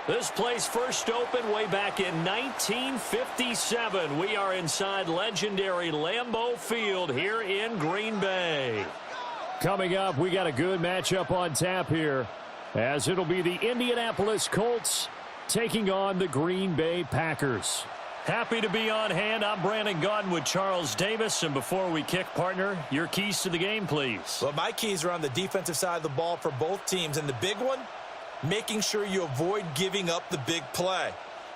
This place first opened way back in 1957. We are inside legendary Lambeau Field here in Green Bay. Coming up, we got a good matchup on tap here, as it'll be the Indianapolis Colts taking on the Green Bay Packers. Happy to be on hand. I'm Brandon Gaudin with Charles Davis. And before we kick, partner, your keys to the game, please. Well, my keys are on the defensive side of the ball for both teams. And the big one, making sure you avoid giving up the big play.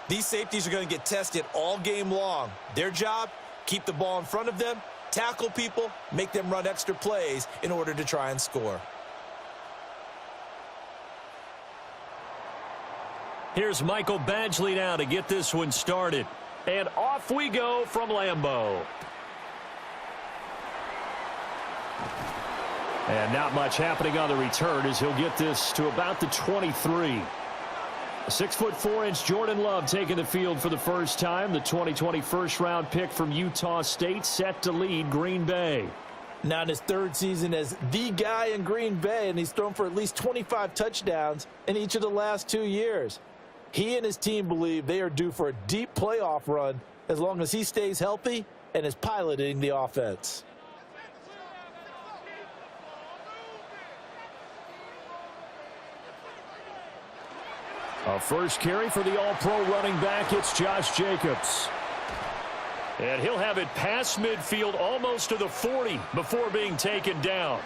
These safeties are going to get tested all game long. Their job, keep the ball in front of them, tackle people, make them run extra plays in order to try and score. Here's Michael Badgley now to get this one started. And off we go from Lambeau. And not much happening on the return as he'll get this to about the 23. 6'4" Jordan Love taking the field for the first time. The 2020 first-round pick from Utah State set to lead Green Bay. Now in his third season as the guy in Green Bay, and he's thrown for at least 25 touchdowns in each of the last 2 years. He and his team believe they are due for a deep playoff run as long as he stays healthy and is piloting the offense. A first carry for the all-pro running back. It's Josh Jacobs. And he'll have it past midfield almost to the 40 before being taken down.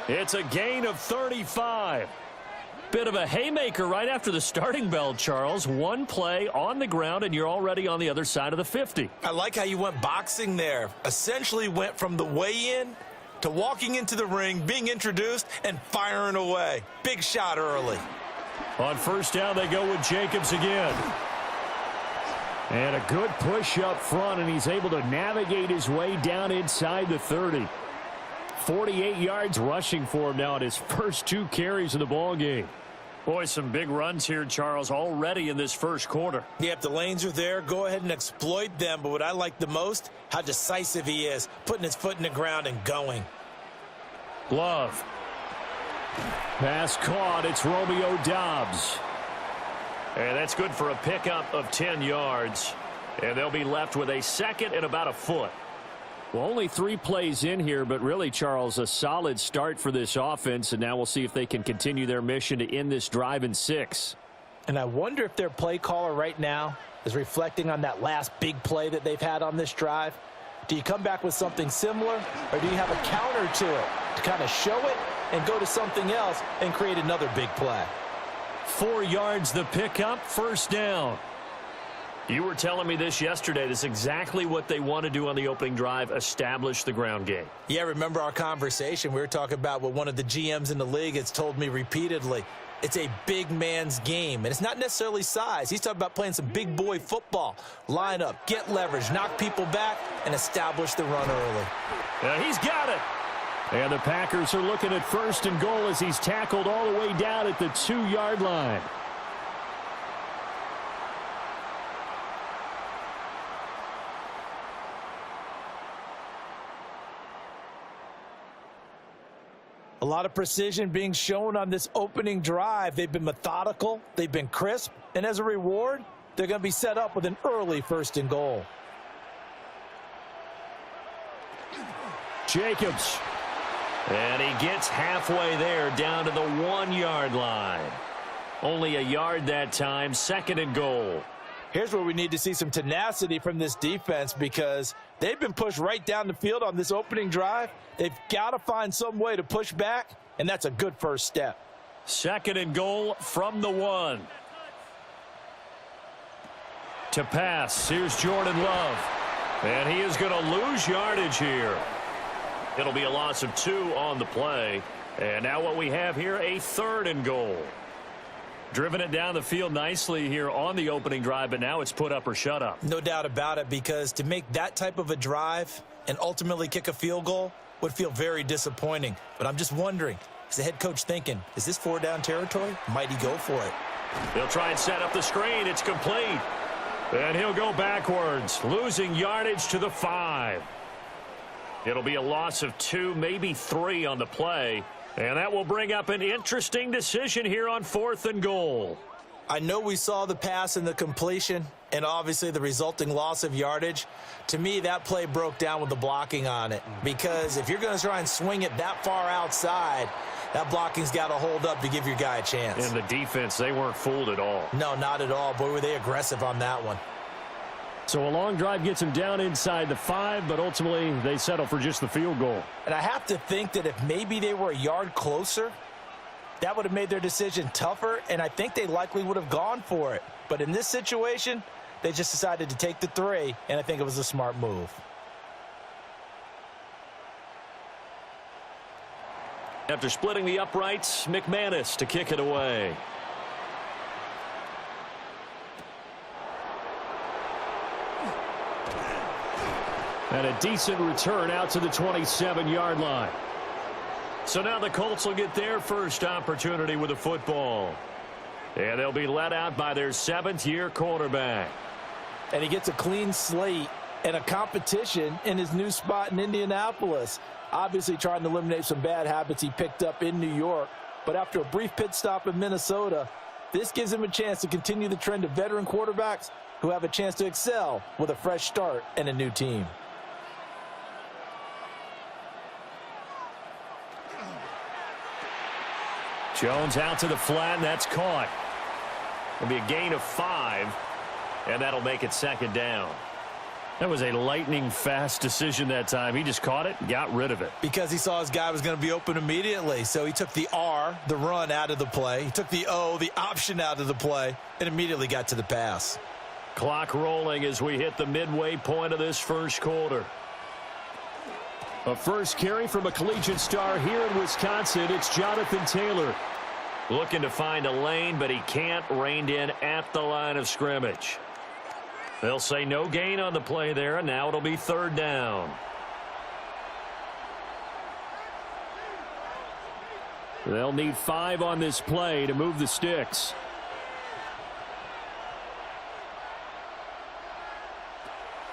It's a gain of 35. Bit of a haymaker right after the starting bell, Charles. One play on the ground, and you're already on the other side of the 50. I like how you went boxing there. Essentially went from the weigh-in to walking into the ring, being introduced, and firing away. Big shot early. On first down, they go with Jacobs again. And a good push up front, and he's able to navigate his way down inside the 30. 48 yards rushing for him now in his first 2 carries of the ball game. Boy, some big runs here, Charles, already in this first quarter. Yep, the lanes are there. Go ahead and exploit them. But what I like the most, how decisive he is, putting his foot in the ground and going. Love. Pass caught. It's Romeo Doubs. And that's good for a pickup of 10 yards. And they'll be left with a second and about a foot. Well, only 3 plays in here, but really, Charles, a solid start for this offense. And now we'll see if they can continue their mission to end this drive in 6. And I wonder if their play caller right now is reflecting on that last big play that they've had on this drive. Do you come back with something similar, or do you have a counter to it to kind of show it and go to something else and create another big play? 4 yards the pickup, first down. You were telling me this yesterday. This is exactly what they want to do on the opening drive, establish the ground game. Yeah, remember our conversation. We were talking about what one of the GMs in the league has told me repeatedly. It's a big man's game, and it's not necessarily size. He's talking about playing some big boy football. Line up, get leverage, knock people back, and establish the run early. He's got it. And the Packers are looking at first and goal as he's tackled all the way down at the 2-yard line. A lot of precision being shown on this opening drive. They've been methodical, they've been crisp, and as a reward, they're going to be set up with an early first and goal. Jacobs. And he gets halfway there, down to the 1-yard line. Only a yard that time, second and goal. Here's where we need to see some tenacity from this defense, because they've been pushed right down the field on this opening drive. They've got to find some way to push back, and that's a good first step. Second and goal from the 1. To pass, here's Jordan Love. And he is going to lose yardage here. It'll be a loss of 2 on the play. And now what we have here, a third and goal. Driven it down the field nicely here on the opening drive, but now it's put up or shut up. No doubt about it, because to make that type of a drive and ultimately kick a field goal would feel very disappointing. But I'm just wondering, is the head coach thinking, is this 4-down territory? Might he go for it? They'll try and set up the screen. It's complete. And he'll go backwards, losing yardage to the 5. It'll be a loss of 2, maybe 3 on the play. And that will bring up an interesting decision here on 4th and goal. I know we saw the pass and the completion and obviously the resulting loss of yardage. To me, that play broke down with the blocking on it, because if you're going to try and swing it that far outside, that blocking's got to hold up to give your guy a chance. And the defense, they weren't fooled at all. No, not at all. Boy, were they aggressive on that one. So a long drive gets them down inside the 5, but ultimately they settle for just the field goal. And I have to think that if maybe they were a yard closer, that would have made their decision tougher, and I think they likely would have gone for it. But in this situation, they just decided to take the 3, and I think it was a smart move. After splitting the uprights, McManus to kick it away. And a decent return out to the 27-yard line. So now the Colts will get their first opportunity with the football. And they'll be let out by their 7th-year quarterback. And he gets a clean slate and a competition in his new spot in Indianapolis. Obviously trying to eliminate some bad habits he picked up in New York. But after a brief pit stop in Minnesota, this gives him a chance to continue the trend of veteran quarterbacks who have a chance to excel with a fresh start and a new team. Jones out to the flat, and that's caught. It'll be a gain of 5, and that'll make it 2nd down. That was a lightning-fast decision that time. He just caught it and got rid of it. Because he saw his guy was going to be open immediately. So he took the R, the run, out of the play. He took the O, the option, out of the play, and immediately got to the pass. Clock rolling as we hit the midway point of this first quarter. A first carry from a collegiate star here in Wisconsin. It's Jonathan Taylor. Looking to find a lane, but he can't. Reined in at the line of scrimmage. They'll say no gain on the play there, and now it'll be 3rd down. They'll need 5 on this play to move the sticks.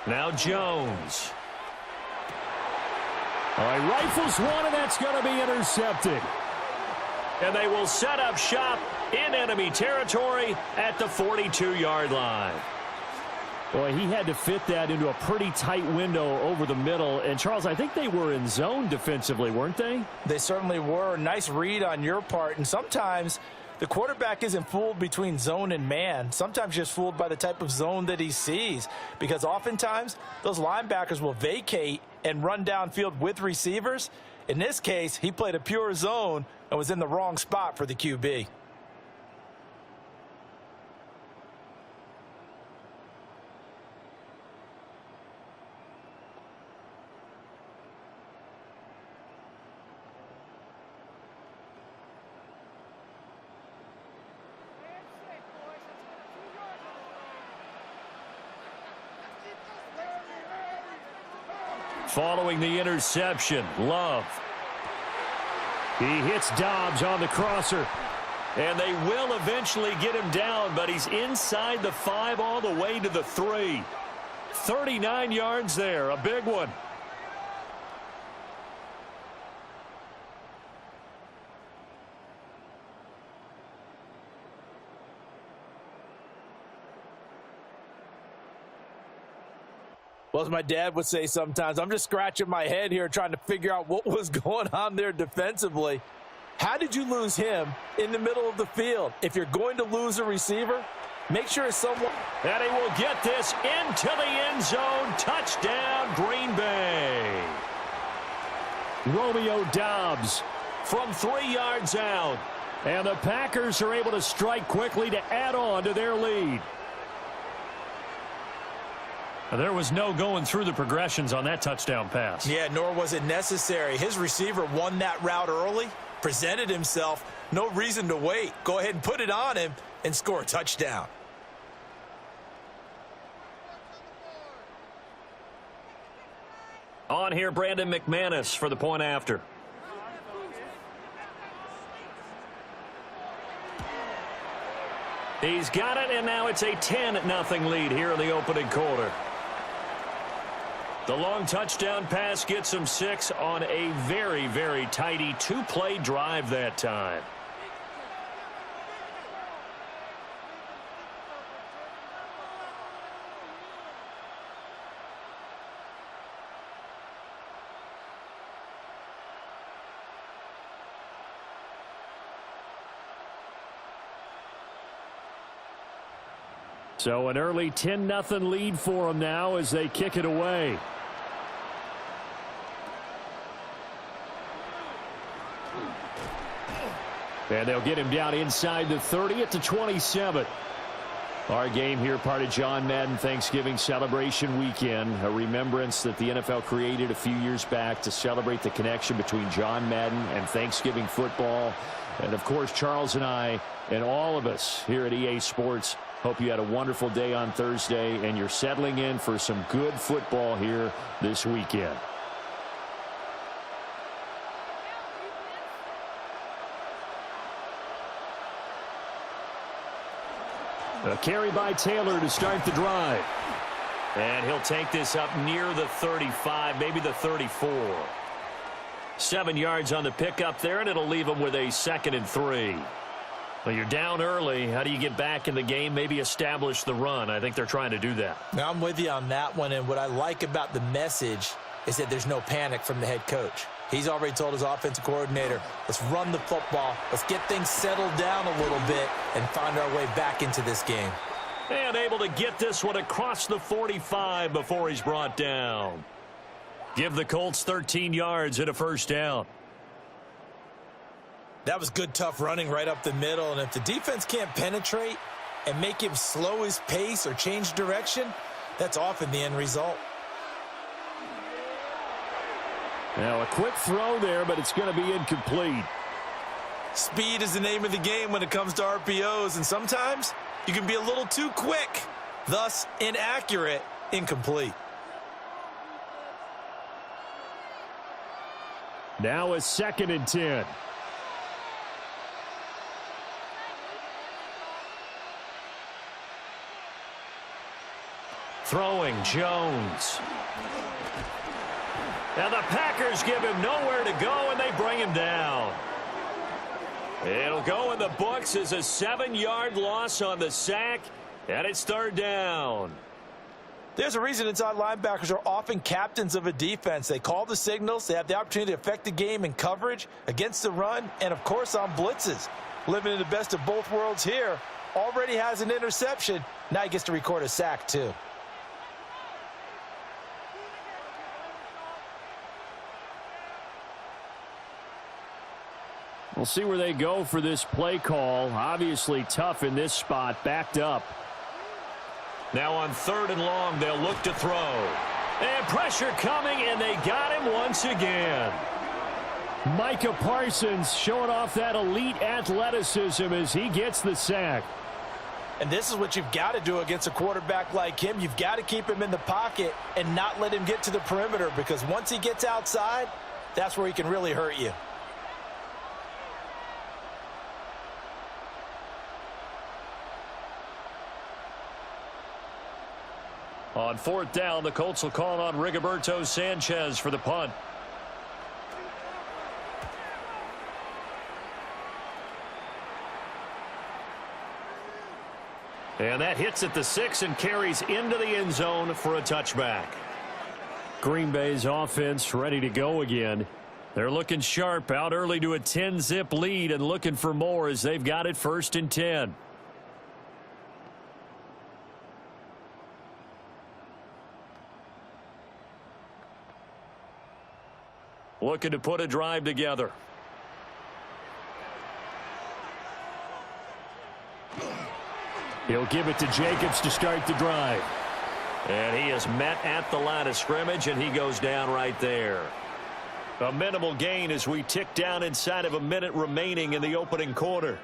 Now Jones. All right, rifles one, and that's going to be intercepted. And they will set up shop in enemy territory at the 42-yard line. Boy, he had to fit that into a pretty tight window over the middle. And, Charles, I think they were in zone defensively, weren't they? They certainly were. Nice read on your part. And sometimes the quarterback isn't fooled between zone and man. Sometimes just fooled by the type of zone that he sees. Because oftentimes those linebackers will vacate and run downfield with receivers. In this case, he played a pure zone and was in the wrong spot for the QB. Following the interception, Love. He hits Dobbs on the crosser. And they will eventually get him down, but he's inside the 5 all the way to the 3. 39 yards there, a big one. Well, as my dad would say sometimes, I'm just scratching my head here trying to figure out what was going on there defensively. How did you lose him in the middle of the field? If you're going to lose a receiver, make sure it's someone. And he will get this into the end zone. Touchdown, Green Bay. Romeo Dobbs From 3 yards out. And the Packers are able to strike quickly to add on to their lead. There was no going through the progressions on that touchdown pass. Yeah, nor was it necessary. His receiver won that route early, presented himself. No reason to wait. Go ahead and put it on him and score a touchdown. On here, Brandon McManus for the point after. He's got it, and now it's a 10-0 lead here in the opening quarter. The long touchdown pass gets him 6 on a very, very tidy 2-play drive that time. So an early 10-0 lead for them now as they kick it away. And they'll get him down inside the 30 at the 27. Our game here, part of John Madden Thanksgiving Celebration Weekend, a remembrance that the NFL created a few years back to celebrate the connection between John Madden and Thanksgiving football. And, of course, Charles and I and all of us here at EA Sports hope you had a wonderful day on Thursday and you're settling in for some good football here this weekend. A carry by Taylor to start the drive. And he'll take this up near the 35, maybe the 34. 7 yards on the pickup there, and it'll leave him with a 2nd and 3. Well, you're down early. How do you get back in the game? Maybe establish the run. I think they're trying to do that. Now, I'm with you on that one, and what I like about the message is that there's no panic from the head coach. He's already told his offensive coordinator, let's run the football, let's get things settled down a little bit and find our way back into this game. And able to get this one across the 45 before he's brought down. Give the Colts 13 yards and a first down. That was good, tough running right up the middle, and if the defense can't penetrate and make him slow his pace or change direction, that's often the end result. Now a quick throw there, but it's going to be incomplete. Speed is the name of the game when it comes to RPOs, and sometimes you can be a little too quick, thus inaccurate, incomplete. Now a 2nd and 10. Throwing Jones. Now the Packers give him nowhere to go, and they bring him down. It'll go in the books as a 7-yard loss on the sack, and it's 3rd down. There's a reason inside linebackers are often captains of a defense. They call the signals. They have the opportunity to affect the game in coverage, against the run, and, of course, on blitzes. Living in the best of both worlds here. Already has an interception. Now he gets to record a sack, too. We'll see where they go for this play call. Obviously tough in this spot, backed up. Now on 3rd and long, they'll look to throw. And pressure coming, and they got him once again. Micah Parsons showing off that elite athleticism as he gets the sack. And this is what you've got to do against a quarterback like him. You've got to keep him in the pocket and not let him get to the perimeter, because once he gets outside, that's where he can really hurt you. On 4th down, the Colts will call on Rigoberto Sanchez for the punt. And that hits at the 6 and carries into the end zone for a touchback. Green Bay's offense ready to go again. They're looking sharp, out early to a 10-zip lead and looking for more as they've got it 1st and 10. Looking to put a drive together. He'll give it to Jacobs to start the drive. And he is met at the line of scrimmage, and he goes down right there. A minimal gain as we tick down inside of a minute remaining in the opening quarter.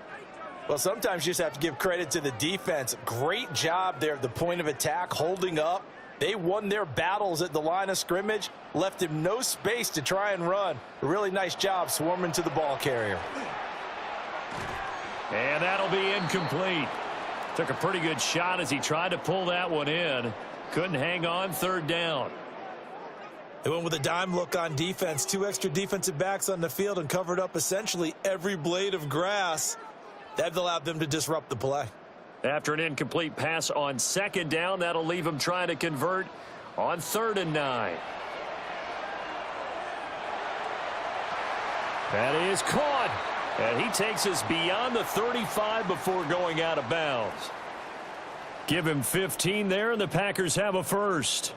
Well, sometimes you just have to give credit to the defense. Great job there at the point of attack, holding up. They won their battles at the line of scrimmage, left him no space to try and run. A really nice job swarming to the ball carrier. And that'll be incomplete. Took a pretty good shot as he tried to pull that one in. Couldn't hang on 3rd down. They went with a dime look on defense. 2 extra defensive backs on the field and covered up essentially every blade of grass. That allowed them to disrupt the play. After an incomplete pass on 2nd down, that'll leave him trying to convert on 3rd and 9. That is caught. And he takes us beyond the 35 before going out of bounds. Give him 15 there, and the Packers have a first.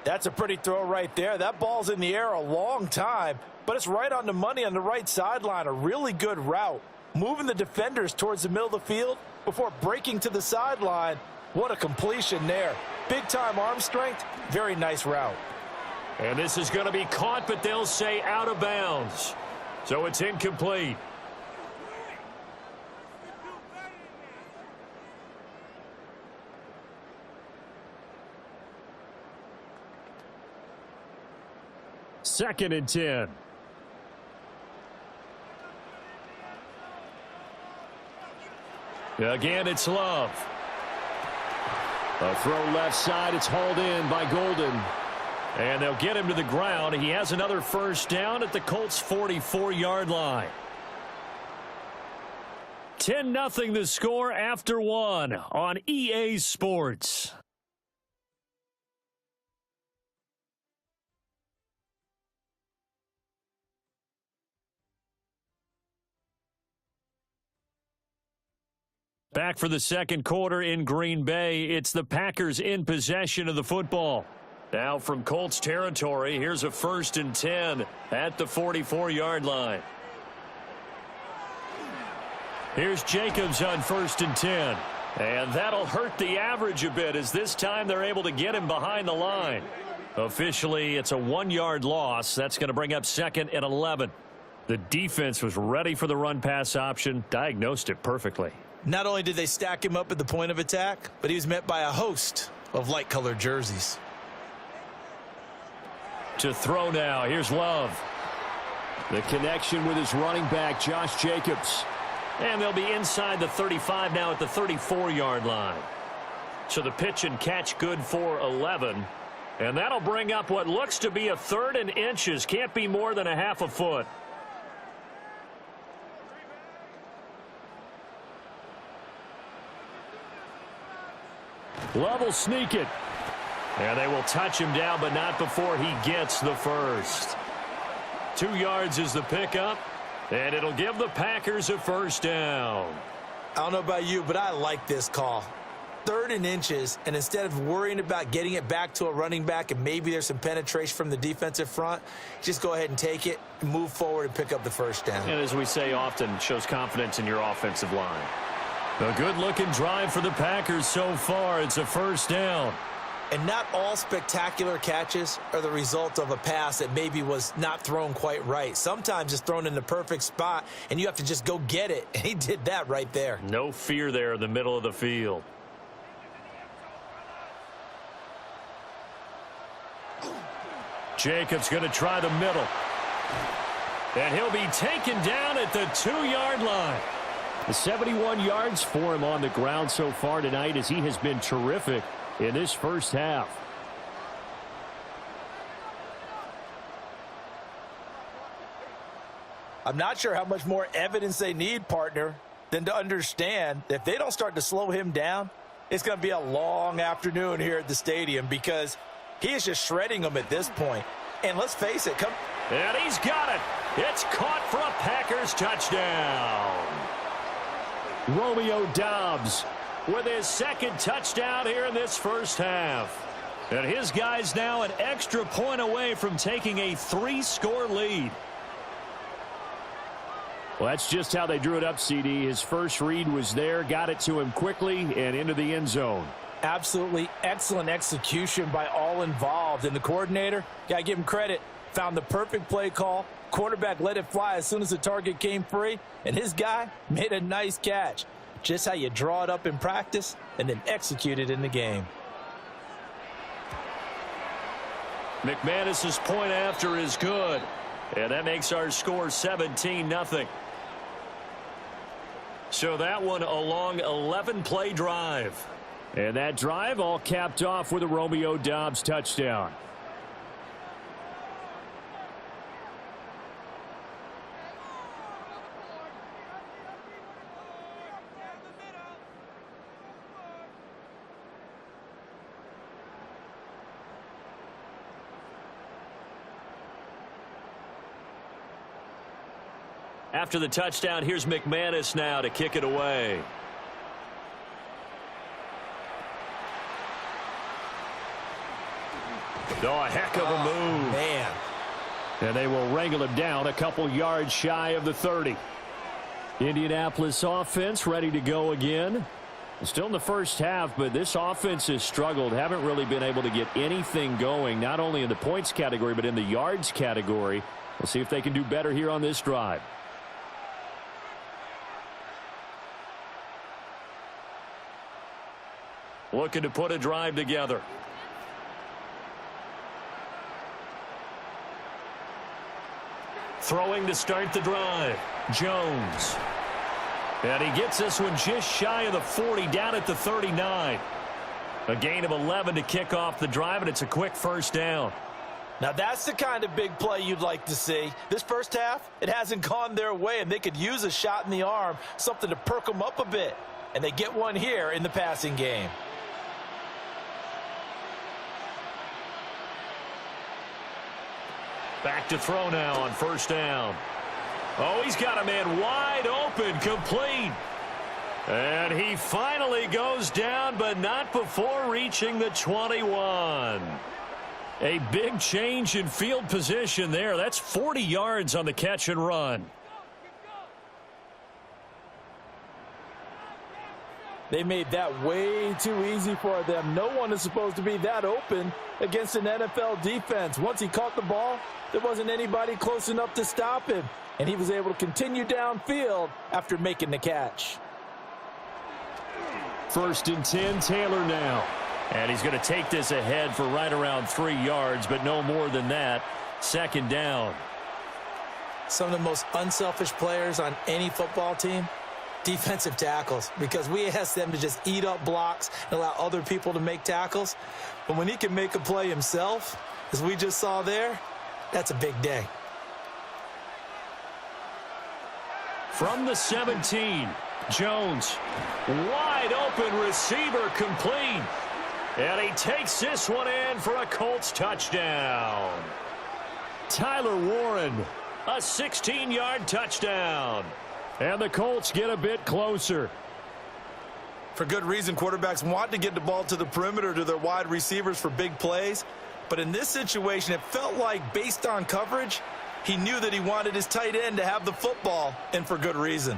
That's a pretty throw right there. That ball's in the air a long time, but it's right on the money on the right sideline. A really good route. Moving the defenders towards the middle of the field before breaking to the sideline. What a completion there. Big-time arm strength. Very nice route. And this is going to be caught, but they'll say out of bounds. So it's incomplete. Second and 10. Again, it's Love. A throw left side. It's hauled in by Golden. And they'll get him to the ground. He has another first down at the Colts' 44-yard line. 10-0 the score after one on EA Sports. Back for the second quarter in Green Bay. It's the Packers in possession of the football. Now from Colts territory, here's a 1st and 10 at the 44-yard line. Here's Jacobs on 1st and 10. And that'll hurt the average a bit as this time they're able to get him behind the line. Officially, it's a 1-yard loss. That's going to bring up 2nd and 11. The defense was ready for the run-pass option, diagnosed it perfectly. Not only did they stack him up at the point of attack, but he was met by a host of light-colored jerseys. To throw now, here's Love. The connection with his running back, Josh Jacobs. And they'll be inside the 35 now at the 34-yard line. So the pitch and catch good for 11. And that'll bring up what looks to be a 3rd and inches. Can't be more than a half a foot. Love will sneak it. And they will touch him down, but not before he gets the first. 2 yards is the pickup, and it'll give the Packers a first down. I don't know about you, but I like this call. 3rd and inches, and instead of worrying about getting it back to a running back and maybe there's some penetration from the defensive front, just go ahead and take it, move forward, and pick up the first down. And as we say often, shows confidence in your offensive line. A good-looking drive for the Packers so far. It's a first down. And not all spectacular catches are the result of a pass that maybe was not thrown quite right. Sometimes it's thrown in the perfect spot, and you have to just go get it. And he did that right there. No fear there in the middle of the field. Jacobs going to try the middle. And he'll be taken down at the 2-yard line. The 71 yards for him on the ground so far tonight as he has been terrific in this first half. I'm not sure how much more evidence they need, partner, than to understand that if they don't start to slow him down, it's going to be a long afternoon here at the stadium because he is just shredding them at this point. And let's face it, and he's got it. It's caught for a Packers touchdown. Romeo Doubs with his 2nd touchdown here in this first half. And his guys now an extra point away from taking a 3-score lead. Well, that's just how they drew it up, CD. His first read was there, got it to him quickly, and into the end zone. Absolutely excellent execution by all involved. And the coordinator, got to give him credit, found the perfect play call. Quarterback let it fly as soon as the target came free, and his guy made a nice catch. Just how you draw it up in practice and then execute it in the game. McManus's point after is good, and that makes our score 17-0. So that one a long 11-play drive. And that drive all capped off with a Romeo Doubs touchdown. After the touchdown, here's McManus now to kick it away. Oh, a heck of a move. Man. And they will wrangle him down a couple yards shy of the 30. Indianapolis offense ready to go again. Still in the first half, but this offense has struggled. Haven't really been able to get anything going, not only in the points category, but in the yards category. We'll see if they can do better here on this drive. Looking to put a drive together. Throwing to start the drive. Jones. And he gets this one just shy of the 40, down at the 39. A gain of 11 to kick off the drive, and it's a quick first down. Now that's the kind of big play you'd like to see. This first half, it hasn't gone their way, and they could use a shot in the arm, something to perk them up a bit. And they get one here in the passing game. Back to throw now on first down. Oh, he's got a man wide open, complete. And he finally goes down, but not before reaching the 21. A big change in field position there. That's 40 yards on the catch and run. They made that way too easy for them. No one is supposed to be that open against an NFL defense. Once he caught the ball, there wasn't anybody close enough to stop him. And he was able to continue downfield after making the catch. First and 10, Taylor now. And he's going to take this ahead for right around 3 yards, but no more than that. Second down. Some of the most unselfish players on any football team, defensive tackles, because we ask them to just eat up blocks and allow other people to make tackles. But when he can make a play himself, as we just saw there, that's a big day. From the 17, Jones, wide open receiver, complete. And he takes this one in for a Colts touchdown. Tyler Warren, a 16-yard touchdown. And the Colts get a bit closer. For good reason, quarterbacks want to get the ball to the perimeter to their wide receivers for big plays. But in this situation, it felt like, based on coverage, he knew that he wanted his tight end to have the football, and for good reason.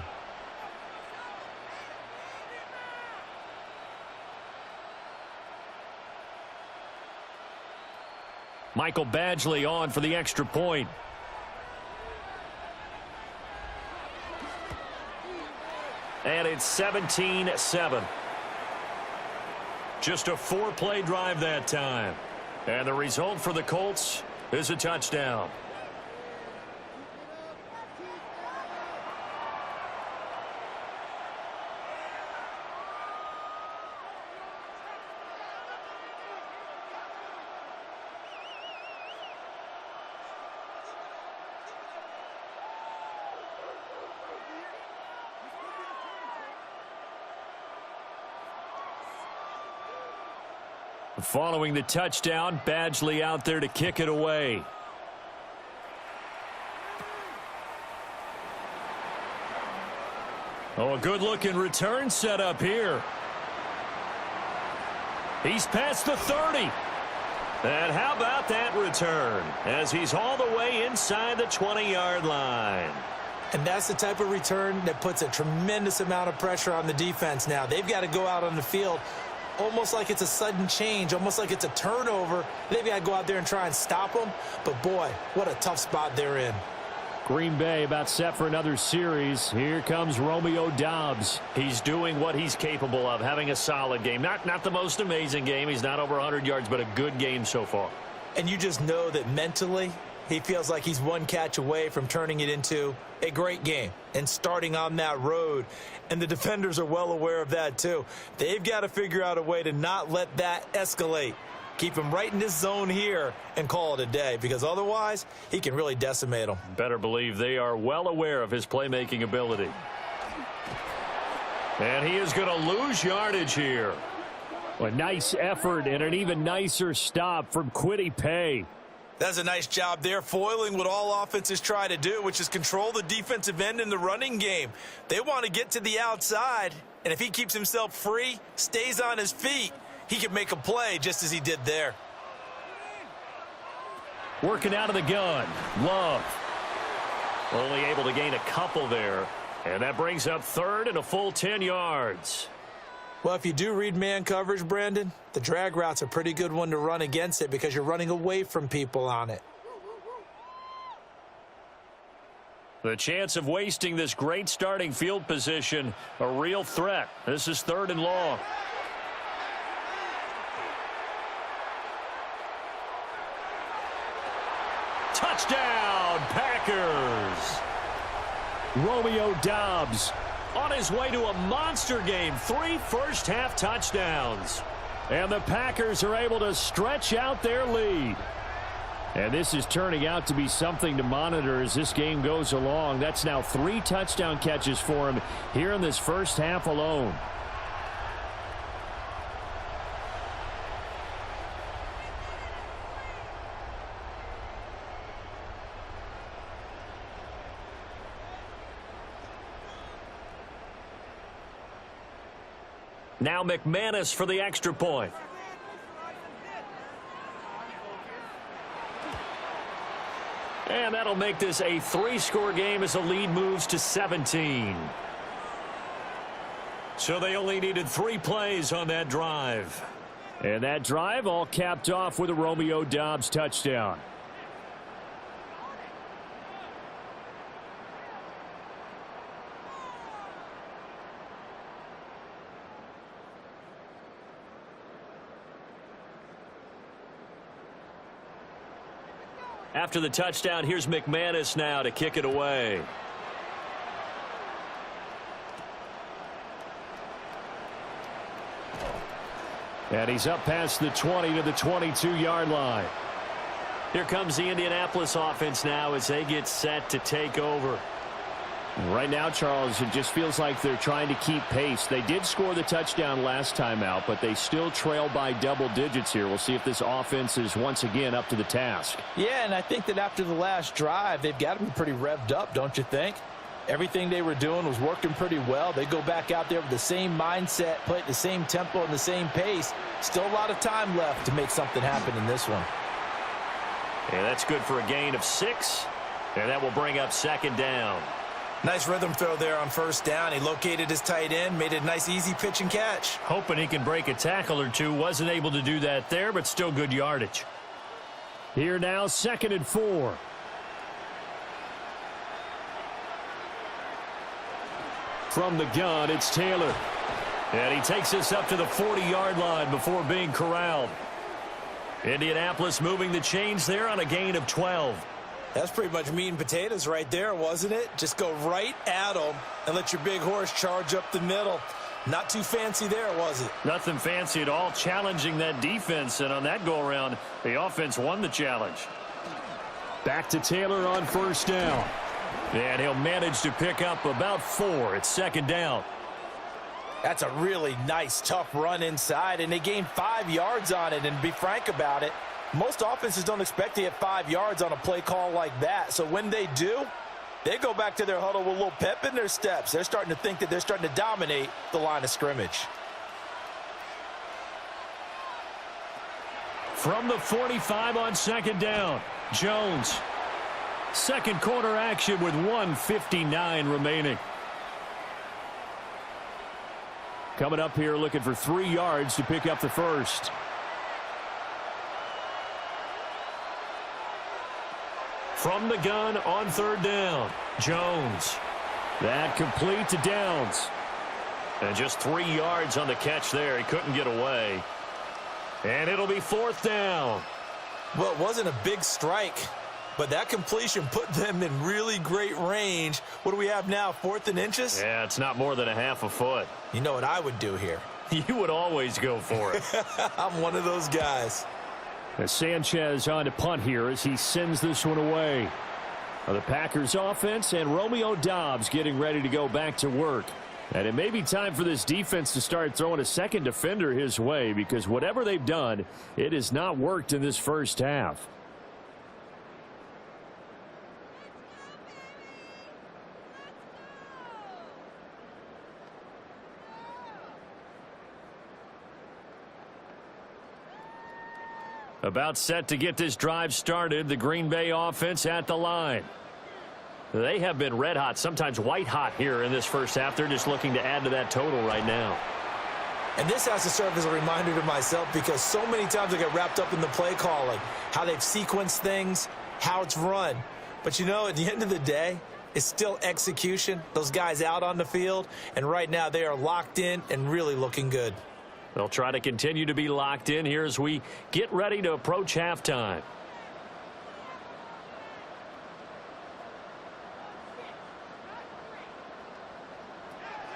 Michael Badgley on for the extra point. And it's 17-7. Just a 4-play drive that time. And the result for the Colts is a touchdown. Following the touchdown, Badgley out there to kick it away. Oh, a good-looking return set up here. He's past the 30. And how about that return as he's all the way inside the 20-yard line. And that's the type of return that puts a tremendous amount of pressure on the defense now. They've got to go out on the field almost like it's a sudden change, almost like it's a turnover. They've got to go out there and try and stop them. But, boy, what a tough spot they're in. Green Bay about set for another series. Here comes Romeo Doubs. He's doing what he's capable of, having a solid game. Not the most amazing game. He's not over 100 yards, but a good game so far. And you just know that mentally he feels like he's one catch away from turning it into a great game and starting on that road. And the defenders are well aware of that too. They've got to figure out a way to not let that escalate. Keep him right in this zone here and call it a day, because otherwise he can really decimate them. Better believe they are well aware of his playmaking ability. And he is going to lose yardage here. A nice effort and an even nicer stop from Kwity Paye. That's a nice job there, foiling what all offenses try to do, which is control the defensive end in the running game. They want to get to the outside, and if he keeps himself free, stays on his feet, he can make a play just as he did there. Working out of the gun. Love. Only able to gain a couple there. And that brings up third and a full 10 yards. Well, if you do read man coverage, Brandon, the drag route's a pretty good one to run against it because you're running away from people on it. The chance of wasting this great starting field position, a real threat. This is third and long. Touchdown, Packers! Romeo Doubs On his way to a monster game, 3 first-half touchdowns. And the Packers are able to stretch out their lead. And this is turning out to be something to monitor as this game goes along. That's now 3 touchdown catches for him here in this first half alone. Now McManus for the extra point. And that'll make this a 3-score game as the lead moves to 17. So they only needed 3 plays on that drive. And that drive all capped off with a Romeo Doubs touchdown. After the touchdown, here's McManus now to kick it away. And he's up past the 20 to the 22-yard line. Here comes the Indianapolis offense now as they get set to take over. Right now, Charles, it just feels like they're trying to keep pace. They did score the touchdown last time out, but they still trail by double digits here. We'll see if this offense is once again up to the task. Yeah, and I think that after the last drive, they've got to be pretty revved up, don't you think? Everything they were doing was working pretty well. They go back out there with the same mindset, play at the same tempo and the same pace. Still a lot of time left to make something happen in this one. Yeah, that's good for a gain of 6, and that will bring up second down. Nice rhythm throw there on first down. He located his tight end, made it a nice easy pitch and catch. Hoping he can break a tackle or two. Wasn't able to do that there, but still good yardage. Here now, 2nd and 4. From the gun, it's Taylor. And he takes us up to the 40-yard line before being corralled. Indianapolis moving the chains there on a gain of 12. That's pretty much meat and potatoes right there, wasn't it? Just go right at them and let your big horse charge up the middle. Not too fancy there, was it? Nothing fancy at all, challenging that defense. And on that go-around, the offense won the challenge. Back to Taylor on first down. And he'll manage to pick up about 4. It's second down. That's a really nice, tough run inside, and they gained 5 yards on it. And to be frank about it, most offenses don't expect to get 5 yards on a play call like that. So when they do, they go back to their huddle with a little pep in their steps. They're starting to think that they're starting to dominate the line of scrimmage. From the 45 on second down, Jones. Second quarter action with 1:59 remaining. Coming up here looking for 3 yards to pick up the first. From the gun on third down, Jones. That complete to Downs. And just 3 yards on the catch there. He couldn't get away. And it'll be 4th down. Well, it wasn't a big strike, but that completion put them in really great range. What do we have now, 4th and inches? Yeah, it's not more than a half a foot. You know what I would do here? You would always go for it. I'm one of those guys. As Sanchez on to punt here as he sends this one away. The Packers offense and Romeo Doubs getting ready to go back to work. And it may be time for this defense to start throwing a second defender his way, because whatever they've done, it has not worked in this first half. About set to get this drive started. The Green Bay offense at the line. They have been red hot, sometimes white hot here in this first half. They're just looking to add to that total right now. And this has to serve as a reminder to myself because so many times I get wrapped up in the play calling, how they've sequenced things, how it's run. But, you know, at the end of the day, it's still execution. Those guys out on the field, and right now they are locked in and really looking good. They'll try to continue to be locked in here as we get ready to approach halftime.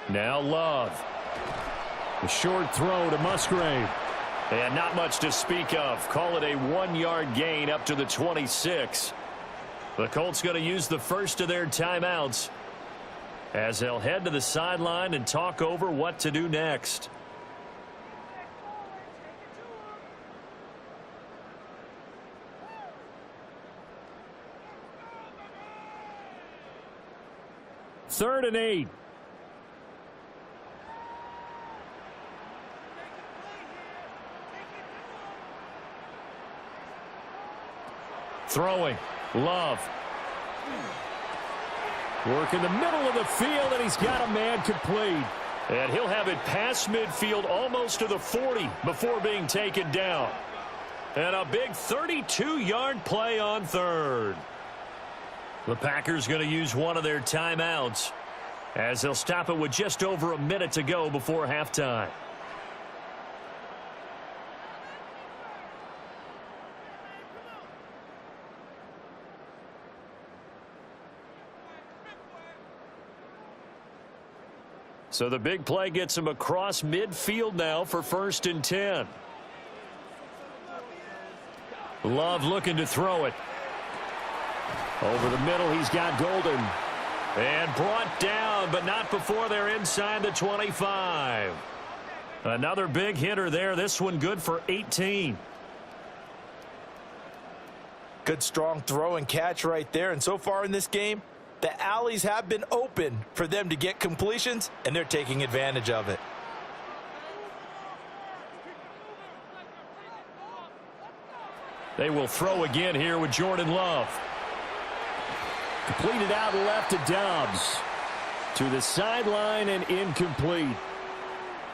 Now Love. A short throw to Musgrave. And not much to speak of. Call it a 1-yard gain up to the 26. The Colts going to use the first of their timeouts as they'll head to the sideline and talk over what to do next. Third and 8. Throwing. Love. Work in the middle of the field, and he's got a man complete. And he'll have it past midfield almost to the 40 before being taken down. And a big 32-yard play on third. The Packers going to use one of their timeouts as they'll stop it with just over a minute to go before halftime. So the big play gets him across midfield now for 1st and 10. Love looking to throw it. Over the middle, he's got Golden. And brought down, but not before they're inside the 25. Another big hitter there. This one good for 18. Good strong throw and catch right there. And so far in this game, the alleys have been open for them to get completions, and they're taking advantage of it. They will throw again here with Jordan Love. Completed out left to Dobbs. To the sideline and incomplete.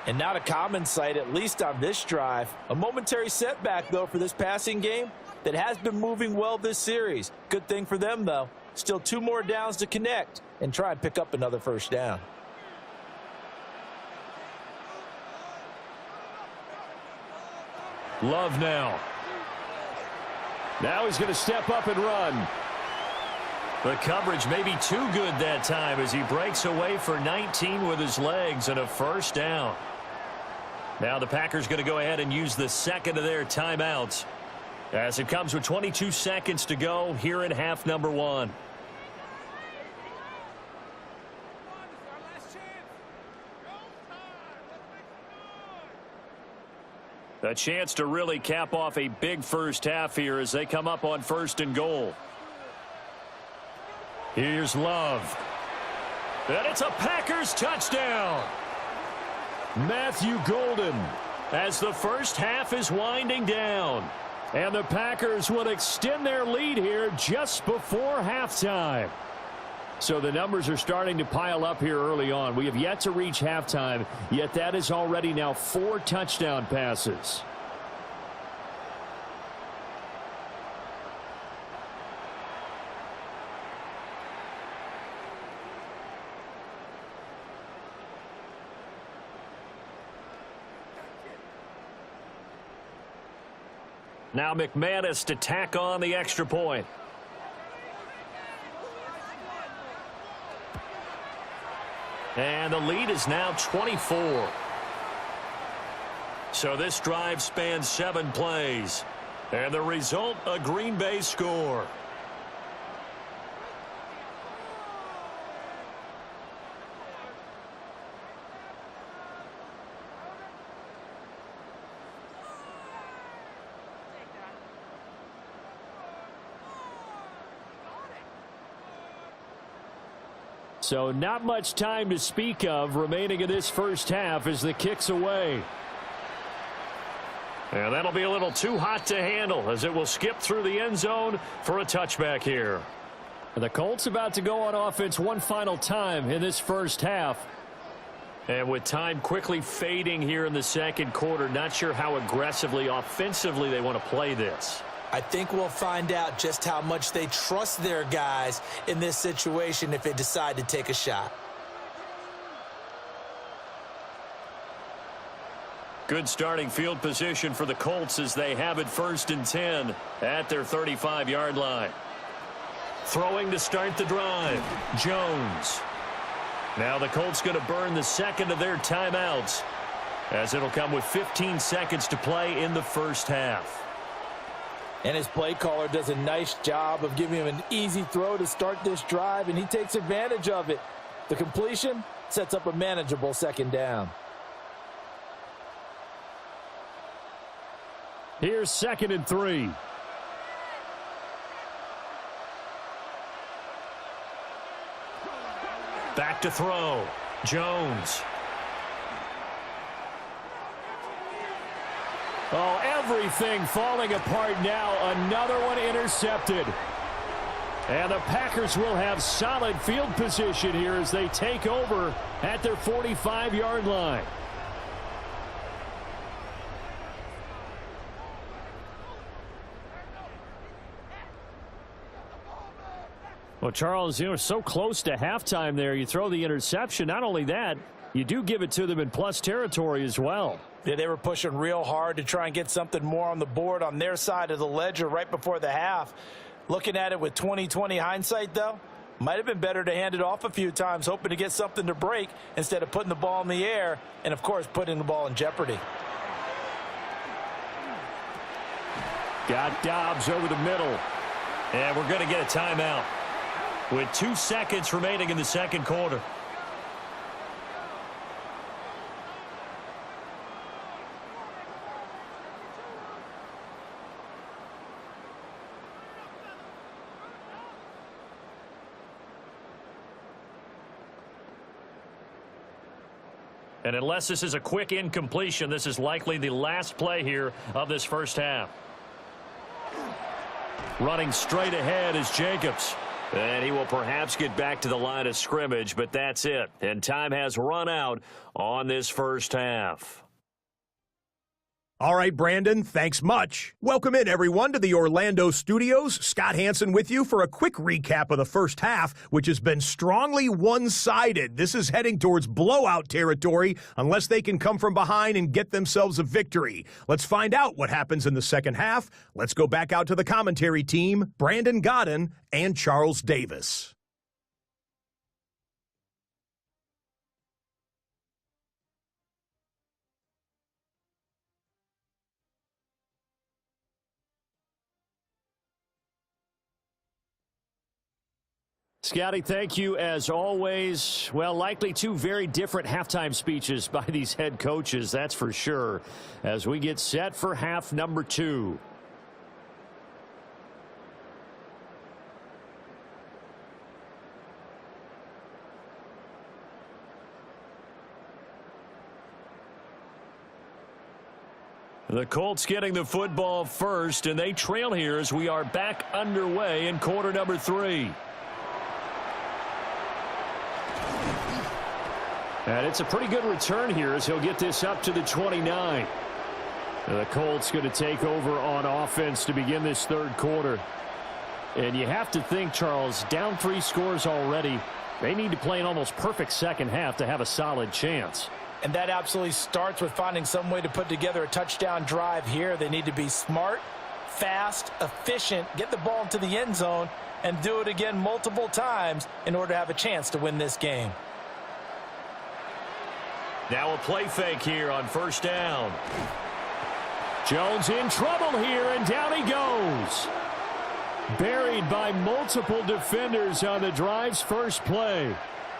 And not a common sight, at least on this drive. A momentary setback, though, for this passing game that has been moving well this series. Good thing for them, though. Still 2 more downs to connect and try and pick up another first down. Love now. Now he's going to step up and run. The coverage may be too good that time as he breaks away for 19 with his legs and a first down. Now the Packers going to go ahead and use the second of their timeouts as it comes with 22 seconds to go here in half number 1. A chance to really cap off a big first half here as they come up on 1st and goal. Here's Love. And it's a Packers touchdown. Matthew Golden. As the first half is winding down. And the Packers will extend their lead here just before halftime. So the numbers are starting to pile up here early on. We have yet to reach halftime, yet that is already now 4 touchdown passes. Now McManus to tack on the extra point. And the lead is now 24. So this drive spans 7 plays. And the result, a Green Bay score. So not much time to speak of remaining in this first half as the kick's away. And that'll be a little too hot to handle as it will skip through the end zone for a touchback here. The Colts about to go on offense one final time in this first half. And with time quickly fading here in the second quarter, not sure how aggressively, offensively they want to play this. I think we'll find out just how much they trust their guys in this situation if they decide to take a shot. Good starting field position for the Colts as they have it 1st and 10 at their 35-yard line. Throwing to start the drive, Jones. Now the Colts going to burn the second of their timeouts as it'll come with 15 seconds to play in the first half. And his play caller does a nice job of giving him an easy throw to start this drive, and he takes advantage of it. The completion sets up a manageable second down. Here's 2nd and 3. Back to throw. Jones. Oh, everything falling apart now. Another one intercepted. And the Packers will have solid field position here as they take over at their 45-yard line. Well, Charles, so close to halftime there. You throw the interception. Not only that, you do give it to them in plus territory as well. Yeah, they were pushing real hard to try and get something more on the board on their side of the ledger right before the half. Looking at it with 20/20 hindsight, though, might have been better to hand it off a few times, hoping to get something to break instead of putting the ball in the air and, of course, putting the ball in jeopardy. Got Dobbs over the middle. And we're going to get a timeout with 2 seconds remaining in the second quarter. And unless this is a quick incompletion, this is likely the last play here of this first half. Running straight ahead is Jacobs. And he will perhaps get back to the line of scrimmage, but that's it. And time has run out on this first half. All right, Brandon, thanks much. Welcome in, everyone, to the Orlando studios. Scott Hansen with you for a quick recap of the first half, which has been strongly one-sided. This is heading towards blowout territory unless they can come from behind and get themselves a victory. Let's find out what happens in the second half. Let's go back out to the commentary team, Brandon Godden and Charles Davis. Scotty, thank you as always. Well, likely two very different halftime speeches by these head coaches, that's for sure, as we get set for half number 2. The Colts getting the football first, and they trail here as we are back underway in quarter number 3. And it's a pretty good return here as he'll get this up to the 29. The Colts going to take over on offense to begin this third quarter. And you have to think, Charles, down 3 scores already. They need to play an almost perfect second half to have a solid chance. And that absolutely starts with finding some way to put together a touchdown drive here. They need to be smart, fast, efficient, get the ball into the end zone, and do it again multiple times in order to have a chance to win this game. Now a play fake here on first down. Jones in trouble here, and down he goes. Buried by multiple defenders on the drive's first play.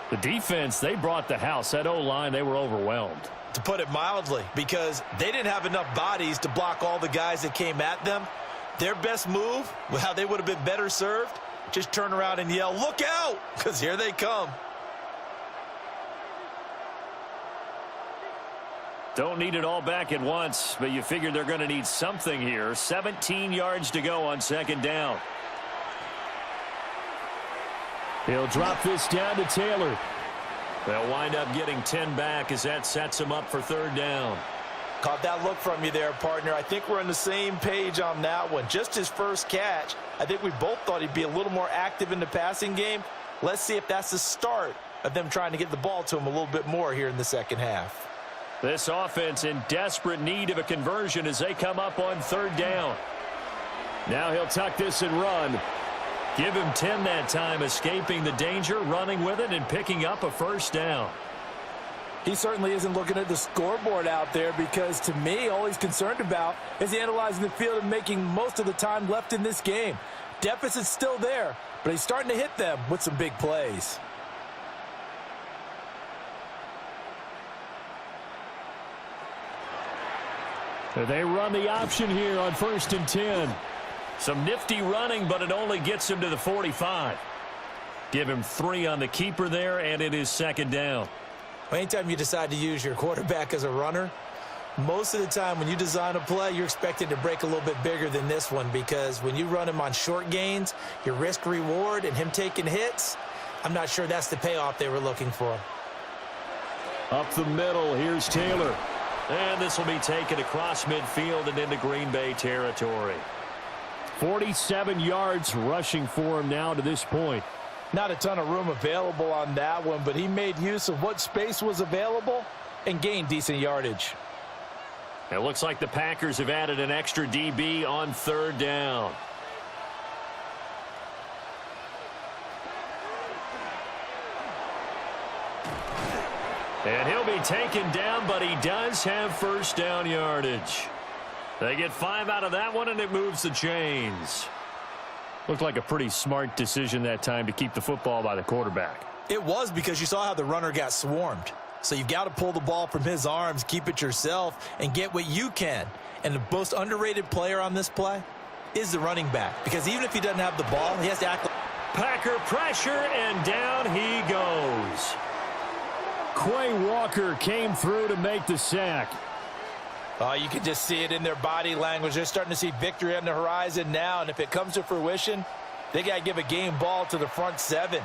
The defense, they brought the house. That O-line, they were overwhelmed. To put it mildly, because they didn't have enough bodies to block all the guys that came at them. Their best move, well, they would have been better served, just turn around and yell, "Look out!" because here they come. Don't need it all back at once, but you figure they're going to need something here. 17 yards to go on second down. He'll drop this down to Taylor. They'll wind up getting 10 back as that sets them up for third down. Caught that look from you there, partner. I think we're on the same page on that one. Just his first catch. I think we both thought he'd be a little more active in the passing game. Let's see if that's the start of them trying to get the ball to him a little bit more here in the second half. This offense in desperate need of a conversion as they come up on third down. Now he'll tuck this and run. Give him 10 that time, escaping the danger, running with it, and picking up a first down. He certainly isn't looking at the scoreboard out there because, to me, all he's concerned about is analyzing the field and making most of the time left in this game. Deficit's still there, but he's starting to hit them with some big plays. They run the option here on 1st and 10. Some nifty running, but it only gets him to the 45. Give him 3 on the keeper there, and it is second down. Anytime you decide to use your quarterback as a runner, most of the time when you design a play, you're expected to break a little bit bigger than this one because when you run him on short gains, your risk-reward and him taking hits, I'm not sure that's the payoff they were looking for. Up the middle, here's Taylor. And this will be taken across midfield and into Green Bay territory. 47 yards rushing for him now to this point. Not a ton of room available on that one, but he made use of what space was available and gained decent yardage. It looks like the Packers have added an extra DB on third down. And he'll be taken down, but he does have first down yardage. They get 5 out of that one, and it moves the chains. Looked like a pretty smart decision that time to keep the football by the quarterback. It was because you saw how the runner got swarmed. So you've got to pull the ball from his arms, keep it yourself, and get what you can. And the most underrated player on this play is the running back. Because even if he doesn't have the ball, he has to act like... Packer pressure, and down he goes. Quay Walker came through to make the sack. You can just see it in their body language. They're starting to see victory on the horizon now, and if it comes to fruition, they got to give a game ball to the front 7.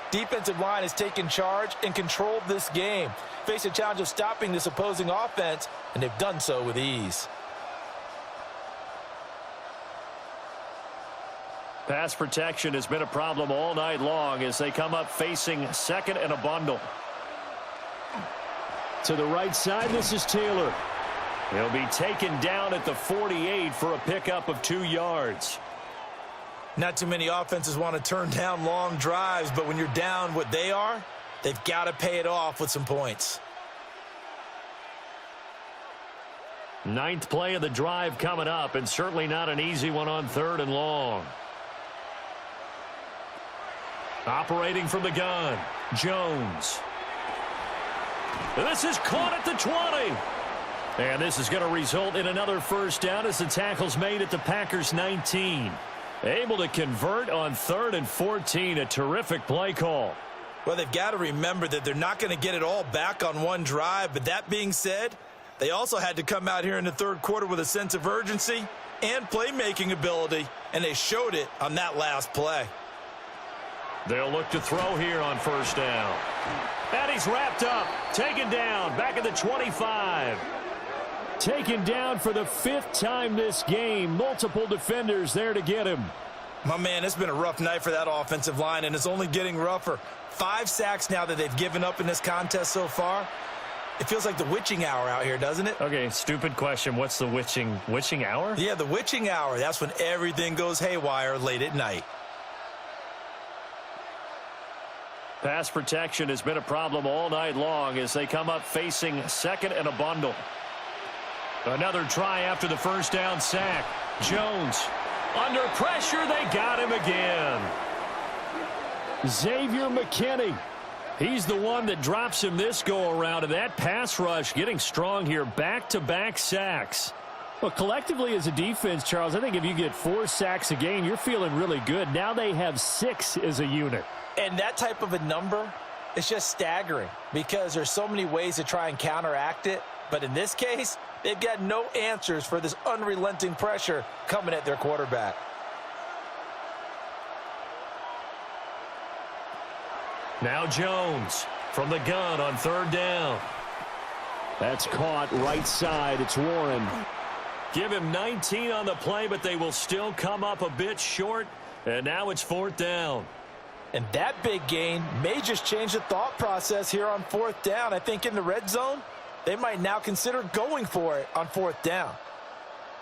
Defensive line has taken charge and controlled this game. Face a challenge of stopping this opposing offense, and they've done so with ease. Pass protection has been a problem all night long as they come up facing second and a bundle. To the right side, this is Taylor. He'll be taken down at the 48 for a pickup of 2 yards. Not too many offenses want to turn down long drives, but when you're down what they are, they've got to pay it off with some points. 9th play of the drive coming up, and certainly not an easy one on 3rd and long. Operating from the gun, Jones. And this is caught at the 20. And this is going to result in another first down as the tackle's made at the Packers 19. Able to convert on 3rd and 14. A terrific play call. Well, they've got to remember that they're not going to get it all back on one drive. But that being said, they also had to come out here in the 3rd quarter with a sense of urgency and playmaking ability. And they showed it on that last play. They'll look to throw here on first down. And he's wrapped up. Taken down. Back at the 25. Taken down for the 5th time this game. Multiple defenders there to get him. My man, it's been a rough night for that offensive line, and it's only getting rougher. 5 sacks now that they've given up in this contest so far. It feels like the witching hour out here, doesn't it? Okay, stupid question. What's the witching hour? Yeah, the witching hour. That's when everything goes haywire late at night. Pass protection has been a problem all night long as they come up facing second and a bundle. Another try after the first down sack. Jones under pressure. They got him again. Xavier McKinney. He's the one that drops him this go-around. And that pass rush getting strong here. Back-to-back sacks. Well, collectively as a defense, Charles, I think if you get 4 sacks a game, you're feeling really good. Now they have 6 as a unit. And that type of a number, it's just staggering because there's so many ways to try and counteract it. But in this case, they've got no answers for this unrelenting pressure coming at their quarterback. Now Jones from the gun on 3rd down. That's caught right side. It's Warren. Give him 19 on the play, but they will still come up a bit short. And now it's 4th down. And that big gain may just change the thought process here on 4th down. I think in the red zone, they might now consider going for it on 4th down.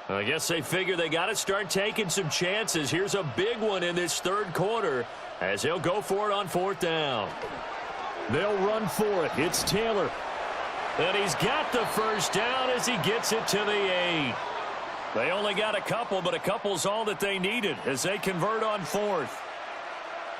I guess they figure they got to start taking some chances. Here's a big one in this 3rd quarter as he'll go for it on 4th down. They'll run for it. It's Taylor. And he's got the first down as he gets it to the 8. They only got a couple, but a couple's all that they needed as they convert on 4th.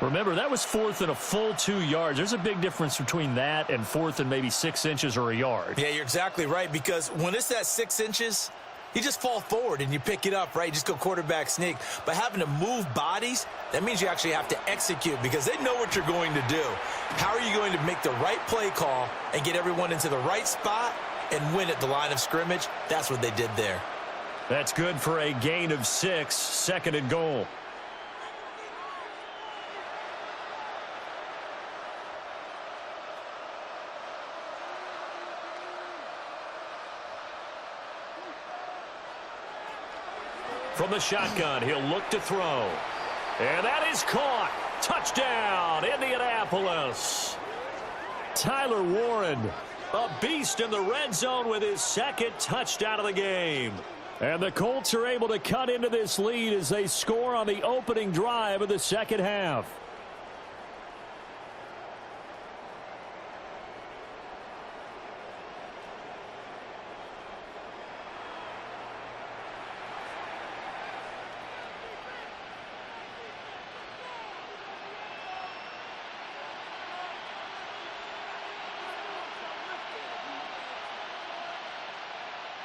Remember, that was 4th and a full 2 yards. There's a big difference between that and 4th and maybe 6 inches or a yard. Yeah, you're exactly right, because when it's that 6 inches, you just fall forward and you pick it up, right? You just go quarterback sneak. But having to move bodies, that means you actually have to execute because they know what you're going to do. How are you going to make the right play call and get everyone into the right spot and win at the line of scrimmage? That's what they did there. That's good for a gain of 6, 2nd and goal. From the shotgun, he'll look to throw. And that is caught. Touchdown, Indianapolis. Tyler Warren. A beast in the red zone with his 2nd touchdown of the game. And the Colts are able to cut into this lead as they score on the opening drive of the 2nd half.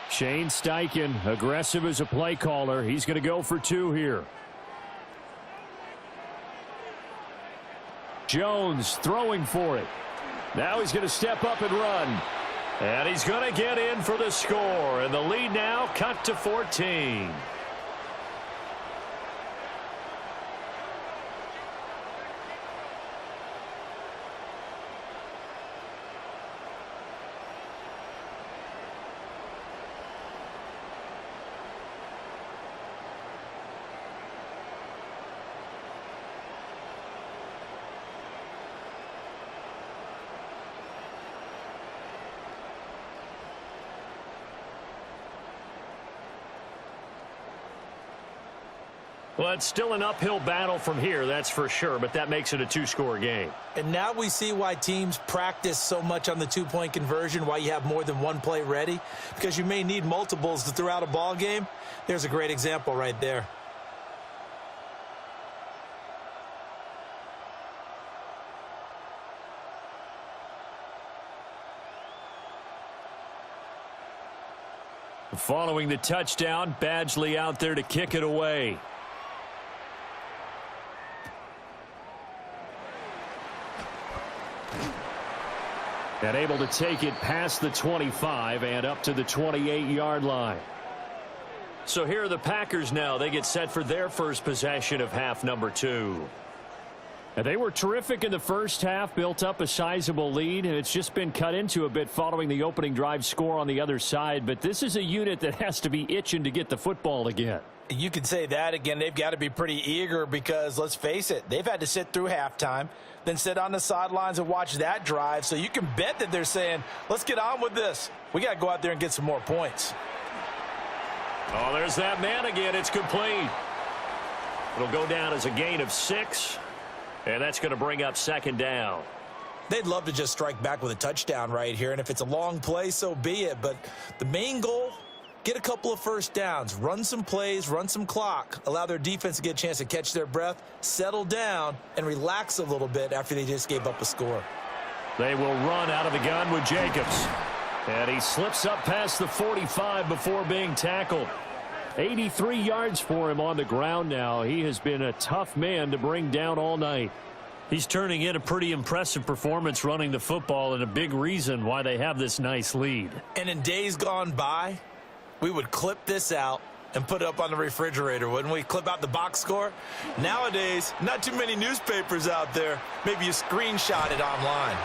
Shane Steichen, aggressive as a play caller. He's going to go for 2 here. Jones throwing for it. Now he's going to step up and run. And he's going to get in for the score. And the lead now cut to 14. Well, it's still an uphill battle from here, that's for sure, but that makes it a 2-score game. And now we see why teams practice so much on the 2-point conversion, why you have more than one play ready, because you may need multiples to throw out a ball game. There's a great example right there. Following the touchdown, Badgley out there to kick it away. And able to take it past the 25 and up to the 28-yard line. So here are the Packers now. They get set for their first possession of half number 2. And they were terrific in the first half, built up a sizable lead, and it's just been cut into a bit following the opening drive score on the other side. But this is a unit that has to be itching to get the football again. You could say that again. They've got to be pretty eager because, let's face it, they've had to sit through halftime, then sit on the sidelines and watch that drive. So you can bet that they're saying, let's get on with this. We got to go out there and get some more points. Oh, there's that man again. It's complete. It'll go down as a gain of 6, and that's going to bring up 2nd down. They'd love to just strike back with a touchdown right here, and if it's a long play, so be it. But the main goal, get a couple of first downs, run some plays, run some clock, allow their defense to get a chance to catch their breath, settle down, and relax a little bit after they just gave up a score. They will run out of the gun with Jacobs. And he slips up past the 45 before being tackled. 83 yards for him on the ground now. He has been a tough man to bring down all night. He's turning in a pretty impressive performance running the football, and a big reason why they have this nice lead. And in days gone by, we would clip this out and put it up on the refrigerator, wouldn't we? Clip out the box score. Nowadays, not too many newspapers out there. Maybe you screenshot it online.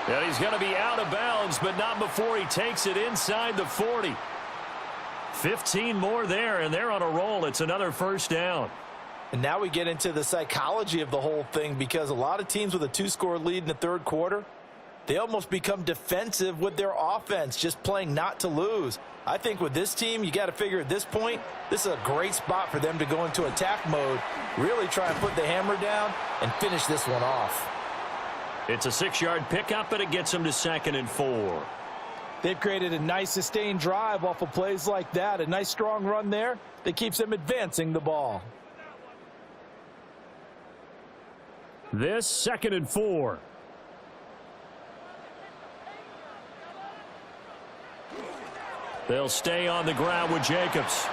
And he's going to be out of bounds, but not before he takes it inside the 40. 15 more there, and they're on a roll. It's another first down. And now we get into the psychology of the whole thing, because a lot of teams with a 2-score lead in the third quarter, they almost become defensive with their offense, just playing not to lose. I think with this team, you got to figure at this point, this is a great spot for them to go into attack mode, really try and put the hammer down and finish this one off. It's a 6-yard pickup, and it gets them to 2nd and 4. They've created a nice sustained drive off of plays like that. A nice strong run there that keeps them advancing the ball. This 2nd and 4. They'll stay on the ground with Jacobs.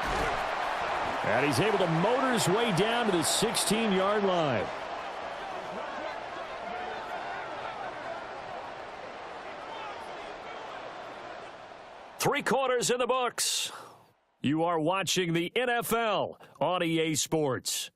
And he's able to motor his way down to the 16-yard line. Three quarters in the books. You are watching the NFL on EA Sports.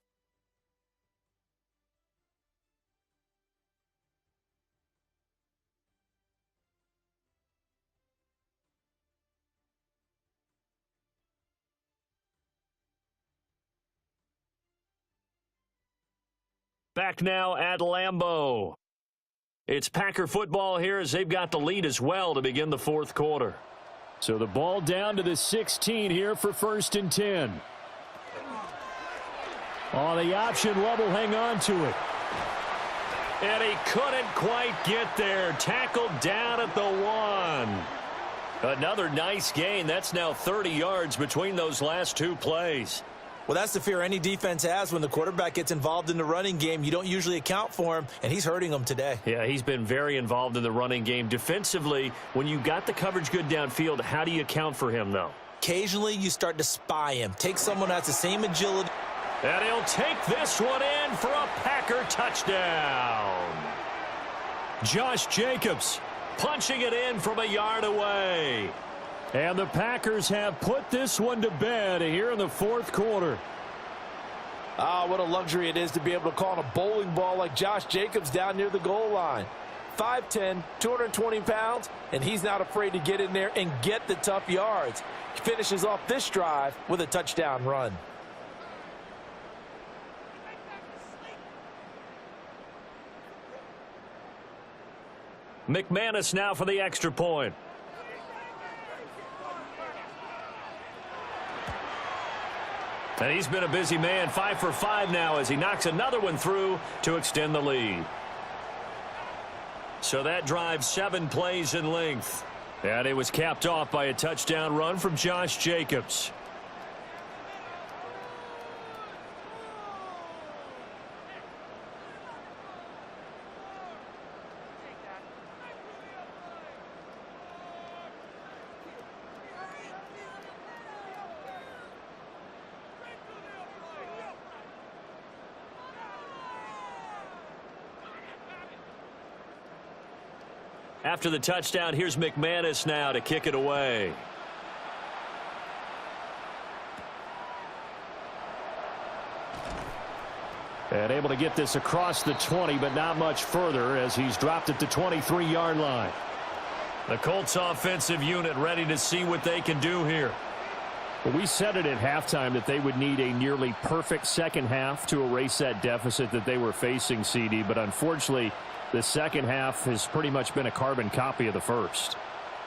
Back now at Lambeau. It's Packer football here as they've got the lead as well to begin the fourth quarter. So the ball down to the 16 here for 1st and 10. On the option, Love will hang on to it. And he couldn't quite get there. Tackled down at the 1. Another nice gain. That's now 30 yards between those last two plays. Well, that's the fear any defense has when the quarterback gets involved in the running game. You don't usually account for him, and he's hurting them today. Yeah, he's been very involved in the running game. Defensively, when you got the coverage good downfield, how do you account for him, though? Occasionally, you start to spy him. Take someone that has the same agility. And he'll take this one in for a Packer touchdown. Josh Jacobs punching it in from a yard away. And the Packers have put this one to bed here in the fourth quarter. Ah, what a luxury it is to be able to call on a bowling ball like Josh Jacobs down near the goal line. 5'10", 220 pounds, and he's not afraid to get in there and get the tough yards. He finishes off this drive with a touchdown run. McManus now for the extra point. And he's been a busy man, 5 for 5 now as he knocks another one through to extend the lead. So that drive 7 plays in length. And it was capped off by a touchdown run from Josh Jacobs. After the touchdown, here's McManus now to kick it away. And able to get this across the 20, but not much further as he's dropped it to 23-yard line. The Colts offensive unit ready to see what they can do here. Well, we said it at halftime that they would need a nearly perfect second half to erase that deficit that they were facing, CD, but unfortunately, the second half has pretty much been a carbon copy of the first.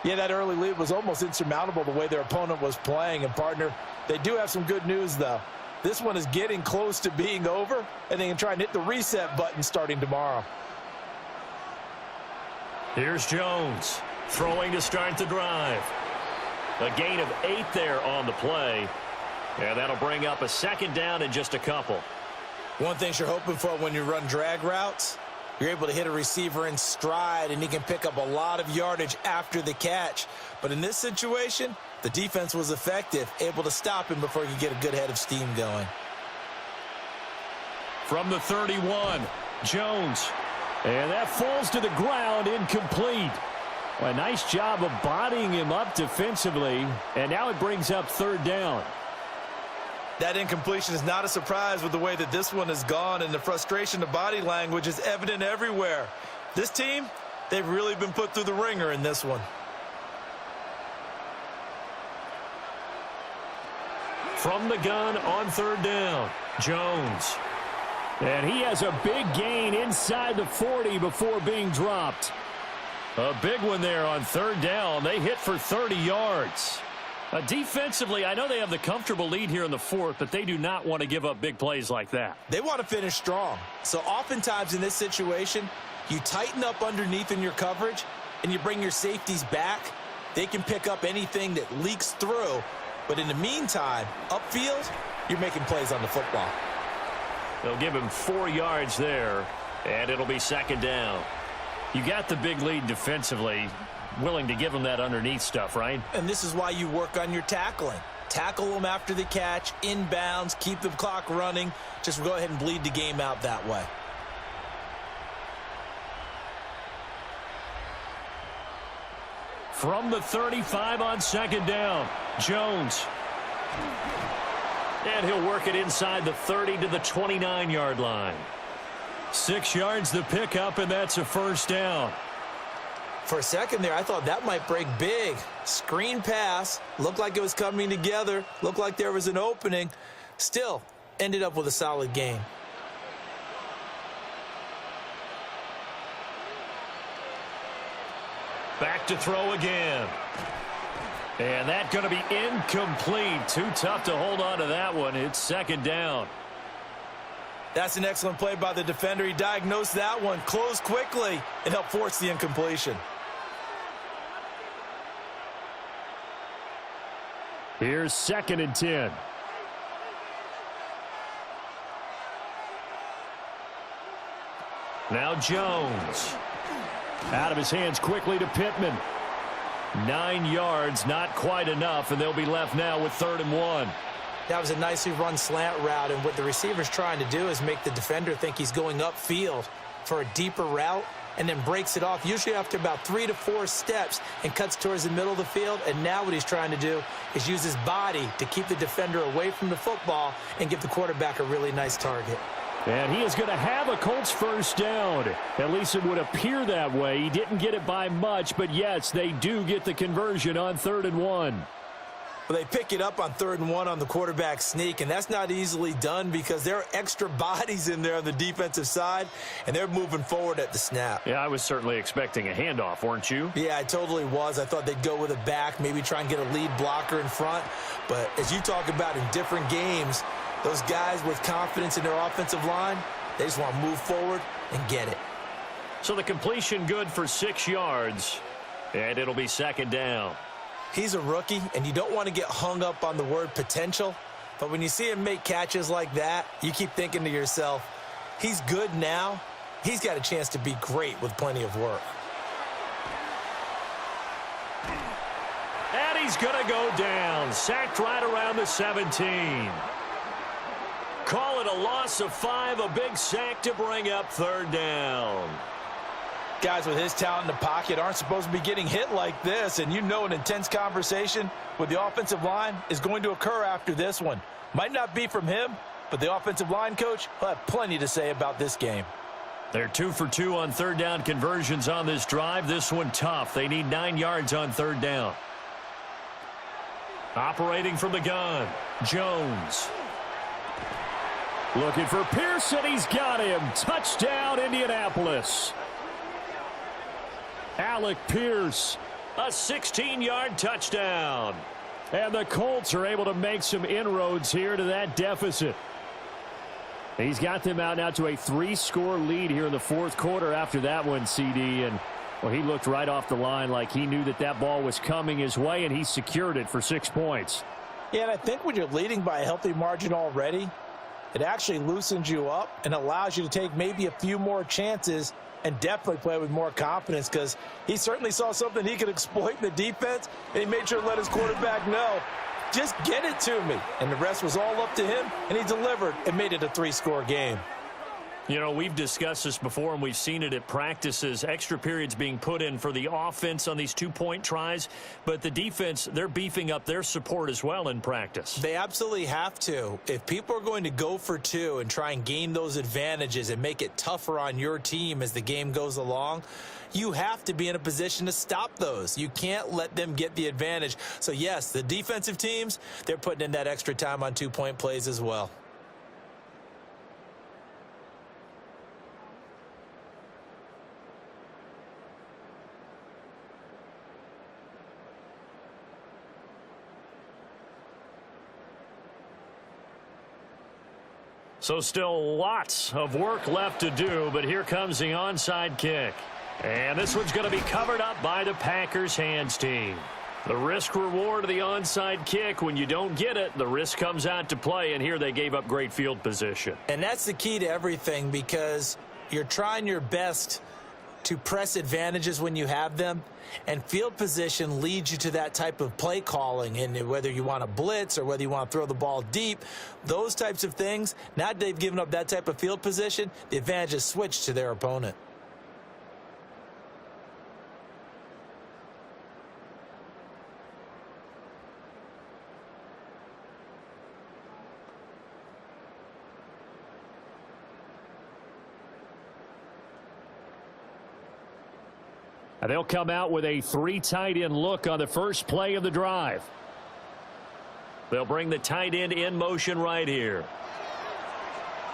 Yeah, that early lead was almost insurmountable the way their opponent was playing. And, partner, they do have some good news, though. This one is getting close to being over, and they can try and hit the reset button starting tomorrow. Here's Jones throwing to start the drive. A gain of 8 there on the play. And that'll bring up a second down in just a couple. One thing you're hoping for when you run drag routes, you're able to hit a receiver in stride, and he can pick up a lot of yardage after the catch. But in this situation, the defense was effective, able to stop him before he could get a good head of steam going. From the 31, Jones And that falls to the ground, incomplete. A nice job of bodying him up defensively, and now it brings up third down. That incompletion is not a surprise with the way that this one has gone, and the frustration, the body language is evident everywhere. This team, they've really been put through the ringer in this one. From the gun on third down, Jones. And he has a big gain inside the 40 before being dropped. A big one there on third down. They hit for 30 yards. Defensively, I know they have the comfortable lead here in the fourth, but they do not want to give up big plays like that. They want to finish strong. So oftentimes in this situation, you tighten up underneath in your coverage, and you bring your safeties back. They can pick up anything that leaks through. But in the meantime, upfield, you're making plays on the football. They'll give him 4 yards there, and it'll be second down. You got the big lead defensively, willing to give him that underneath stuff, right? And this is why you work on your tackling. Tackle them after the catch, inbounds, keep the clock running. Just go ahead and bleed the game out that way. From the 35 on second down, Jones. And he'll work it inside the 30 to the 29-yard line. 6 yards the pickup, and that's a first down. For a second there, I thought that might break big. Screen pass. Looked like it was coming together. Looked like there was an opening. Still, ended up with a solid game. Back to throw again. And that's going to be incomplete. Too tough to hold on to that one. It's second down. That's an excellent play by the defender. He diagnosed that one, closed quickly, and helped force the incompletion. Here's second and 10. Now Jones. Out of his hands quickly to Pittman. 9 yards, not quite enough, and they'll be left now with 3rd and 1. That was a nicely run slant route, and what the receiver's trying to do is make the defender think he's going upfield for a deeper route and then breaks it off, usually after about 3 to 4 steps, and cuts towards the middle of the field. And now what he's trying to do is use his body to keep the defender away from the football and give the quarterback a really nice target. And he is going to have a Colts first down. At least it would appear that way. He didn't get it by much, but yes, they do get the conversion on 3rd and 1. Well, they pick it up on 3rd and 1 on the quarterback sneak, and that's not easily done because there are extra bodies in there on the defensive side, and they're moving forward at the snap. Yeah, I was certainly expecting a handoff, weren't you? Yeah, I totally was. I thought they'd go with a back, maybe try and get a lead blocker in front. But as you talk about in different games, those guys with confidence in their offensive line, they just want to move forward and get it. So the completion good for 6 yards, and it'll be second down. He's a rookie, and you don't want to get hung up on the word potential. But when you see him make catches like that, you keep thinking to yourself, he's good now. He's got a chance to be great with plenty of work. And he's going to go down, sacked right around the 17. Call it a loss of 5, a big sack to bring up 3rd down. Guys with his talent in the pocket aren't supposed to be getting hit like this, and you know an intense conversation with the offensive line is going to occur after this one. Might not be from him, but the offensive line coach will have plenty to say about this game. They're 2 for 2 on 3rd down conversions on this drive. This one tough. They need 9 yards on 3rd down. Operating from the gun, Jones. Looking for Pearson. He's got him. Touchdown, Indianapolis. Alec Pierce. A 16-yard touchdown. And the Colts are able to make some inroads here to that deficit. He's got them out now to a 3-score lead here in the 4th quarter after that one, CD. And, well, he looked right off the line like he knew that that ball was coming his way, and he secured it for 6 points. Yeah, and I think when you're leading by a healthy margin already, it actually loosens you up and allows you to take maybe a few more chances and definitely play with more confidence, because he certainly saw something he could exploit in the defense, and he made sure to let his quarterback know, just get it to me. And the rest was all up to him, and he delivered and made it a 3-score game. You know, we've discussed this before, and we've seen it at practices, extra periods being put in for the offense on these two-point tries. But the defense, they're beefing up their support as well in practice. They absolutely have to. If people are going to go for two and try and gain those advantages and make it tougher on your team as the game goes along, you have to be in a position to stop those. You can't let them get the advantage. So, yes, the defensive teams, they're putting in that extra time on two-point plays as well. So still lots of work left to do, but here comes the onside kick. And this one's going to be covered up by the Packers hands team. The risk reward of the onside kick, when you don't get it, the risk comes out to play, and here they gave up great field position. And that's the key to everything, because you're trying your best to press advantages when you have them, and field position leads you to that type of play calling. And whether you want to blitz or whether you want to throw the ball deep, those types of things, now that they've given up that type of field position, the advantage is switched to their opponent. And they'll come out with a three tight end look on the first play of the drive. They'll bring the tight end in motion right here.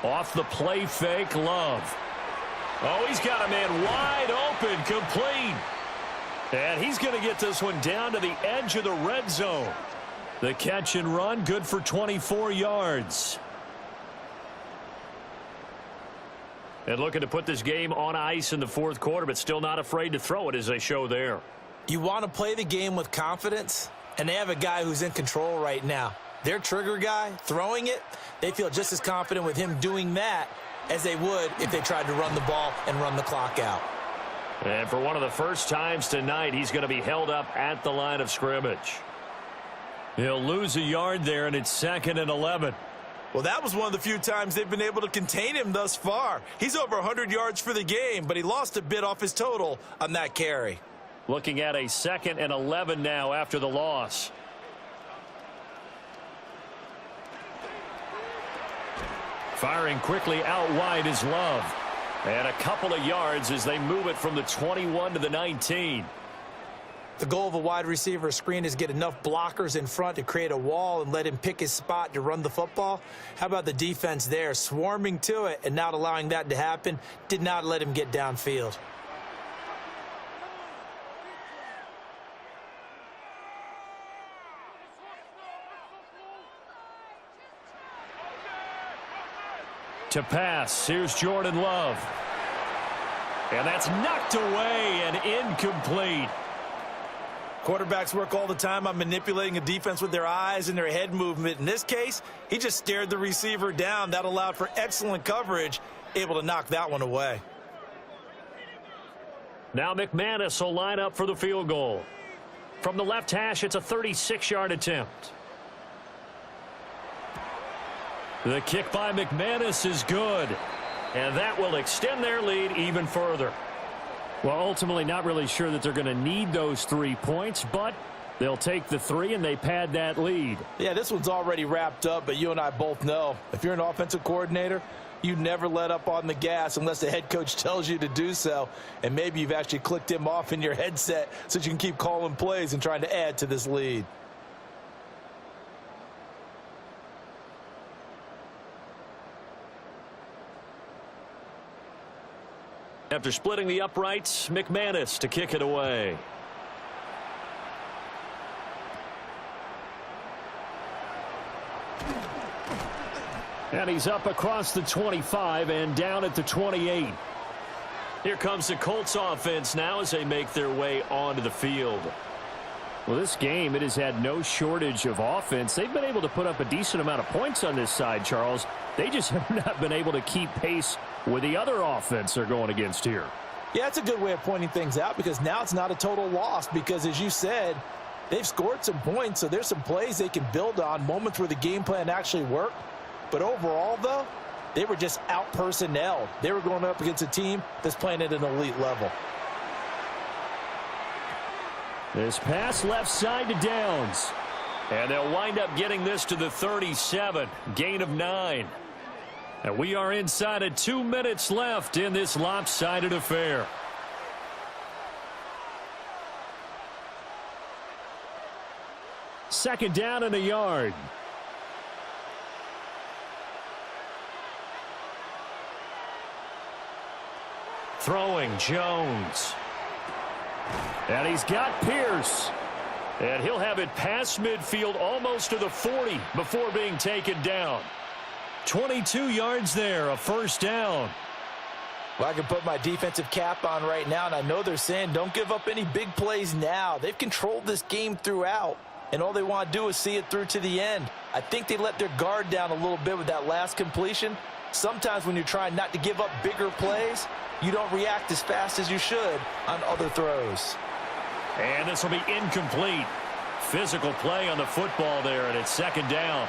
Off the play fake, Love. Oh, he's got a man wide open, complete. And he's going to get this one down to the edge of the red zone. The catch and run, good for 24 yards. And looking to put this game on ice in the fourth quarter, but still not afraid to throw it as they show there. You want to play the game with confidence, and they have a guy who's in control right now. Their trigger guy, throwing it, they feel just as confident with him doing that as they would if they tried to run the ball and run the clock out. And for one of the first times tonight, he's going to be held up at the line of scrimmage. He'll lose a yard there, and it's 2nd and 11. Well, that was one of the few times they've been able to contain him thus far. He's over 100 yards for the game, but he lost a bit off his total on that carry. Looking at a 2nd and 11 now after the loss. Firing quickly out wide is Love. And a couple of yards as they move it from the 21 to the 19. The goal of a wide receiver screen is get enough blockers in front to create a wall and let him pick his spot to run the football. How about the defense there, swarming to it and not allowing that to happen? Did not let him get downfield. To pass, here's Jordan Love. And that's knocked away and incomplete. Quarterbacks work all the time on manipulating a defense with their eyes and their head movement. In this case, he just stared the receiver down. That allowed for excellent coverage, able to knock that one away. Now McManus will line up for the field goal. From the left hash, it's a 36-yard attempt. The kick by McManus is good, and that will extend their lead even further. Well, ultimately not really sure that they're going to need those 3 points, but they'll take the 3 and they pad that lead. Yeah, this one's already wrapped up, but you and I both know if you're an offensive coordinator, you never let up on the gas unless the head coach tells you to do so, and maybe you've actually clicked him off in your headset so you can keep calling plays and trying to add to this lead. After splitting the uprights, McManus to kick it away. And he's up across the 25 and down at the 28. Here comes the Colts offense now as they make their way onto the field. Well, this game, it has had no shortage of offense. They've been able to put up a decent amount of points on this side, Charles. They just have not been able to keep pace with the other offense they're going against here. Yeah, it's a good way of pointing things out because now it's not a total loss because, as you said, they've scored some points, so there's some plays they can build on, moments where the game plan actually worked. But overall, though, They were just out-personnelled. They were going up against a team that's playing at an elite level. This pass left side to Downs. And they'll wind up getting this to the 37. Gain of 9. And we are inside of 2 minutes left in this lopsided affair. Second down and a yard. Throwing Jones. And he's got Pierce. And he'll have it past midfield almost to the 40 before being taken down. 22 yards there, a first down. Well, I can put my defensive cap on right now, and I know they're saying don't give up any big plays now. They've controlled this game throughout, and all they want to do is see it through to the end. I think they let their guard down a little bit with that last completion. Sometimes when you're trying not to give up bigger plays, you don't react as fast as you should on other throws. And this will be incomplete. Physical play on the football there, and it's second down.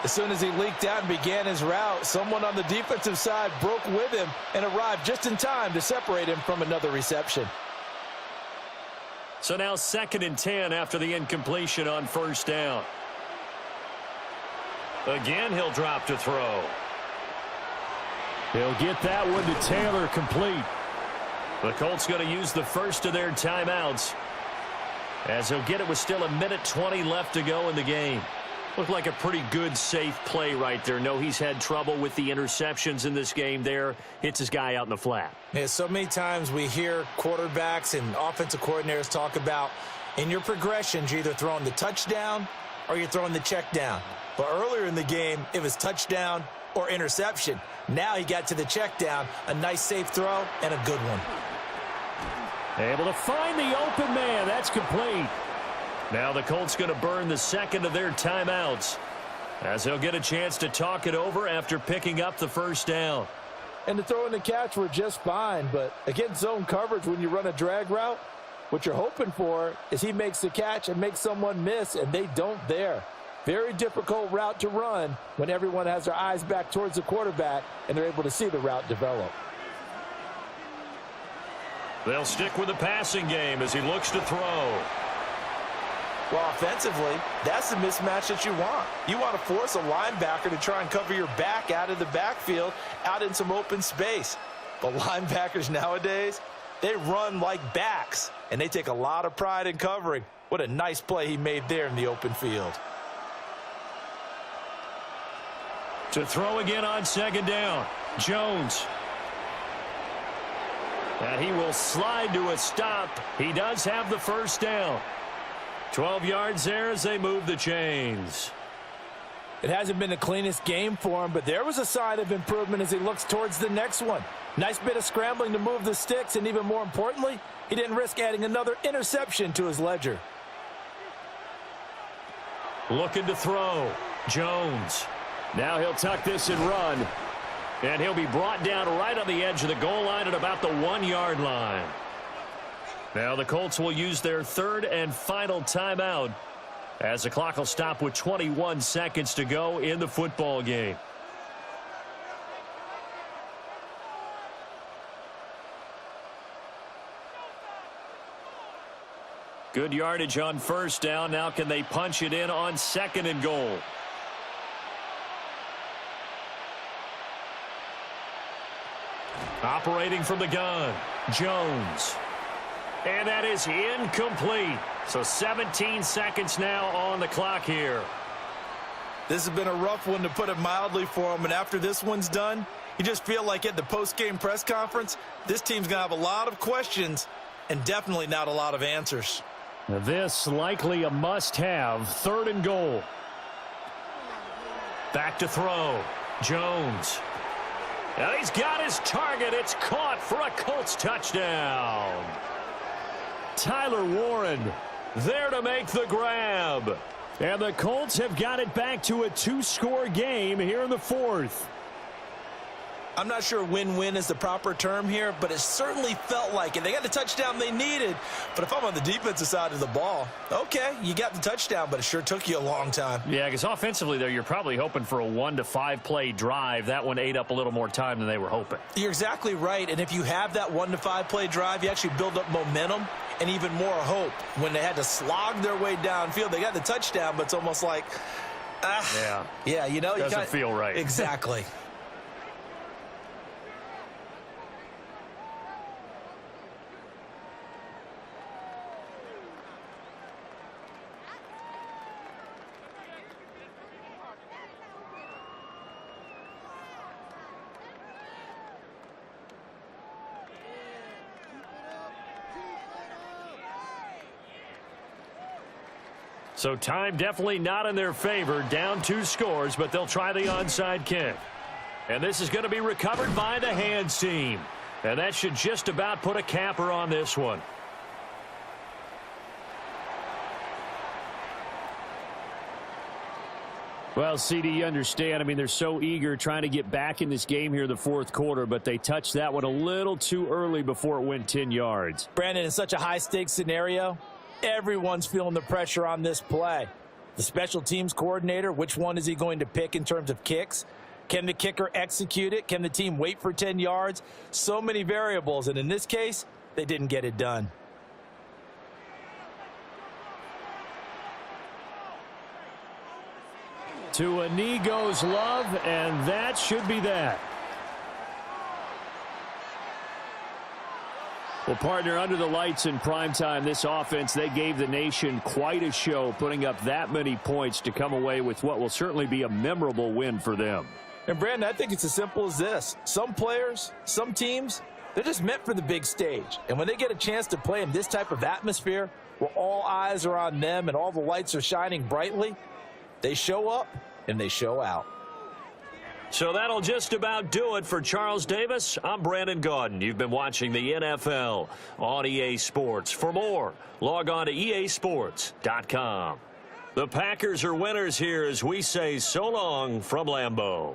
As soon as he leaked out and began his route, someone on the defensive side broke with him and arrived just in time to separate him from another reception. So now 2nd and 10 after the incompletion on first down. Again, he'll drop to throw. He'll get that one to Taylor, complete. The Colts going to use the first of their timeouts, as he'll get it with still 1:20 left to go in the game. Looked like a pretty good, safe play right there. No, he's had trouble with the interceptions in this game there. Hits his guy out in the flat. Yeah, so many times we hear quarterbacks and offensive coordinators talk about in your progressions, you're either throwing the touchdown or you're throwing the check down. But earlier in the game, it was touchdown or interception. Now he got to the check down, a nice safe throw and a good one. Able to find the open man. That's complete. Now the Colts going to burn the second of their timeouts, as they'll get a chance to talk it over after picking up the first down. And the throw and the catch were just fine, but against zone coverage when you run a drag route, what you're hoping for is he makes the catch and makes someone miss, and they don't there. Very difficult route to run when everyone has their eyes back towards the quarterback and they're able to see the route develop. They'll stick with the passing game as he looks to throw. Well, offensively, that's the mismatch that you want. You want to force a linebacker to try and cover your back out of the backfield, out in some open space. But linebackers nowadays, they run like backs, and they take a lot of pride in covering. What a nice play he made there in the open field. To throw again on second down, Jones. And he will slide to a stop. He does have the first down. 12 yards there as they move the chains. It hasn't been the cleanest game for him, but there was a sign of improvement as he looks towards the next one. Nice bit of scrambling to move the sticks, and even more importantly, he didn't risk adding another interception to his ledger. Looking to throw, Jones. Now he'll tuck this and run. And he'll be brought down right on the edge of the goal line at about the 1-yard line. Now the Colts will use their third and final timeout, as the clock will stop with 21 seconds to go in the football game. Good yardage on first down. Now can they punch it in on second and goal? Operating from the gun, Jones. And that is incomplete. So 17 seconds now on the clock here. This has been a rough one, to put it mildly, for him. And after this one's done, you just feel like at the post-game press conference, this team's going to have a lot of questions and definitely not a lot of answers. This likely a must-have. Third and goal. Back to throw, Jones. And he's got his target. It's caught for a Colts touchdown. Tyler Warren there to make the grab. And the Colts have got it back to a 2-score game here in the fourth. I'm not sure win-win is the proper term here, but it certainly felt like it. They got the touchdown they needed, but if I'm on the defensive side of the ball, okay, you got the touchdown, but it sure took you a long time. Yeah, because offensively, there, you're probably hoping for a 1 to 5 play drive. That one ate up a little more time than they were hoping. You're exactly right, and if you have that 1 to 5 play drive, you actually build up momentum and even more hope. When they had to slog their way downfield, they got the touchdown, but it's almost like, yeah, you know, doesn't feel right. Exactly. So time definitely not in their favor. Down 2 scores, but they'll try the onside kick. And this is going to be recovered by the hands team. And that should just about put a capper on this one. Well, CD, you understand. I mean, they're so eager trying to get back in this game here in the fourth quarter, but they touched that one a little too early before it went 10 yards. Brandon, in such a high-stakes scenario, everyone's feeling the pressure on this play. The special teams coordinator, which one is he going to pick in terms of kicks? Can the kicker execute it? Can the team wait for 10 yards? So many variables, and in this case, they didn't get it done. To a knee goes Love, and that should be that. Well, partner, under the lights in primetime, this offense, they gave the nation quite a show, putting up that many points to come away with what will certainly be a memorable win for them. And, Brandon, I think it's as simple as this. Some players, some teams, they're just meant for the big stage. And when they get a chance to play in this type of atmosphere where all eyes are on them and all the lights are shining brightly, they show up and they show out. So that'll just about do it for Charles Davis. I'm Brandon Gaudin. You've been watching the NFL on EA Sports. For more, log on to easports.com. The Packers are winners here as we say so long from Lambeau.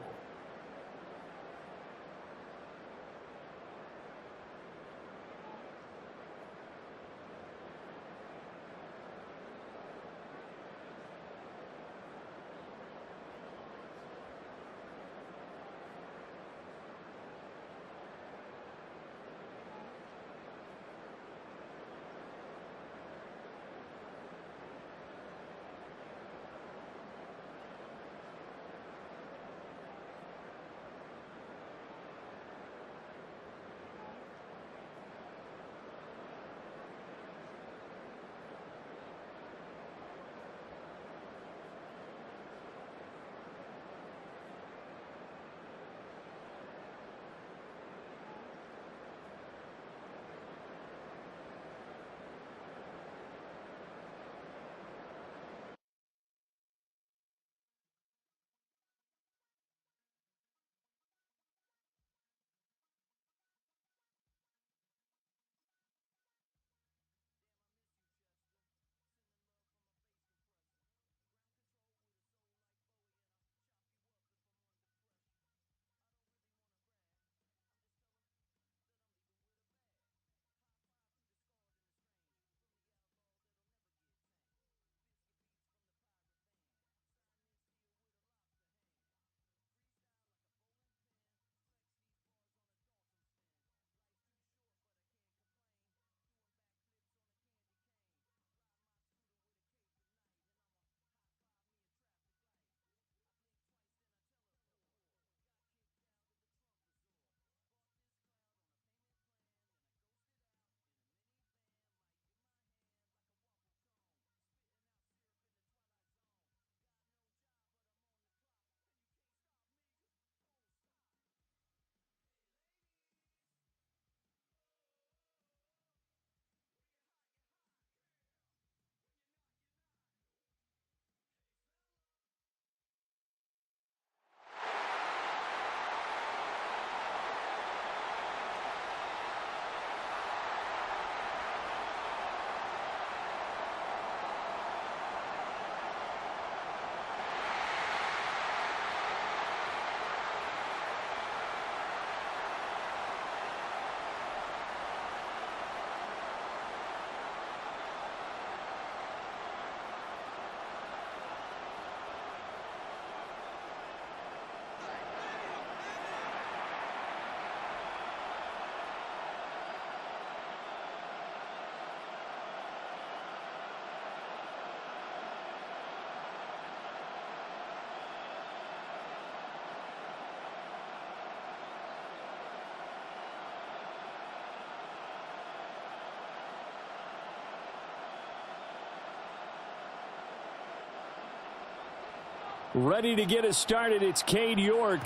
Ready to get us started, it's Cade York.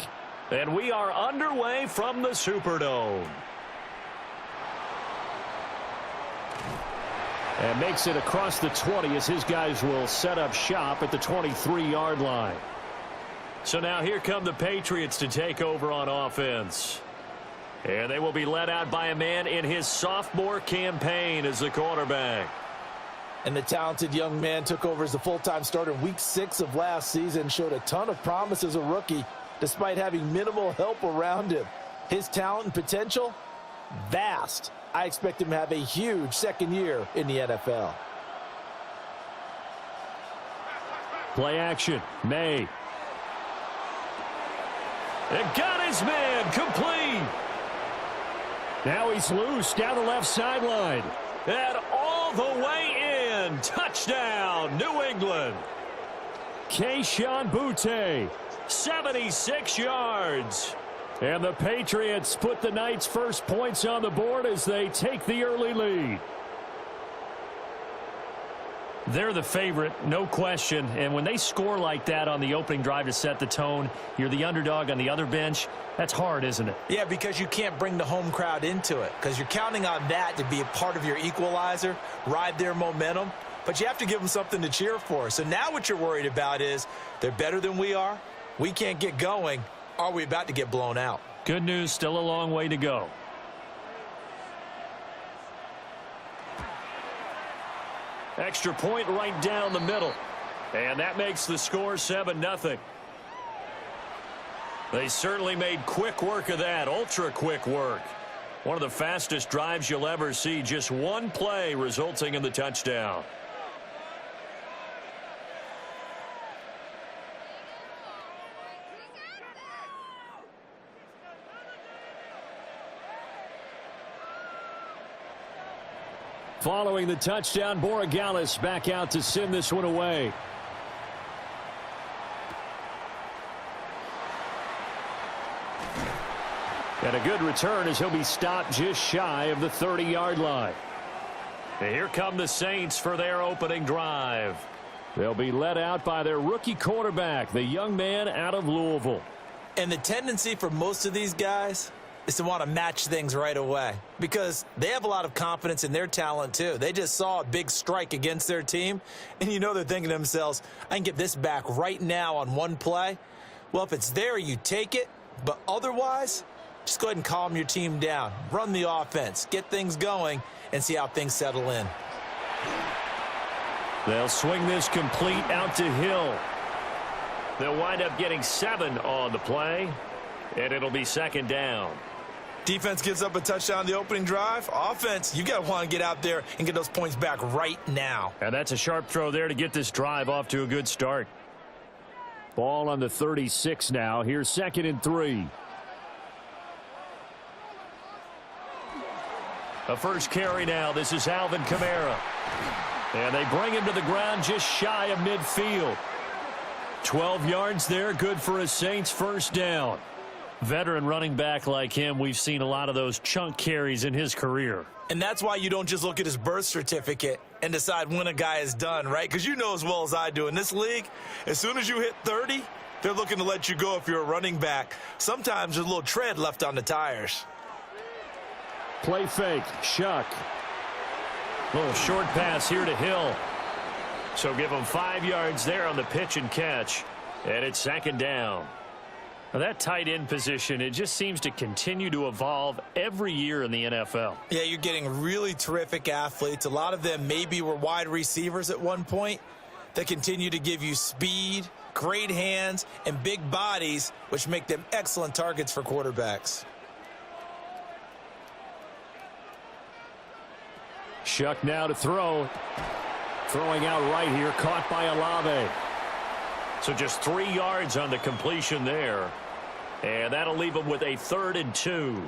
And we are underway from the Superdome. And makes it across the 20 as his guys will set up shop at the 23-yard line. So now here come the Patriots to take over on offense. And they will be led out by a man in his sophomore campaign as the quarterback. And the talented young man took over as the full-time starter in Week 6 of last season, showed a ton of promise as a rookie despite having minimal help around him. His talent and potential, vast. I expect him to have a huge second year in the NFL. Play action. May. And got his man complete. Now he's loose down the left sideline. And all the way in. Touchdown, New England. Kayshon Boutte. 76 yards. And the Patriots put the night's first points on the board as they take the early lead. They're the favorite, no question. And when they score like that on the opening drive to set the tone, you're the underdog on the other bench. That's hard, isn't it? Yeah, because you can't bring the home crowd into it because you're counting on that to be a part of your equalizer, ride their momentum. But you have to give them something to cheer for. So now what you're worried about is they're better than we are. We can't get going. Are we about to get blown out? Good news, still a long way to go. Extra point right down the middle. And that makes the score 7-0. They certainly made quick work of that, ultra quick work. One of the fastest drives you'll ever see, just one play resulting in the touchdown. Following the touchdown, Borregales back out to send this one away. And a good return as he'll be stopped just shy of the 30-yard line. And here come the Saints for their opening drive. They'll be led out by their rookie quarterback, the young man out of Louisville. And the tendency for most of these guys is to want to match things right away because they have a lot of confidence in their talent too. They just saw a big strike against their team, and you know they're thinking to themselves, I can get this back right now on one play. Well, if it's there, you take it, but otherwise, just go ahead and calm your team down. Run the offense, get things going, and see how things settle in. They'll swing this complete out to Hill. They'll wind up getting 7 on the play, and it'll be second down. Defense gives up a touchdown the opening drive. Offense, you got to want to get out there and get those points back right now. And that's a sharp throw there to get this drive off to a good start. Ball on the 36 now. Here's 2nd and 3. A first carry now. This is Alvin Kamara. And they bring him to the ground just shy of midfield. 12 yards there. Good for a Saints first down. Veteran running back like him, we've seen a lot of those chunk carries in his career. And that's why you don't just look at his birth certificate and decide when a guy is done, right? Because you know as well as I do, in this league, as soon as you hit 30, they're looking to let you go if you're a running back. Sometimes there's a little tread left on the tires. Play fake. Shuck. Little short pass here to Hill. So give him 5 yards there on the pitch and catch. And it's second down. Now that tight end position, it just seems to continue to evolve every year in the NFL. Yeah, you're getting really terrific athletes. A lot of them maybe were wide receivers at one point that continue to give you speed, great hands, and big bodies, which make them excellent targets for quarterbacks. Shuck now to throw. Throwing out right here, caught by Olave. So just 3 yards on the completion there. And that'll leave them with a 3rd and 2.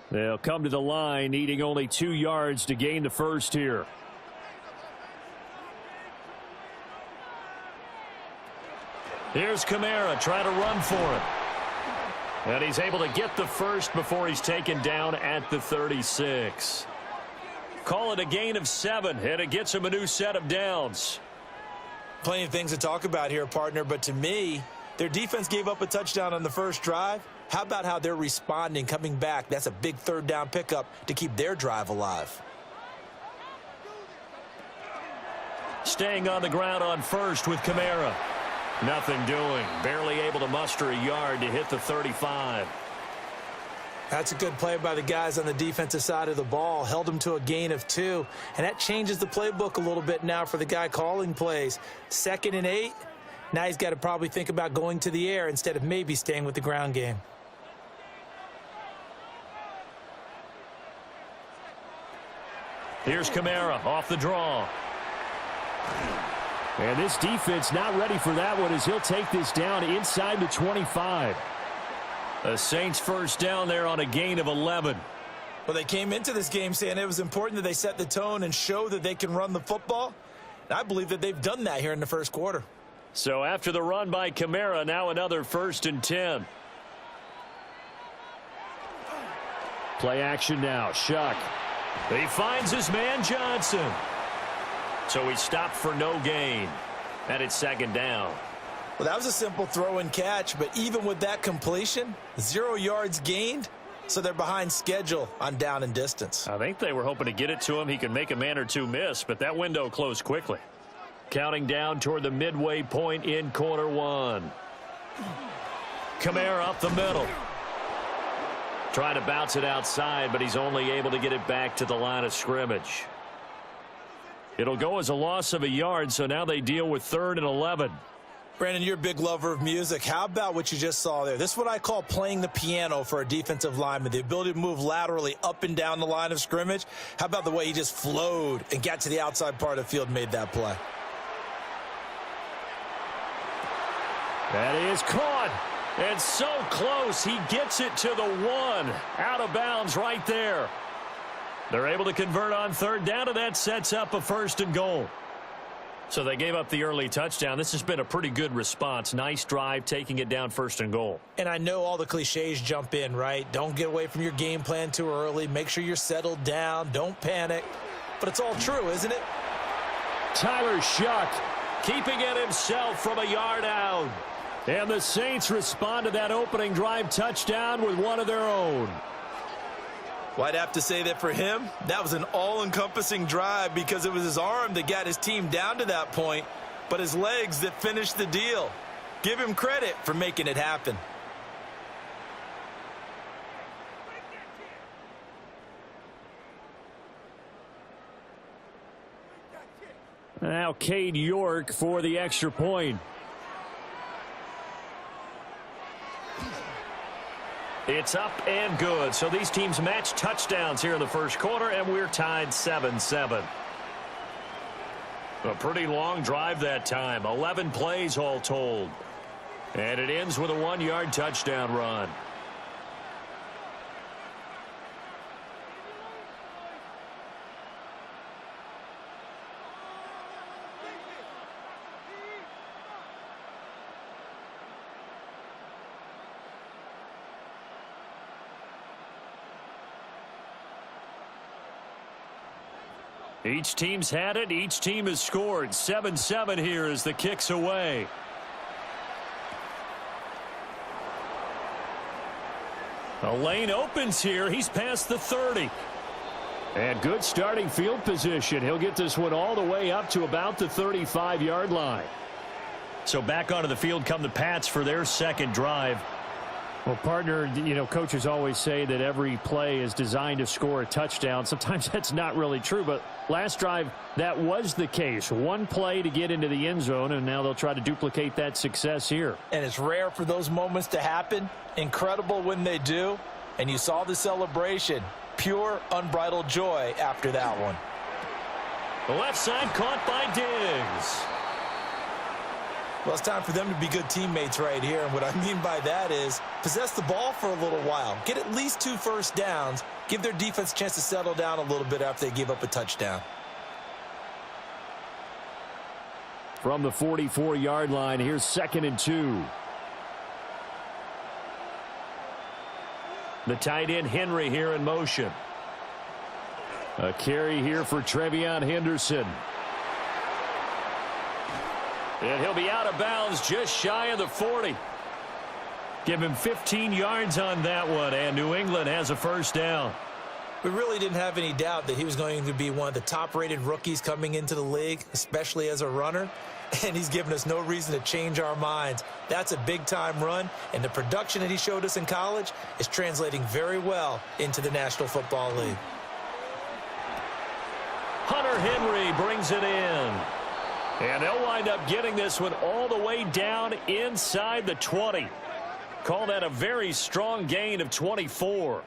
They'll come to the line, needing only 2 yards to gain the first here. Here's Kamara trying to run for it. And he's able to get the first before he's taken down at the 36. Call it a gain of 7, and it gets him a new set of downs. Plenty of things to talk about here, partner, but to me, their defense gave up a touchdown on the first drive. How about how they're responding, coming back? That's a big third down pickup to keep their drive alive. Staying on the ground on first with Kamara. Nothing doing. Barely able to muster a yard to hit the 35. That's a good play by the guys on the defensive side of the ball. Held them to a gain of 2. And that changes the playbook a little bit now for the guy calling plays. 2nd and 8. Now he's got to probably think about going to the air instead of maybe staying with the ground game. Here's Kamara off the draw. And this defense not ready for that one as he'll take this down inside the 25. The Saints first down there on a gain of 11. Well, they came into this game saying it was important that they set the tone and show that they can run the football. And I believe that they've done that here in the first quarter. So after the run by Kamara, now another 1st and 10. Play action now. Shuck. He finds his man Johnson. So he stopped for no gain. And it's 2nd down. Well, that was a simple throw and catch, but even with that completion, 0 yards gained, so they're behind schedule on down and distance. I think they were hoping to get it to him. He could make a man or two miss, but that window closed quickly. Counting down toward the midway point in quarter 1. Kamara up the middle. Trying to bounce it outside, but he's only able to get it back to the line of scrimmage. It'll go as a loss of a yard, so now they deal with 3rd and 11. Brandon, you're a big lover of music. How about what you just saw there? This is what I call playing the piano for a defensive lineman, the ability to move laterally up and down the line of scrimmage. How about the way he just flowed and got to the outside part of the field and made that play? That is caught. And so close, he gets it to the 1. Out of bounds right there. They're able to convert on 3rd down, and that sets up a 1st and goal. So they gave up the early touchdown. This has been a pretty good response. Nice drive, taking it down 1st and goal. And I know all the cliches jump in, right? Don't get away from your game plan too early. Make sure you're settled down. Don't panic. But it's all true, isn't it? Tyler Shuck keeping it himself from a yard out. And the Saints respond to that opening drive touchdown with one of their own. Well, I'd have to say that for him, that was an all-encompassing drive because it was his arm that got his team down to that point, but his legs that finished the deal. Give him credit for making it happen. Now Cade York for the extra point. It's up and good. So these teams match touchdowns here in the first quarter, and we're tied 7-7. A pretty long drive that time. 11 plays all told. And it ends with a 1-yard touchdown run. Each team's had it. Each team has scored. 7-7 here as the kick's away. A lane opens here. He's past the 30. And good starting field position. He'll get this one all the way up to about the 35-yard line. So back onto the field come the Pats for their second drive. Well, partner, you know, coaches always say that every play is designed to score a touchdown. Sometimes that's not really true, but last drive, that was the case. One play to get into the end zone, and now they'll try to duplicate that success here. And it's rare for those moments to happen. Incredible when they do. And you saw the celebration. Pure, unbridled joy after that one. The left side caught by Diggs. Well, it's time for them to be good teammates right here. And what I mean by that is possess the ball for a little while. Get at least 2 first downs. Give their defense a chance to settle down a little bit after they give up a touchdown. From the 44-yard line, here's 2nd and 2. The tight end Henry here in motion. A carry here for Trevion Henderson. And he'll be out of bounds just shy of the 40. Give him 15 yards on that one, and New England has a first down. We really didn't have any doubt that he was going to be one of the top-rated rookies coming into the league, especially as a runner. And he's given us no reason to change our minds. That's a big-time run, and the production that he showed us in college is translating very well into the National Football League. Hunter Henry brings it in. And they'll wind up getting this one all the way down inside the 20. Call that a very strong gain of 24.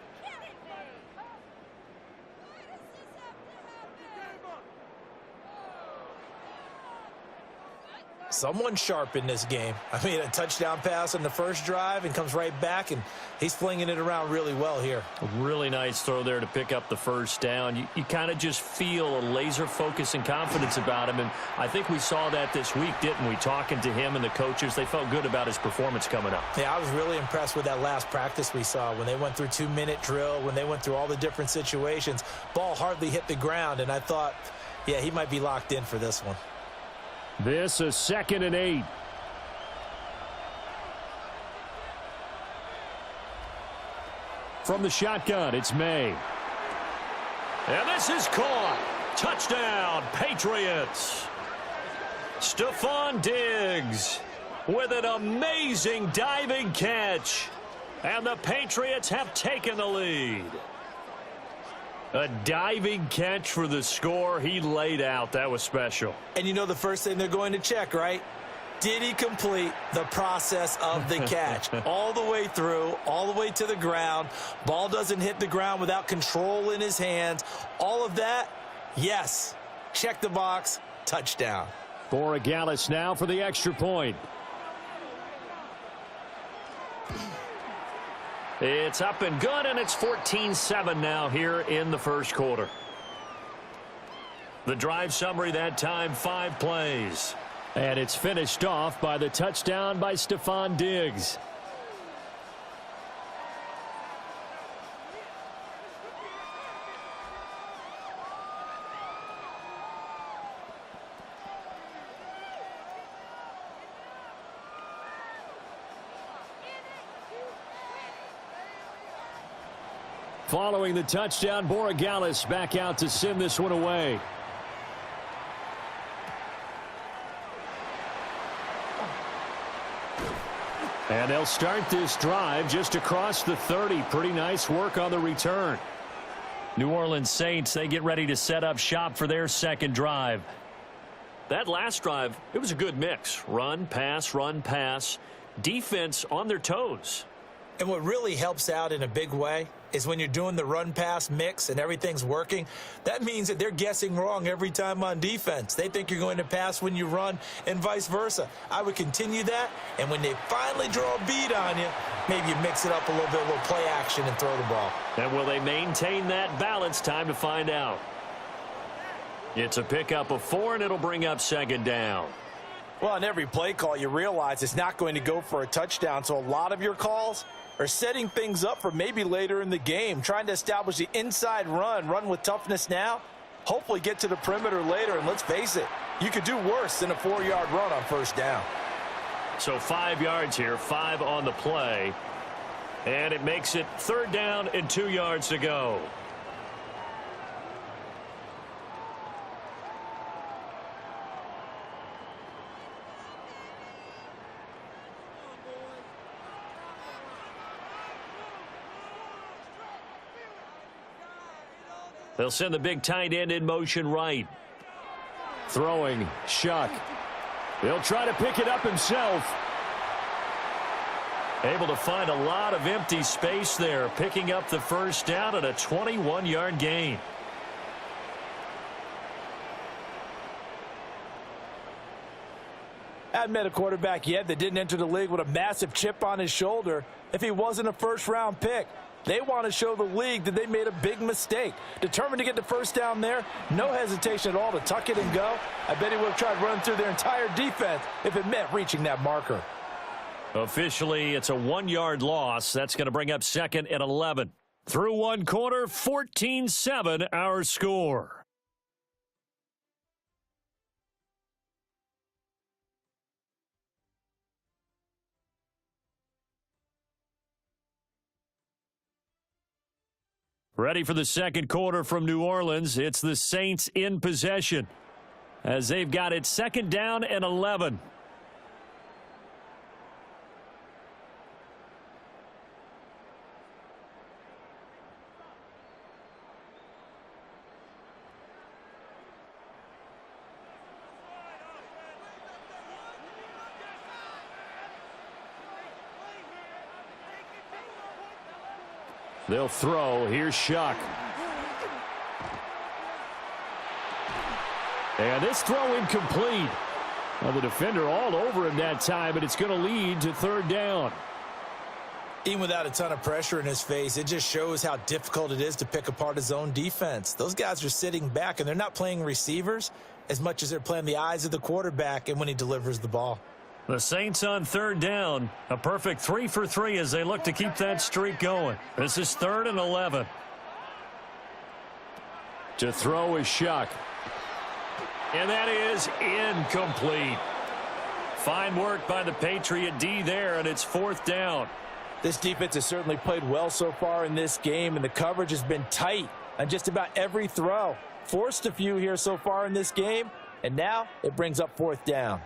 Someone sharp in this game. I mean, a touchdown pass on the first drive and comes right back, and he's flinging it around really well here. A really nice throw there to pick up the first down. You kind of just feel a laser focus and confidence about him, and I think we saw that this week, didn't we? Talking to him and the coaches, they felt good about his performance coming up. Yeah, I was really impressed with that last practice we saw when they went through 2-minute drill, when they went through all the different situations. Ball hardly hit the ground, and I thought, yeah, he might be locked in for this one. This is 2nd and 8. From the shotgun, it's May. And this is caught. Touchdown, Patriots. Stephon Diggs with an amazing diving catch. And the Patriots have taken the lead. A diving catch for the score. He laid out. That was special. And you know the first thing they're going to check, right? Did he complete the process of the catch? All the way through, all the way to the ground. Ball doesn't hit the ground without control in his hands. All of that, yes. Check the box. Touchdown. Borregales now for the extra point. It's up and good, and it's 14-7 now here in the first quarter. The drive summary that time, 5 plays. And it's finished off by the touchdown by Stephon Diggs. Following the touchdown, Borregales back out to send this one away. And they'll start this drive just across the 30. Pretty nice work on the return. New Orleans Saints, they get ready to set up shop for their second drive. That last drive, it was a good mix. Run, pass, defense on their toes. And what really helps out in a big way is when you're doing the run-pass mix and everything's working, that means that they're guessing wrong every time on defense. They think you're going to pass when you run and vice versa. I would continue that, and when they finally draw a bead on you, maybe you mix it up a little bit, a little play action, and throw the ball. And will they maintain that balance? Time to find out. It's a pickup of 4, and it'll bring up second down. Well, on every play call, you realize it's not going to go for a touchdown, so a lot of your calls are setting things up for maybe later in the game, trying to establish the inside run with toughness now, hopefully get to the perimeter later, and let's face it, you could do worse than a 4-yard run on first down. So 5 yards here, 5 on the play, and it makes it 3rd down and 2 yards to go. They'll send the big tight end in motion right. Throwing, Shuck. He'll try to pick it up himself. Able to find a lot of empty space there, picking up the first down and a 21-yard gain. I hadn't met a quarterback yet that didn't enter the league with a massive chip on his shoulder if he wasn't a first-round pick. They want to show the league that they made a big mistake. Determined to get the first down there, no hesitation at all to tuck it and go. I bet he would have tried running through their entire defense if it meant reaching that marker. Officially, it's a 1-yard loss. That's going to bring up 2nd and 11. Through one quarter, 14-7 our score. Ready for the second quarter from New Orleans. It's the Saints in possession as they've got it 2nd down and 11. They'll throw. Here's Shuck. And this throw incomplete. Well, the defender all over him that time, but it's going to lead to 3rd down. Even without a ton of pressure in his face, it just shows how difficult it is to pick apart his own defense. Those guys are sitting back, and they're not playing receivers as much as they're playing the eyes of the quarterback and when he delivers the ball. The Saints on 3rd down. A perfect 3 for 3 as they look to keep that streak going. This is 3rd and 11. To throw is Shuck. And that is incomplete. Fine work by the Patriot D there, and it's 4th down. This defense has certainly played well so far in this game, and the coverage has been tight on just about every throw. Forced a few here so far in this game, and now it brings up 4th down.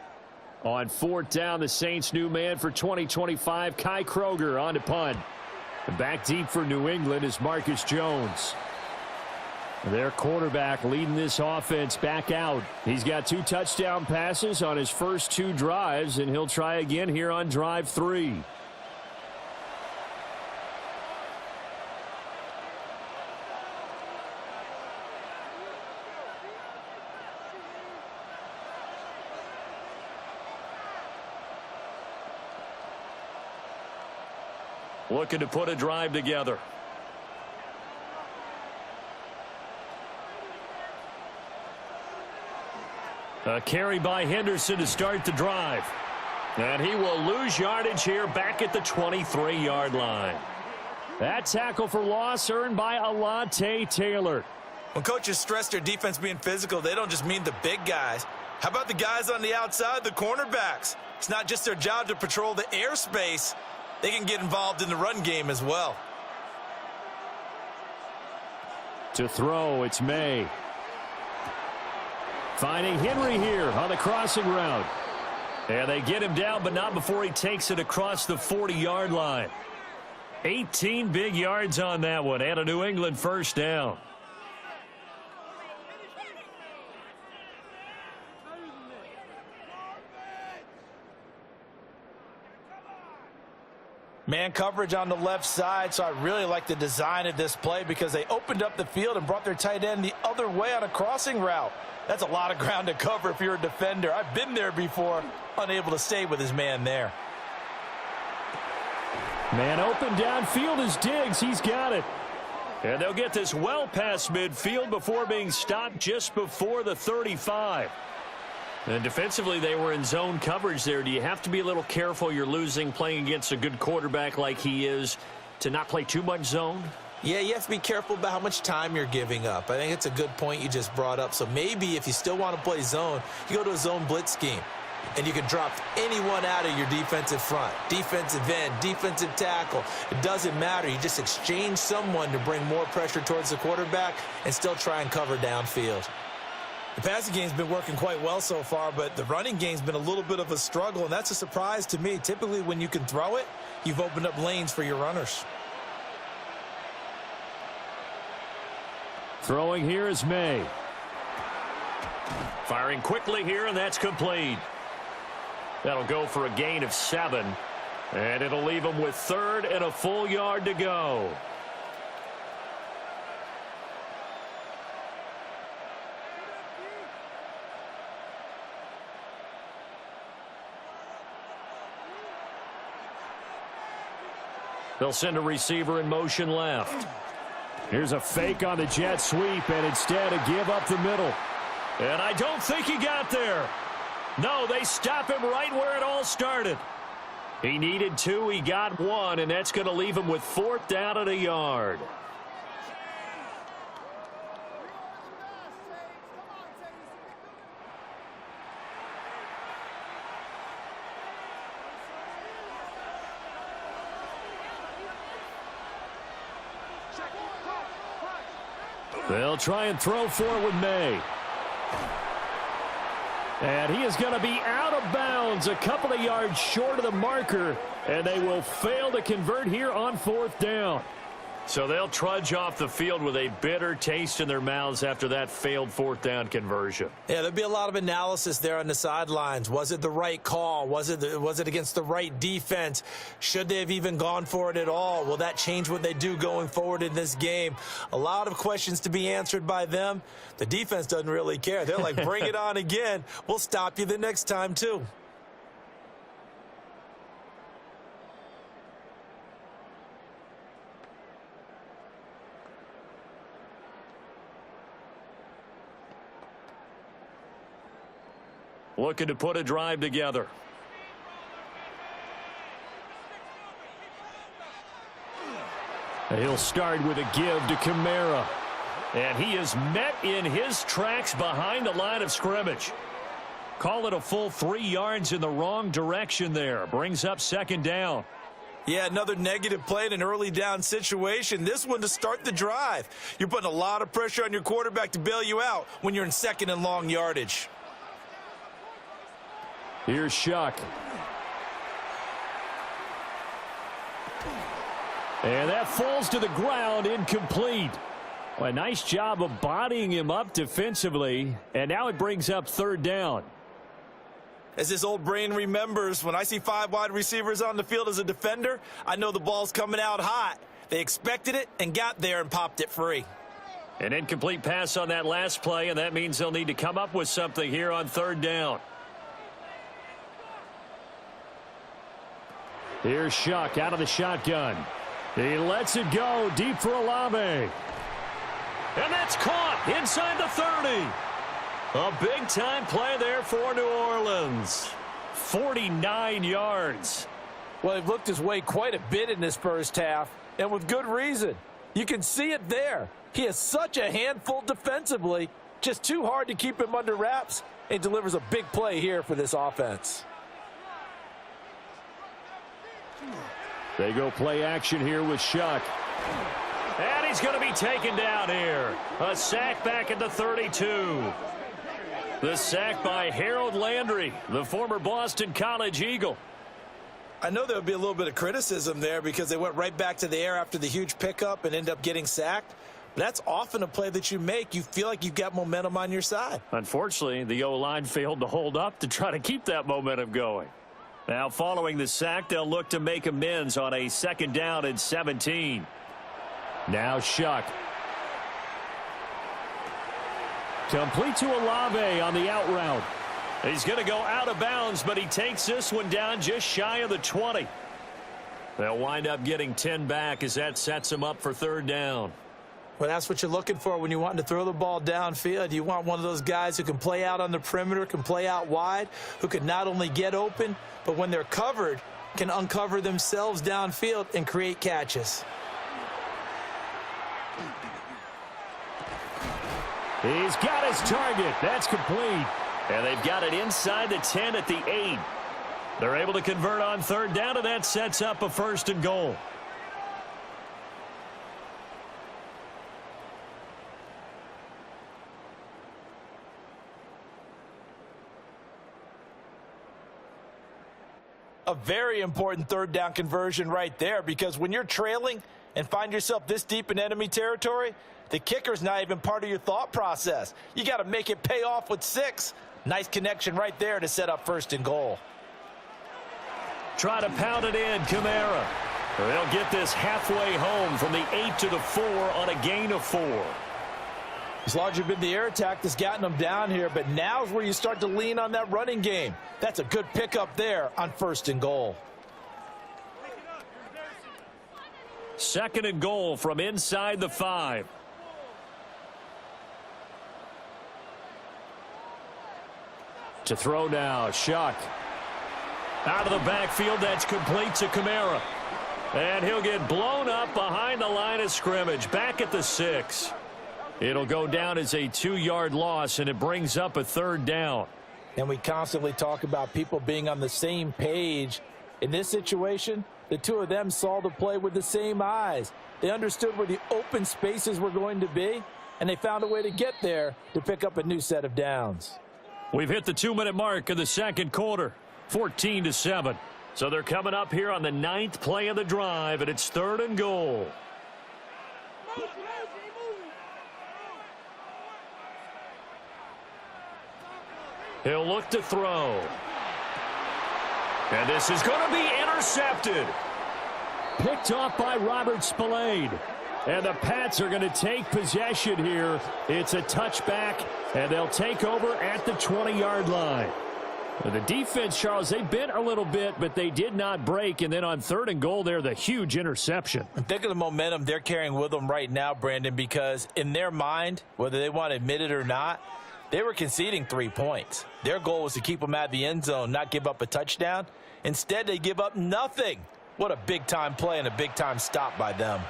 On 4th down, the Saints' new man for 2025, Kai Kroger on to punt. Back deep for New England is Marcus Jones. Their quarterback leading this offense back out. He's got 2 touchdown passes on his first 2 drives, and he'll try again here on drive 3. Looking to put a drive together. A carry by Henderson to start the drive. And he will lose yardage here back at the 23-yard line. That tackle for loss earned by Alante Taylor. When coaches stress their defense being physical, they don't just mean the big guys. How about the guys on the outside, the cornerbacks? It's not just their job to patrol the airspace. They can get involved in the run game as well. To throw, it's May. Finding Henry here on the crossing route. And they get him down, but not before he takes it across the 40-yard line. 18 big yards on that one, and a New England 1st down. Man coverage on the left side, so I really like the design of this play because they opened up the field and brought their tight end the other way on a crossing route. That's a lot of ground to cover if you're a defender. I've been there before, unable to stay with his man there. Man open downfield is Diggs. He's got it. And they'll get this well past midfield before being stopped just before the 35. And defensively, they were in zone coverage there. Do you have to be a little careful? You're losing playing against a good quarterback like he is to not play too much zone? Yeah, you have to be careful about how much time you're giving up. I think it's a good point you just brought up. So maybe if you still want to play zone, you go to a zone blitz scheme. And you can drop anyone out of your defensive front, defensive end, defensive tackle. It doesn't matter. You just exchange someone to bring more pressure towards the quarterback and still try and cover downfield. The passing game's been working quite well so far, but the running game's been a little bit of a struggle, and that's a surprise to me. Typically, when you can throw it, you've opened up lanes for your runners. Throwing here is May. Firing quickly here, and that's complete. That'll go for a gain of 7, and it'll leave them with 3rd and a full yard to go. They'll send a receiver in motion left. Here's a fake on the jet sweep, and instead a give up the middle. And I don't think he got there. No, they stop him right where it all started. He needed 2, he got 1, and that's going to leave him with 4th down and a yard. They'll try and throw for it with May. And he is going to be out of bounds, a couple of yards short of the marker, and they will fail to convert here on 4th down. So they'll trudge off the field with a bitter taste in their mouths after that failed 4th down conversion. Yeah, there'll be a lot of analysis there on the sidelines. Was it the right call? Was it against the right defense? Should they have even gone for it at all? Will that change what they do going forward in this game? A lot of questions to be answered by them. The defense doesn't really care. They're like, bring it on again. We'll stop you the next time, too. Looking to put a drive together. He'll start with a give to Kamara. And he is met in his tracks behind the line of scrimmage. Call it a full 3 yards in the wrong direction there. Brings up 2nd down. Yeah, another negative play in an early down situation. This one to start the drive. You're putting a lot of pressure on your quarterback to bail you out when you're in 2nd and long yardage. Here's Shuck. And that falls to the ground, incomplete. Well, a nice job of bodying him up defensively, and now it brings up 3rd down. As this old brain remembers, when I see 5 wide receivers on the field as a defender, I know the ball's coming out hot. They expected it and got there and popped it free. An incomplete pass on that last play, and that means they'll need to come up with something here on 3rd down. Here's Shuck out of the shotgun. He lets it go deep for Olave. And that's caught inside the 30. A big-time play there for New Orleans. 49 yards. Well, they've looked his way quite a bit in this first half, and with good reason. You can see it there. He is such a handful defensively, just too hard to keep him under wraps, and delivers a big play here for this offense. They go play action here with Shuck. And he's going to be taken down here. A sack back at the 32. The sack by Harold Landry, the former Boston College Eagle. I know there'll be a little bit of criticism there because they went right back to the air after the huge pickup and end up getting sacked. But that's often a play that you make. You feel like you've got momentum on your side. Unfortunately, the O-line failed to hold up to try to keep that momentum going. Now, following the sack, they'll look to make amends on a 2nd down and 17. Now Shuck. Complete to Olave on the out route. He's going to go out of bounds, but he takes this one down just shy of the 20. They'll wind up getting 10 back as that sets him up for 3rd down. Well, that's what you're looking for when you want to throw the ball downfield. You want one of those guys who can play out on the perimeter, can play out wide, who can not only get open, but when they're covered, can uncover themselves downfield and create catches. He's got his target. That's complete. And they've got it inside the 10 at the 8. They're able to convert on 3rd down, and that sets up a 1st and goal. A very important 3rd down conversion right there, because when you're trailing and find yourself this deep in enemy territory, the kicker's not even part of your thought process. You got to make it pay off with 6. Nice connection right there to set up 1st and goal. Try to pound it in, Kamara. They'll get this halfway home from the 8 to the 4 on a gain of 4. It's largely been the air attack that's gotten them down here, but now's where you start to lean on that running game. That's a good pickup there on 1st and goal. 2nd and goal from inside the 5. To throw now, Shuck. Out of the backfield, that's complete to Kamara. And he'll get blown up behind the line of scrimmage, back at the 6. It'll go down as a 2-yard loss, and it brings up a 3rd down. And we constantly talk about people being on the same page. In this situation, The two of them saw the play with the same eyes. They understood where the open spaces were going to be, and they found a way to get there to pick up a new set of downs. We've hit the 2-minute mark in the second quarter, 14-7. So they're coming up here on the 9th play of the drive, and it's 3rd and goal. He'll look to throw. And this is going to be intercepted. Picked off by Robert Spillane. And the Pats are going to take possession here. It's a touchback, and they'll take over at the 20-yard line. The defense, Charles, they bent a little bit, but they did not break. And then on 3rd and goal there, the huge interception. Think of the momentum they're carrying with them right now, Brandon, because in their mind, whether they want to admit it or not, they were conceding 3 points. Their goal was to keep them at the end zone, not give up a touchdown. Instead, they give up nothing. What a big-time play and a big-time stop by them.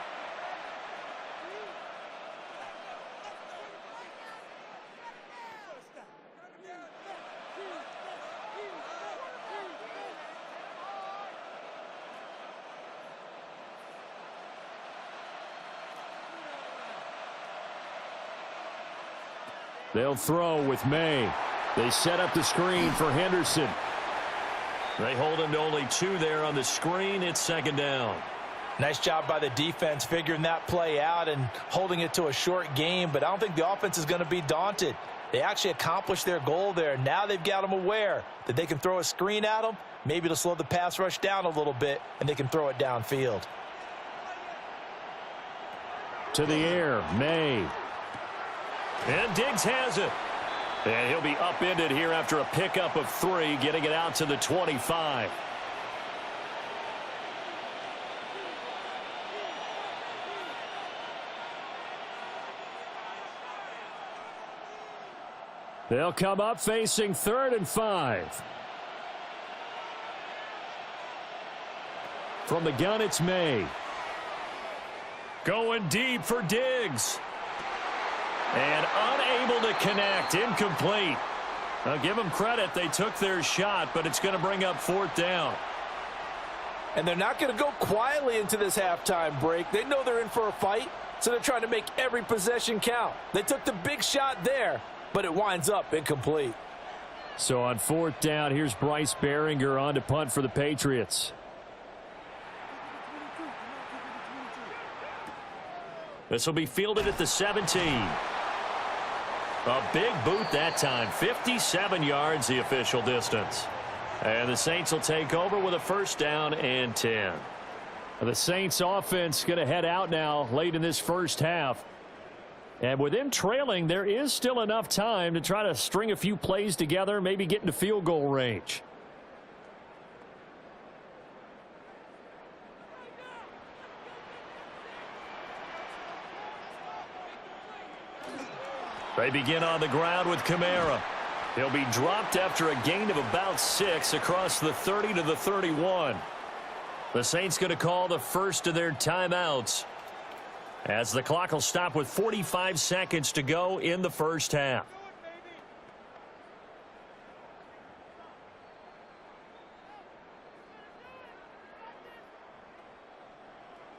They'll throw with May. They set up the screen for Henderson. They hold him to only 2 there on the screen. It's 2nd down. Nice job by the defense figuring that play out and holding it to a short game, but I don't think the offense is going to be daunted. They actually accomplished their goal there. Now they've got them aware that they can throw a screen at them, maybe to slow the pass rush down a little bit, and they can throw it downfield. To the air, May. And Diggs has it. And he'll be upended here after a pickup of 3, getting it out to the 25. They'll come up facing 3rd and 5. From the gun, it's May. Going deep for Diggs. And unable to connect. Incomplete. Now give them credit. They took their shot, but it's going to bring up 4th down. And they're not going to go quietly into this halftime break. They know they're in for a fight, so they're trying to make every possession count. They took the big shot there, but it winds up incomplete. So on 4th down, here's Bryce Behringer on to punt for the Patriots. This will be fielded at the 17. A big boot that time. 57 yards the official distance. And the Saints will take over with a 1st down and 10. The Saints offense going to head out now late in this first half. And with them trailing, there is still enough time to try to string a few plays together, maybe get into field goal range. They begin on the ground with Kamara. He'll be dropped after a gain of about 6 across the 30 to the 31. The Saints going to call the first of their timeouts as the clock will stop with 45 seconds to go in the first half.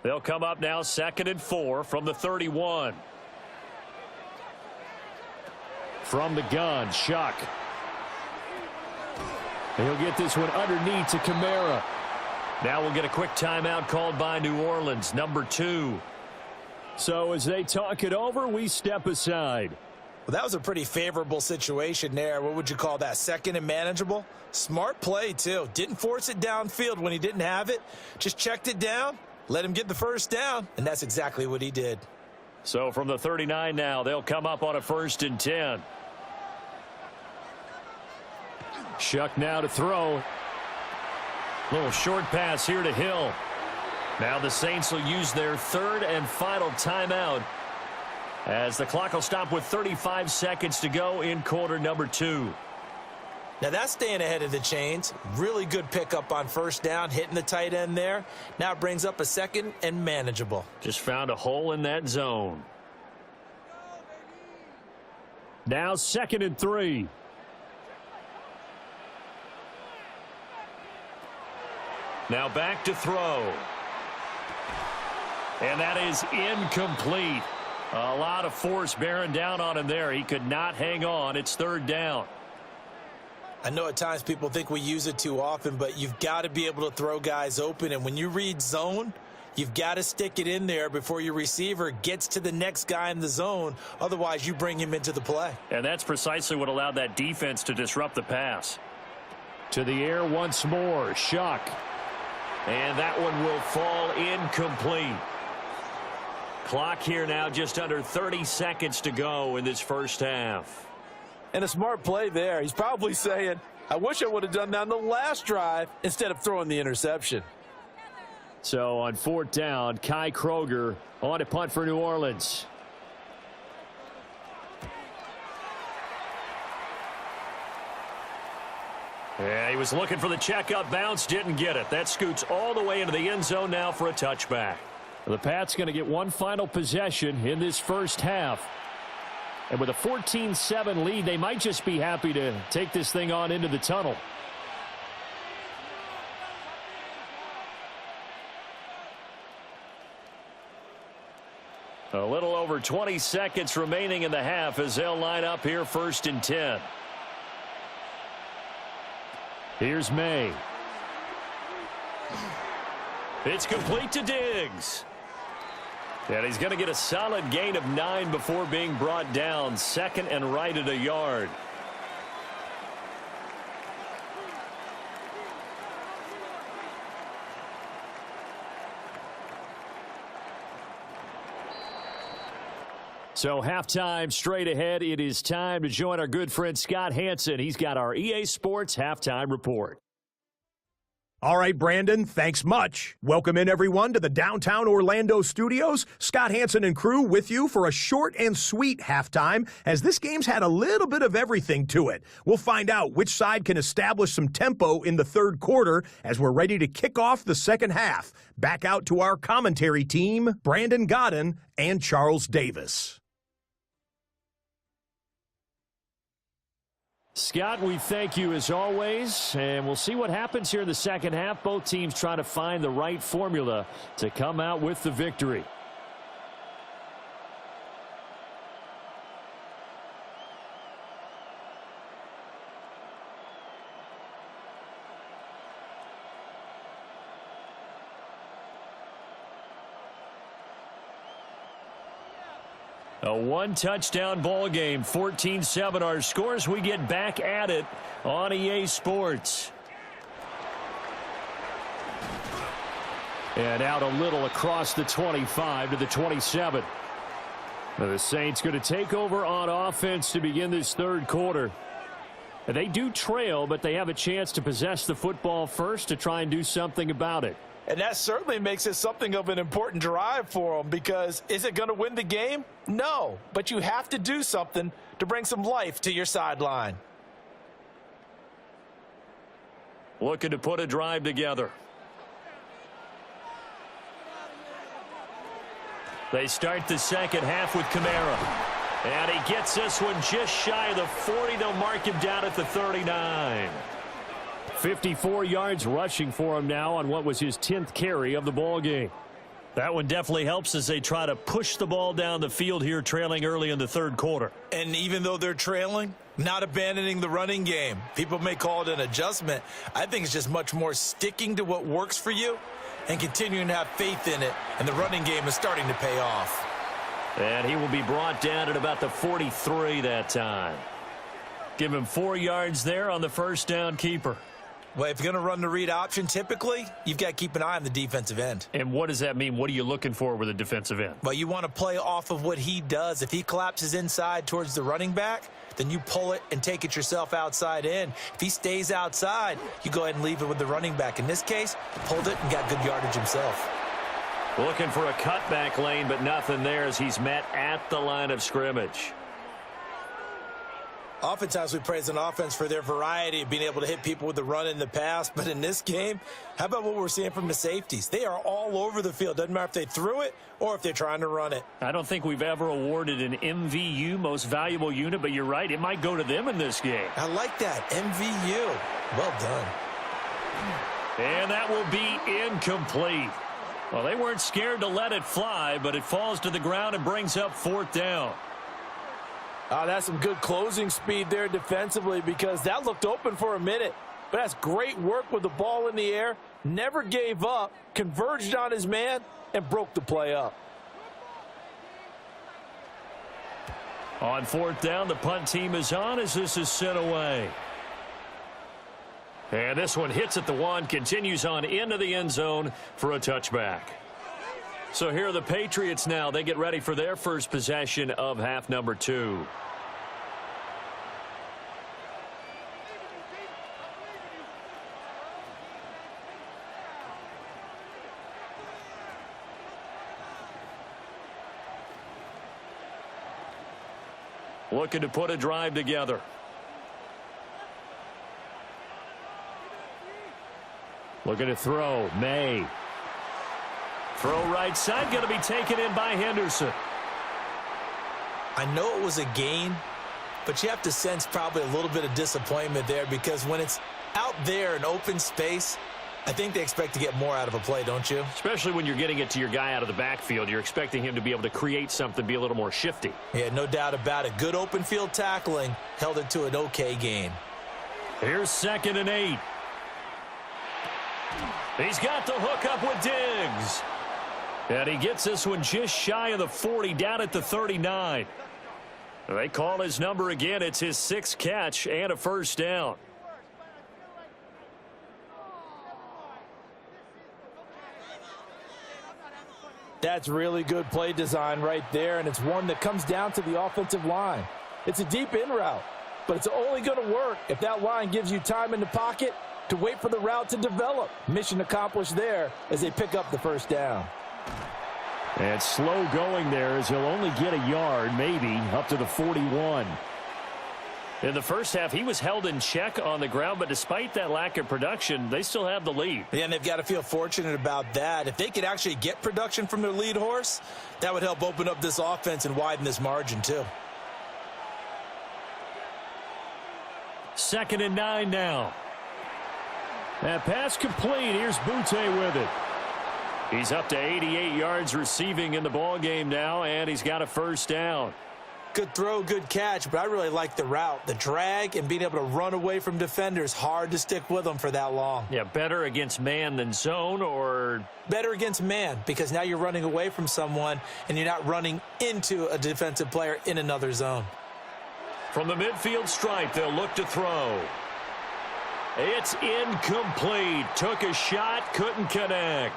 They'll come up now 2nd and 4 from the 31. From the gun, Shuck. He'll get this one underneath to Kamara. Now we'll get a quick timeout called by New Orleans, number 2. So as they talk it over, we step aside. Well, that was a pretty favorable situation there. What would you call that? 2nd and manageable? Smart play, too. Didn't force it downfield when he didn't have it. Just checked it down, let him get the 1st down, and that's exactly what he did. So from the 39 now, they'll come up on a 1st and 10. Shuck now to throw. Little short pass here to Hill. Now the Saints will use their 3rd and final timeout as the clock will stop with 35 seconds to go in quarter number 2. Now that's staying ahead of the chains. Really good pickup on 1st down, hitting the tight end there. Now it brings up a 2nd and manageable. Just found a hole in that zone. Now 2nd and 3. Now back to throw. And that is incomplete. A lot of force bearing down on him there. He could not hang on. It's third down. I know at times people think we use it too often, but you've got to be able to throw guys open. And when you read zone, you've got to stick it in there before your receiver gets to the next guy in the zone. Otherwise, you bring him into the play. And that's precisely what allowed that defense to disrupt the pass. To the air once more. Shuck. And that one will fall incomplete. Clock here now just under 30 seconds to go in this first half. And a smart play there. He's probably saying, I wish I would have done that on the last drive instead of throwing the interception. So on fourth down, Kai Kroger on to punt for New Orleans. Yeah, he was looking for the checkup bounce, didn't get it. That scoots all the way into the end zone now for a touchback. The Pats going to get one final possession in this first half. And with a 14-7 lead, they might just be happy to take this thing on into the tunnel. A little over 20 seconds remaining in the half as they'll line up here first and 10. Here's May. It's complete to Diggs. And he's going to get a solid gain of 9 before being brought down. Second and right at a yard. So halftime straight ahead. It is time to join our good friend Scott Hanson. He's got our EA Sports halftime report. All right, Brandon, thanks much. Welcome in, everyone, to the downtown Orlando studios. Scott Hanson and crew with you for a short and sweet halftime, as this game's had a little bit of everything to it. We'll find out which side can establish some tempo in the third quarter as we're ready to kick off the second half. Back out to our commentary team, Brandon Godden and Charles Davis. Scott, we thank you as always, and we'll see what happens here in the second half. Both teams trying to find the right formula to come out with the victory. A one-touchdown ball game, 14-7 our scores. We get back at it on EA Sports. And out a little across the 25 to the 27. Now the Saints going to take over on offense to begin this third quarter. And they do trail, but they have a chance to possess the football first to try and do something about it. And that certainly makes it something of an important drive for them, because is it going to win the game? No, but you have to do something to bring some life to your sideline. Looking to put a drive together. They start the second half with Kamara. And he gets this one just shy of the 40. They'll mark him down at the 39. 54 yards rushing for him now on what was his 10th carry of the ball game. That one definitely helps as they try to push the ball down the field here, trailing early in the third quarter. And even though they're trailing, not abandoning the running game. People may call it an adjustment. I think it's just much more sticking to what works for you and continuing to have faith in it. And the running game is starting to pay off. And he will be brought down at about the 43 that time. Give him 4 yards there on the first down keeper. Well, if you're going to run the read option, typically, you've got to keep an eye on the defensive end. And what does that mean? What are you looking for with a defensive end? Well, you want to play off of what he does. If he collapses inside towards the running back, then you pull it and take it yourself outside in. If he stays outside, you go ahead and leave it with the running back. In this case, pulled it and got good yardage himself. Looking for a cutback lane, but nothing there as he's met at the line of scrimmage. Oftentimes we praise an offense for their variety of being able to hit people with the run in the pass. But in this game, how about what we're seeing from the safeties? They are all over the field. Doesn't matter if they threw it or if they're trying to run it. I don't think we've ever awarded an MVU, most valuable unit, but you're right. It might go to them in this game. I like that. MVU. Well done. And that will be incomplete. Well, they weren't scared to let it fly, but it falls to the ground and brings up 4th down. That's some good closing speed there defensively, because that looked open for a minute. But that's great work with the ball in the air. Never gave up, converged on his man, and broke the play up. On 4th down, the punt team is on as this is sent away. And this one hits at the 1, continues on into the end zone for a touchback. So here are the Patriots now. They get ready for their first possession of half number 2. Looking to put a drive together. Looking to throw. May. Throw right side. Going to be taken in by Henderson. I know it was a gain, but you have to sense probably a little bit of disappointment there, because when it's out there in open space, I think they expect to get more out of a play, don't you? Especially when you're getting it to your guy out of the backfield. You're expecting him to be able to create something, be a little more shifty. Yeah, no doubt about it. Good open field tackling held it to an okay gain. Here's 2nd and 8. He's got the hook up with Diggs. And he gets this one just shy of the 40, down at the 39. They call his number again. It's his 6th catch and a 1st down. That's really good play design right there, and it's one that comes down to the offensive line. It's a deep in route, but it's only going to work if that line gives you time in the pocket to wait for the route to develop. Mission accomplished there as they pick up the 1st down. And slow going there as he'll only get a yard, maybe, up to the 41. In the first half, he was held in check on the ground, but despite that lack of production, they still have the lead. Yeah, and they've got to feel fortunate about that. If they could actually get production from their lead horse, that would help open up this offense and widen this margin too. 2nd and 9 now. That pass complete. Here's Butte with it. He's up to 88 yards receiving in the ball game now, and he's got a 1st down. Good throw, good catch, but I really like the route. The drag and being able to run away from defenders, hard to stick with them for that long. Yeah, better against man than zone, or? Better against man, because now you're running away from someone and you're not running into a defensive player in another zone. From the midfield stripe, they'll look to throw. It's incomplete. Took a shot, couldn't connect.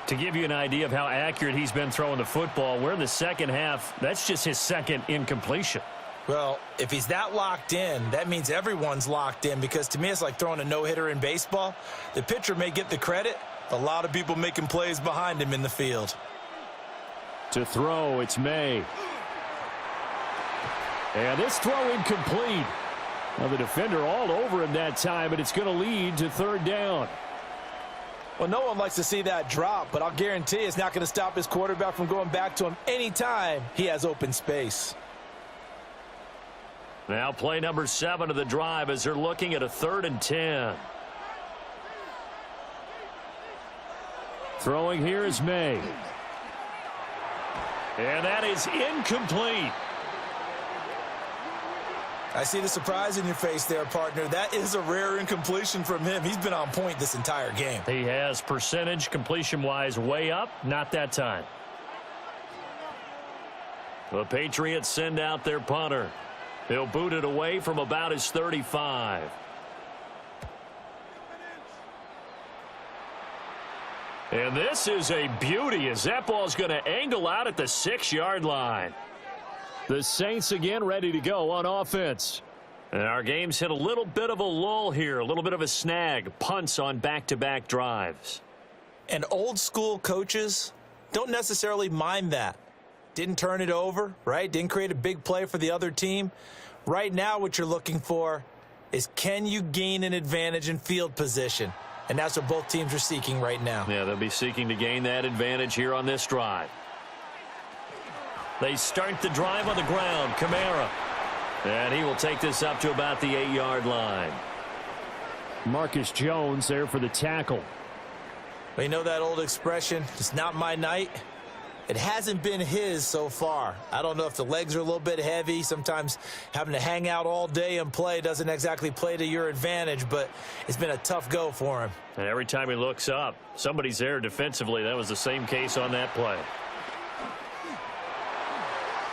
To give you an idea of how accurate he's been throwing the football, we're in the second half. That's just his 2nd incompletion. Well, if he's that locked in, that means everyone's locked in, because to me it's like throwing a no-hitter in baseball. The pitcher may get the credit. A lot of people making plays behind him in the field. To throw, it's May. And this throw incomplete. Well, the defender all over him that time, but it's going to lead to 3rd down. Well, no one likes to see that drop, but I'll guarantee it's not going to stop his quarterback from going back to him anytime he has open space. Now play number 7 of the drive as they're looking at a 3rd and 10. Throwing here is May. And that is incomplete. I see the surprise in your face there, partner. That is a rare incompletion from him. He's been on point this entire game. He has percentage completion-wise way up. Not that time. The Patriots send out their punter. He'll boot it away from about his 35. And this is a beauty as that ball's going to angle out at the 6-yard line. The Saints again ready to go on offense. And our game's hit a little bit of a lull here, a little bit of a snag. Punts on back-to-back drives. And old school coaches don't necessarily mind that. Didn't turn it over, right? Didn't create a big play for the other team. Right now what you're looking for is, can you gain an advantage in field position? And that's what both teams are seeking right now. Yeah, they'll be seeking to gain that advantage here on this drive. They start the drive on the ground. Kamara. And he will take this up to about the 8-yard line. Marcus Jones there for the tackle. Well, you know that old expression, it's not my night. It hasn't been his so far. I don't know if the legs are a little bit heavy. Sometimes having to hang out all day and play doesn't exactly play to your advantage, but it's been a tough go for him. And every time he looks up, somebody's there defensively. That was the same case on that play.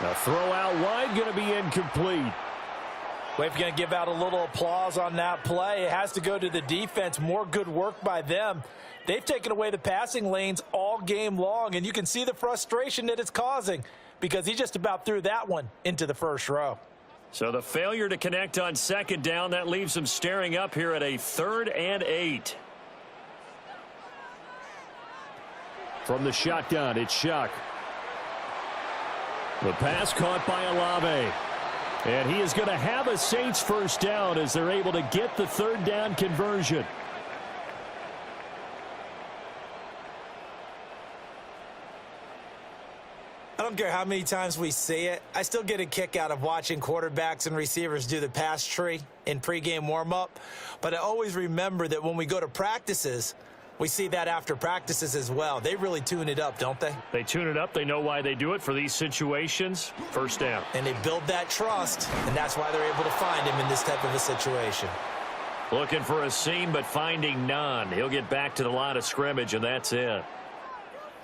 A throw out wide, going to be incomplete. Well, if you're going to give out a little applause on that play, it has to go to the defense. More good work by them. They've taken away the passing lanes all game long, and you can see the frustration that it's causing because he just about threw that one into the first row. So the failure to connect on second down, that leaves him staring up here at a 3rd and 8. From the shotgun, it's Shuck. The pass caught by Olave. And he is going to have a Saints first down as they're able to get the 3rd down conversion. I don't care how many times we see it. I still get a kick out of watching quarterbacks and receivers do the pass tree in pregame warm-up. But I always remember that when we go to practices, we see that after practices as well. They really tune it up, don't they? They tune it up. They know why they do it for these situations. First down. And they build that trust, and that's why they're able to find him in this type of a situation. Looking for a seam, but finding none. He'll get back to the line of scrimmage, and that's it.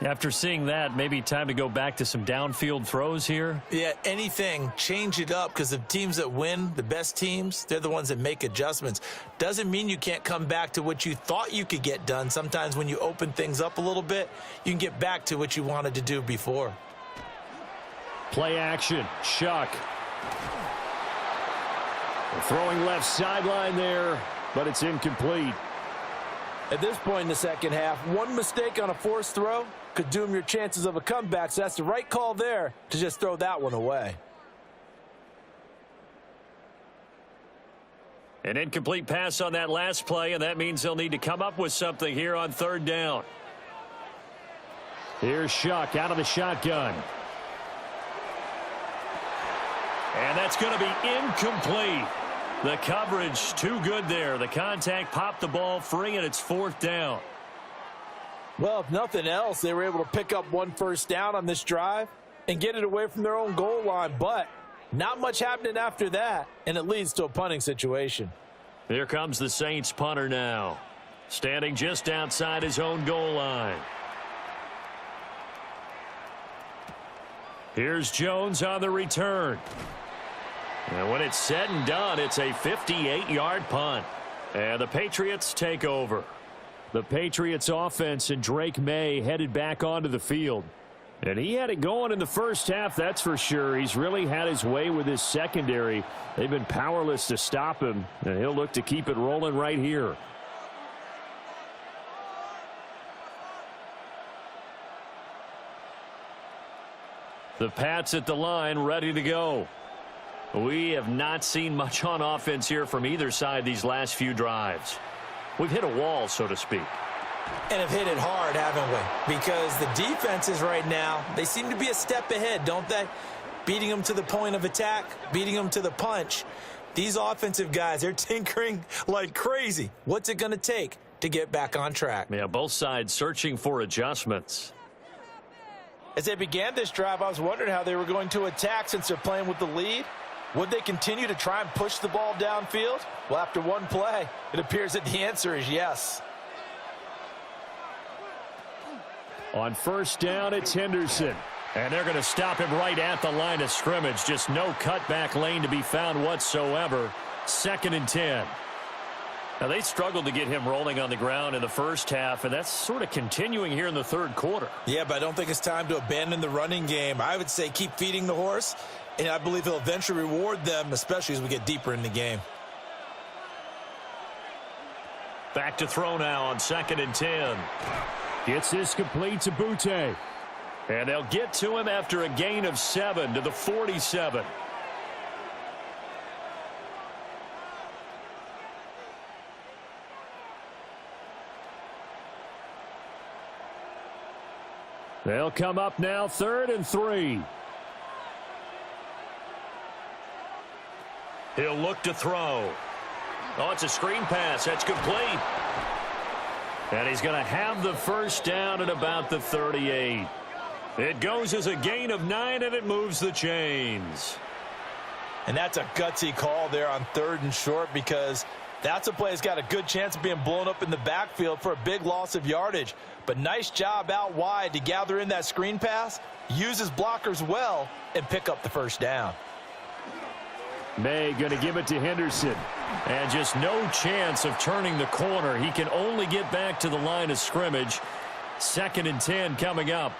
After seeing that, maybe time to go back to some downfield throws here. Yeah, anything, change it up, because the teams that win, the best teams, they're the ones that make adjustments. Doesn't mean you can't come back to what you thought you could get done. Sometimes when you open things up a little bit, you can get back to what you wanted to do before. Play action, Shuck. Throwing left sideline there, but it's incomplete. At this point in the second half, one mistake on a forced throw could doom your chances of a comeback, so that's the right call there to just throw that one away. An incomplete pass on that last play, and that means they'll need to come up with something here on 3rd down. Here's Shuck out of the shotgun. And that's going to be incomplete. The coverage too good there. The contact popped the ball free, and it's 4th down. Well, if nothing else, they were able to pick up one first down on this drive and get it away from their own goal line. But not much happening after that, and it leads to a punting situation. Here comes the Saints punter now, standing just outside his own goal line. Here's Jones on the return. And when it's said and done, it's a 58-yard punt. And the Patriots take over. The Patriots offense and Drake May headed back onto the field. And he had it going in the first half, that's for sure. He's really had his way with his secondary. They've been powerless to stop him, and he'll look to keep it rolling right here. The Pats at the line, ready to go. We have not seen much on offense here from either side these last few drives. We've hit a wall, so to speak. And have hit it hard, haven't we? Because the defenses right now, they seem to be a step ahead, don't they? Beating them to the point of attack, beating them to the punch. These offensive guys, they're tinkering like crazy. What's it going to take to get back on track? Yeah, both sides searching for adjustments. As they began this drive, I was wondering how they were going to attack since they're playing with the lead. Would they continue to try and push the ball downfield? Well, after one play, it appears that the answer is yes. On first down, it's Henderson. And they're going to stop him right at the line of scrimmage. Just no cutback lane to be found whatsoever. 2nd and 10. Now, they struggled to get him rolling on the ground in the first half, and that's sort of continuing here in the 3rd quarter. Yeah, but I don't think it's time to abandon the running game. I would say keep feeding the horse, and I believe he'll eventually reward them, especially as we get deeper in the game. Back to throw now on 2nd and 10. Gets this complete to Butte. And they'll get to him after a gain of 7 to the 47. They'll come up now 3rd and 3. He'll look to throw. Oh, it's a screen pass. That's complete. And he's going to have the first down at about the 38. It goes as a gain of 9, and it moves the chains. And that's a gutsy call there on 3rd and short, because that's a play that's got a good chance of being blown up in the backfield for a big loss of yardage. But nice job out wide to gather in that screen pass, use his blockers well, and pick up the first down. May going to give it to Henderson. And just no chance of turning the corner. He can only get back to the line of scrimmage. 2nd and 10 coming up.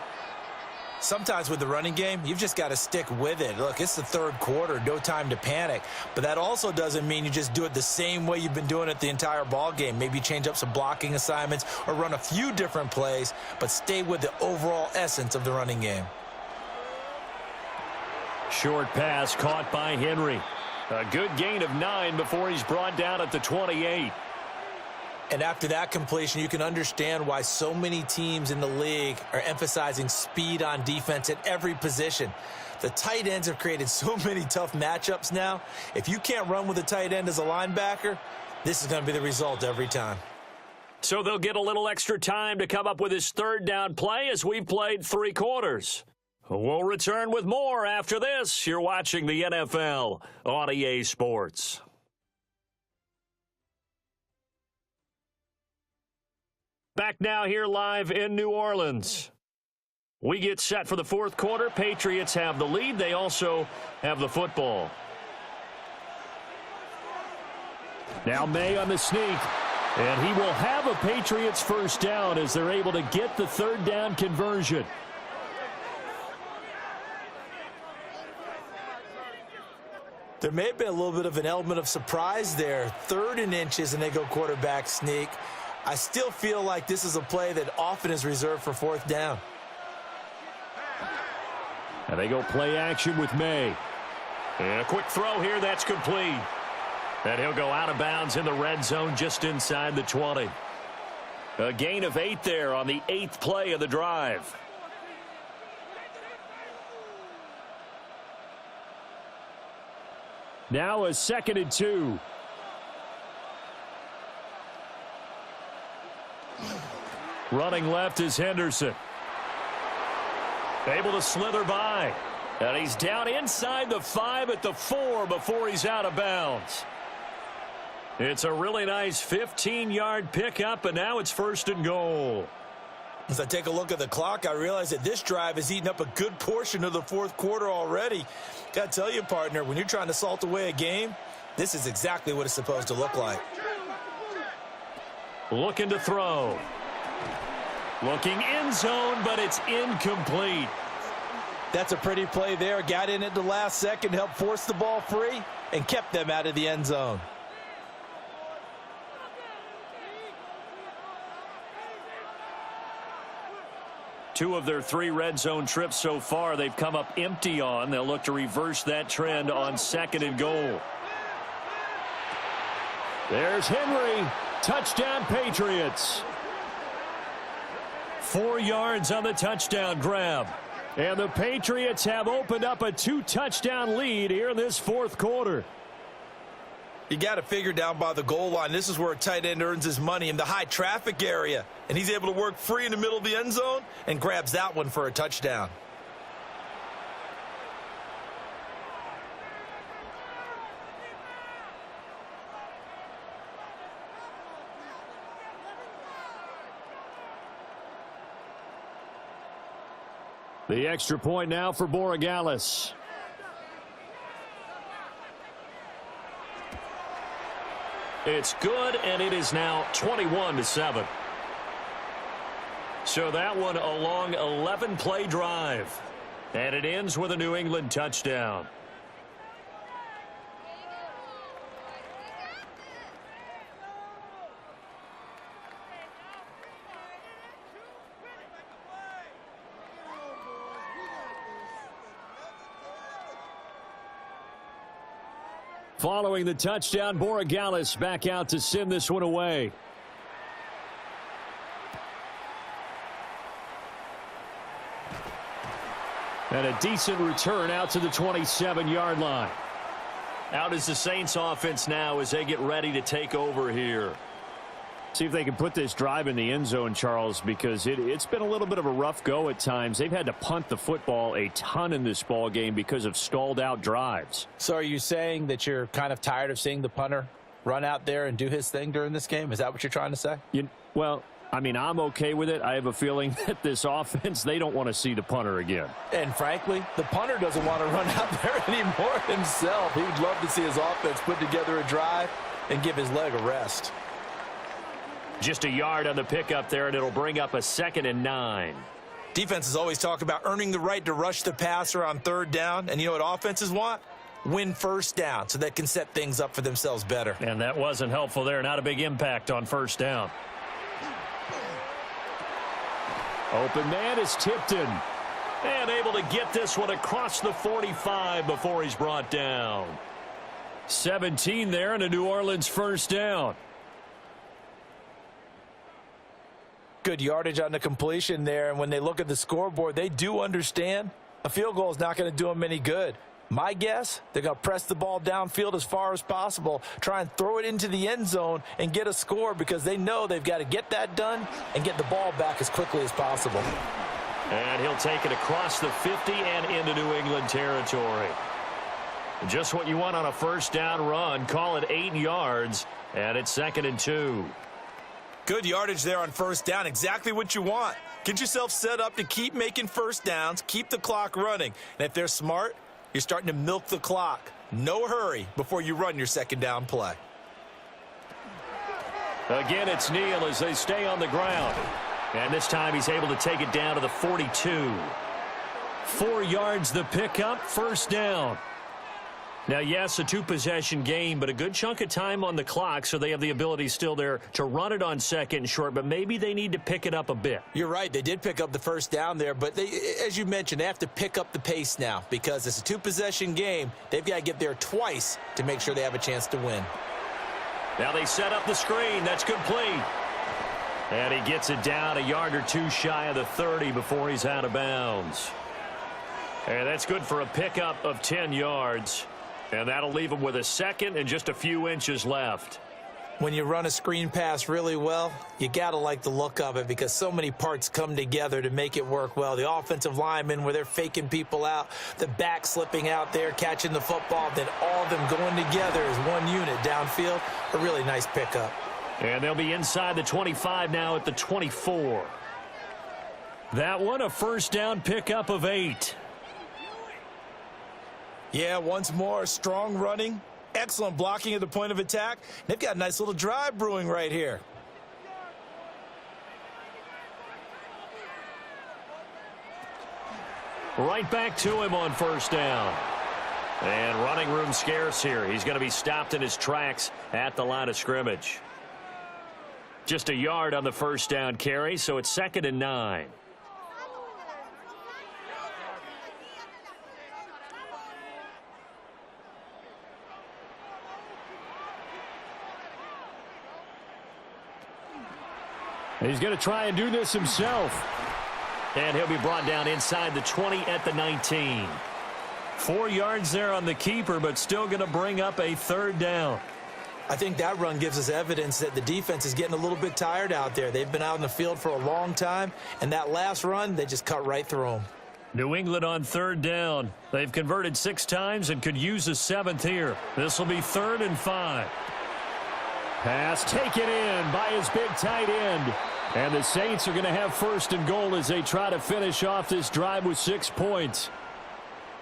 Sometimes with the running game, you've just got to stick with it. Look, it's the 3rd quarter, no time to panic. But that also doesn't mean you just do it the same way you've been doing it the entire ball game. Maybe change up some blocking assignments or run a few different plays, but stay with the overall essence of the running game. Short pass caught by Henry. A good gain of 9 before he's brought down at the 28. And after that completion, you can understand why so many teams in the league are emphasizing speed on defense at every position. The tight ends have created so many tough matchups now. If you can't run with a tight end as a linebacker, this is going to be the result every time. So they'll get a little extra time to come up with his 3rd down play as we've played 3 quarters. We'll return with more after this. You're watching the NFL on EA Sports. Back now here live in New Orleans. We get set for the 4th quarter. Patriots have the lead. They also have the football. Now May on the sneak. And he will have a Patriots first down as they're able to get the 3rd down conversion. There may have been a little bit of an element of surprise there. 3rd and inches, and they go quarterback sneak. I still feel like this is a play that often is reserved for 4th down. And they go play action with May. And a quick throw here, that's complete. And he'll go out of bounds in the red zone just inside the 20. A gain of 8 there on the 8th play of the drive. Now a 2nd and 2. Running left is Henderson. Able to slither by. And he's down inside the 5 at the 4 before he's out of bounds. It's a really nice 15-yard pickup, and now it's 1st and goal. As I take a look at the clock, I realize that this drive has eaten up a good portion of the 4th quarter already. Got to tell you, partner, when you're trying to salt away a game, this is exactly what it's supposed to look like. Looking to throw. Looking end zone, but it's incomplete. That's a pretty play there. Got in at the last second, helped force the ball free, and kept them out of the end zone. Two of their 3 red zone trips so far, they've come up empty on. They'll look to reverse that trend on 2nd and goal. There's Henry. Touchdown, Patriots. 4 yards on the touchdown grab. And the Patriots have opened up a 2-touchdown lead here in this 4th quarter. You got to figure down by the goal line. This is where a tight end earns his money, in the high traffic area. And he's able to work free in the middle of the end zone and grabs that one for a touchdown. The extra point now for Borregales. It's good, and it is now 21-7. So that one a long 11-play drive. And it ends with a New England touchdown. Following the touchdown, Borregales back out to send this one away. And a decent return out to the 27-yard line. Out is the Saints offense now as they get ready to take over here. See if they can put this drive in the end zone, Charles, because it's been a little bit of a rough go at times. They've had to punt the football a ton in this ball game because of stalled out drives. So are you saying that you're kind of tired of seeing the punter run out there and do his thing during this game? Is that what you're trying to say? Well, I mean, I'm okay with it. I have a feeling that this offense, they don't want to see the punter again. And frankly, the punter doesn't want to run out there anymore himself. He would love to see his offense put together a drive and give his leg a rest. Just a yard on the pickup there, and it'll bring up a 2nd and 9. Defenses always talk about earning the right to rush the passer on 3rd down. And you know what offenses want? Win 1st down so they can set things up for themselves better. And that wasn't helpful there. Not a big impact on 1st down. Open man is Tipton. And able to get this one across the 45 before he's brought down. 17 there and a New Orleans 1st down. Good yardage on the completion there, and when they look at the scoreboard, they do understand a field goal is not going to do them any good. My guess, they're going to press the ball downfield as far as possible, try and throw it into the end zone and get a score because they know they've got to get that done and get the ball back as quickly as possible. And he'll take it across the 50 and into New England territory. Just what you want on a 1st down run. Call it 8 yards, and it's 2nd and 2. Good yardage there on 1st down. Exactly what you want. Get yourself set up to keep making 1st downs, keep the clock running. And if they're smart, you're starting to milk the clock. No hurry before you run your 2nd down play. Again, it's Neal as they stay on the ground. And this time he's able to take it down to the 42. 4 yards the pickup, 1st down. Now, yes, a 2-possession game, but a good chunk of time on the clock, so they have the ability still there to run it on 2nd and short, but maybe they need to pick it up a bit. You're right. They did pick up the 1st down there, but they, as you mentioned, they have to pick up the pace now because it's a 2-possession game. They've got to get there twice to make sure they have a chance to win. Now they set up the screen. That's complete. And he gets it down a yard or 2 shy of the 30 before he's out of bounds. And that's good for a pickup of 10 yards. And that'll leave him with a 2nd and just a few inches left. When you run a screen pass really well, you got to like the look of it because so many parts come together to make it work well. The offensive linemen where they're faking people out, the back slipping out there, catching the football, then all of them going together as one unit downfield. A really nice pickup. And they'll be inside the 25 now at the 24. That one a 1st down pickup of 8. Yeah, once more, strong running, excellent blocking at the point of attack. They've got a nice little drive brewing right here. Right back to him on 1st down. And running room scarce here. He's going to be stopped in his tracks at the line of scrimmage. Just a yard on the 1st down carry, so it's 2nd and 9. He's going to try and do this himself. And he'll be brought down inside the 20 at the 19. 4 yards there on the keeper, but still going to bring up a 3rd down. I think that run gives us evidence that the defense is getting a little bit tired out there. They've been out in the field for a long time, and that last run, they just cut right through them. New England on 3rd down. They've converted 6 times and could use a 7th here. This will be 3rd and 5. Pass taken in by his big tight end. And the Saints are going to have 1st and goal as they try to finish off this drive with 6 points.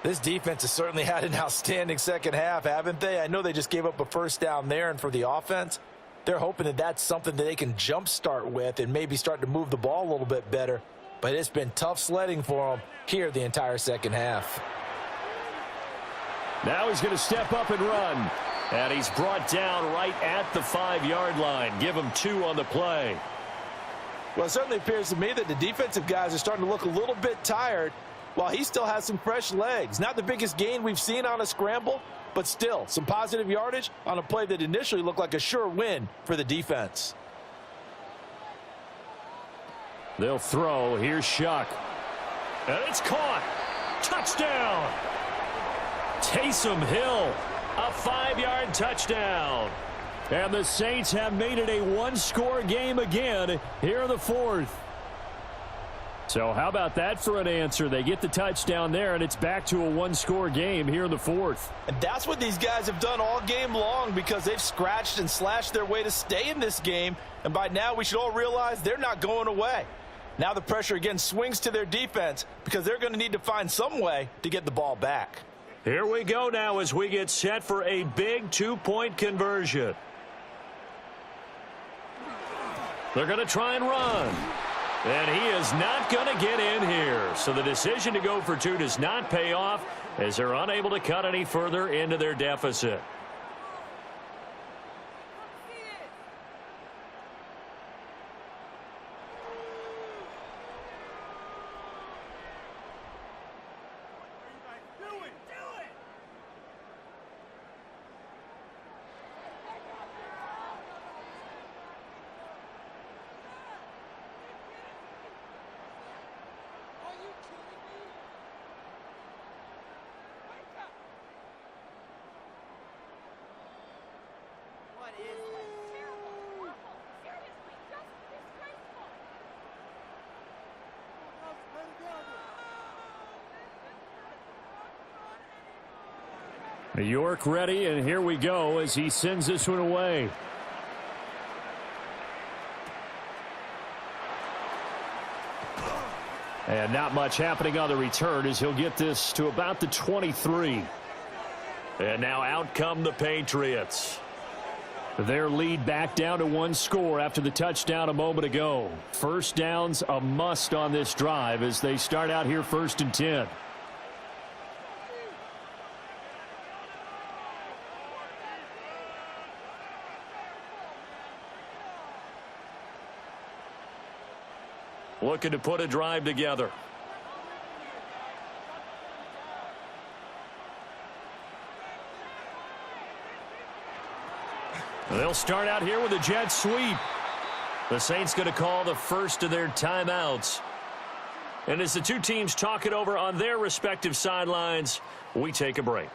This defense has certainly had an outstanding 2nd half, haven't they? I know they just gave up a 1st down there, and for the offense, they're hoping that that's something that they can jumpstart with and maybe start to move the ball a little bit better. But it's been tough sledding for them here the entire 2nd half. Now he's going to step up and run. And he's brought down right at the 5-yard line. Give him 2 on the play. Well, it certainly appears to me that the defensive guys are starting to look a little bit tired while he still has some fresh legs. Not the biggest gain we've seen on a scramble, but still some positive yardage on a play that initially looked like a sure win for the defense. They'll throw. Here's Shuck. And it's caught. Touchdown. Taysom Hill, a 5-yard touchdown. And the Saints have made it a one-score game again here in the fourth. So how about that for an answer? They get the touchdown there, and it's back to a one-score game here in the fourth. And that's what these guys have done all game long, because they've scratched and slashed their way to stay in this game. And by now, we should all realize they're not going away. Now the pressure again swings to their defense, because they're going to need to find some way to get the ball back. Here we go now as we get set for a big 2-point conversion. They're going to try and run. And he is not going to get in here. So the decision to go for 2 does not pay off, as they're unable to cut any further into their deficit. York ready, and here we go as he sends this one away. And not much happening on the return as he'll get this to about the 23. And now out come the Patriots. Their lead back down to 1 score after the touchdown a moment ago. First down's a must on this drive as they start out here 1st and 10. Looking to put a drive together. They'll start out here with a jet sweep. The Saints going to call the first of their timeouts. And as the two teams talk it over on their respective sidelines, we take a break.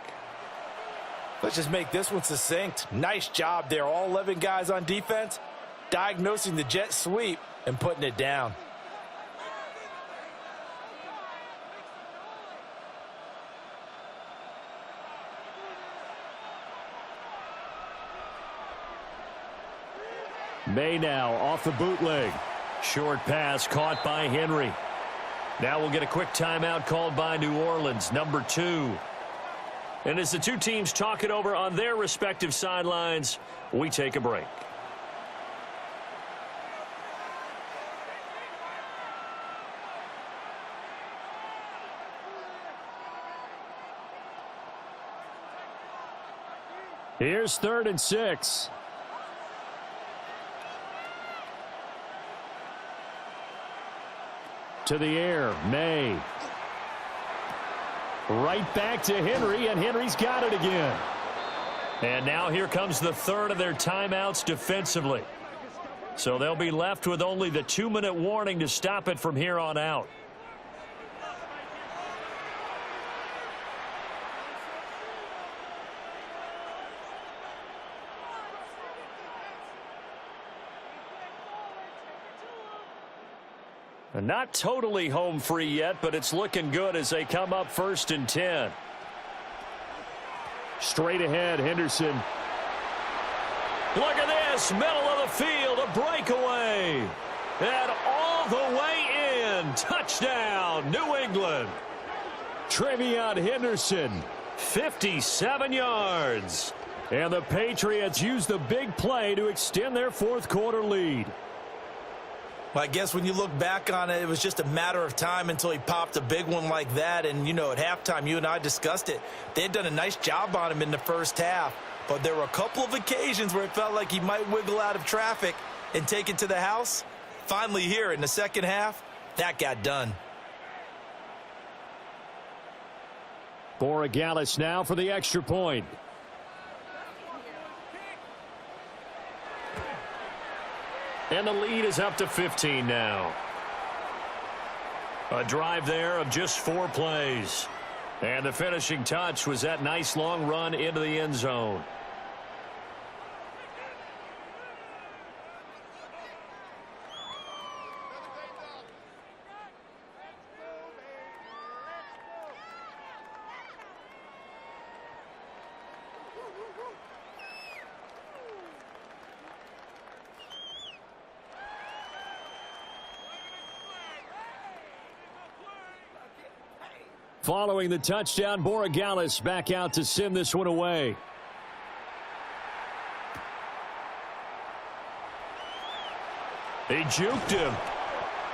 Let's just make this one succinct. Nice job there. All 11 guys on defense diagnosing the jet sweep and putting it down. May now off the bootleg. Short pass caught by Henry. Now we'll get a quick timeout called by New Orleans, number 2. And as the two teams talk it over on their respective sidelines, we take a break. Here's 3rd and 6. To the air, May. Right back to Henry, and Henry's got it again. And now here comes the 3rd of their timeouts defensively. So they'll be left with only the 2-minute warning to stop it from here on out. Not totally home free yet, but it's looking good as they come up 1st and 10. Straight ahead, Henderson. Look at this, middle of the field, a breakaway. And all the way in. Touchdown, New England. Trevion Henderson. 57 yards. And the Patriots use the big play to extend their 4th quarter lead. Well, I guess when you look back on it, it was just a matter of time until he popped a big one like that. And, you know, at halftime, you and I discussed it. They had done a nice job on him in the first half. But there were a couple of occasions where it felt like he might wiggle out of traffic and take it to the house. Finally here in the second half, that got done. Borregales now for the extra point. And the lead is up to 15 now. A drive there of just 4 plays. And the finishing touch was that nice long run into the end zone. Following the touchdown, Borregales back out to send this one away. He juked him.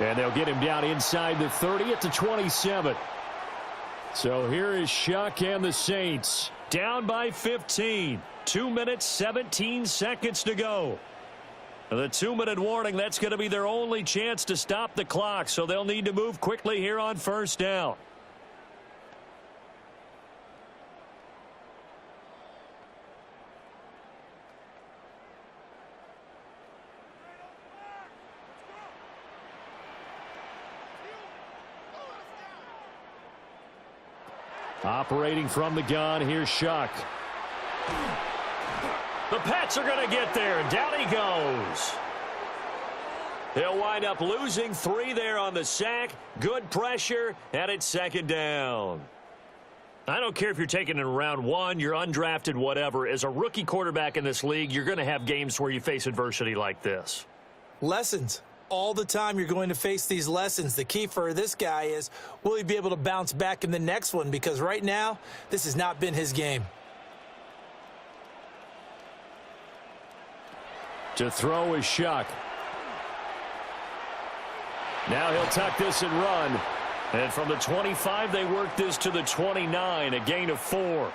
And they'll get him down inside the 30 at the 27. So here is Shuck and the Saints. Down by 15. 2 minutes, 17 seconds to go. The 2-minute warning, that's going to be their only chance to stop the clock, so they'll need to move quickly here on first down. Operating from the gun, here's Shuck. The Pats are going to get there. Down he goes. He'll wind up losing 3 there on the sack. Good pressure, and it's second down. I don't care if you're taking it in round 1, you're undrafted, whatever. As a rookie quarterback in this league, you're going to have games where you face adversity like this. Lessons. All the time you're going to face these lessons. The key for this guy is, will he be able to bounce back in the next one? Because right now, this has not been his game. To throw is Shuck. Now he'll tuck this and run. And from the 25, they work this to the 29, a gain of 4.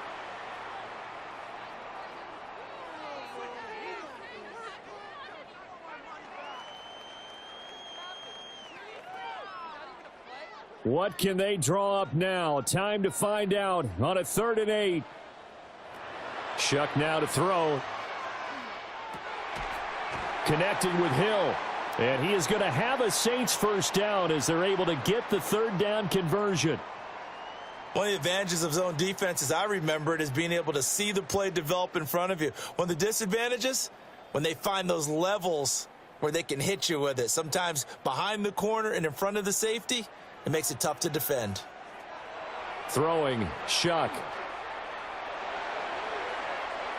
What can they draw up now? Time to find out on a 3rd and 8. Shuck now to throw. Connecting with Hill. And he is going to have a Saints first down as they're able to get the 3rd down conversion. One of the advantages of zone defense, as I remember it, is being able to see the play develop in front of you. One of the disadvantages, when they find those levels where they can hit you with it. Sometimes behind the corner and in front of the safety, it makes it tough to defend. Throwing, Shuck.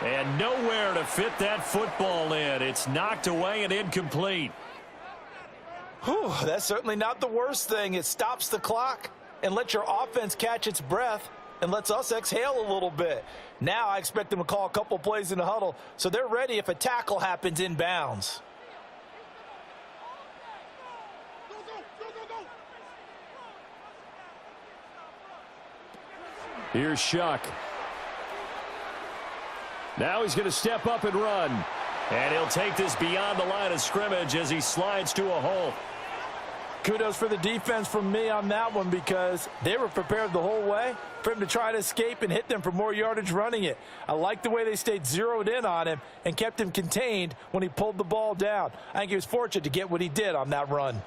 And nowhere to fit that football in. It's knocked away and incomplete. Whew, that's certainly not the worst thing. It stops the clock and lets your offense catch its breath and lets us exhale a little bit. Now I expect them to call a couple plays in the huddle so they're ready if a tackle happens in bounds. Here's Shuck. Now he's going to step up and run. And he'll take this beyond the line of scrimmage as he slides to a hole. Kudos for the defense from me on that one because they were prepared the whole way for him to try to escape and hit them for more yardage running it. I like the way they stayed zeroed in on him and kept him contained when he pulled the ball down. I think he was fortunate to get what he did on that run.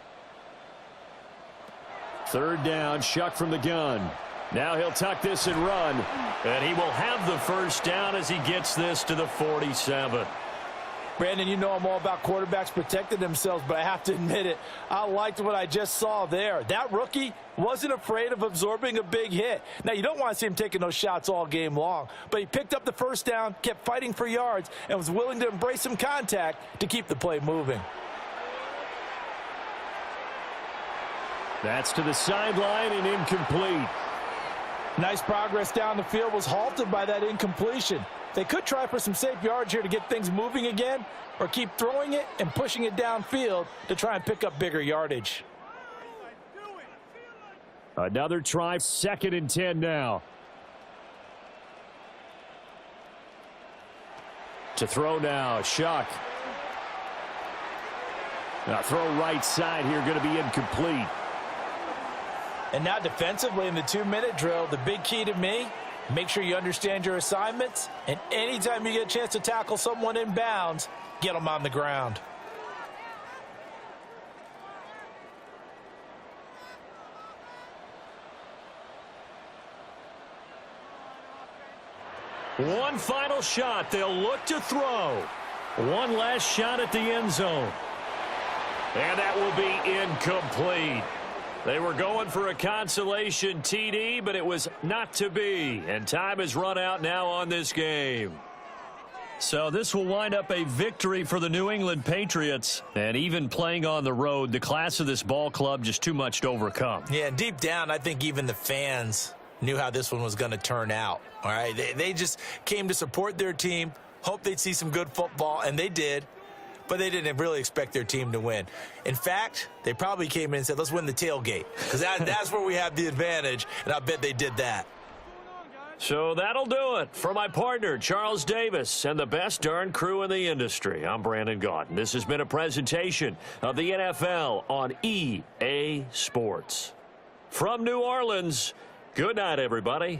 3rd down, Shuck from the gun. Now he'll tuck this and run. And he will have the first down as he gets this to the 47. Brandon, you know I'm all about quarterbacks protecting themselves, but I have to admit it. I liked what I just saw there. That rookie wasn't afraid of absorbing a big hit. Now, you don't want to see him taking those shots all game long, but he picked up the first down, kept fighting for yards, and was willing to embrace some contact to keep the play moving. That's to the sideline and incomplete. Nice progress down the field was halted by that incompletion. They could try for some safe yards here to get things moving again, or keep throwing it and pushing it downfield to try and pick up bigger yardage. Another try, 2nd and 10 now. To throw now, Shuck. Now throw right side here, going to be incomplete. And now defensively in the 2-minute drill, the big key to me, make sure you understand your assignments, and anytime you get a chance to tackle someone in bounds, get them on the ground. One final shot. They'll look to throw. One last shot at the end zone. And that will be incomplete. They were going for a consolation TD, but it was not to be. And time has run out now on this game. So this will wind up a victory for the New England Patriots. And even playing on the road, the class of this ball club just too much to overcome. Yeah, deep down, I think even the fans knew how this one was going to turn out. All right, they just came to support their team, hoped they'd see some good football, and they did. But they didn't really expect their team to win. In fact, they probably came in and said, let's win the tailgate, because that's where we have the advantage, and I bet they did that. So that'll do it. For my partner, Charles Davis, and the best darn crew in the industry, I'm Brandon Gaudin. This has been a presentation of the NFL on EA Sports. From New Orleans, good night, everybody.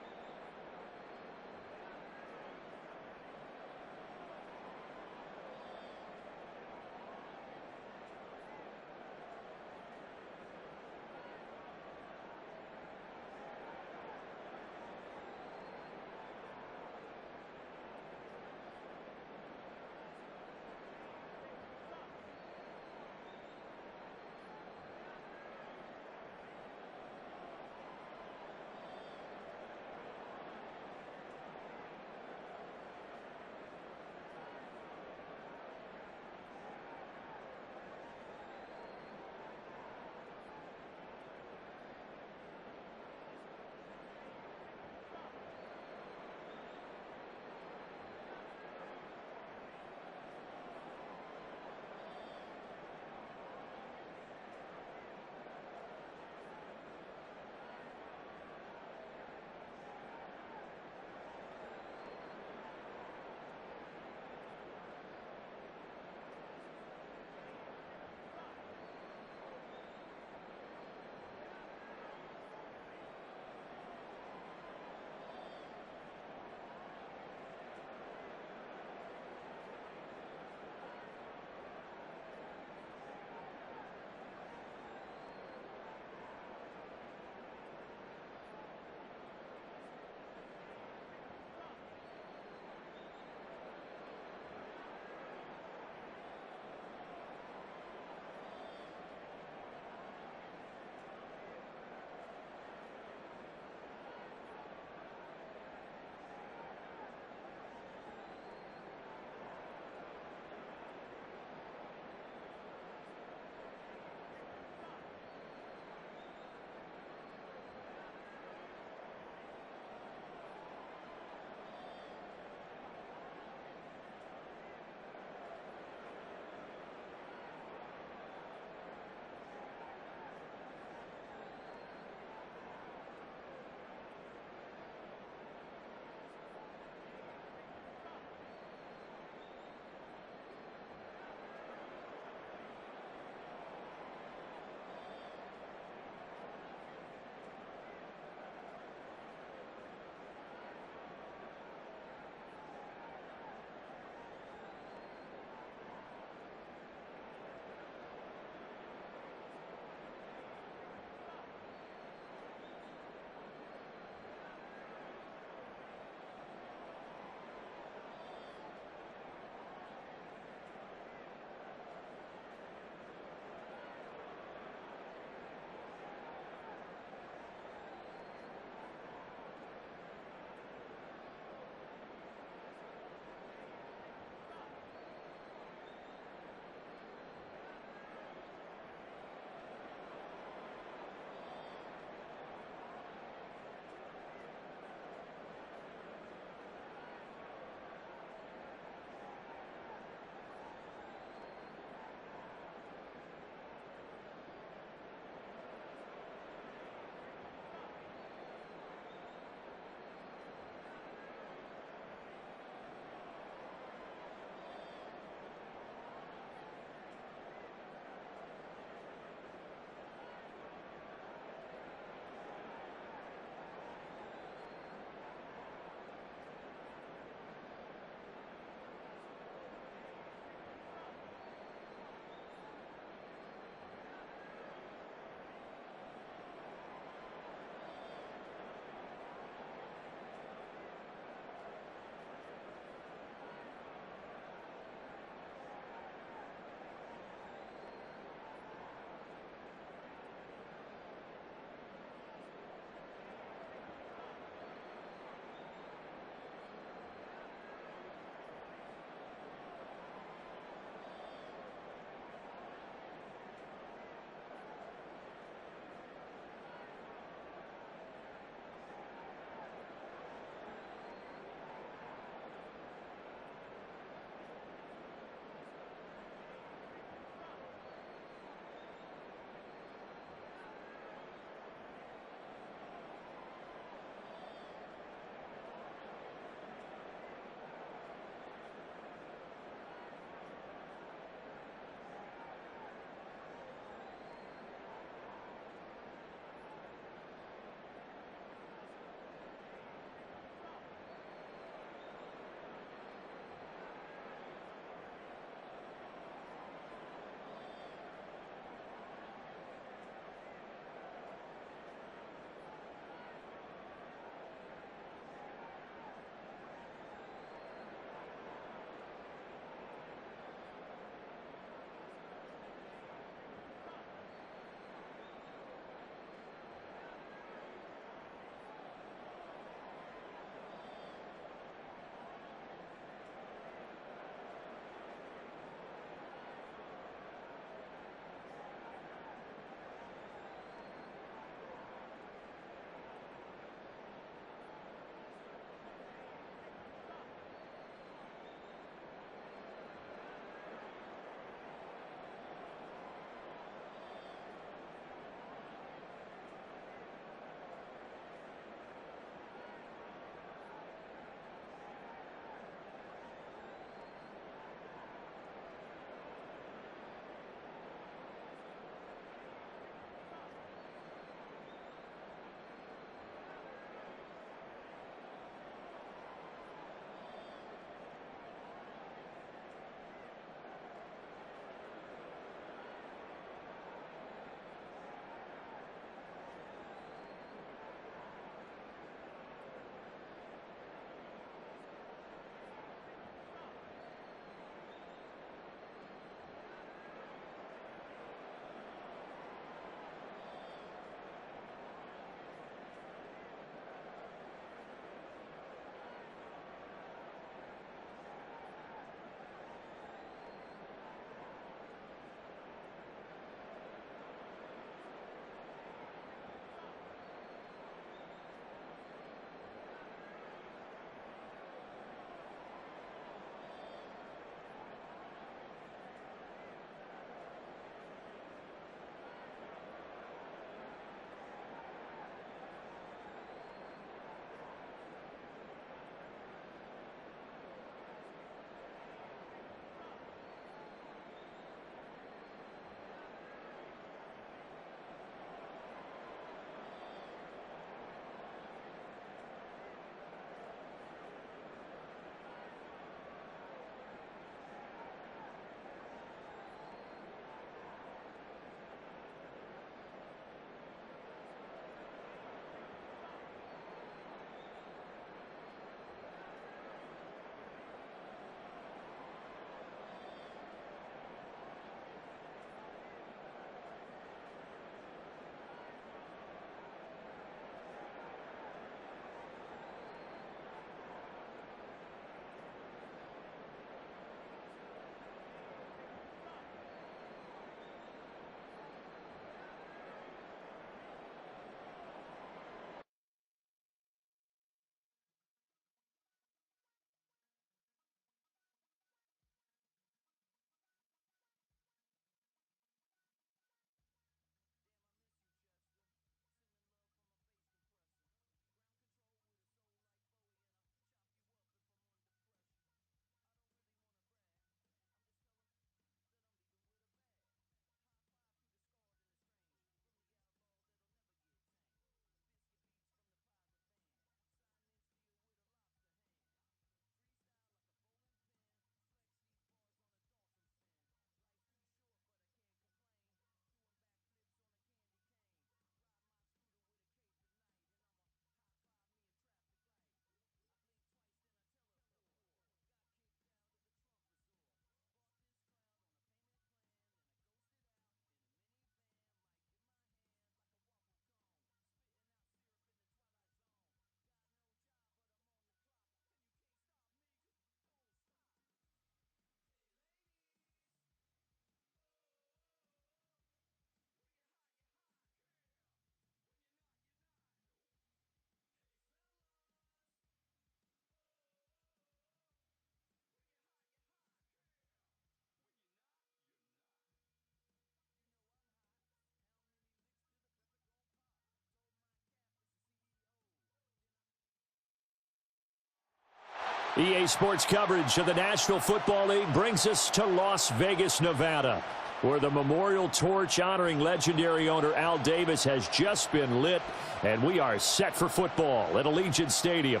EA Sports coverage of the National Football League brings us to Las Vegas, Nevada, where the memorial torch honoring legendary owner Al Davis has just been lit, and we are set for football at Allegiant Stadium.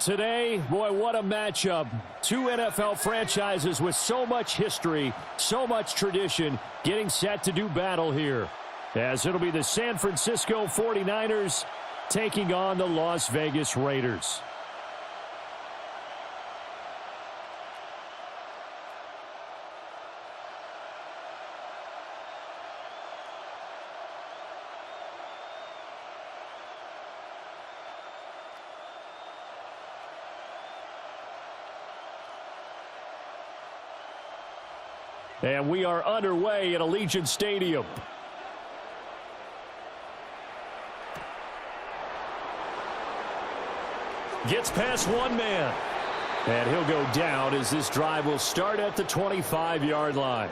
Today, boy, what a matchup. Two NFL franchises with so much history, so much tradition, getting set to do battle here, as it'll be the San Francisco 49ers taking on the Las Vegas Raiders. And we are underway at Allegiant Stadium. Gets past one man. And he'll go down as this drive will start at the 25-yard line.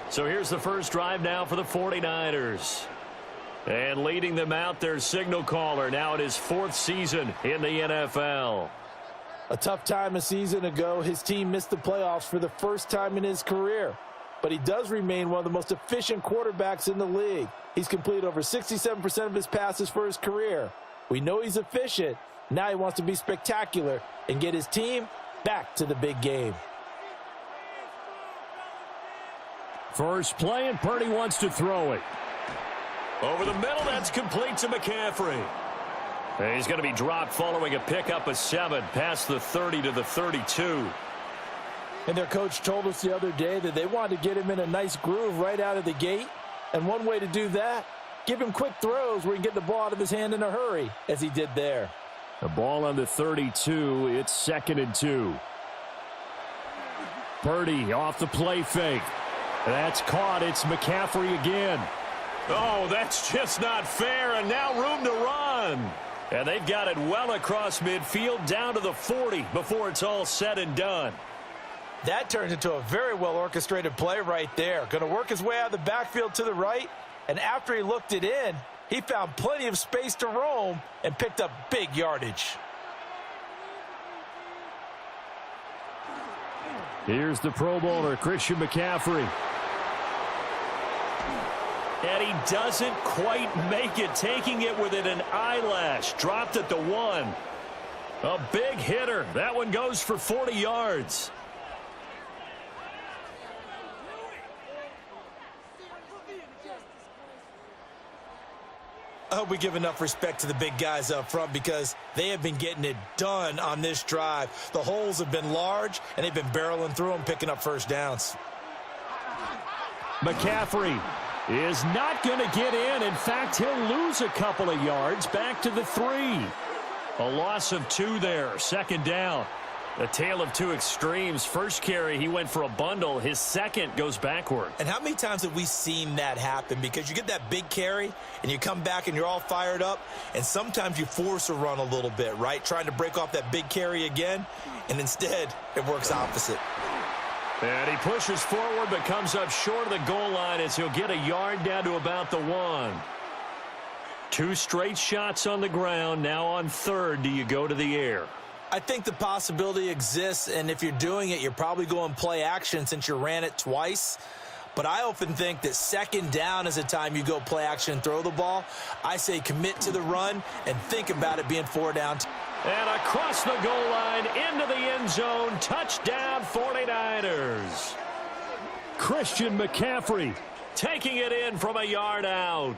So here's the first drive now for the 49ers. And leading them out, their signal caller, now in his fourth season in the NFL. A tough time a season ago, his team missed the playoffs for the first time in his career. But he does remain one of the most efficient quarterbacks in the league. He's completed over 67% of his passes for his career. We know he's efficient. Now he wants to be spectacular and get his team back to the big game. First play, and Purdy wants to throw it. Over the middle, that's complete to McCaffrey. He's going to be dropped following a pickup of 7 past the 30 to the 32. And their coach told us the other day that they wanted to get him in a nice groove right out of the gate. And one way to do that, give him quick throws where he can get the ball out of his hand in a hurry, as he did there. The ball on the 32. It's 2nd and 2. Purdy off the play fake. That's caught. It's McCaffrey again. Oh, that's just not fair, and now room to run. And they've got it well across midfield down to the 40 before it's all said and done. That turns into a very well-orchestrated play right there. Going to work his way out of the backfield to the right, and after he looked it in, he found plenty of space to roam and picked up big yardage. Here's the Pro Bowler, Christian McCaffrey. And he doesn't quite make it, taking it within an eyelash. Dropped at the 1. A big hitter. That one goes for 40 yards. I hope we give enough respect to the big guys up front because they have been getting it done on this drive. The holes have been large, and they've been barreling through them, picking up first downs. McCaffrey is not going to get in. In fact, he'll lose a couple of yards back to the 3. A loss of 2 there. 2nd down. A tale of two extremes. First carry, he went for a bundle. His second goes backward. And how many times have we seen that happen? Because you get that big carry, and you come back, and you're all fired up, and sometimes you force a run a little bit, right? Trying to break off that big carry again, and instead, it works opposite. And he pushes forward, but comes up short of the goal line as he'll get a yard down to about the 1. 2 straight shots on the ground. Now on 3rd, do you go to the air? I think the possibility exists, and if you're doing it, you're probably going play action since you ran it twice. But I often think that 2nd down is the time you go play action and throw the ball. I say commit to the run and think about it being 4 down. And across the goal line, into the end zone, touchdown 49ers. Christian McCaffrey taking it in from a yard out.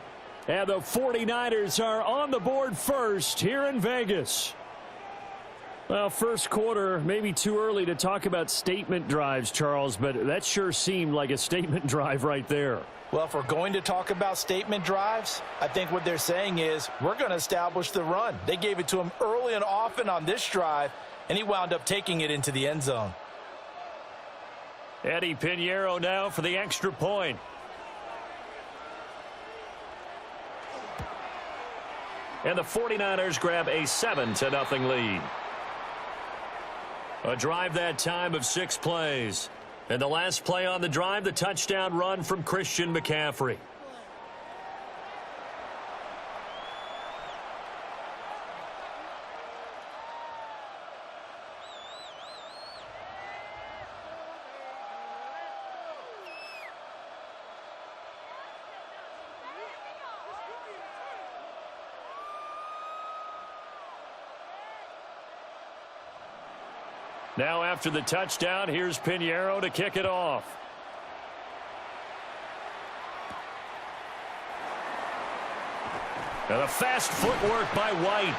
And the 49ers are on the board first here in Vegas. Well, first quarter, maybe too early to talk about statement drives, Charles, but that sure seemed like a statement drive right there. Well, if we're going to talk about statement drives, I think what they're saying is we're going to establish the run. They gave it to him early and often on this drive, and he wound up taking it into the end zone. Eddie Pinheiro now for the extra point. And the 49ers grab a 7-0 lead. A drive that time of 6 plays. And the last play on the drive, the touchdown run from Christian McCaffrey. Now after the touchdown, here's Pinheiro to kick it off. Now the fast footwork by White.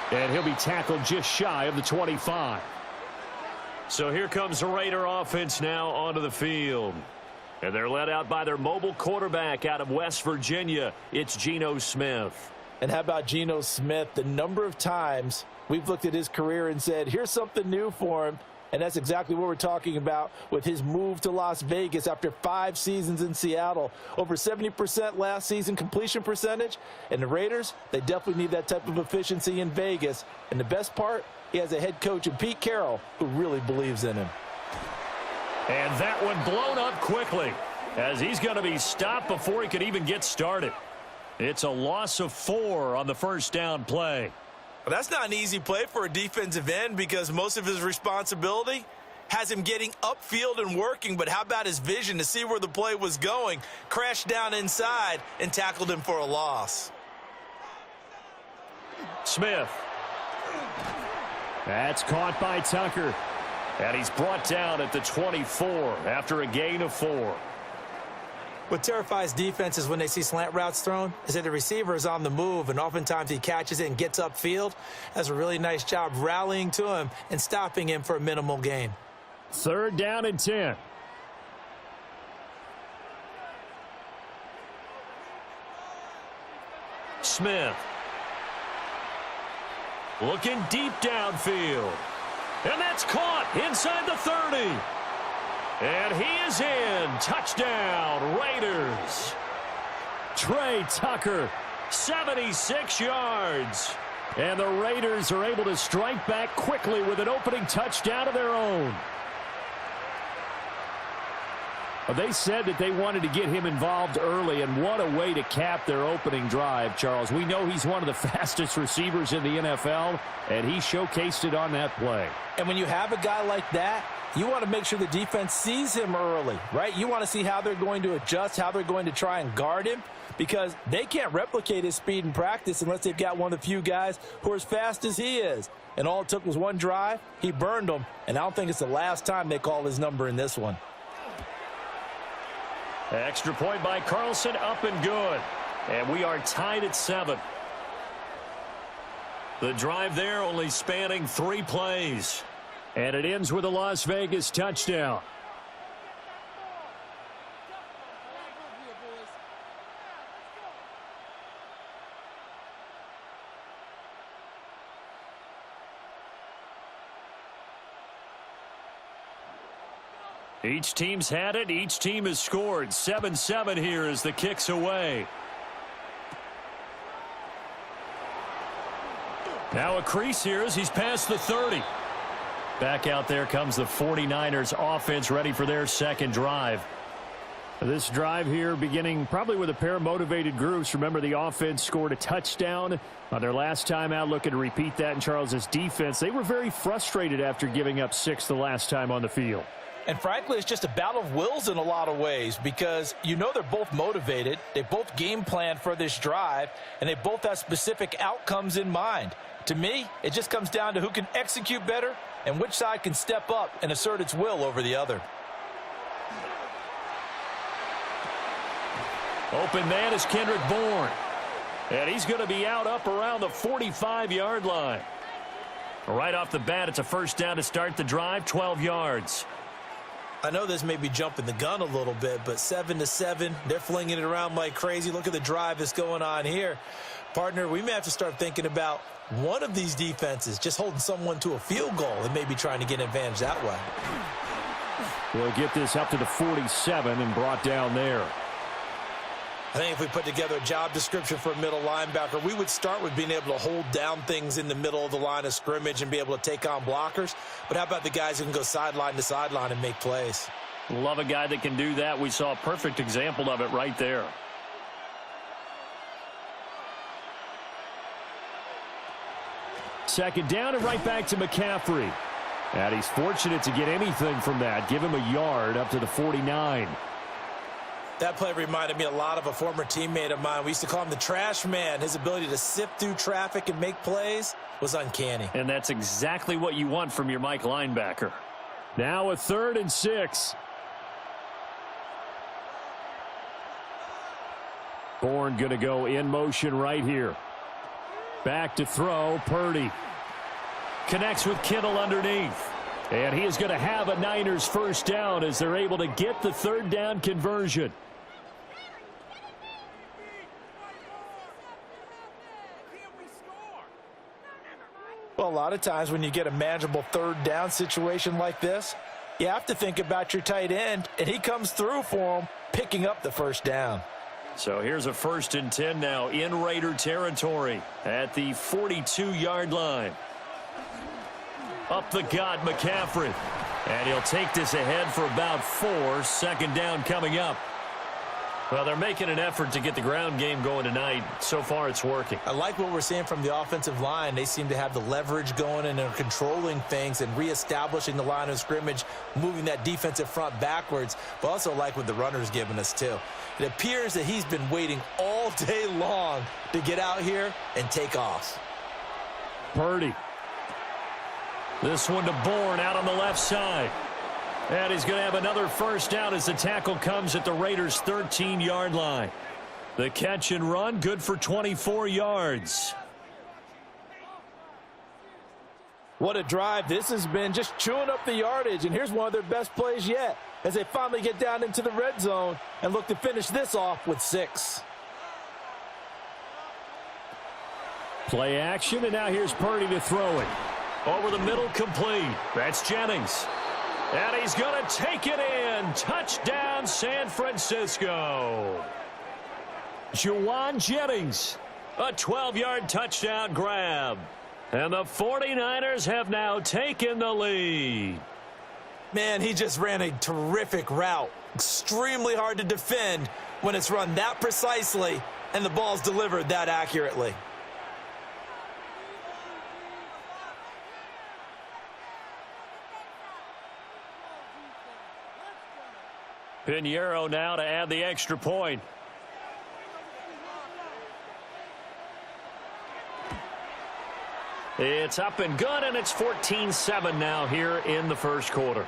And he'll be tackled just shy of the 25. So here comes the Raider offense now onto the field. And they're led out by their mobile quarterback out of West Virginia. It's Geno Smith. And how about Geno Smith? The number of times we've looked at his career and said, here's something new for him. And that's exactly what we're talking about with his move to Las Vegas after 5 seasons in Seattle. Over 70% last season completion percentage. And the Raiders, they definitely need that type of efficiency in Vegas. And the best part, he has a head coach in Pete Carroll who really believes in him. And that one blown up quickly as he's going to be stopped before he could even get started. It's a loss of 4 on the first down play. Well, that's not an easy play for a defensive end because most of his responsibility has him getting upfield and working. But how about his vision to see where the play was going, crashed down inside, and tackled him for a loss. Smith. That's caught by Tucker. And he's brought down at the 24 after a gain of 4. What terrifies defenses when they see slant routes thrown is that the receiver is on the move, and oftentimes he catches it and gets upfield. Does a really nice job rallying to him and stopping him for a minimal gain. 3rd down and 10. Smith. Looking deep downfield. And that's caught inside the 30. And he is in. Touchdown, Raiders. Trey Tucker. 76 yards. And the Raiders are able to strike back quickly with an opening touchdown of their own. They said that they wanted to get him involved early, and what a way to cap their opening drive, Charles. We know he's one of the fastest receivers in the NFL, and he showcased it on that play. And when you have a guy like that, you want to make sure the defense sees him early, right? You want to see how they're going to adjust, how they're going to try and guard him, because they can't replicate his speed in practice unless they've got one of the few guys who are as fast as he is. And all it took was one drive. He burned them, and I don't think it's the last time they call his number in this one. Extra point by Carlson, up and good. And we are tied at 7. The drive there only spanning 3 plays. And it ends with a Las Vegas touchdown. Each team's had it. Each team has scored. 7-7 here as the kick's away. Now a crease here as he's past the 30. Back out there comes the 49ers offense ready for their second drive. This drive here beginning probably with a pair of motivated groups. Remember, the offense scored a touchdown on their last time out, looking to repeat that in Charles's defense. They were very frustrated after giving up 6 the last time on the field. And frankly, it's just a battle of wills in a lot of ways because you know they're both motivated. They both game planned for this drive, and they both have specific outcomes in mind. To me, it just comes down to who can execute better and which side can step up and assert its will over the other. Open man is Kendrick Bourne. And he's going to be out up around the 45-yard line. Right off the bat, it's a first down to start the drive, 12 yards. I know this may be jumping the gun a little bit, but 7-7, they're flinging it around like crazy. Look at the drive that's going on here. Partner, we may have to start thinking about one of these defenses just holding someone to a field goal and maybe trying to get an advantage that way. We'll get this up to the 47 and brought down there. I think if we put together a job description for a middle linebacker, we would start with being able to hold down things in the middle of the line of scrimmage and be able to take on blockers. But how about the guys who can go sideline to sideline and make plays? Love a guy that can do that. We saw a perfect example of it right there. Second down and right back to McCaffrey. And he's fortunate to get anything from that. Give him a yard up to the 49. That play reminded me a lot of a former teammate of mine. We used to call him the trash man. His ability to sift through traffic and make plays was uncanny. And that's exactly what you want from your Mike linebacker. Now a 3rd and 6. Bourne going to go in motion right here. Back to throw, Purdy. Connects with Kittle underneath. And he is going to have a Niners first down as they're able to get the 3rd down conversion. Well, a lot of times when you get a manageable 3rd down situation like this, you have to think about your tight end, and he comes through for him, picking up the first down. So here's a 1st and 10 now in Raider territory at the 42-yard line. Up the gut, McCaffrey. And he'll take this ahead for about 4. 2nd down coming up. Well, they're making an effort to get the ground game going tonight. So far, it's working. I like what we're seeing from the offensive line. They seem to have the leverage going, and they're controlling things and reestablishing the line of scrimmage, moving that defensive front backwards, but also like what the runner's giving us, too. It appears that he's been waiting all day long to get out here and take off. Purdy. This one to Bourne out on the left side. And he's going to have another first down as the tackle comes at the Raiders' 13-yard line. The catch and run, good for 24 yards. What a drive. This has been just chewing up the yardage, and here's one of their best plays yet as they finally get down into the red zone and look to finish this off with 6. Play action, and now here's Purdy to throw it. Over the middle, complete. That's Jennings. And he's going to take it in. Touchdown, San Francisco. Juwan Jennings. A 12-yard touchdown grab. And the 49ers have now taken the lead. Man, he just ran a terrific route. Extremely hard to defend when it's run that precisely and the ball's delivered that accurately. Pinheiro now to add the extra point. It's up and good, and it's 14-7 now here in the first quarter.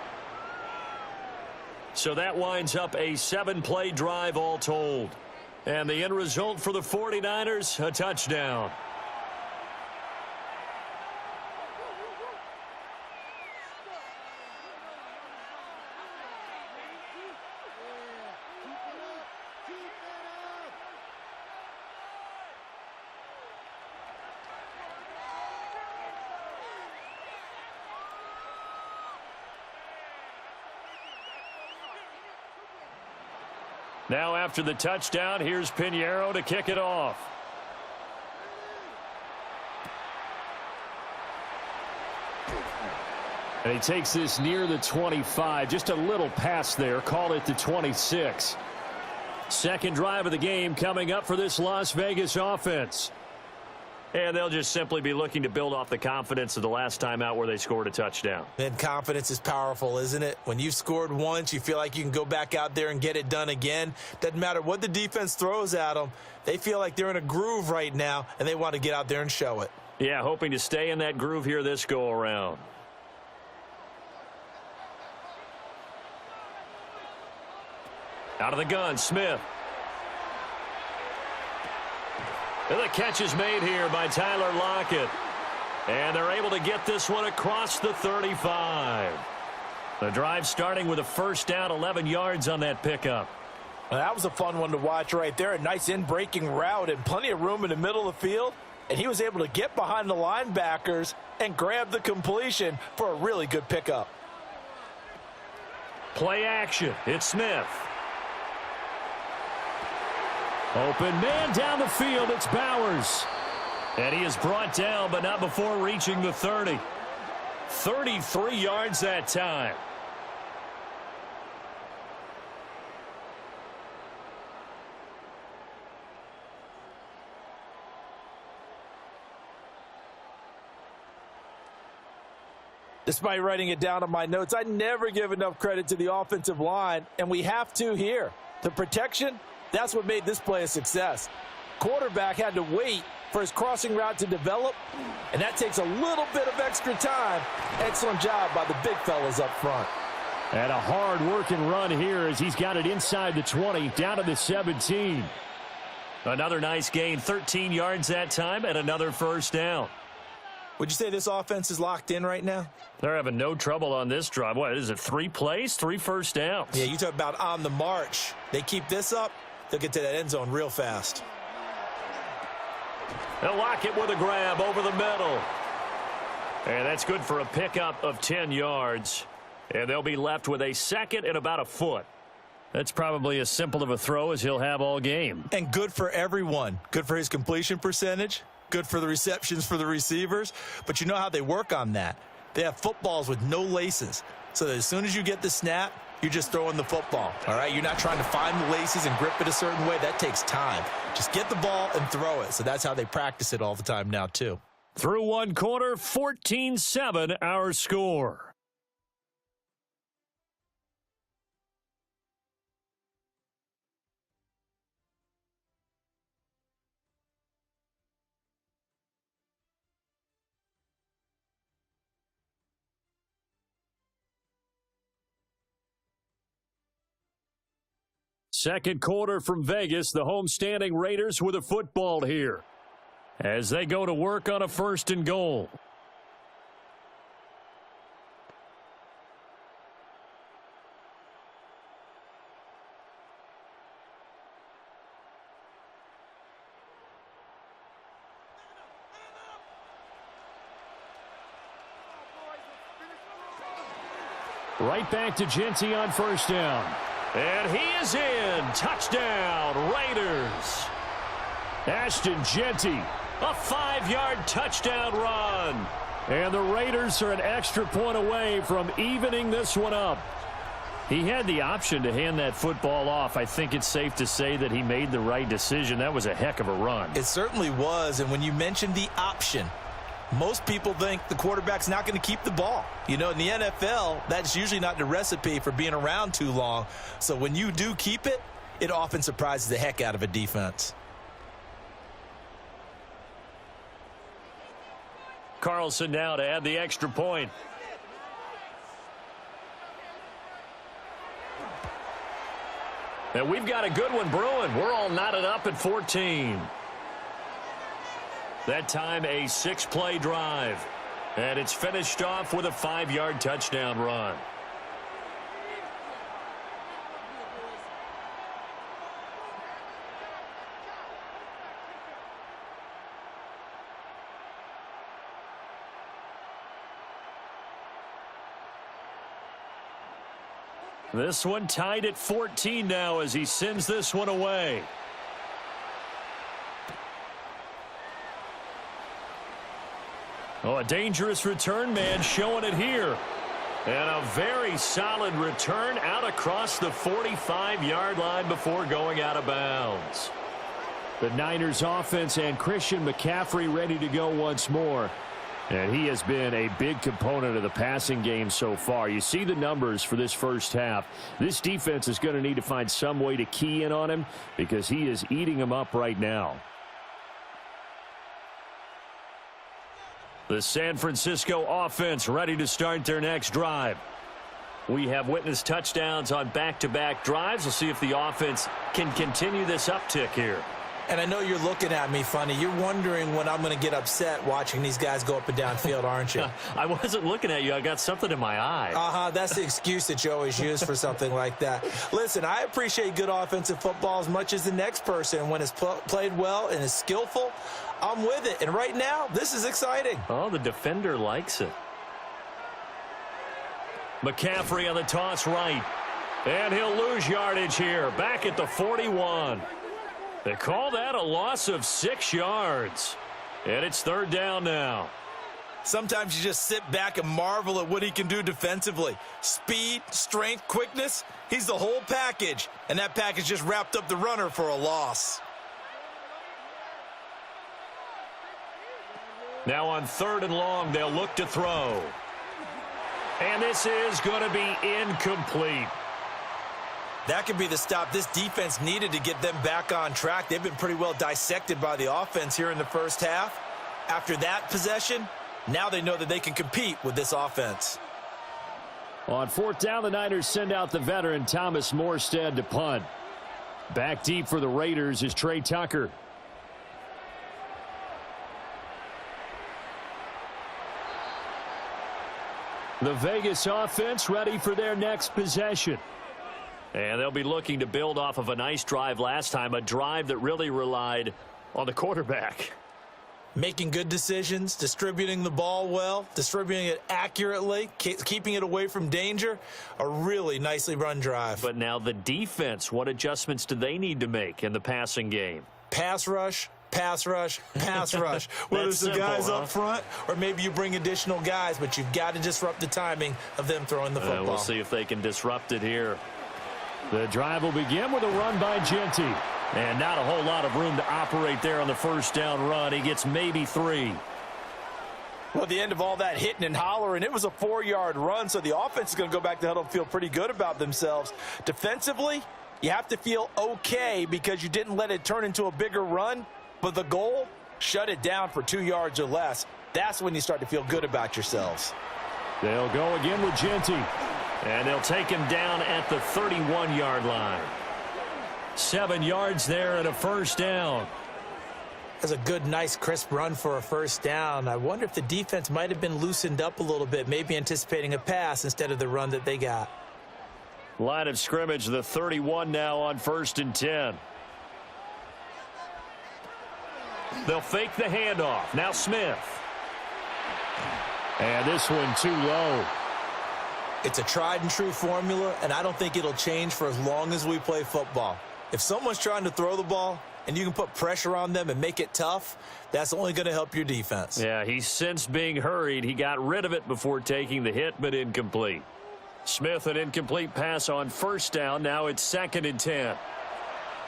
So that winds up a 7-play drive all told. And the end result for the 49ers, a touchdown. Now after the touchdown, here's Pinheiro to kick it off. And he takes this near the 25. Just a little pass there. Call it the 26. Second drive of the game coming up for this Las Vegas offense. And they'll just simply be looking to build off the confidence of the last time out where they scored a touchdown. And confidence is powerful, isn't it? When you've scored once, you feel like you can go back out there and get it done again. Doesn't matter what the defense throws at them. They feel like they're in a groove right now, and they want to get out there and show it. Yeah, hoping to stay in that groove here this go-around. Out of the gun, Smith. And the catch is made here by Tyler Lockett. And they're able to get this one across the 35. The drive starting with a first down, 11 yards on that pickup. Well, that was a fun one to watch right there. A nice in-breaking route and plenty of room in the middle of the field. And he was able to get behind the linebackers and grab the completion for a really good pickup. Play action. It's Smith. Open man down the field. It's Bowers. And he is brought down, but not before reaching the 30. 33 yards that time. Despite writing it down on my notes, I never give enough credit to the offensive line, and we have to here. The protection, that's what made this play a success. Quarterback had to wait for his crossing route to develop, and that takes a little bit of extra time. Excellent job by the big fellas up front. And a hard-working run here as he's got it inside the 20, down to the 17. Another nice gain, 13 yards that time, and another first down. Would you say this offense is locked in right now? They're having no trouble on this drive. What is it, 3 plays, 3 first downs? Yeah, you talk about on the march. They keep this up, they'll get to that end zone real fast. They'll lock it with a grab over the middle. And that's good for a pickup of 10 yards. And they'll be left with a second and about a foot. That's probably as simple of a throw as he'll have all game. And good for everyone. Good for his completion percentage. Good for the receptions for the receivers. But you know how they work on that. They have footballs with no laces. So that as soon as you get the snap, you're just throwing the football. All right? You're not trying to find the laces and grip it a certain way. That takes time. Just get the ball and throw it. So that's how they practice it all the time now, too. Through one quarter, 14-7 our score. Second quarter from Vegas, the homestanding Raiders with a football here as they go to work on a 1st and goal. Right back to Genty on 1st down. And he is in. Touchdown, Raiders. Ashton Genty. A 5-yard touchdown run. And the Raiders are an extra point away from evening this one up. He had the option to hand that football off. I think it's safe to say that he made the right decision. That was a heck of a run. It certainly was. And when you mentioned the option, most people think the quarterback's not going to keep the ball. You know, in the NFL, that's usually not the recipe for being around too long. So when you do keep it, it often surprises the heck out of a defense. Carlson now to add the extra point. And we've got a good one brewing. We're all knotted up at 14. That time a 6-play drive. And it's finished off with a 5-yard touchdown run. This one tied at 14 now as he sends this one away. Oh, a dangerous return man showing it here. And a very solid return out across the 45-yard line before going out of bounds. The Niners offense and Christian McCaffrey ready to go once more. And he has been a big component of the passing game so far. You see the numbers for this first half. This defense is going to need to find some way to key in on him because he is eating them up right now. The San Francisco offense ready to start their next drive. We have witnessed touchdowns on back-to-back drives. We'll see if the offense can continue this uptick here. And I know you're looking at me funny. You're wondering when I'm going to get upset watching these guys go up and down field, aren't you? I wasn't looking at you. I got something in my eye. That's the excuse that you always use for something like that. Listen, I appreciate good offensive football as much as the next person. When it's played well and is skillful, I'm with it. And right now, this is exciting. Oh, the defender likes it. McCaffrey on the toss right. And he'll lose yardage here. Back at the 41. They call that a loss of 6 yards. And it's 3rd down now. Sometimes you just sit back and marvel at what he can do defensively. Speed, strength, quickness. He's the whole package. And that package just wrapped up the runner for a loss. Now on 3rd and long, they'll look to throw. And this is going to be incomplete. That could be the stop this defense needed to get them back on track. They've been pretty well dissected by the offense here in the first half. After that possession, now they know that they can compete with this offense. On fourth down, the Niners send out the veteran Thomas Morstead to punt. Back deep for the Raiders is Trey Tucker. The Vegas offense ready for their next possession. And they'll be looking to build off of a nice drive last time, a drive that really relied on the quarterback. Making good decisions, distributing the ball well, distributing it accurately, keeping it away from danger. A really nicely run drive. But now the defense, what adjustments do they need to make in the passing game? Pass rush, pass rush, pass rush. Whether it's the guys up front or maybe you bring additional guys, but you've got to disrupt the timing of them throwing the football. We'll see if they can disrupt it here. The drive will begin with a run by Genty. And not a whole lot of room to operate there on the first down run. He gets maybe 3. Well, at the end of all that hitting and hollering, it was a 4-yard run, so the offense is going to go back to the huddle and feel pretty good about themselves. Defensively, you have to feel okay because you didn't let it turn into a bigger run, but the goal, shut it down for 2 yards or less. That's when you start to feel good about yourselves. They'll go again with Genty. And they'll take him down at the 31-yard line. 7 yards there and a first down. That's a good, nice, crisp run for a first down. I wonder if the defense might have been loosened up a little bit, maybe anticipating a pass instead of the run that they got. Line of scrimmage, the 31 now on 1st and 10. They'll fake the handoff. Now Smith. And this one too low. It's a tried and true formula, and I don't think it'll change for as long as we play football. If someone's trying to throw the ball and you can put pressure on them and make it tough, that's only going to help your defense. Yeah, he's since being hurried. He got rid of it before taking the hit, but incomplete. Smith, an incomplete pass on first down. Now it's 2nd and 10.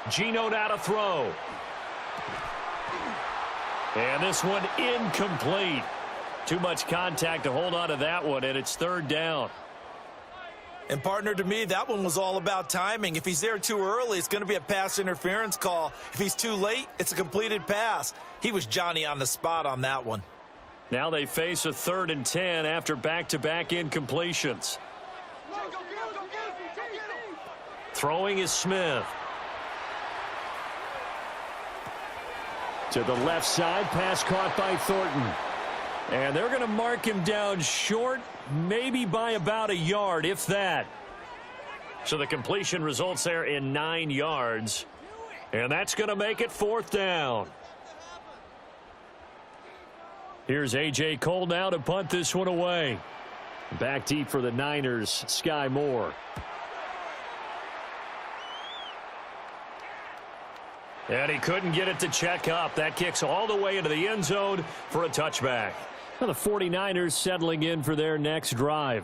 Geno now to throw. And this one incomplete. Too much contact to hold on to that one, and it's 3rd down. And, partner, to me, that one was all about timing. If he's there too early, it's going to be a pass interference call. If he's too late, it's a completed pass. He was Johnny on the spot on that one. Now they face a 3rd and 10 after back-to-back incompletions. Throwing is Smith. To the left side, pass caught by Thornton. And they're going to mark him down short, maybe by about a yard, if that. So the completion results there in 9 yards. And that's going to make it 4th down. Here's A.J. Cole now to punt this one away. Back deep for the Niners, Sky Moore. And he couldn't get it to check up. That kicks all the way into the end zone for a touchback. Well, the 49ers settling in for their next drive.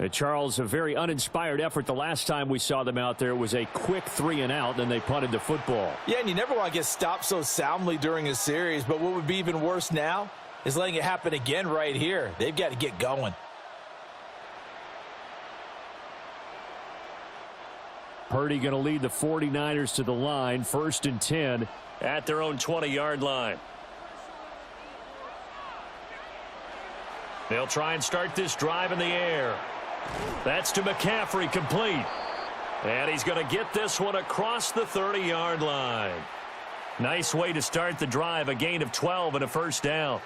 Charles, a very uninspired effort the last time we saw them out there. It was a quick 3-and-out, then they punted the football. Yeah, and you never want to get stopped so soundly during a series, but what would be even worse now is letting it happen again right here. They've got to get going. Purdy going to lead the 49ers to the line, 1st and 10 at their own 20-yard line. They'll try and start this drive in the air. That's to McCaffrey, complete. And he's going to get this one across the 30-yard line. Nice way to start the drive, a gain of 12 and a first down.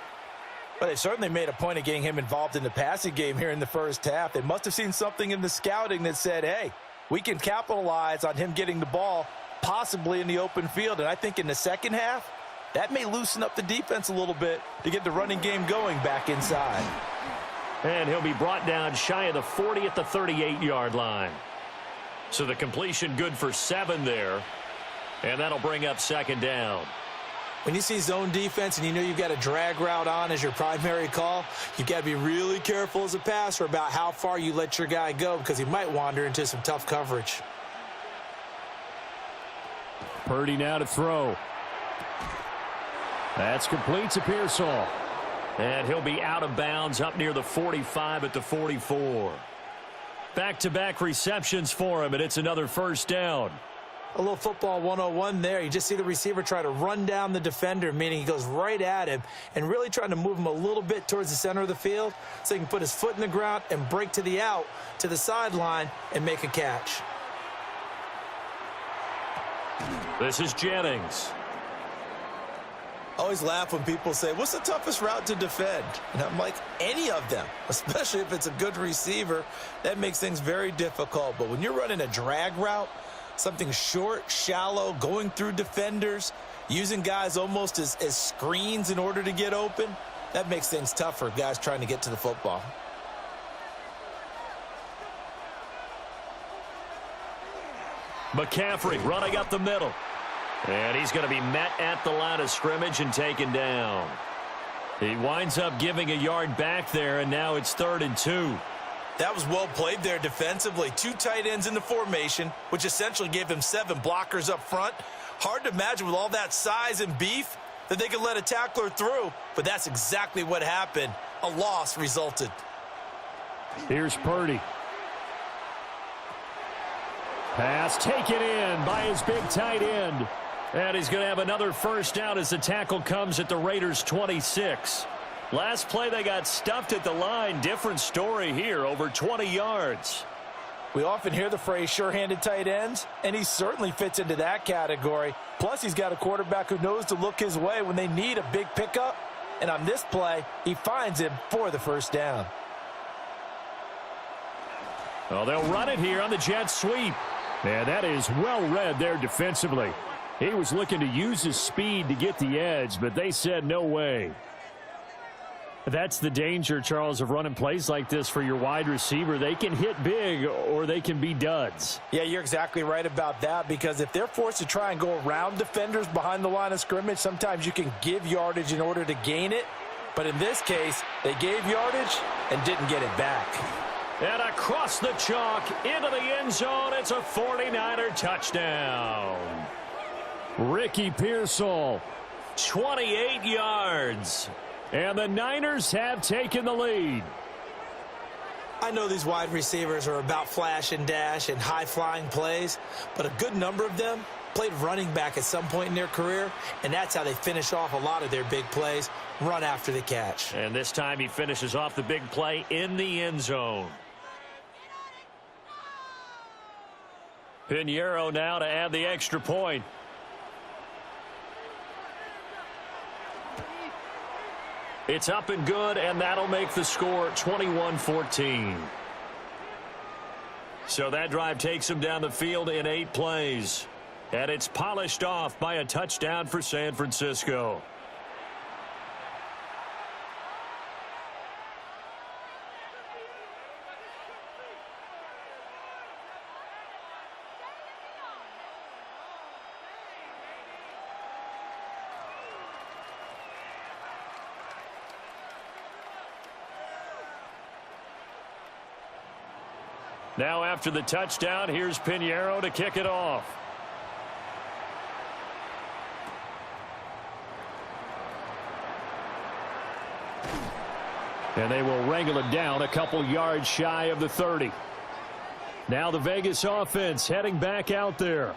Well, they certainly made a point of getting him involved in the passing game here in the first half. They must have seen something in the scouting that said, hey, we can capitalize on him getting the ball possibly in the open field. And I think in the second half, that may loosen up the defense a little bit to get the running game going back inside. And he'll be brought down shy of the 40 at the 38-yard line. So the completion good for 7 there. And that'll bring up 2nd down. When you see zone defense and you know you've got a drag route on as your primary call, you've got to be really careful as a passer about how far you let your guy go because he might wander into some tough coverage. Purdy now to throw. That's complete to Pearsall. And he'll be out of bounds up near the 45 at the 44. Back-to-back receptions for him, and it's another first down. A little football 101 there. You just see the receiver try to run down the defender, meaning he goes right at him and really trying to move him a little bit towards the center of the field so he can put his foot in the ground and break to the out, to the sideline, and make a catch. This is Jennings. I always laugh when people say, what's the toughest route to defend? And I'm like, any of them, especially if it's a good receiver. That makes things very difficult. But when you're running a drag route, something short, shallow, going through defenders, using guys almost as screens in order to get open, that makes things tough for guys trying to get to the football. McCaffrey running up the middle. And he's going to be met at the line of scrimmage and taken down. He winds up giving a yard back there, and now it's 3rd and 2. That was well played there defensively. 2 tight ends in the formation, which essentially gave him 7 blockers up front. Hard to imagine with all that size and beef that they could let a tackler through, but that's exactly what happened. A loss resulted. Here's Purdy. Pass taken in by his big tight end. And he's going to have another first down as the tackle comes at the Raiders' 26. Last play they got stuffed at the line. Different story here, over 20 yards. We often hear the phrase sure-handed tight ends, and he certainly fits into that category. Plus, he's got a quarterback who knows to look his way when they need a big pickup. And on this play, he finds him for the first down. Well, they'll run it here on the jet sweep. And that is well read there defensively. He was looking to use his speed to get the edge, but they said no way. That's the danger, Charles, of running plays like this for your wide receiver. They can hit big or they can be duds. Yeah, you're exactly right about that, because if they're forced to try and go around defenders behind the line of scrimmage, sometimes you can give yardage in order to gain it. But in this case, they gave yardage and didn't get it back. And across the chalk into the end zone, it's a 49er touchdown. Ricky Pearsall, 28 yards. and the Niners have taken the lead. I know these wide receivers are about flash and dash and high-flying plays, but a good number of them played running back at some point in their career, and that's how they finish off a lot of their big plays, run after the catch. And this time he finishes off the big play in the end zone. Pinheiro now to add the extra point. It's up and good, and that'll make the score 21-14. So that drive takes him down the field in 8 plays. And it's polished off by a touchdown for San Francisco. Now after the touchdown, here's Pinheiro to kick it off. And they will wrangle it down a couple yards shy of the 30. Now the Vegas offense heading back out there.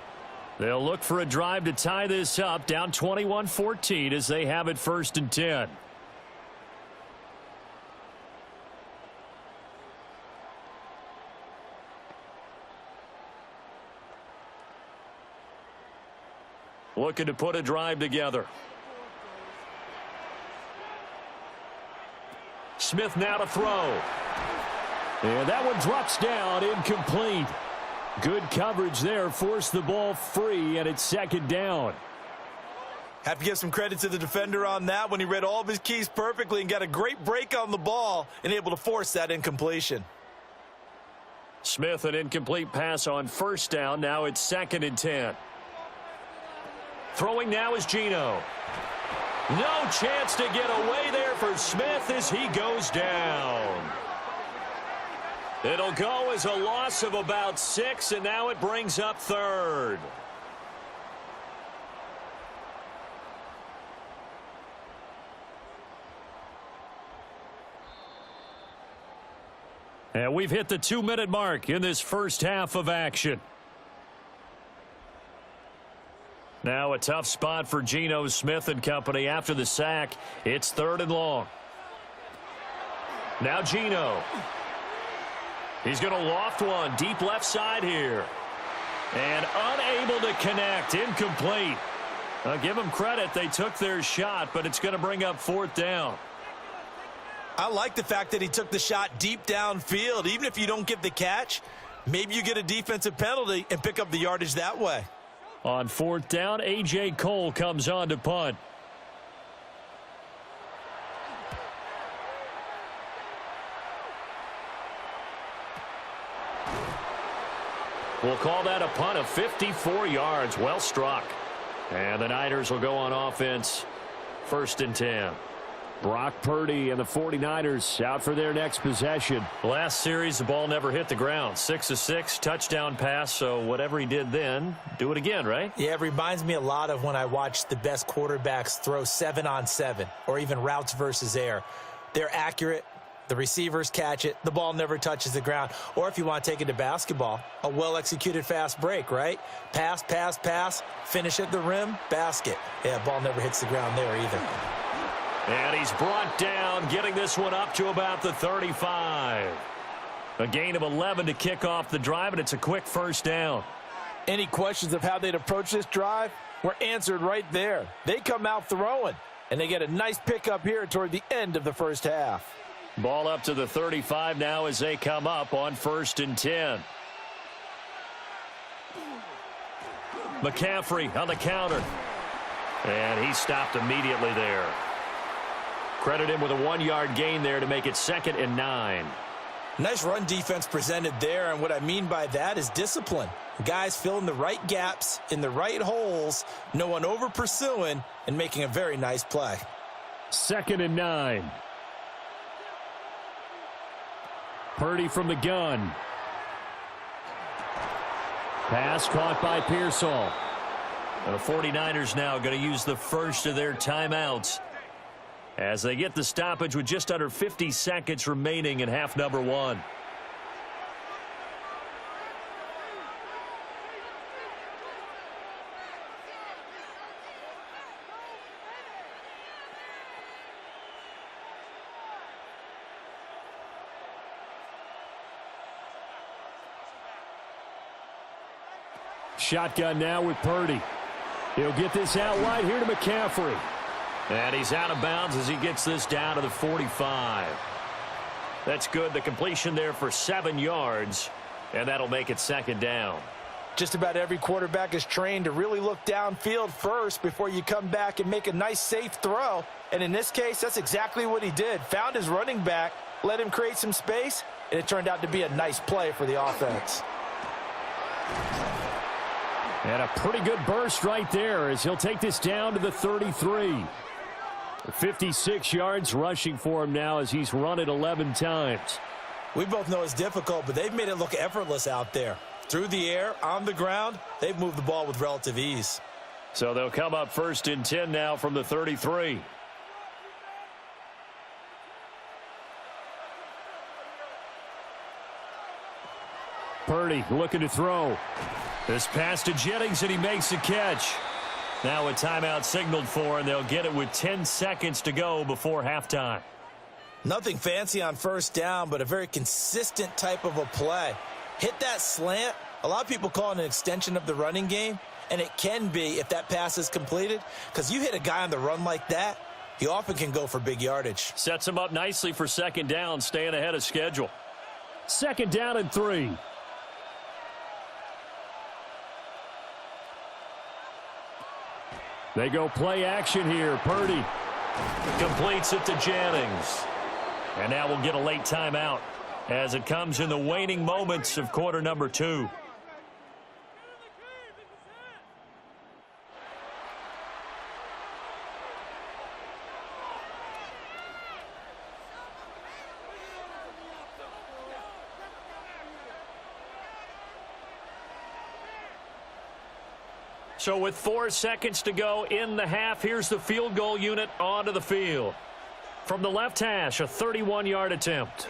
They'll look for a drive to tie this up, down 21-14 as they have it 1st and 10. Looking to put a drive together. Smith now to throw. And that one drops down, incomplete. Good coverage there, forced the ball free, and it's 2nd down. Have to give some credit to the defender on that when he read all of his keys perfectly and got a great break on the ball and able to force that incompletion. Smith, an incomplete pass on 1st down. Now it's 2nd and 10. Throwing now is Geno. No chance to get away there for Smith as he goes down. It'll go as a loss of about 6, and now it brings up 3rd. And we've hit the 2-minute mark in this first half of action. Now a tough spot for Geno Smith and company after the sack. It's 3rd and long. Now Geno. He's going to loft one deep left side here. And unable to connect. Incomplete. I'll give them credit. They took their shot, but it's going to bring up 4th down. I like the fact that he took the shot deep downfield. Even if you don't get the catch, maybe you get a defensive penalty and pick up the yardage that way. On 4th down, A.J. Cole comes on to punt. We'll call that a punt of 54 yards. Well struck. And the Niners will go on offense. 1st and 10. Brock Purdy and the 49ers out for their next possession. Last series, the ball never hit the ground. 6 of 6, touchdown pass. So whatever he did then, do it again, right? Yeah, it reminds me a lot of when I watched the best quarterbacks throw 7-on-7 or even routes versus air. They're accurate. The receivers catch it. The ball never touches the ground. Or if you want to take it to basketball, a well-executed fast break, right? Pass, pass, pass, finish at the rim, basket. Yeah, ball never hits the ground there either. And he's brought down, getting this one up to about the 35. A gain of 11 to kick off the drive, and it's a quick 1st down. Any questions of how they'd approach this drive were answered right there. They come out throwing, and they get a nice pickup here toward the end of the first half. Ball up to the 35 now as they come up on 1st and 10. McCaffrey on the counter. And he stopped immediately there. Credit him with a 1-yard gain there to make it 2nd and 9. Nice run defense presented there, and what I mean by that is discipline. Guys filling the right gaps in the right holes, no one over pursuing, and making a very nice play. 2nd and 9. Purdy from the gun. Pass caught by Pearsall. The 49ers now going to use the first of their timeouts as they get the stoppage with just under 50 seconds remaining in half number 1. Shotgun now with Purdy. He'll get this out wide here to McCaffrey. And he's out of bounds as he gets this down to the 45. That's good. The completion there for 7 yards, and that'll make it 2nd down. Just about every quarterback is trained to really look downfield first before you come back and make a nice, safe throw. And in this case, that's exactly what he did. Found his running back, let him create some space, and it turned out to be a nice play for the offense. And a pretty good burst right there as he'll take this down to the 33. 56 yards rushing for him now as he's run it 11 times. We both know it's difficult, but they've made it look effortless out there. Through the air, on the ground, they've moved the ball with relative ease. So they'll come up 1st and 10 now from the 33. Purdy looking to throw. This pass to Jennings, and he makes the catch. Now a timeout signaled for, and they'll get it with 10 seconds to go before halftime. Nothing fancy on 1st down, but a very consistent type of a play. Hit that slant. A lot of people call it an extension of the running game, and it can be if that pass is completed, because you hit a guy on the run like that, he often can go for big yardage. Sets him up nicely for 2nd down, staying ahead of schedule. 2nd down and 3. They go play action here. Purdy completes it to Jennings. And now we'll get a late timeout as it comes in the waning moments of quarter number 2. So with 4 seconds to go in the half, here's the field goal unit onto the field. From the left hash, a 31-yard attempt.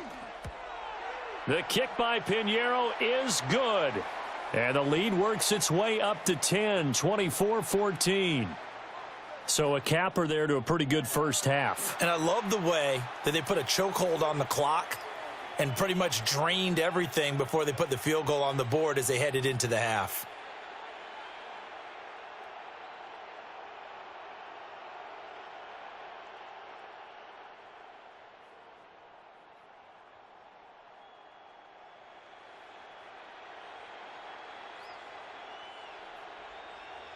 The kick by Pinheiro is good. And the lead works its way up to 10, 24-14. So a capper there to a pretty good first half. And I love the way that they put a chokehold on the clock and pretty much drained everything before they put the field goal on the board as they headed into the half.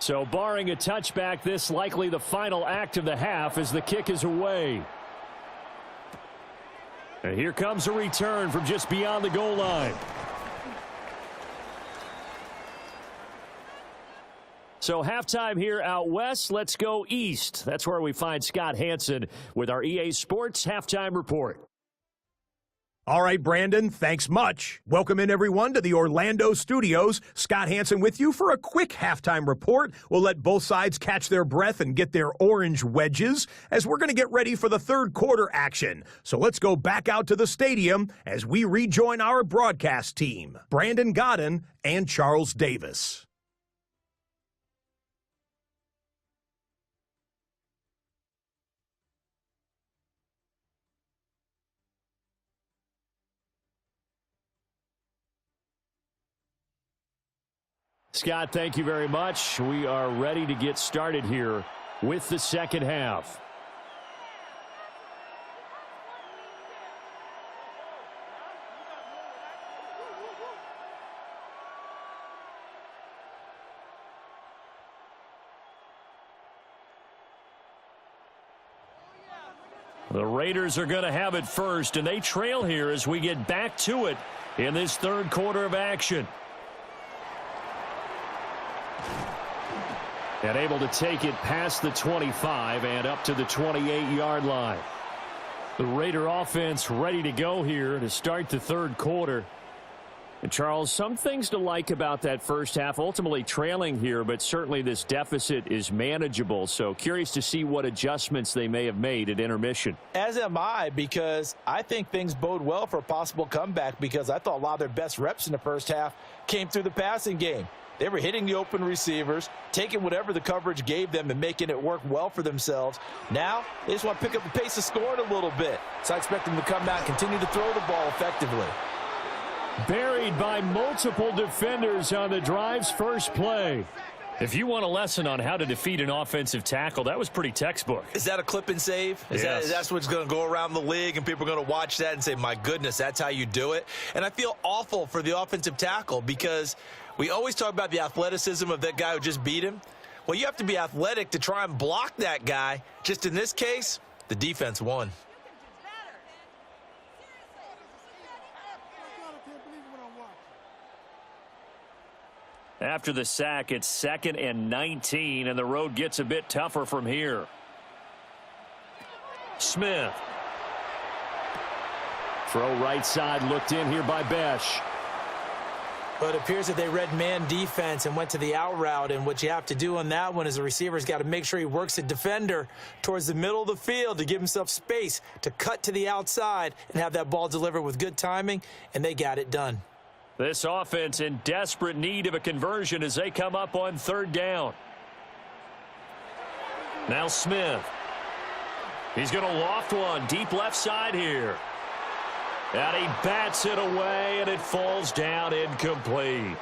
So barring a touchback, this likely the final act of the half as the kick is away. And here comes a return from just beyond the goal line. So halftime here out west. Let's go east. That's where we find Scott Hanson with our EA Sports Halftime Report. All right, Brandon, thanks much. Welcome in, everyone, to the Orlando studios. Scott Hanson with you for a quick halftime report. We'll let both sides catch their breath and get their orange wedges as we're going to get ready for the third quarter action. So let's go back out to the stadium as we rejoin our broadcast team, Brandon Godden and Charles Davis. Scott, thank you very much. We are ready to get started here with the second half. The Raiders are going to have it first, and they trail here as we get back to it in this third quarter of action. And able to take it past the 25 and up to the 28-yard line. The Raider offense ready to go here to start the third quarter. And Charles, some things to like about that first half. Ultimately trailing here, but certainly this deficit is manageable. So curious to see what adjustments they may have made at intermission. As am I, because I think things bode well for a possible comeback, because I thought a lot of their best reps in the first half came through the passing game. They were hitting the open receivers, taking whatever the coverage gave them and making it work well for themselves. Now, they just want to pick up the pace of scoring a little bit. So I expect them to come out and continue to throw the ball effectively. Buried by multiple defenders on the drive's first play. If you want a lesson on how to defeat an offensive tackle, that was pretty textbook. Is that a clip and save? Yes. That's what's going to go around the league, and people are going to watch that and say, my goodness, that's how you do it? And I feel awful for the offensive tackle, because we always talk about the athleticism of that guy who just beat him. Well, you have to be athletic to try and block that guy. Just in this case, the defense won. After the sack, it's 2nd and 19, and the road gets a bit tougher from here. Smith. Throw right side looked in here by Besh. But it appears that they read man defense and went to the out route, and what you have to do on that one is the receiver's got to make sure he works the defender towards the middle of the field to give himself space to cut to the outside and have that ball delivered with good timing, and they got it done. This offense in desperate need of a conversion as they come up on third down. Now Smith. He's going to loft one deep left side here. And he bats it away, and it falls down incomplete.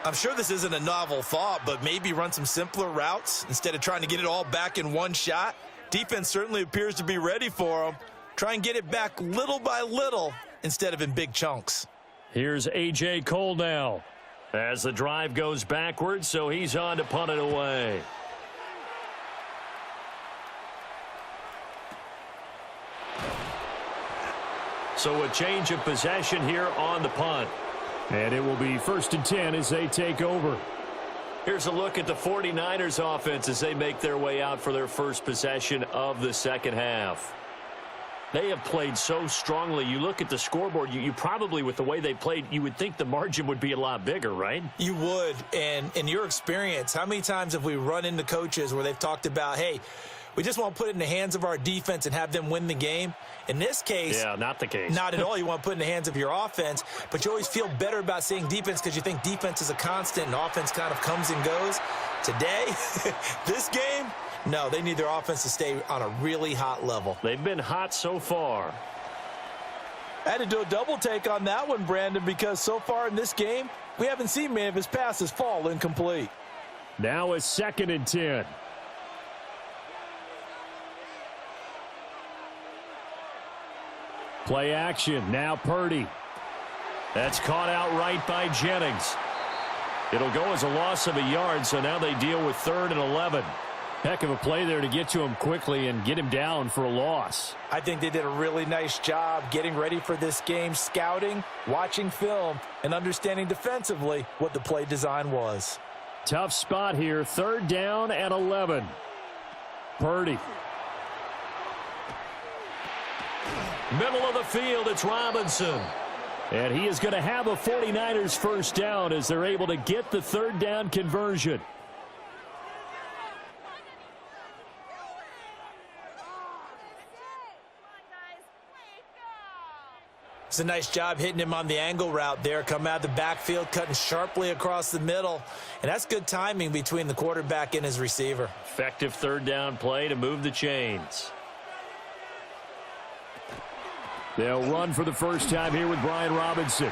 I'm sure this isn't a novel thought, but maybe run some simpler routes instead of trying to get it all back in one shot. Defense certainly appears to be ready for them. Try and get it back little by little instead of in big chunks. Here's A.J. Cole now as the drive goes backwards, so he's on to punt it away. So a change of possession here on the punt. And it will be 1st and 10 as they take over. Here's a look at the 49ers offense as they make their way out for their first possession of the second half. They have played so strongly. You look at the scoreboard, you probably, with the way they played, you would think the margin would be a lot bigger, right? You would. And in your experience, how many times have we run into coaches where they've talked about, hey, We just want to put it in the hands of our defense and have them win the game. In this case, yeah, not the case. Not at all. You want to put it in the hands of your offense, but you always feel better about saying defense because you think defense is a constant and offense kind of comes and goes. Today, this game, no, they need their offense to stay on a really hot level. They've been hot so far. I had to do a double take on that one, Brandon, because so far in this game, we haven't seen many of his passes fall incomplete. Now a 2nd and 10. Play action. Now Purdy. That's caught outright by Jennings. It'll go as a loss of a yard, so now they deal with 3rd and 11. Heck of a play there to get to him quickly and get him down for a loss. I think they did a really nice job getting ready for this game, scouting, watching film, and understanding defensively what the play design was. Tough spot here. 3rd down and 11. Purdy. Middle of the field, it's Robinson. And he is going to have a 49ers first down as they're able to get the 3rd down conversion. It's a nice job hitting him on the angle route there. Come out of the backfield, cutting sharply across the middle. And that's good timing between the quarterback and his receiver. Effective 3rd down play to move the chains. They'll run for the first time here with Brian Robinson.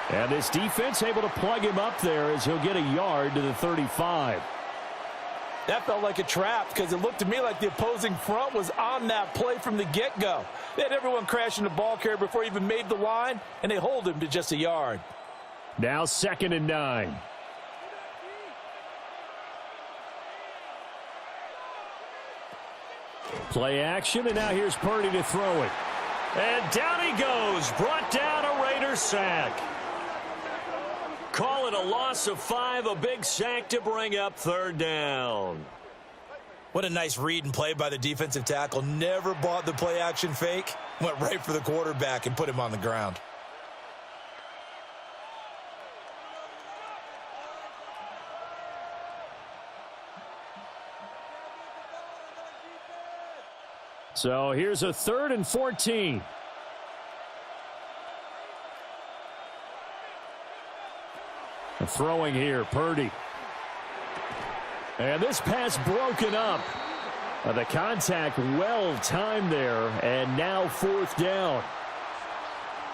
And this defense able to plug him up there as he'll get a yard to the 35. That felt like a trap because it looked to me like the opposing front was on that play from the get-go. They had everyone crashing the ball carrier before he even made the line, and they hold him to just a yard. Now 2nd and 9. Play action, and now here's Purdy to throw it. And down he goes. Brought down a Raiders sack. Call it a loss of 5, a big sack to bring up 3rd down. What a nice read and play by the defensive tackle. Never bought the play action fake. Went right for the quarterback and put him on the ground. So here's a 3rd and 14. Throwing here, Purdy. And this pass broken up. The contact well timed there, and now 4th down.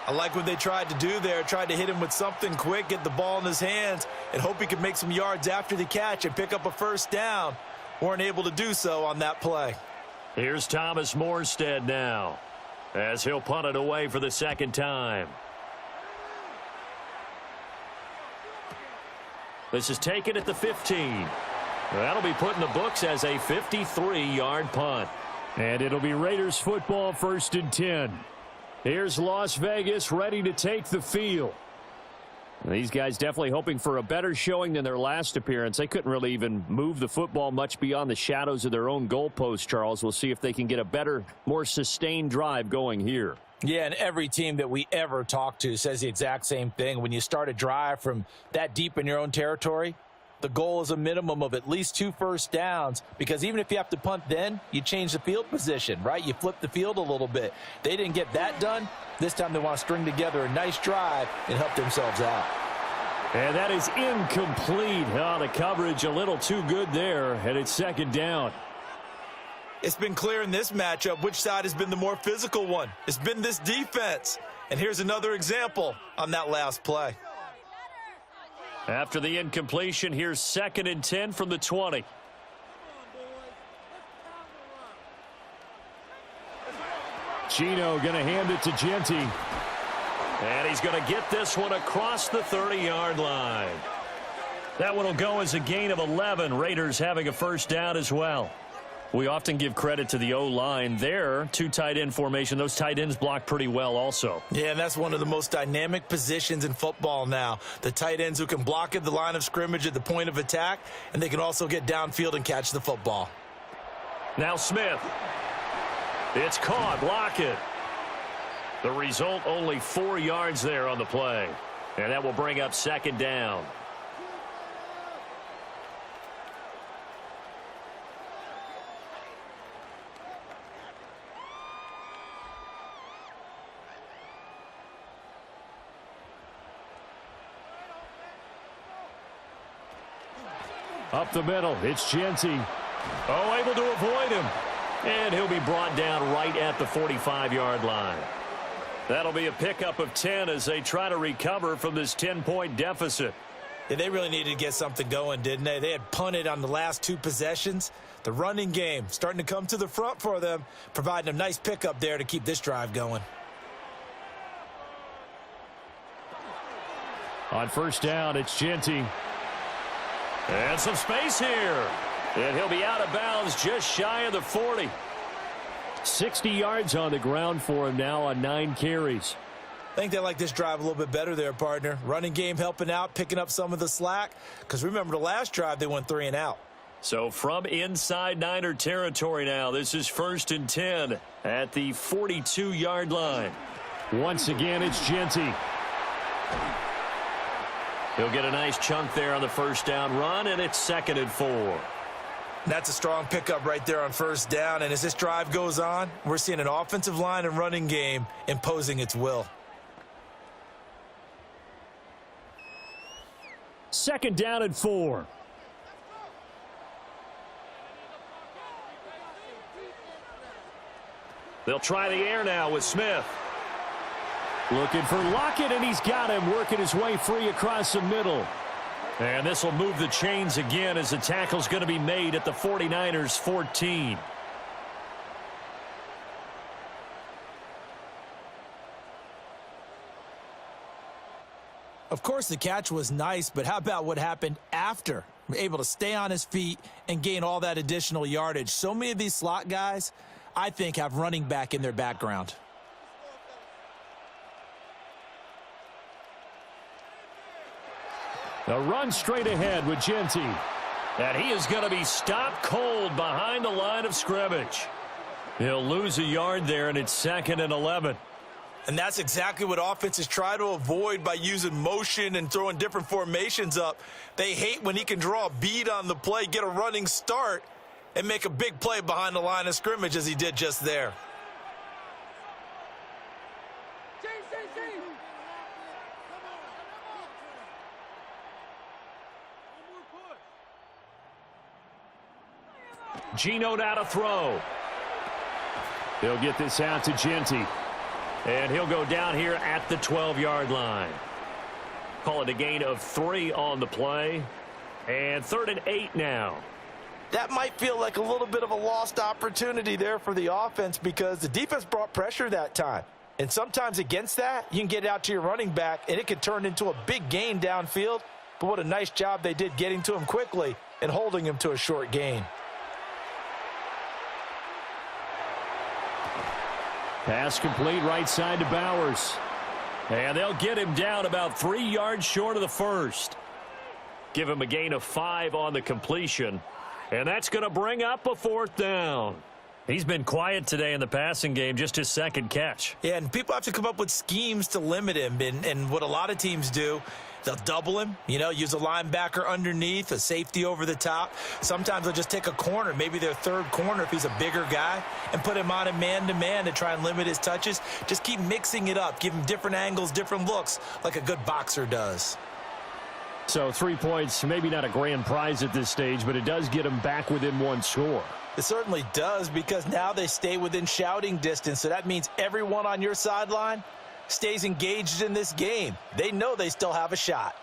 I like what they tried to do there. Tried to hit him with something quick, get the ball in his hands, and hope he could make some yards after the catch and pick up a first down. Weren't able to do so on that play. Here's Thomas Morstead now as he'll punt it away for the 2nd time. This is taken at the 15. That'll be put in the books as a 53-yard punt. And it'll be Raiders football 1st and 10. Here's Las Vegas ready to take the field. These guys definitely hoping for a better showing than their last appearance. They couldn't really even move the football much beyond the shadows of their own goalpost, Charles. We'll see if they can get a better, more sustained drive going here. Yeah, and every team that we ever talk to says the exact same thing. When you start a drive from that deep in your own territory, the goal is a minimum of at least 2 first downs, because even if you have to punt then, you change the field position, right? You flip the field a little bit. They didn't get that done. This time they want to string together a nice drive and help themselves out. And that is incomplete. Oh, the coverage a little too good there, and it's 2nd down. It's been clear in this matchup which side has been the more physical one. It's been this defense. And here's another example on that last play. After the incompletion, here's 2nd and 10 from the 20. Gino going to hand it to Genty. And he's going to get this one across the 30-yard line. That one will go as a gain of 11. Raiders having a first down as well. We often give credit to the O-line there. 2 tight end formation. Those tight ends block pretty well also. Yeah, and that's one of the most dynamic positions in football now. The tight ends who can block at the line of scrimmage at the point of attack, and they can also get downfield and catch the football. Now Smith. It's caught. Block it. The result, only 4 yards there on the play. And that will bring up 2nd down. Up the middle, it's Genty. Oh, able to avoid him. And he'll be brought down right at the 45-yard line. That'll be a pickup of 10 as they try to recover from this 10-point deficit. Yeah, they really needed to get something going, didn't they? They had punted on the last 2 possessions. The running game starting to come to the front for them, providing a nice pickup there to keep this drive going. On first down, it's Genty. And some space here. And he'll be out of bounds just shy of the 40. 60 yards on the ground for him now on 9 carries. I think they like this drive a little bit better there, partner. Running game helping out, picking up some of the slack. Because remember, the last drive, they went 3 and out. So from inside Niner territory now, this is 1st and 10 at the 42-yard line. Once again, it's Genty. He'll get a nice chunk there on the first down run, and it's 2nd and 4. That's a strong pickup right there on first down. And as this drive goes on, we're seeing an offensive line and running game imposing its will. 2nd down and 4. They'll try the air now with Smith. Looking for Lockett, and he's got him working his way free across the middle. And this will move the chains again as the tackle's going to be made at the 49ers 14. Of course, the catch was nice, but how about what happened after? Able to stay on his feet and gain all that additional yardage. So many of these slot guys, I think, have running back in their background. A run straight ahead with Genty. And he is going to be stopped cold behind the line of scrimmage. He'll lose a yard there, and it's 2nd and 11. And that's exactly what offenses try to avoid by using motion and throwing different formations up. They hate when he can draw a bead on the play, get a running start, and make a big play behind the line of scrimmage as he did just there. Geno now to throw. He'll get this out to Genty. And he'll go down here at the 12-yard line. Call it a gain of 3 on the play. And 3rd and 8 now. That might feel like a little bit of a lost opportunity there for the offense because the defense brought pressure that time. And sometimes against that, you can get it out to your running back, and it can turn into a big gain downfield. But what a nice job they did getting to him quickly and holding him to a short gain. Pass complete right side to Bowers. And they'll get him down about 3 yards short of the first. Give him a gain of 5 on the completion. And that's going to bring up a 4th down. He's been quiet today in the passing game, just his 2nd catch. Yeah, and people have to come up with schemes to limit him. And what a lot of teams do, they'll double him, use a linebacker underneath, a safety over the top. Sometimes they'll just take a corner, maybe their 3rd corner if he's a bigger guy, and put him on a man-to-man to try and limit his touches. Just keep mixing it up, give him different angles, different looks, like a good boxer does. So 3 points, maybe not a grand prize at this stage, but it does get them back within 1 score. It certainly does, because now they stay within shouting distance, so that means everyone on your sideline stays engaged in this game. They know they still have a shot.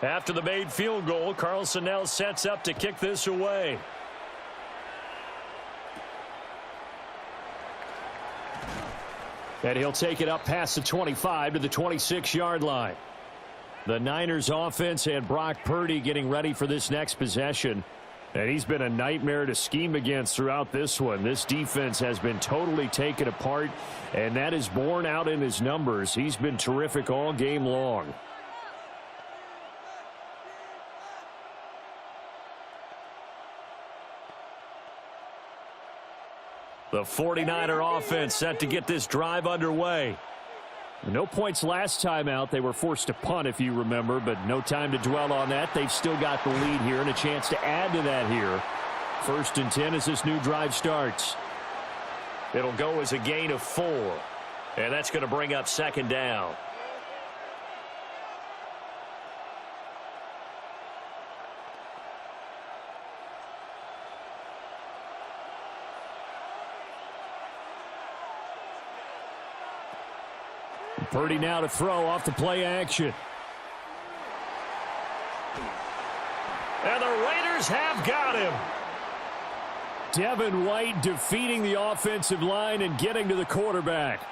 After the made field goal, Carlson now sets up to kick this away. And he'll take it up past the 25 to the 26-yard line. The Niners offense and Brock Purdy getting ready for this next possession. And he's been a nightmare to scheme against throughout this one. This defense has been totally taken apart, and that is borne out in his numbers. He's been terrific all game long. The 49er offense set to get this drive underway. No points last time out. They were forced to punt, if you remember, but no time to dwell on that. They've still got the lead here and a chance to add to that here. 1st and 10 as this new drive starts. It'll go as a gain of 4. And that's going to bring up 2nd down. Purdy now to throw off the play action. And the Raiders have got him. Devin White defeating the offensive line and getting to the quarterback.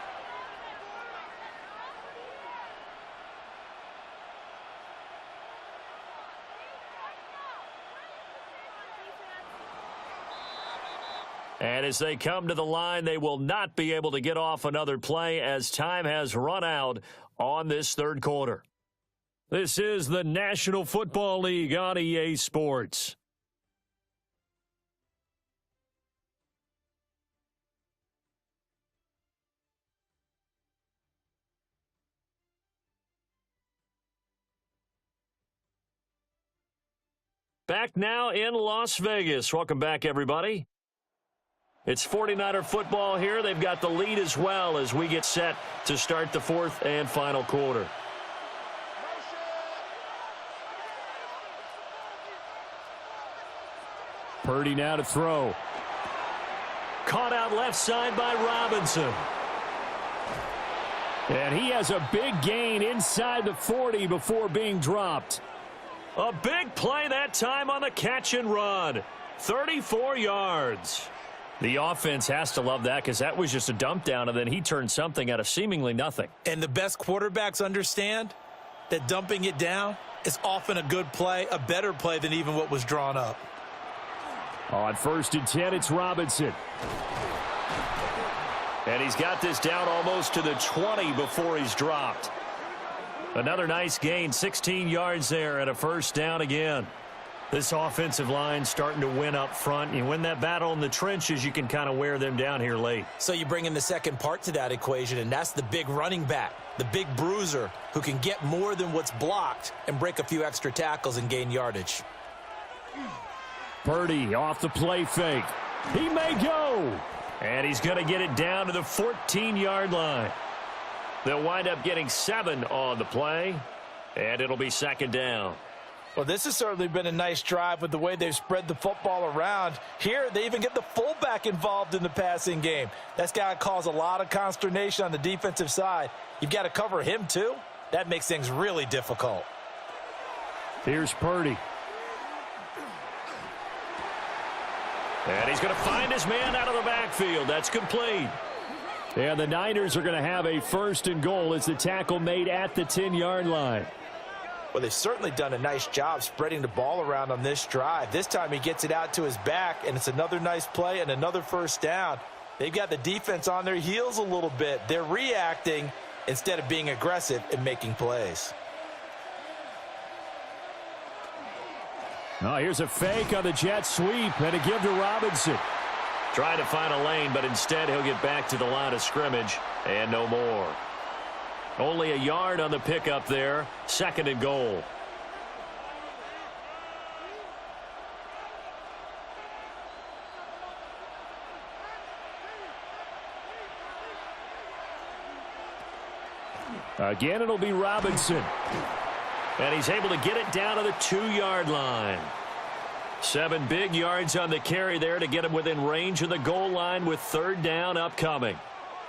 And as they come to the line, they will not be able to get off another play as time has run out on this third quarter. This is the National Football League on EA Sports. Back now in Las Vegas. Welcome back, everybody. It's 49er football here. They've got the lead as well as we get set to start the fourth and final quarter. Purdy now to throw. Caught out left side by Robinson. And he has a big gain inside the 40 before being dropped. A big play that time on the catch and run. 34 yards. The offense has to love that because that was just a dump down, and then he turned something out of seemingly nothing. And the best quarterbacks understand that dumping it down is often a good play, a better play than even what was drawn up. On 1st and 10, it's Robinson. And he's got this down almost to the 20 before he's dropped. Another nice gain, 16 yards there, and a first down again. This offensive line starting to win up front. You win that battle in the trenches, you can kind of wear them down here late. So you bring in the second part to that equation, and that's the big running back, the big bruiser who can get more than what's blocked and break a few extra tackles and gain yardage. Purdy off the play fake. He may go. And he's going to get it down to the 14-yard line. They'll wind up getting 7 on the play, and it'll be second down. Well, this has certainly been a nice drive with the way they've spread the football around. Here, they even get the fullback involved in the passing game. That's got to cause a lot of consternation on the defensive side. You've got to cover him, too. That makes things really difficult. Here's Purdy. And he's going to find his man out of the backfield. That's complete. And the Niners are going to have a 1st and goal as the tackle made at the 10-yard line. Well, they've certainly done a nice job spreading the ball around on this drive. This time he gets it out to his back, and it's another nice play and another first down. They've got the defense on their heels a little bit. They're reacting instead of being aggressive and making plays. Now here's a fake on the jet sweep and a give to Robinson. Trying to find a lane, but instead he'll get back to the line of scrimmage and no more. Only a yard on the pickup there. 2nd and goal. Again, it'll be Robinson. And he's able to get it down to the 2-yard line. 7 big yards on the carry there to get him within range of the goal line with 3rd down upcoming.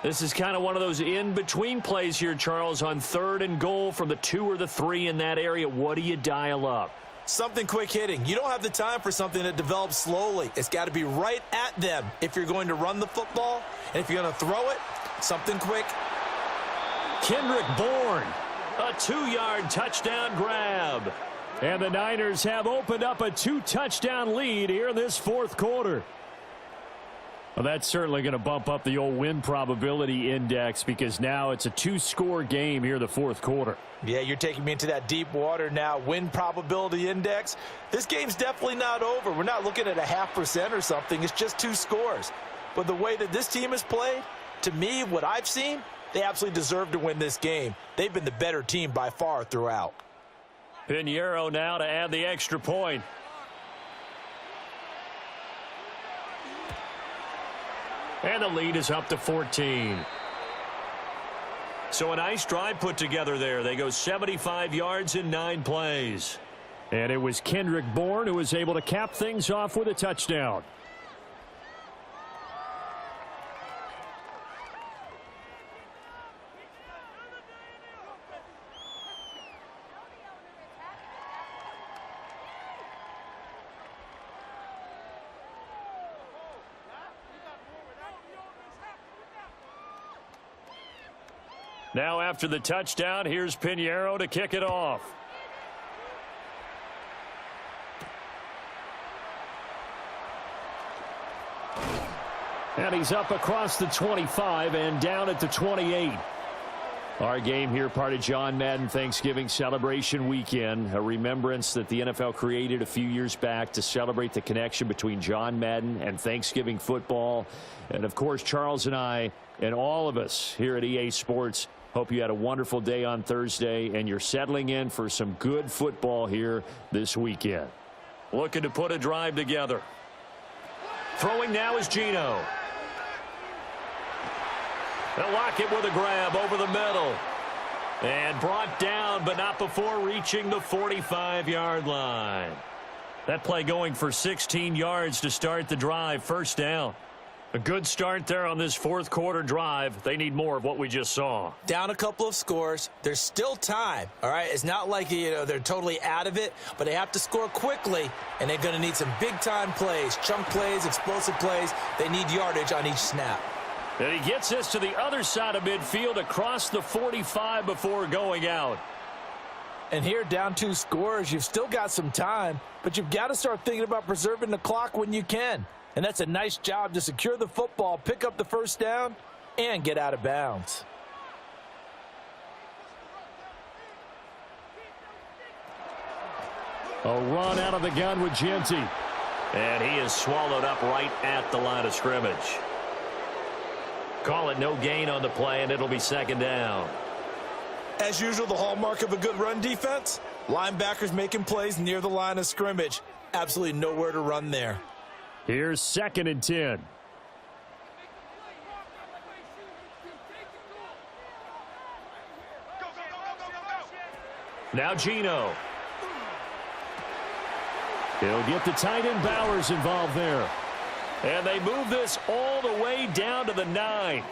This is kind of one of those in-between plays here, Charles, on 3rd and goal from the 2 or the 3 in that area. What do you dial up? Something quick hitting. You don't have the time for something that develops slowly. It's got to be right at them if you're going to run the football. And if you're going to throw it, something quick. Kendrick Bourne, a 2-yard touchdown grab. And the Niners have opened up a 2-touchdown lead here in this 4th quarter. Well, that's certainly going to bump up the old win probability index because now it's a 2-score game here in the 4th quarter. Yeah, you're taking me into that deep water now. Win probability index. This game's definitely not over. We're not looking at a 0.5% or something. It's just 2 scores. But the way that this team has played, to me, what I've seen, they absolutely deserve to win this game. They've been the better team by far throughout. Pinheiro now to add the extra point. And the lead is up to 14. So a nice drive put together there. They go 75 yards in 9 plays. And it was Kendrick Bourne who was able to cap things off with a touchdown. Now after the touchdown, here's Pinheiro to kick it off. And he's up across the 25 and down at the 28. Our game here, part of John Madden Thanksgiving Celebration Weekend, a remembrance that the NFL created a few years back to celebrate the connection between John Madden and Thanksgiving football. And, of course, Charles and I and all of us here at EA Sports hope you had a wonderful day on Thursday and you're settling in for some good football here this weekend. Looking to put a drive together. Throwing now is Geno. They'll lock it with a grab over the middle. And brought down, but not before reaching the 45-yard line. That play going for 16 yards to start the drive. First down. A good start there on this fourth quarter drive. They need more of what we just saw. Down a couple of scores. There's still time, all right? It's not like, they're totally out of it, but they have to score quickly, and they're going to need some big-time plays, chunk plays, explosive plays. They need yardage on each snap. And he gets this to the other side of midfield across the 45 before going out. And here, down 2 scores, you've still got some time, but you've got to start thinking about preserving the clock when you can. And that's a nice job to secure the football, pick up the first down, and get out of bounds. A run out of the gun with Genty. And he is swallowed up right at the line of scrimmage. Call it no gain on the play, and it'll be second down. As usual, the hallmark of a good run defense, linebackers making plays near the line of scrimmage. Absolutely nowhere to run there. Here's 2nd and 10. Now Geno. He'll get the tight end Bowers involved there. And they move this all the way down to the 9.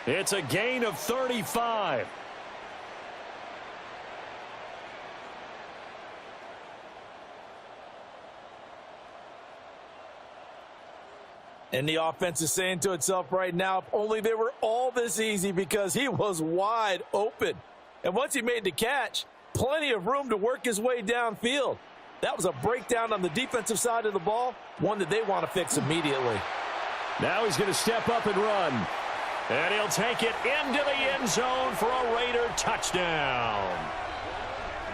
It's a gain of 35. And the offense is saying to itself right now, if only they were all this easy, because he was wide open. And once he made the catch, plenty of room to work his way downfield. That was a breakdown on the defensive side of the ball, one that they want to fix immediately. Now he's going to step up and run. And he'll take it into the end zone for a Raider touchdown.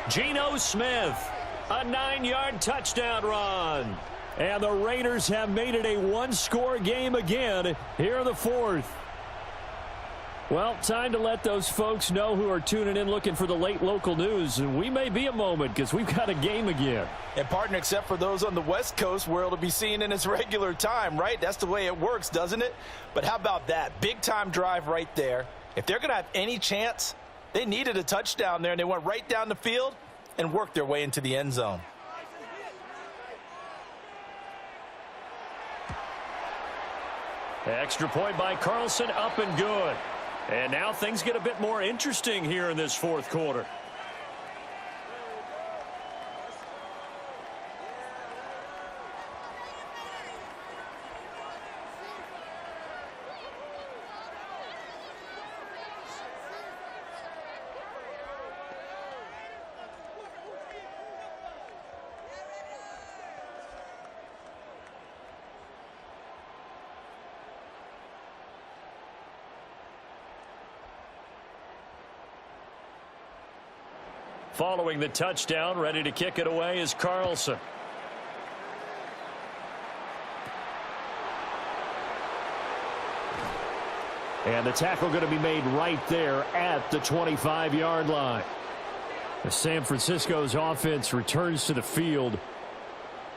Geno Smith, a 9-yard touchdown run. And the Raiders have made it a one-score game again here in the fourth. Well, time to let those folks know who are tuning in looking for the late local news. And we may be a moment because we've got a game again. And, partner, except for those on the West Coast where it'll be seen in its regular time, right? That's the way it works, doesn't it? But how about that? Big-time drive right there. If they're going to have any chance, they needed a touchdown there, and they went right down the field and worked their way into the end zone. Extra point by Carlson, up and good. And now things get a bit more interesting here in this fourth quarter. Following the touchdown, ready to kick it away is Carlson. And the tackle going to be made right there at the 25-yard line. The San Francisco's offense returns to the field.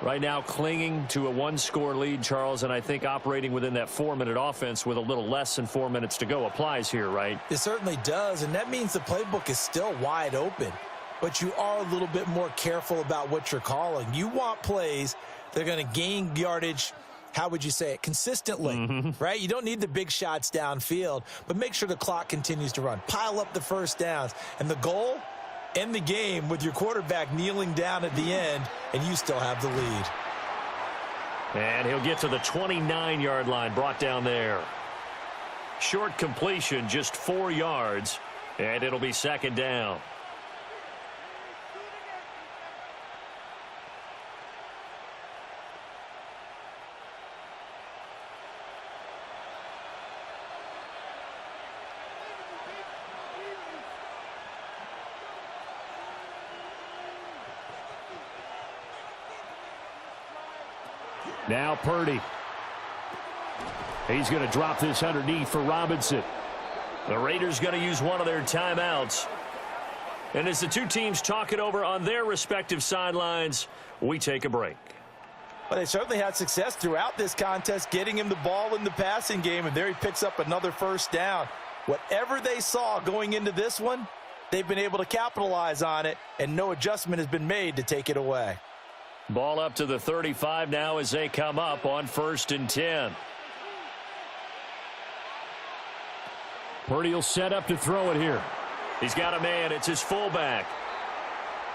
Right now clinging to a one-score lead, Charles, and I think operating within that 4-minute offense with a little less than 4 minutes to go applies here, right? It certainly does, and that means the playbook is still wide open. But you are a little bit more careful about what you're calling. You want plays that are going to gain yardage, how would you say it, consistently, right? You don't need the big shots downfield, but make sure the clock continues to run. Pile up the first downs. And the goal, end the game with your quarterback kneeling down at the end, and you still have the lead. And he'll get to the 29-yard line, brought down there. Short completion, just 4 yards. And it'll be second down. Now Purdy. He's going to drop this underneath for Robinson. The Raiders going to use one of their timeouts. And as the two teams talk it over on their respective sidelines, we take a break. Well, they certainly had success throughout this contest getting him the ball in the passing game, and there he picks up another first down. Whatever they saw going into this one, they've been able to capitalize on it, and no adjustment has been made to take it away. Ball up to the 35 now as they come up on 1st and 10. Purdy will set up to throw it here. He's got a man. It's his fullback.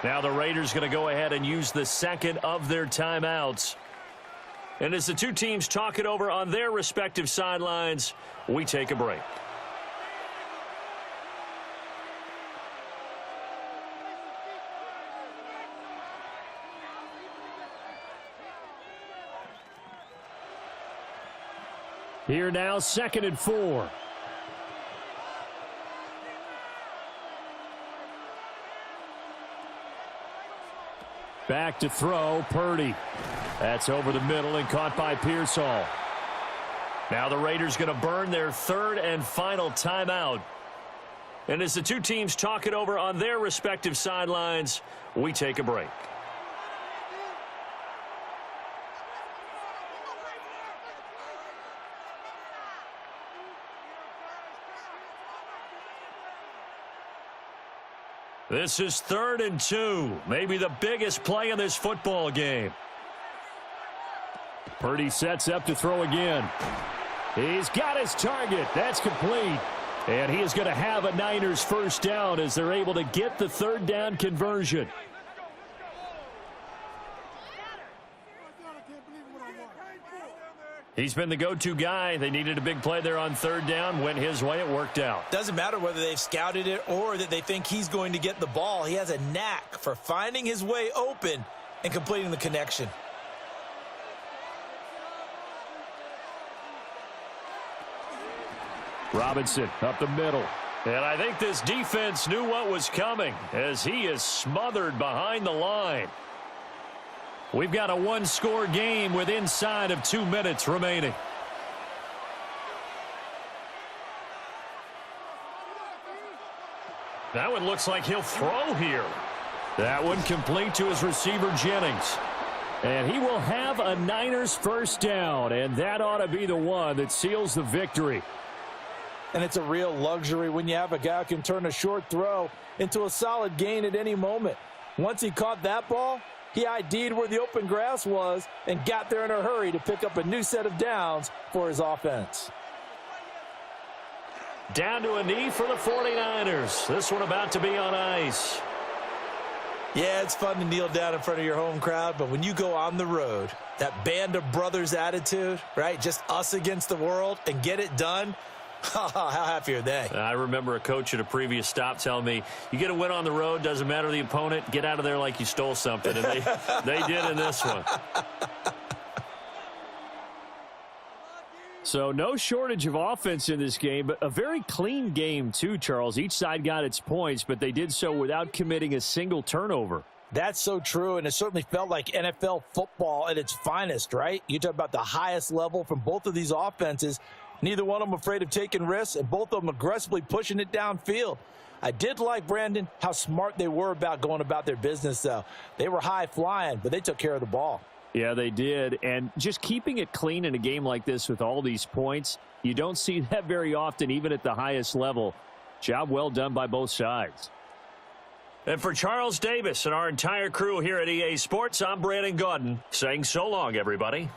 Now the Raiders going to go ahead and use the second of their timeouts. And as the two teams talk it over on their respective sidelines, we take a break. Here now, 2nd and 4. Back to throw, Purdy. That's over the middle and caught by Pearsall. Now the Raiders going to burn their third and final timeout. And as the two teams talk it over on their respective sidelines, we take a break. This is 3rd and 2, maybe the biggest play in this football game. Purdy sets up to throw again. He's got his target. That's complete. And he is going to have a Niners first down as they're able to get the 3rd down conversion. He's been the go-to guy. They needed a big play there on 3rd down. Went his way. It worked out. Doesn't matter whether they've scouted it or that they think he's going to get the ball. He has a knack for finding his way open and completing the connection. Robinson up the middle. And I think this defense knew what was coming as he is smothered behind the line. We've got a one-score game with inside of 2 minutes remaining. That one looks like he'll throw here. That one complete to his receiver, Jennings. And he will have a Niners first down, and that ought to be the one that seals the victory. And it's a real luxury when you have a guy who can turn a short throw into a solid gain at any moment. Once he caught that ball, he ID'd where the open grass was and got there in a hurry to pick up a new set of downs for his offense. Down to a knee for the 49ers. This one about to be on ice. Yeah, it's fun to kneel down in front of your home crowd, but when you go on the road, that band of brothers attitude, right, just us against the world and get it done, how happy are they? I remember a coach at a previous stop telling me, you get a win on the road, doesn't matter the opponent, get out of there like you stole something. And they did in this one. So no shortage of offense in this game, but a very clean game too, Charles. Each side got its points, but they did so without committing a single turnover. That's so true, and it certainly felt like NFL football at its finest, right? You talk about the highest level from both of these offenses. Neither one of them afraid of taking risks, and both of them aggressively pushing it downfield. I did like, Brandon, how smart they were about going about their business, though. They were high-flying, but they took care of the ball. Yeah, they did, and just keeping it clean in a game like this with all these points, you don't see that very often, even at the highest level. Job well done by both sides. And for Charles Davis and our entire crew here at EA Sports, I'm Brandon Gaudin saying so long, everybody.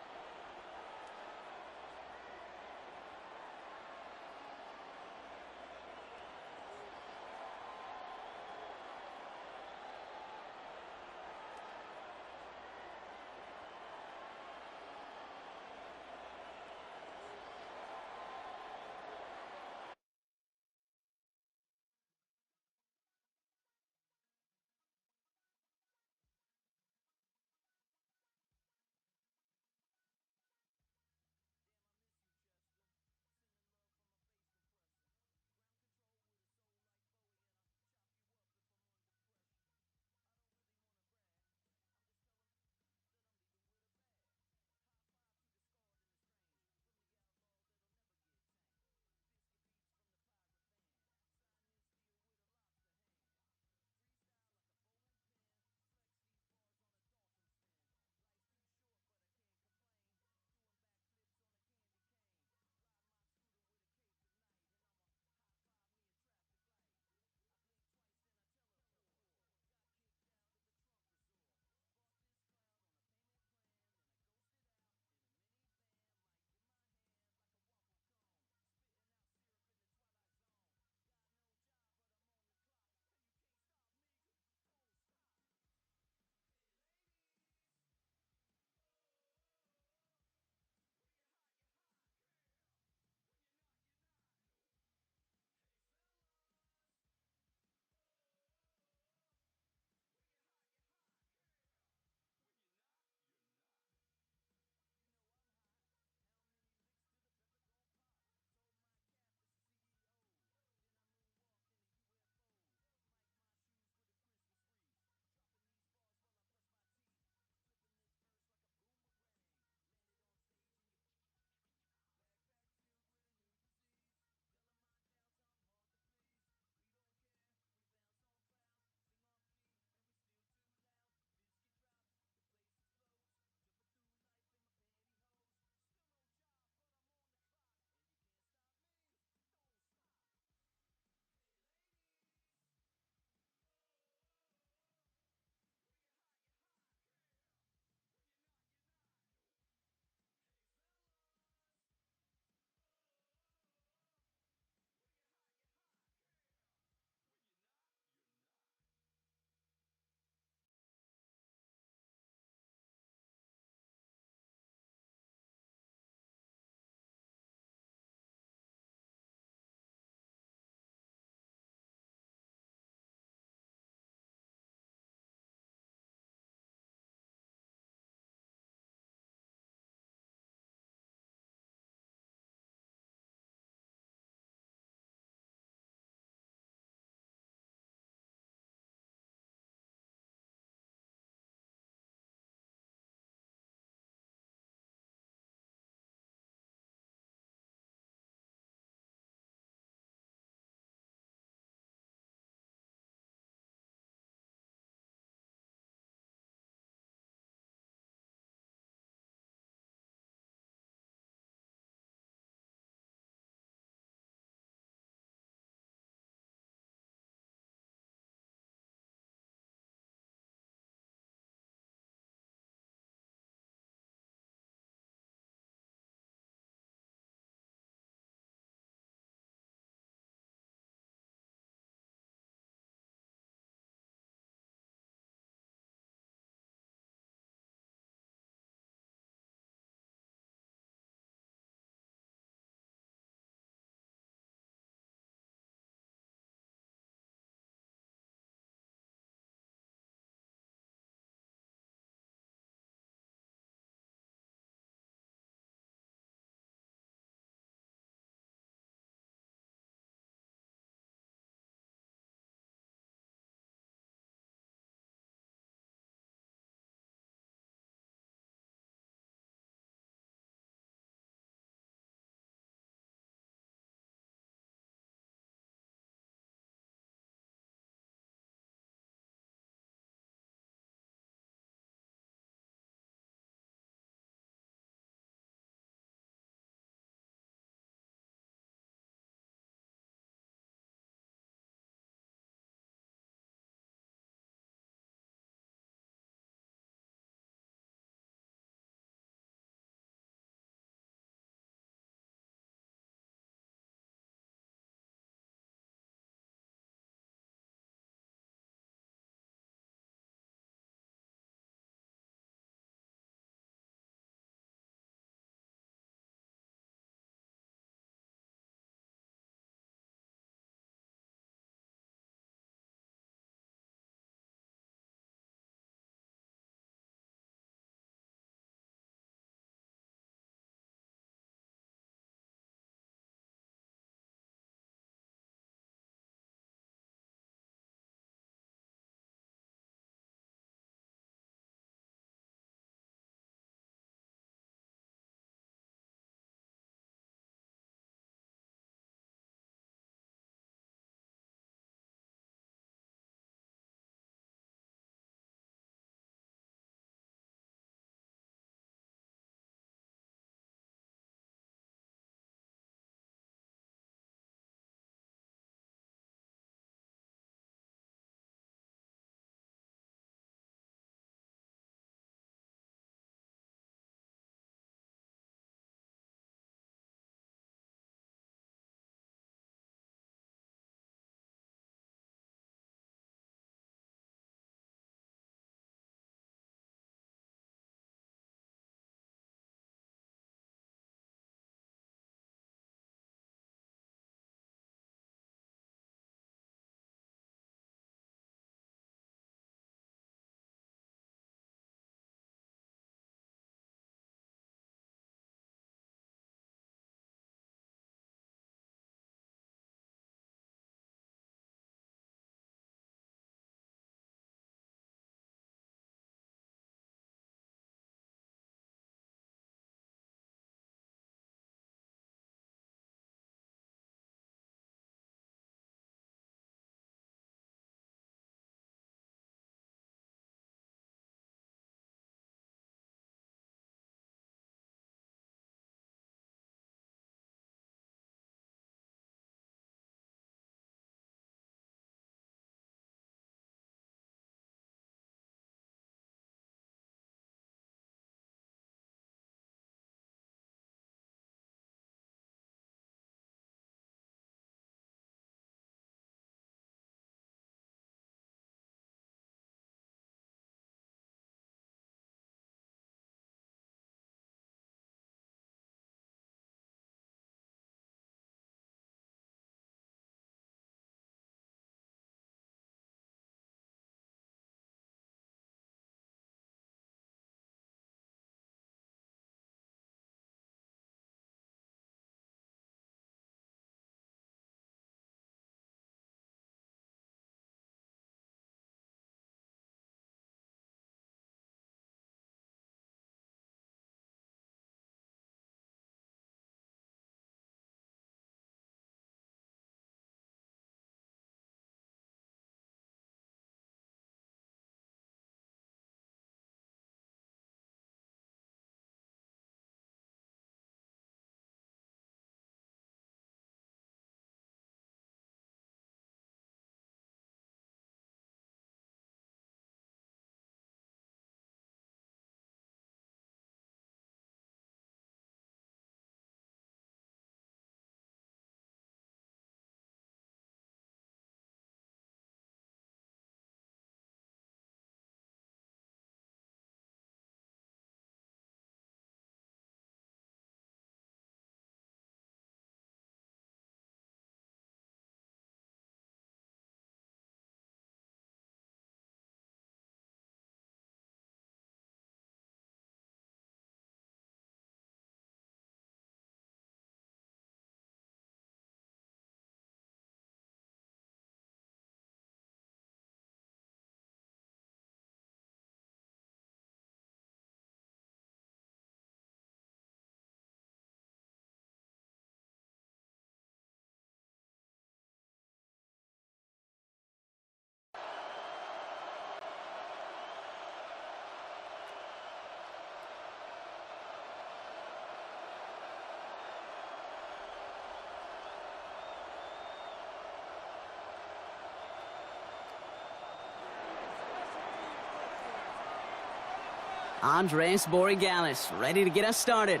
Andres Borregalis ready to get us started.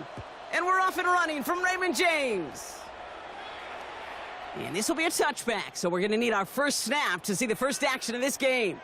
And we're off and running from Raymond James. And this will be a touchback, so we're going to need our first snap to see the first action of this game.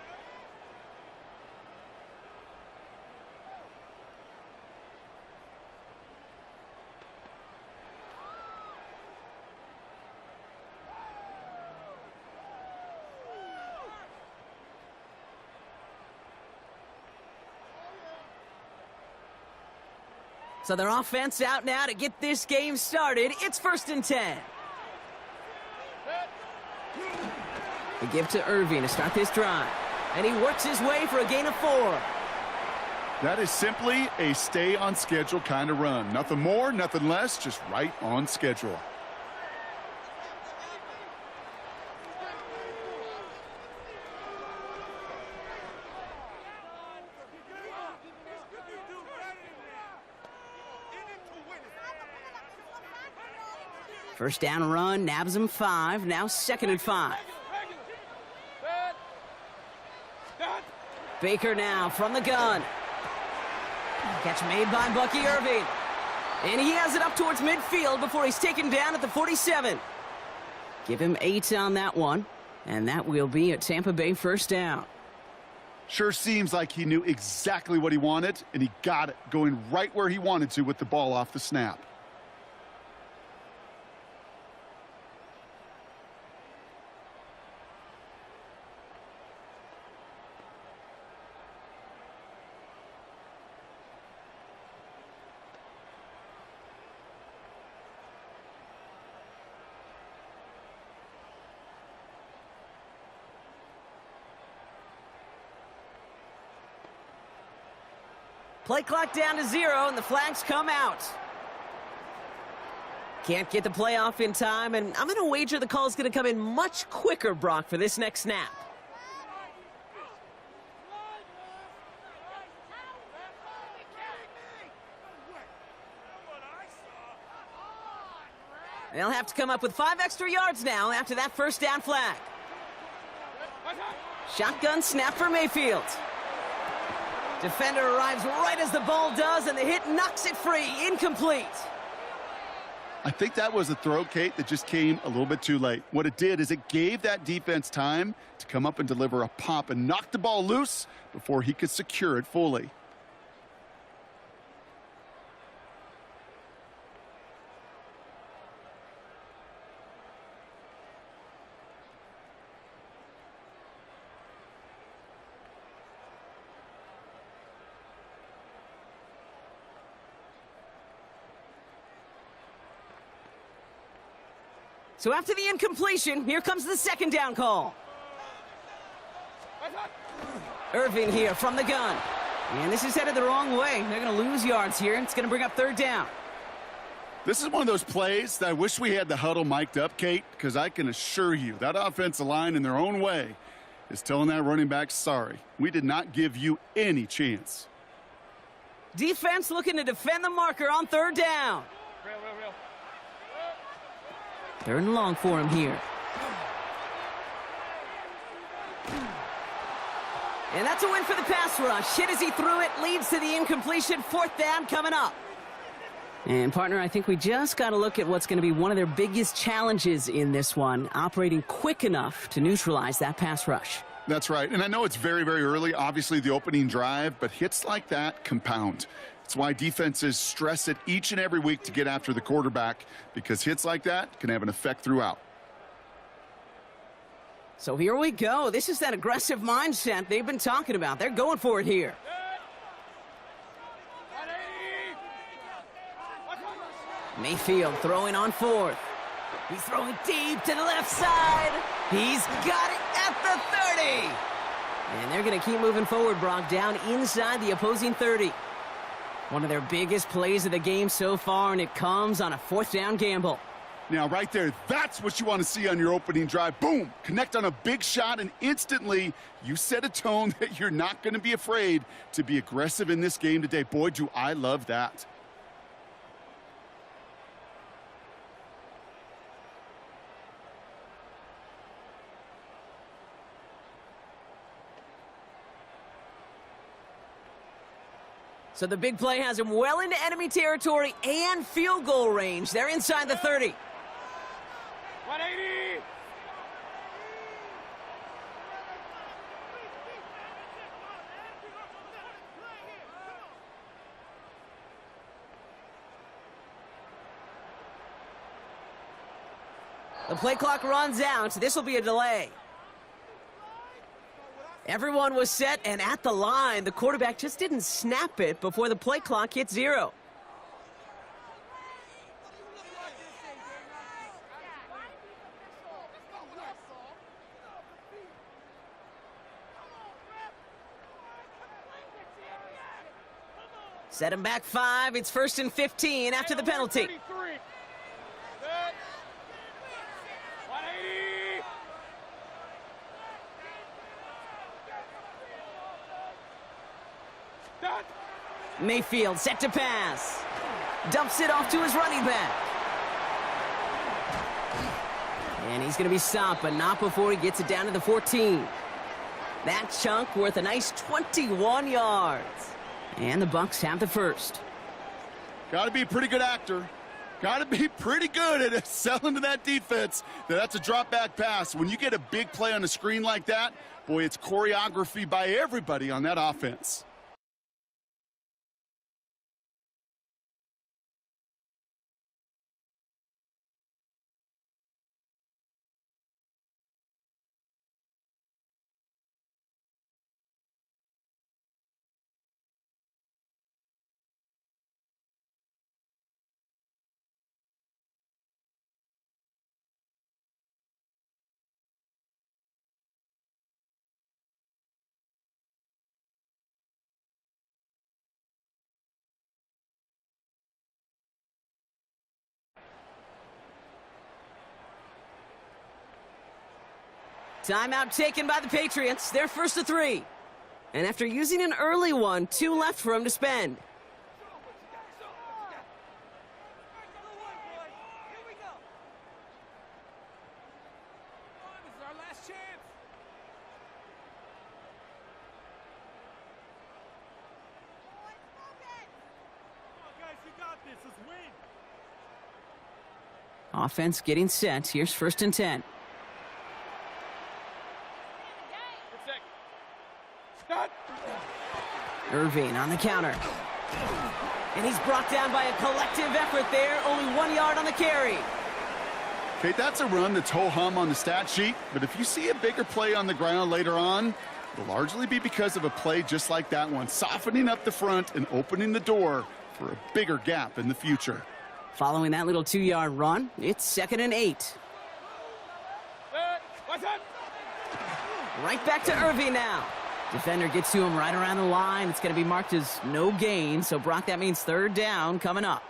So their offense out now to get this game started. It's 1st and 10. They give to Irving to start this drive. And he works his way for a gain of 4. That is simply a stay-on-schedule kind of run. Nothing more, nothing less, just right on schedule. First down run, nabs him 5. Now 2nd and 5. Baker now from the gun. Catch made by Bucky Irving. And he has it up towards midfield before he's taken down at the 47. Give him 8 on that one. And that will be a Tampa Bay first down. Sure seems like he knew exactly what he wanted, and he got it, going right where he wanted to with the ball off the snap. Play clock down to 0, and the flags come out. Can't get the play off in time, and I'm going to wager the call is going to come in much quicker, Brock, for this next snap. They'll have to come up with 5 extra yards now after that first down flag. Shotgun snap for Mayfield. Defender arrives right as the ball does, and the hit knocks it free. Incomplete. I think that was a throw, Kate, that just came a little bit too late. What it did is it gave that defense time to come up and deliver a pop and knock the ball loose before he could secure it fully. So after the incompletion, here comes the 2nd down call. Irving here from the gun. And this is headed the wrong way. They're going to lose yards here, and it's going to bring up 3rd down. This is one of those plays that I wish we had the huddle mic'd up, Kate, because I can assure you that offensive line in their own way is telling that running back, sorry, we did not give you any chance. Defense looking to defend the marker on 3rd down. 3rd and long for him here. And that's a win for the pass rush. Hit as he threw it, leads to the incompletion. 4th down coming up. And, partner, I think we just got to look at what's going to be one of their biggest challenges in this one, operating quick enough to neutralize that pass rush. That's right. And I know it's very, very early, obviously the opening drive, but hits like that compound. It's why defenses stress it each and every week to get after the quarterback, because hits like that can have an effect throughout. So here we go. This is that aggressive mindset they've been talking about. They're going for it here. Mayfield throwing on 4th. He's throwing deep to the left side. He's got it at the 30. And they're going to keep moving forward, Brock, down inside the opposing 30. One of their biggest plays of the game so far, and it comes on a 4th down gamble. Now, right there, that's what you want to see on your opening drive. Boom! Connect on a big shot, and instantly you set a tone that you're not going to be afraid to be aggressive in this game today. Boy, do I love that. So the big play has him well into enemy territory and field goal range. They're inside the 30. 180! The play clock runs out. This will be a delay. Everyone was set and at the line. The quarterback just didn't snap it before the play clock hit 0. Set him back 5. It's 1st and 15 after the penalty. Mayfield set to pass. Dumps it off to his running back. And he's going to be stopped, but not before he gets it down to the 14. That chunk worth a nice 21 yards. And the Bucs have the first. Got to be a pretty good actor. Got to be pretty good at selling to that defense. That's a drop back pass. When you get a big play on a screen like that, boy, it's choreography by everybody on that offense. Timeout taken by the Patriots. They're 1st to 3. And after using an early one, 2 left for him to spend. Offense getting set. Here's 1st and 10. Irving on the counter. And he's brought down by a collective effort there. Only 1 yard on the carry. Okay, that's a run that's ho-hum on the stat sheet, but if you see a bigger play on the ground later on, it'll largely be because of a play just like that one, softening up the front and opening the door for a bigger gap in the future. Following that little 2-yard run, it's 2nd and 8. Right back to Irving now. Defender gets to him right around the line. It's going to be marked as no gain, so Brock, that means 3rd down coming up.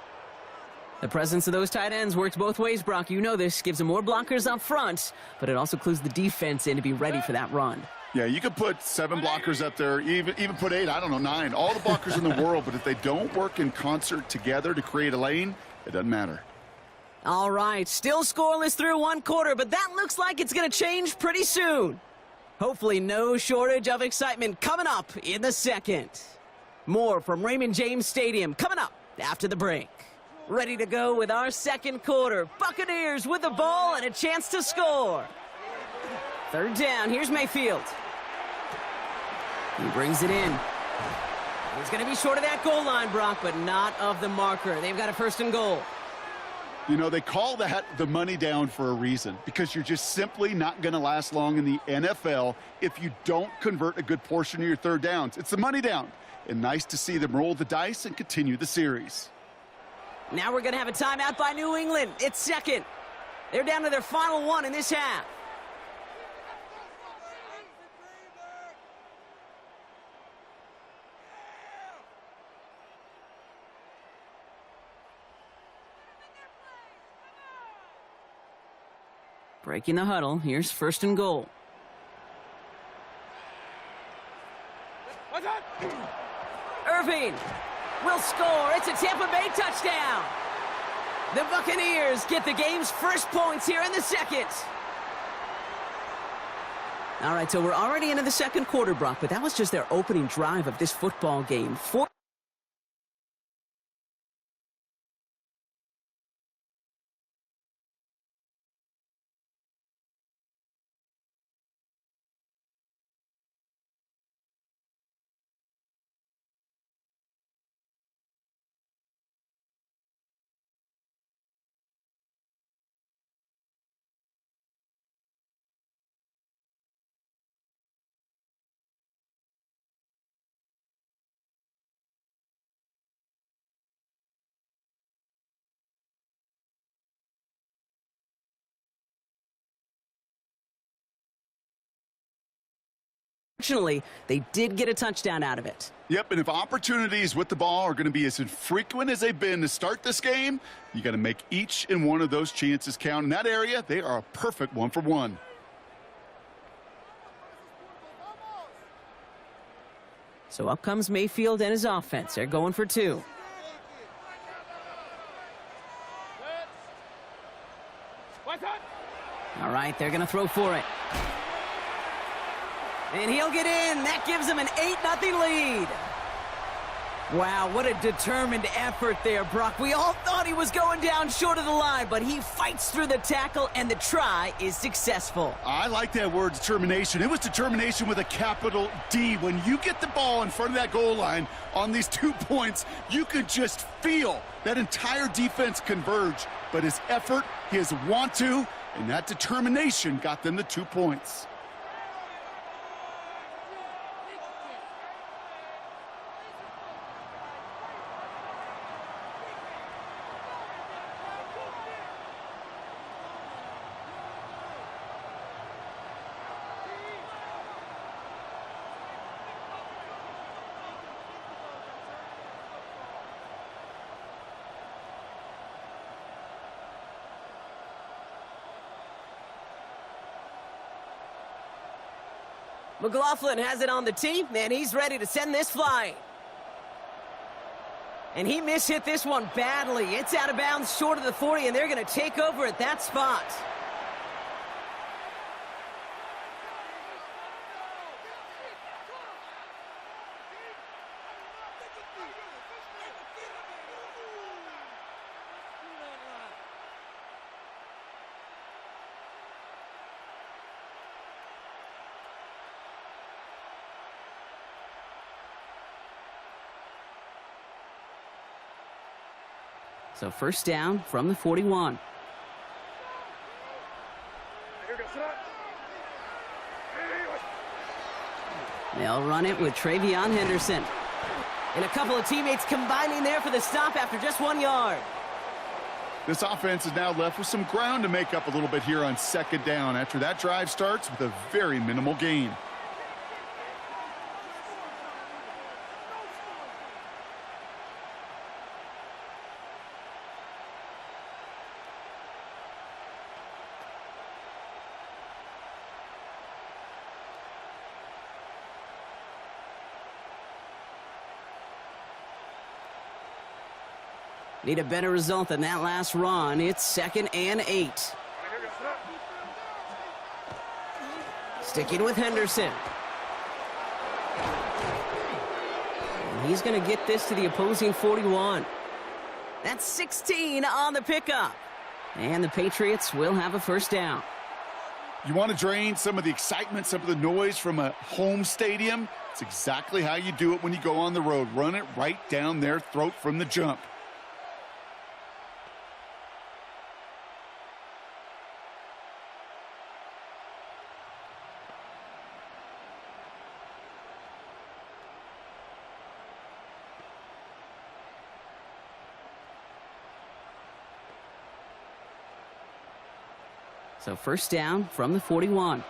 The presence of those tight ends works both ways, Brock. You know this. Gives them more blockers up front, but it also clues the defense in to be ready for that run. Yeah, you could put 7 blockers up there, even put 8, I don't know, 9. All the blockers in the world, but if they don't work in concert together to create a lane, it doesn't matter. All right, still scoreless through 1 quarter, but that looks like it's going to change pretty soon. Hopefully no shortage of excitement coming up in the 2nd. More from Raymond James Stadium coming up after the break. Ready to go with our 2nd quarter. Buccaneers with the ball and a chance to score. 3rd down, here's Mayfield. He brings it in. He's going to be short of that goal line, Brock, but not of the marker. They've got a 1st and goal. You know, they call that the money down for a reason, because you're just simply not going to last long in the NFL if you don't convert a good portion of your 3rd downs. It's the money down. And nice to see them roll the dice and continue the series. Now we're going to have a timeout by New England. It's 2nd. They're down to their final 1 in this half. Breaking the huddle. Here's 1st and goal. Irving will score. It's a Tampa Bay touchdown. The Buccaneers get the game's first points here in the 2nd. All right, so we're already into the 2nd quarter, Brock, but that was just their opening drive of this football game. Fortunately, they did get a touchdown out of it. Yep, and if opportunities with the ball are going to be as infrequent as they've been to start this game, you got to make each and one of those chances count. In that area, they are a perfect 1-for-1. So up comes Mayfield and his offense. They're going for 2. All right, they're going to throw for it. And he'll get in. That gives him an 8-0 lead. Wow, what a determined effort there, Brock. We all thought he was going down short of the line, but he fights through the tackle, and the try is successful. I like that word, determination. It was determination with a capital D. When you get the ball in front of that goal line on these 2 points, you could just feel that entire defense converge. But his effort, his want to, and that determination got them the 2 points. McLaughlin has it on the tee, and he's ready to send this flying. And he mishit this one badly. It's out of bounds short of the 40, and they're going to take over at that spot. So first down from the 41. They'll run it with Travion Henderson. And a couple of teammates combining there for the stop after just 1 yard. This offense is now left with some ground to make up a little bit here on second down after that drive starts with a very minimal gain. Need a better result than that last run. It's 2nd and 8. Sticking with Henderson. And he's going to get this to the opposing 41. That's 16 on the pickup. And the Patriots will have a first down. You want to drain some of the excitement, some of the noise from a home stadium? It's exactly how you do it when you go on the road. Run it right down their throat from the jump. So first down from the 41.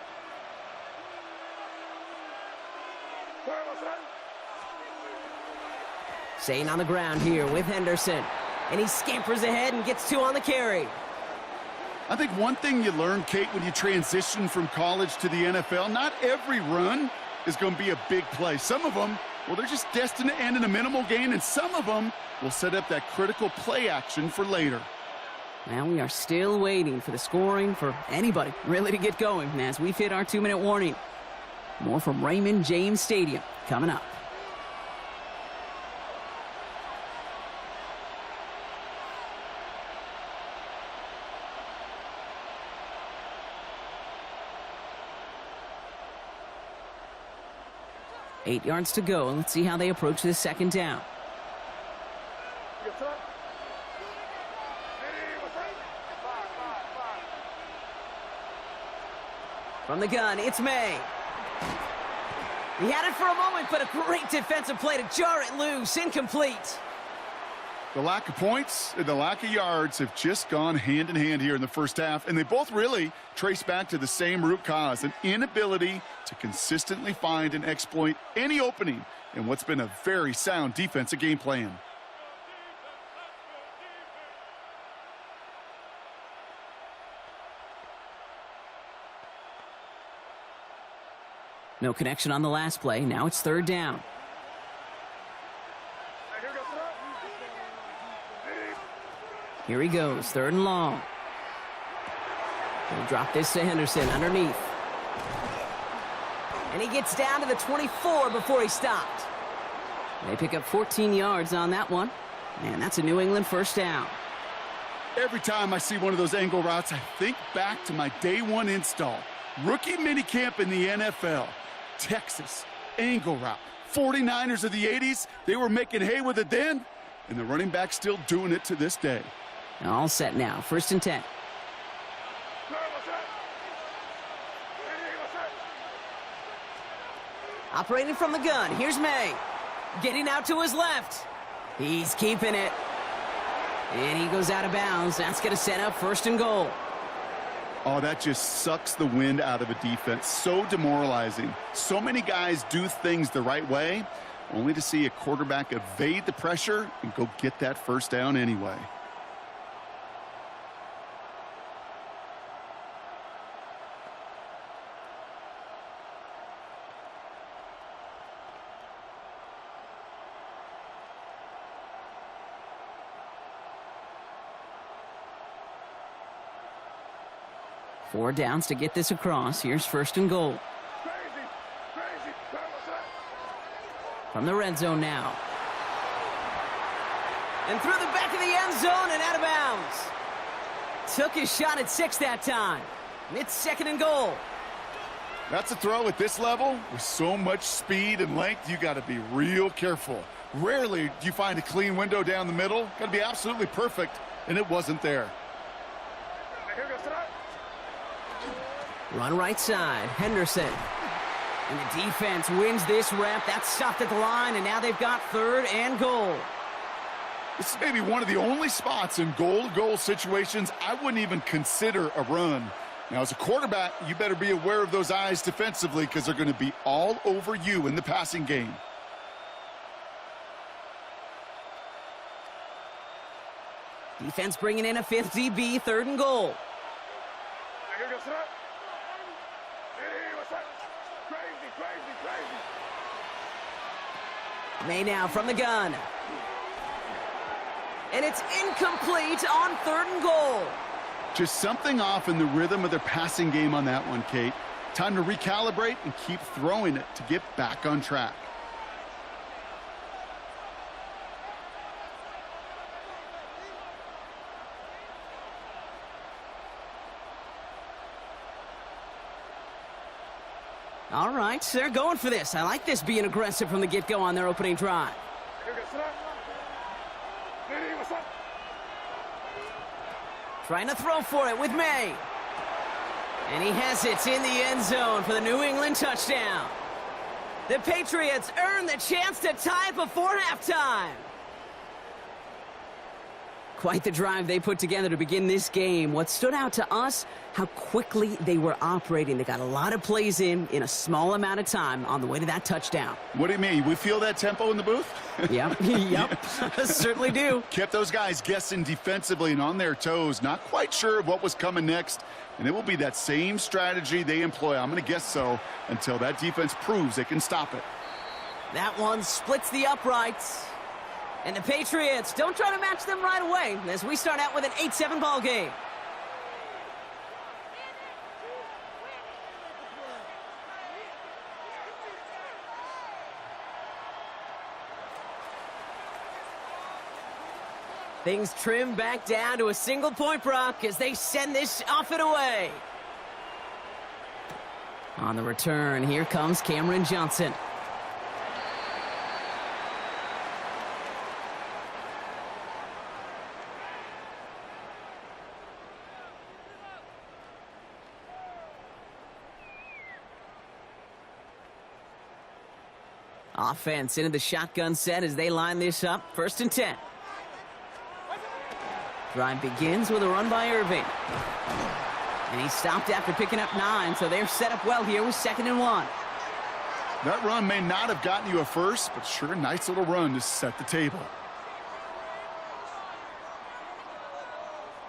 Staying on the ground here with Henderson. And he scampers ahead and gets 2 on the carry. I think one thing you learn, Kate, when you transition from college to the NFL, not every run is going to be a big play. Some of them, well, they're just destined to end in a minimal gain, and some of them will set up that critical play action for later. Now we are still waiting for the scoring for anybody really to get going as we've hit our 2-minute warning. More from Raymond James Stadium coming up. Eight yards to go, and let's see how they approach this second down. From the gun, it's May. He had it for a moment, but a great defensive play to jar it loose. Incomplete. The lack of points and the lack of yards have just gone hand in hand here in the first half, and they both really trace back to the same root cause, an inability to consistently find and exploit any opening in what's been a very sound defensive game plan. No connection on the last play. Now it's third down. Here he goes, third and long. He'll drop this to Henderson underneath. And he gets down to the 24 before he stopped. They pick up 14 yards on that one. And that's a New England first down. Every time I see one of those angle routes, I think back to my day one install. Rookie minicamp in the NFL. Texas, angle route. 49ers of the 80s, they were making hay with it then, and the running back's still doing it to this day. All set now, first and 10. Operating from the gun, here's May. Getting out to his left. He's keeping it. And he goes out of bounds. That's going to set up first and goal. Oh, that just sucks the wind out of a defense. So demoralizing. So many guys do things the right way, only to see a quarterback evade the pressure and go get that first down anyway. Four downs to get this across. Here's first and goal. From the red zone now. And through the back of the end zone and out of bounds. Took his shot at 6 that time. It's second and goal. That's a throw at this level. With so much speed and length, you got to be real careful. Rarely do you find a clean window down the middle. Got to be absolutely perfect, and it wasn't there. Run right side, Henderson. And the defense wins this rep. That's stopped at the line, and now they've got third and goal. This is maybe one of the only spots in goal-to-goal situations I wouldn't even consider a run. Now, as a quarterback, you better be aware of those eyes defensively because they're going to be all over you in the passing game. Defense bringing in a 5th DB, third and goal. May now from the gun. And it's incomplete on third and goal. Just something off in the rhythm of their passing game on that one, Kate. Time to recalibrate and keep throwing it to get back on track. All right, they're going for this. I like this being aggressive from the get-go on their opening drive. Trying to throw for it with May. And he has it in the end zone for the New England touchdown. The Patriots earn the chance to tie it before halftime. Quite the drive they put together to begin this game. What stood out to us, how quickly they were operating. They got a lot of plays in a small amount of time on the way to that touchdown. What do you mean? We feel that tempo in the booth? Yep, yep, certainly do. Kept those guys guessing defensively and on their toes, not quite sure of what was coming next. And it will be that same strategy they employ, I'm going to guess so, until that defense proves they can stop it. That one splits the uprights. And the Patriots don't try to match them right away as we start out with an 8-7 ball game. Things trim back down to a single point, Brock, as they send this off and away. On the return, here comes Cameron Johnson. Offense into the shotgun set as they line this up. First and 10. Drive begins with a run by Irving. And he stopped after picking up 9, so they're set up well here with 2nd and 1. That run may not have gotten you a first, but sure, nice little run to set the table.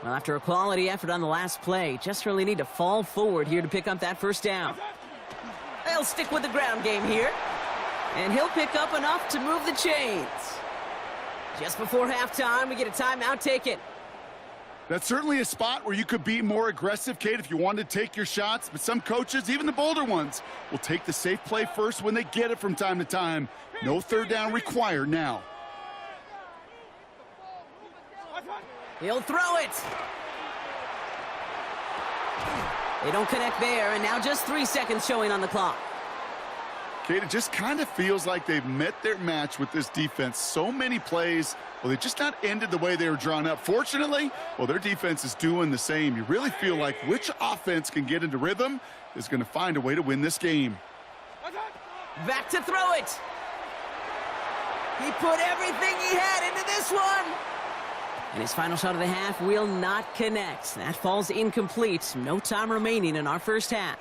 Well, after a quality effort on the last play, just really need to fall forward here to pick up that first down. They'll stick with the ground game here. And he'll pick up enough to move the chains. Just before halftime, we get a timeout taken. That's certainly a spot where you could be more aggressive, Kate, if you wanted to take your shots. But some coaches, even the bolder ones, will take the safe play first when they get it from time to time. No third down required now. He'll throw it. They don't connect there, and now just 3 seconds showing on the clock. Kate, it just kind of feels like they've met their match with this defense. So many plays, well, they just not ended the way they were drawn up. Fortunately, well, their defense is doing the same. You really feel like which offense can get into rhythm is going to find a way to win this game. Back to throw it. He put everything he had into this one. And his final shot of the half will not connect. That falls incomplete. No time remaining in our first half.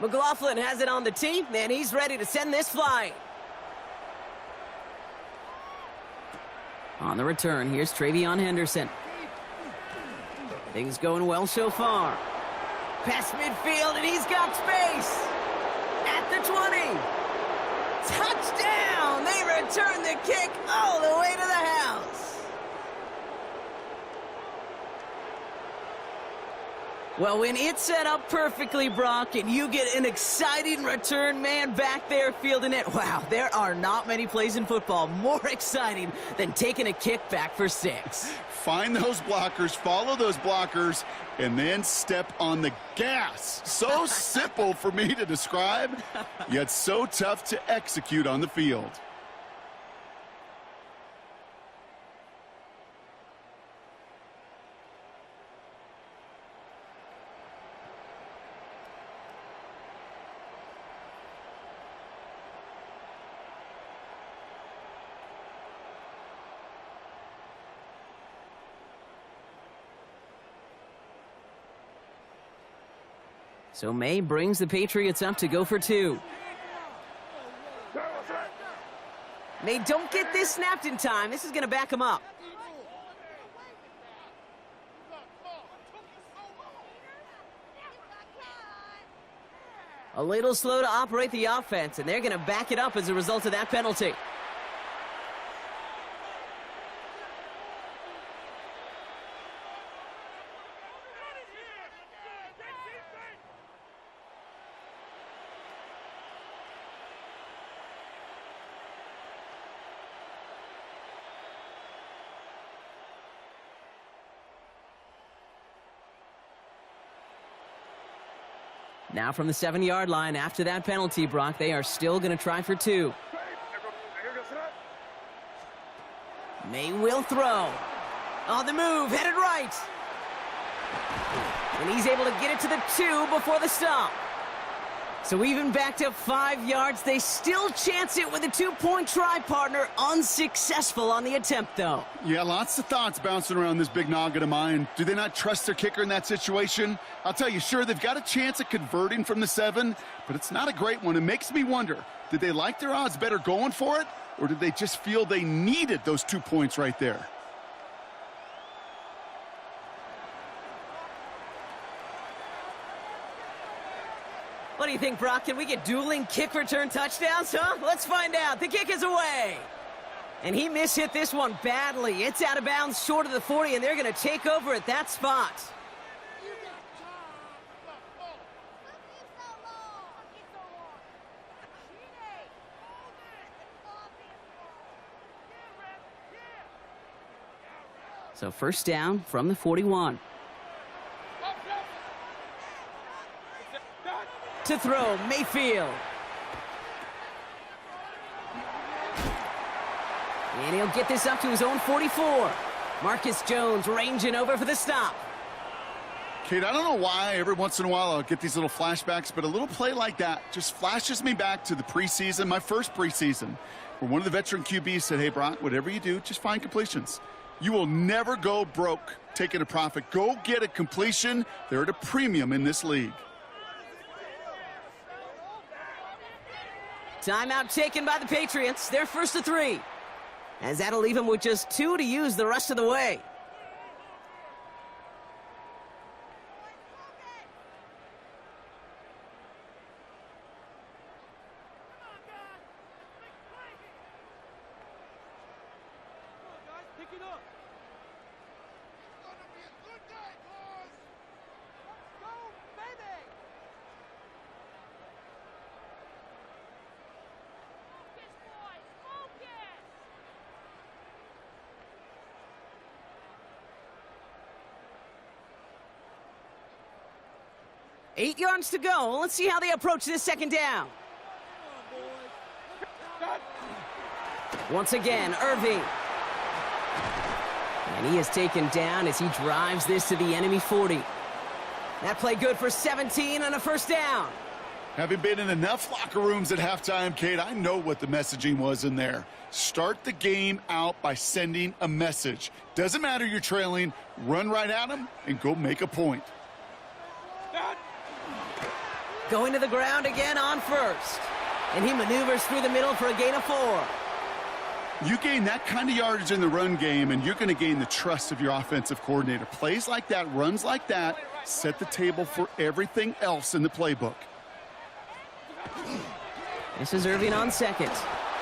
McLaughlin has it on the tee, and he's ready to send this flying. On the return, here's Travion Henderson. Things going well so far. Past midfield, and he's got space. At the 20. Touchdown! They return the kick all the way to the house. Well, when it's set up perfectly, Brock, and you get an exciting return man back there fielding it, wow, there are not many plays in football more exciting than taking a kick back for 6. Find those blockers, follow those blockers, and then step on the gas. So simple for me to describe, yet so tough to execute on the field. So May brings the Patriots up to go for 2. They don't get this snapped in time. This is going to back them up. A little slow to operate the offense, and they're going to back it up as a result of that penalty. Now from the 7-yard line after that penalty, Brock, they are still going to try for 2. May will throw. On the move, headed right. And he's able to get it to the 2 before the stop. So even back to 5 yards, they still chance it with a 2-point try, partner. Unsuccessful on the attempt, though. Yeah, lots of thoughts bouncing around this big noggin of mine. Do they not trust their kicker in that situation? I'll tell you, sure, they've got a chance at converting from the 7, but it's not a great one. It makes me wonder, did they like their odds better going for it, or did they just feel they needed those 2 points right there? What do you think, Brock? Can we get dueling kick return touchdowns, huh? Let's find out. The kick is away. And he mishit this one badly. It's out of bounds short of the 40, and they're going to take over at that spot. So first down from the 41. To throw, Mayfield. And he'll get this up to his own 44. Marcus Jones ranging over for the stop. Kate, I don't know why every once in a while I'll get these little flashbacks, but a little play like that just flashes me back to the preseason, my first preseason, where one of the veteran QBs said, hey, Brock, whatever you do, just find completions. You will never go broke taking a profit. Go get a completion. They're at a premium in this league. Timeout taken by the Patriots. They're first to 3. As that'll leave him with just 2 to use the rest of the way. Eight yards to go. Let's see how they approach this second down. Once again, Irving. And he is taken down as he drives this to the enemy 40. That play good for 17 on a first down. Having been in enough locker rooms at halftime, Kate, I know what the messaging was in there. Start the game out by sending a message. Doesn't matter you're trailing, run right at them and go make a point. Going to the ground again on first. And he maneuvers through the middle for a gain of 4. You gain that kind of yardage in the run game, and you're going to gain the trust of your offensive coordinator. Plays like that, runs like that, set the table for everything else in the playbook. This is Irving on second.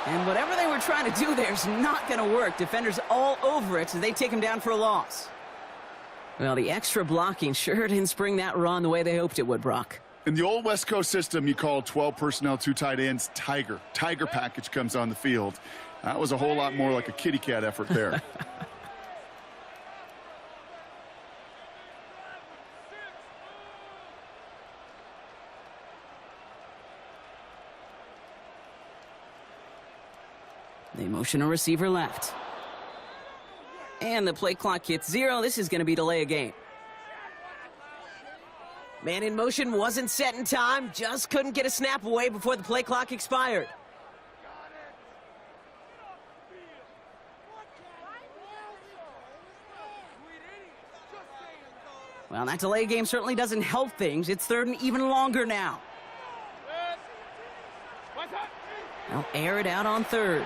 And whatever they were trying to do there is not going to work. Defenders all over it as they take him down for a loss. Well, the extra blocking sure didn't spring that run the way they hoped it would, Brock. In the old West Coast system, you call 12 personnel, 2 tight ends, Tiger. Tiger package comes on the field. That was a whole lot more like a kitty cat effort there. They motion a receiver left. And the play clock hits 0. This is going to be delay a game. Man in motion wasn't set in time. Just couldn't get a snap away before the play clock expired. Well, that delay game certainly doesn't help things. It's third and even longer now. They'll air it out on third.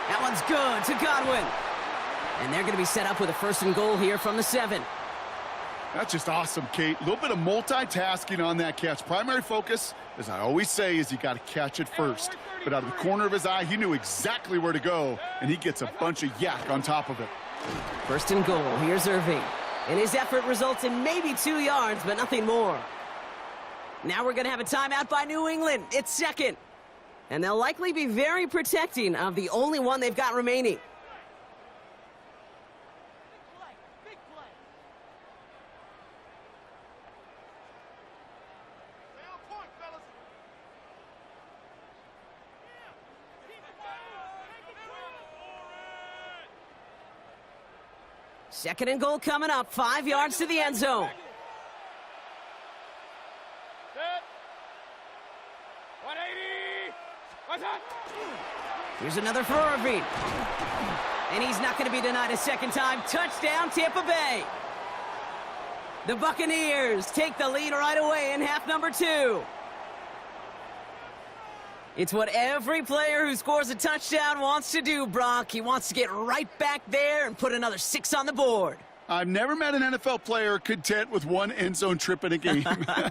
That one's good to Godwin. And they're going to be set up with a first and goal here from the 7. That's just awesome, Kate. A little bit of multitasking on that catch. Primary focus, as I always say, is you got to catch it first. But out of the corner of his eye, he knew exactly where to go, and he gets a bunch of yak on top of it. First and goal. Here's Irving. And his effort results in maybe 2 yards, but nothing more. Now we're going to have a timeout by New England. It's second. And they'll likely be very protecting of the only one they've got remaining. Second and goal coming up. 5 yards to the end zone. Here's another for Irving. And he's not going to be denied a second time. Touchdown, Tampa Bay. The Buccaneers take the lead right away in half number 2. It's what every player who scores a touchdown wants to do, Brock. He wants to get right back there and put another 6 on the board. I've never met an NFL player content with one end zone trip in a game.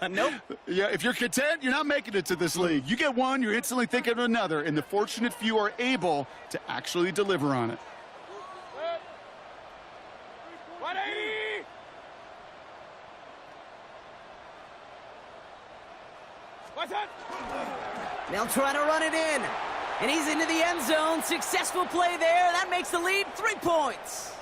Nope. Yeah, if you're content, you're not making it to this league. You get one, you're instantly thinking of another, and the fortunate few are able to actually deliver on it. They'll try to run it in. And he's into the end zone. Successful play there. That makes the lead 3 points.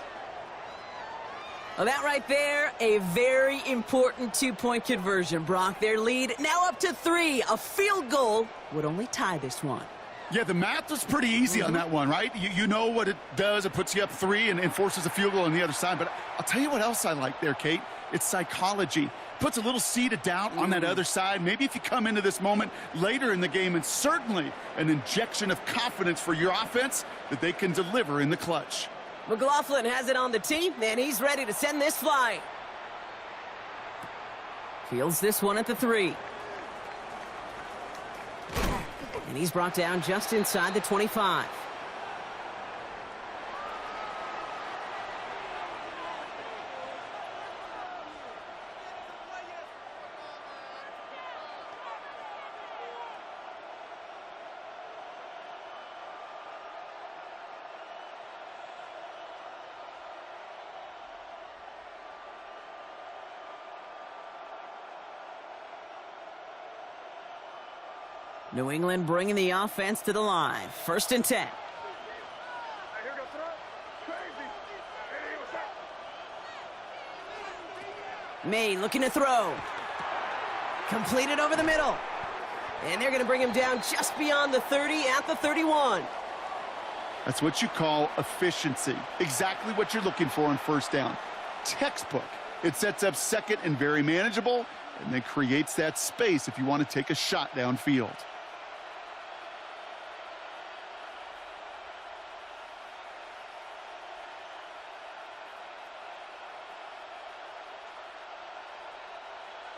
Well, that right there, a very important 2-point conversion, Brock. Their lead now up to 3. A field goal would only tie this one. Yeah, the math was pretty easy on that one, right? You know what it does. It puts you up 3 and forces a field goal on the other side. But I'll tell you what else I like there, Kate. It's psychology. Puts a little seed of doubt on that other side. Maybe if you come into this moment later in the game, and certainly an injection of confidence for your offense that they can deliver in the clutch. McLaughlin has it on the tee, and he's ready to send this flying. Fields this one at the 3. And he's brought down just inside the 25. New England bringing the offense to the line. 1st and 10. May looking to throw. Completed over the middle. And they're going to bring him down just beyond the 30 at the 31. That's what you call efficiency. Exactly what you're looking for on 1st down. Textbook. It sets up 2nd and very manageable, and then creates that space if you want to take a shot downfield.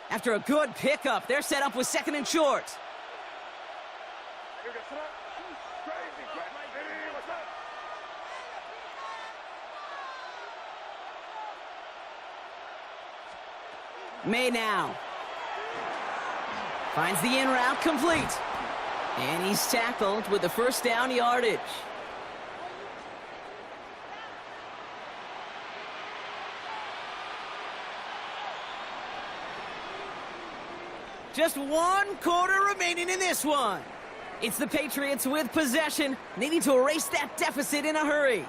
After a good pickup, they're set up with 2nd and short. May now. Finds the in route complete. And he's tackled with the 1st down yardage. Just 1 quarter remaining in this one. It's the Patriots with possession, needing to erase that deficit in a hurry.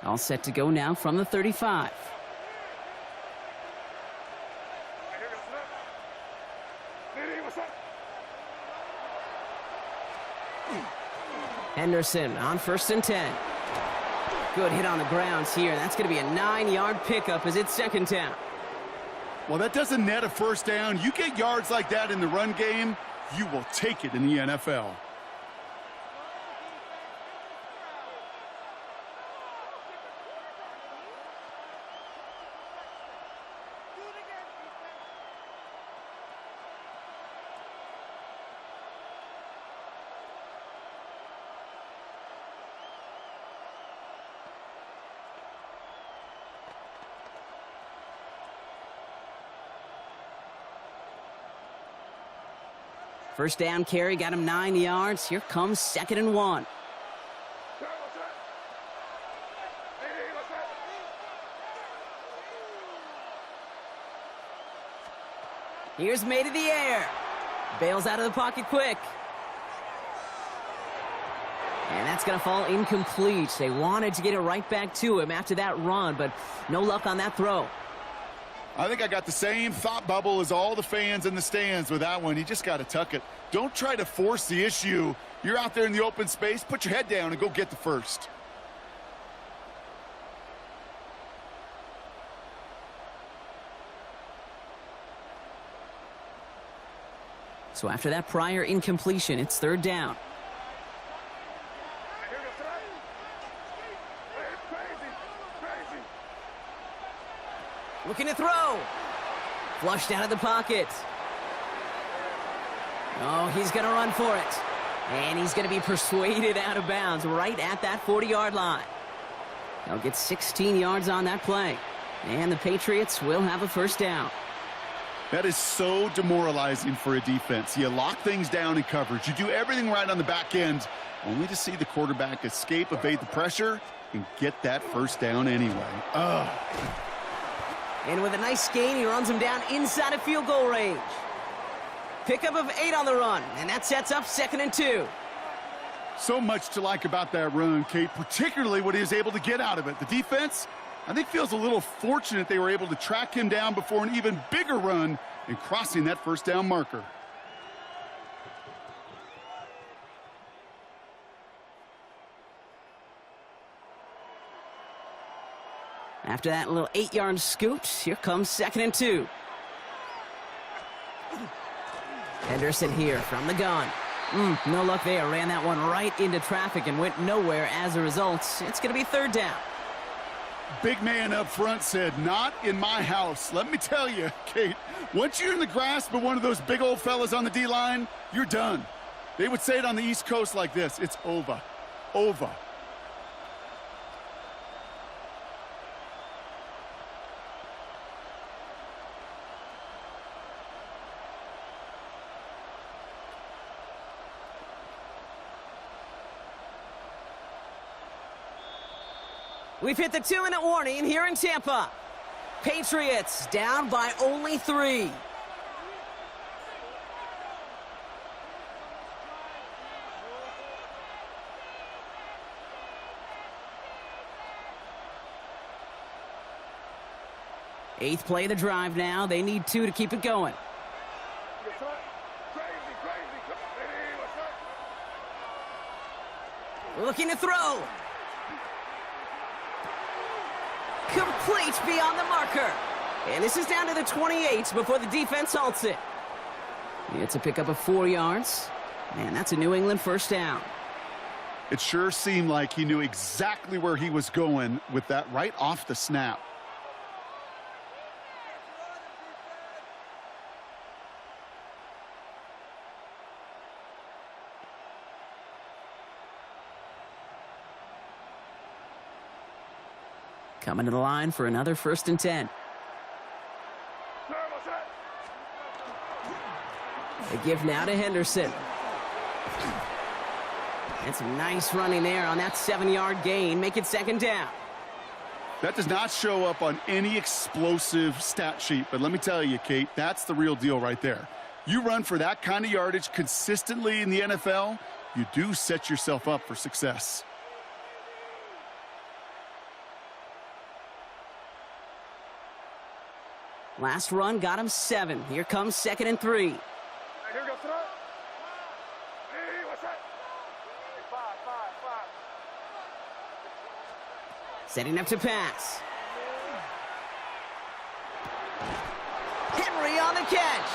All set to go now from the 35. Henderson on 1st and 10. Good hit on the grounds here. That's going to be a 9-yard pickup as it's 2nd down. Well, that doesn't net a 1st down. You get yards like that in the run game, you will take it in the NFL. First down carry got him 9 yards. Here comes 2nd and 1. Here's May to the air. Bails out of the pocket quick. And that's going to fall incomplete. They wanted to get it right back to him after that run, but no luck on that throw. I think I got the same thought bubble as all the fans in the stands with that one. You just got to tuck it. Don't try to force the issue. You're out there in the open space. Put your head down and go get the 1st. So after that prior incompletion, it's 3rd down. Looking to throw. Flushed out of the pocket. Oh, he's going to run for it. And he's going to be persuaded out of bounds right at that 40-yard line. They'll get 16 yards on that play. And the Patriots will have a first down. That is so demoralizing for a defense. You lock things down in coverage. You do everything right on the back end, only to see the quarterback escape, evade the pressure, and get that first down anyway. Ugh. And with a nice gain, he runs him down inside of field goal range. Pickup of 8 on the run, and that sets up 2nd and 2. So much to like about that run, Kate, particularly what he was able to get out of it. The defense, I think, feels a little fortunate they were able to track him down before an even bigger run and crossing that first down marker. After that little 8-yard scoot, here comes 2nd and 2. Henderson here from the gun. No luck there. Ran that one right into traffic and went nowhere as a result. It's going to be 3rd down. Big man up front said, "Not in my house." Let me tell you, Kate, once you're in the grasp of one of those big old fellas on the D-line, you're done. They would say it on the East Coast like this: it's over. Over. We've hit the 2-minute warning here in Tampa. Patriots down by only 3. Eighth play of the drive now. They need 2 to keep it going. Looking to throw. Complete beyond the marker. And this is down to the 28 before the defense halts it. It's a pickup of 4 yards. And that's a New England first down. It sure seemed like he knew exactly where he was going with that right off the snap. Coming to the line for another 1st and 10. The give now to Henderson. And some nice running there on that 7-yard gain. Make it 2nd down. That does not show up on any explosive stat sheet, but let me tell you, Kate, that's the real deal right there. You run for that kind of yardage consistently in the NFL, you do set yourself up for success. Last run got him 7. Here comes 2nd and 3. Setting up to pass. Henry on the catch.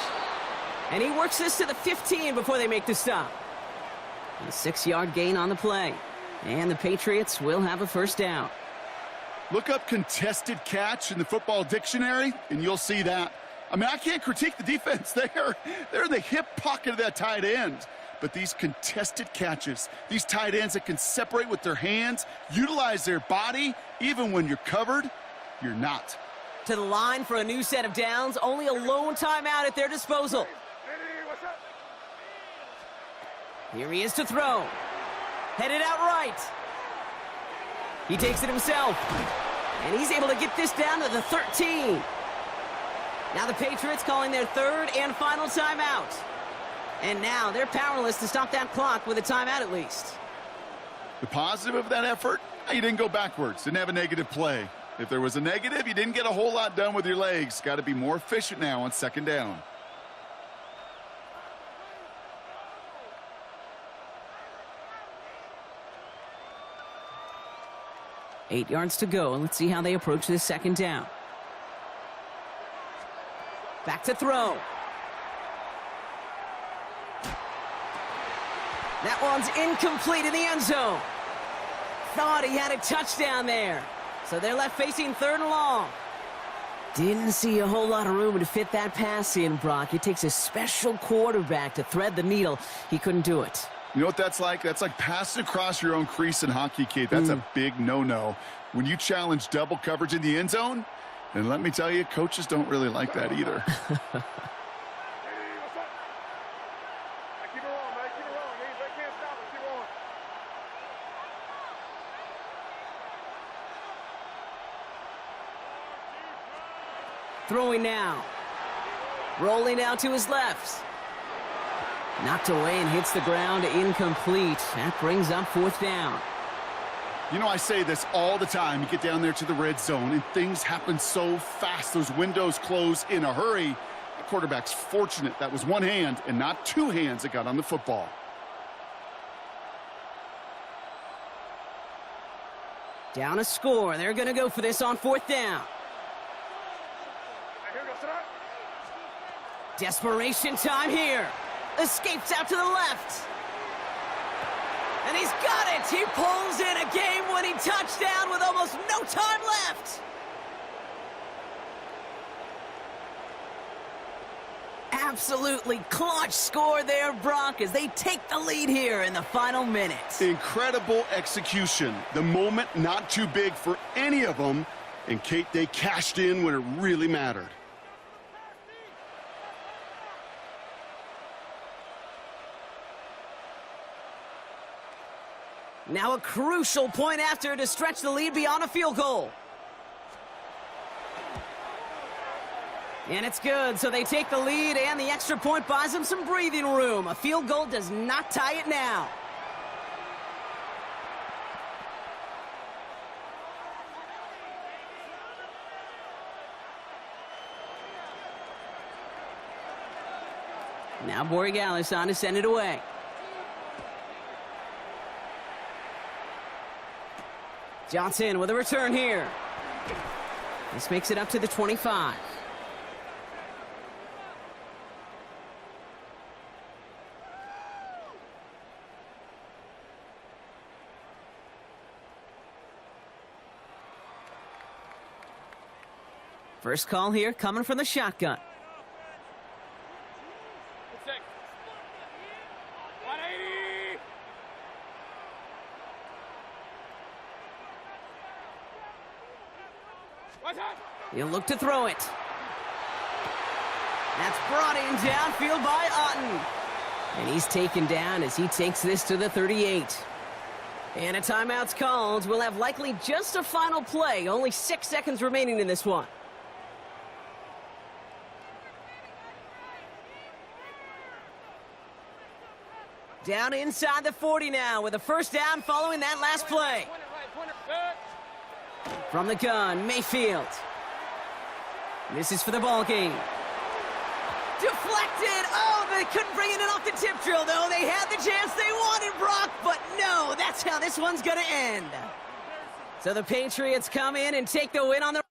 And he works this to the 15 before they make the stop. And a 6-yard gain on the play. And the Patriots will have a first down. Look up contested catch in the football dictionary, and you'll see that. I mean, I can't critique the defense there. They're in the hip pocket of that tight end. But these contested catches, these tight ends that can separate with their hands, utilize their body, even when you're covered, you're not. To the line for a new set of downs, only a lone timeout at their disposal. Here he is to throw. Headed out right. He takes it himself. And he's able to get this down to the 13. Now the Patriots calling their 3rd and final timeout. And now they're powerless to stop that clock with a timeout at least. The positive of that effort, you didn't go backwards, didn't have a negative play. If there was a negative, you didn't get a whole lot done with your legs. Got to be more efficient now on 2nd down. Eight yards to go. Let's see how they approach this 2nd down. Back to throw. That one's incomplete in the end zone. Thought he had a touchdown there. So they're left facing 3rd and long. Didn't see a whole lot of room to fit that pass in, Brock. It takes a special quarterback to thread the needle. He couldn't do it. You know what that's like? That's like passing across your own crease in hockey, Kate. That's a big no-no. When you challenge double coverage in the end zone, and let me tell you, coaches don't really like that either. Throwing now. Rolling out to his left. Knocked away and hits the ground, incomplete. That brings up 4th down. You know, I say this all the time. You get down there to the red zone, and things happen so fast. Those windows close in a hurry. The quarterback's fortunate that was one hand and not two hands that got on the football. Down a score. They're going to go for this on 4th down. Desperation time here. Escapes out to the left. And he's got it. He pulls in a game-winning touchdown with almost no time left. Absolutely clutch score there, Brock, as they take the lead here in the final minute. Incredible execution. The moment not too big for any of them. And, Kate, they cashed in when it really mattered. Now a crucial point after to stretch the lead beyond a field goal. And it's good, so they take the lead, and the extra point buys them some breathing room. A field goal does not tie it now. Now Borregales on to send it away. Johnson with a return here. This makes it up to the 25. First call here coming from the shotgun. He'll look to throw it. That's brought in downfield by Otten. And he's taken down as he takes this to the 38. And a timeout's called. We'll have likely just a final play. Only 6 seconds remaining in this one. Down inside the 40 now with a first down following that last play. From the gun, Mayfield. This is for the ball game. Deflected. Oh, they couldn't bring it in off the tip drill, though. They had the chance they wanted, Brock, but no, that's how this one's going to end. So the Patriots come in and take the win on the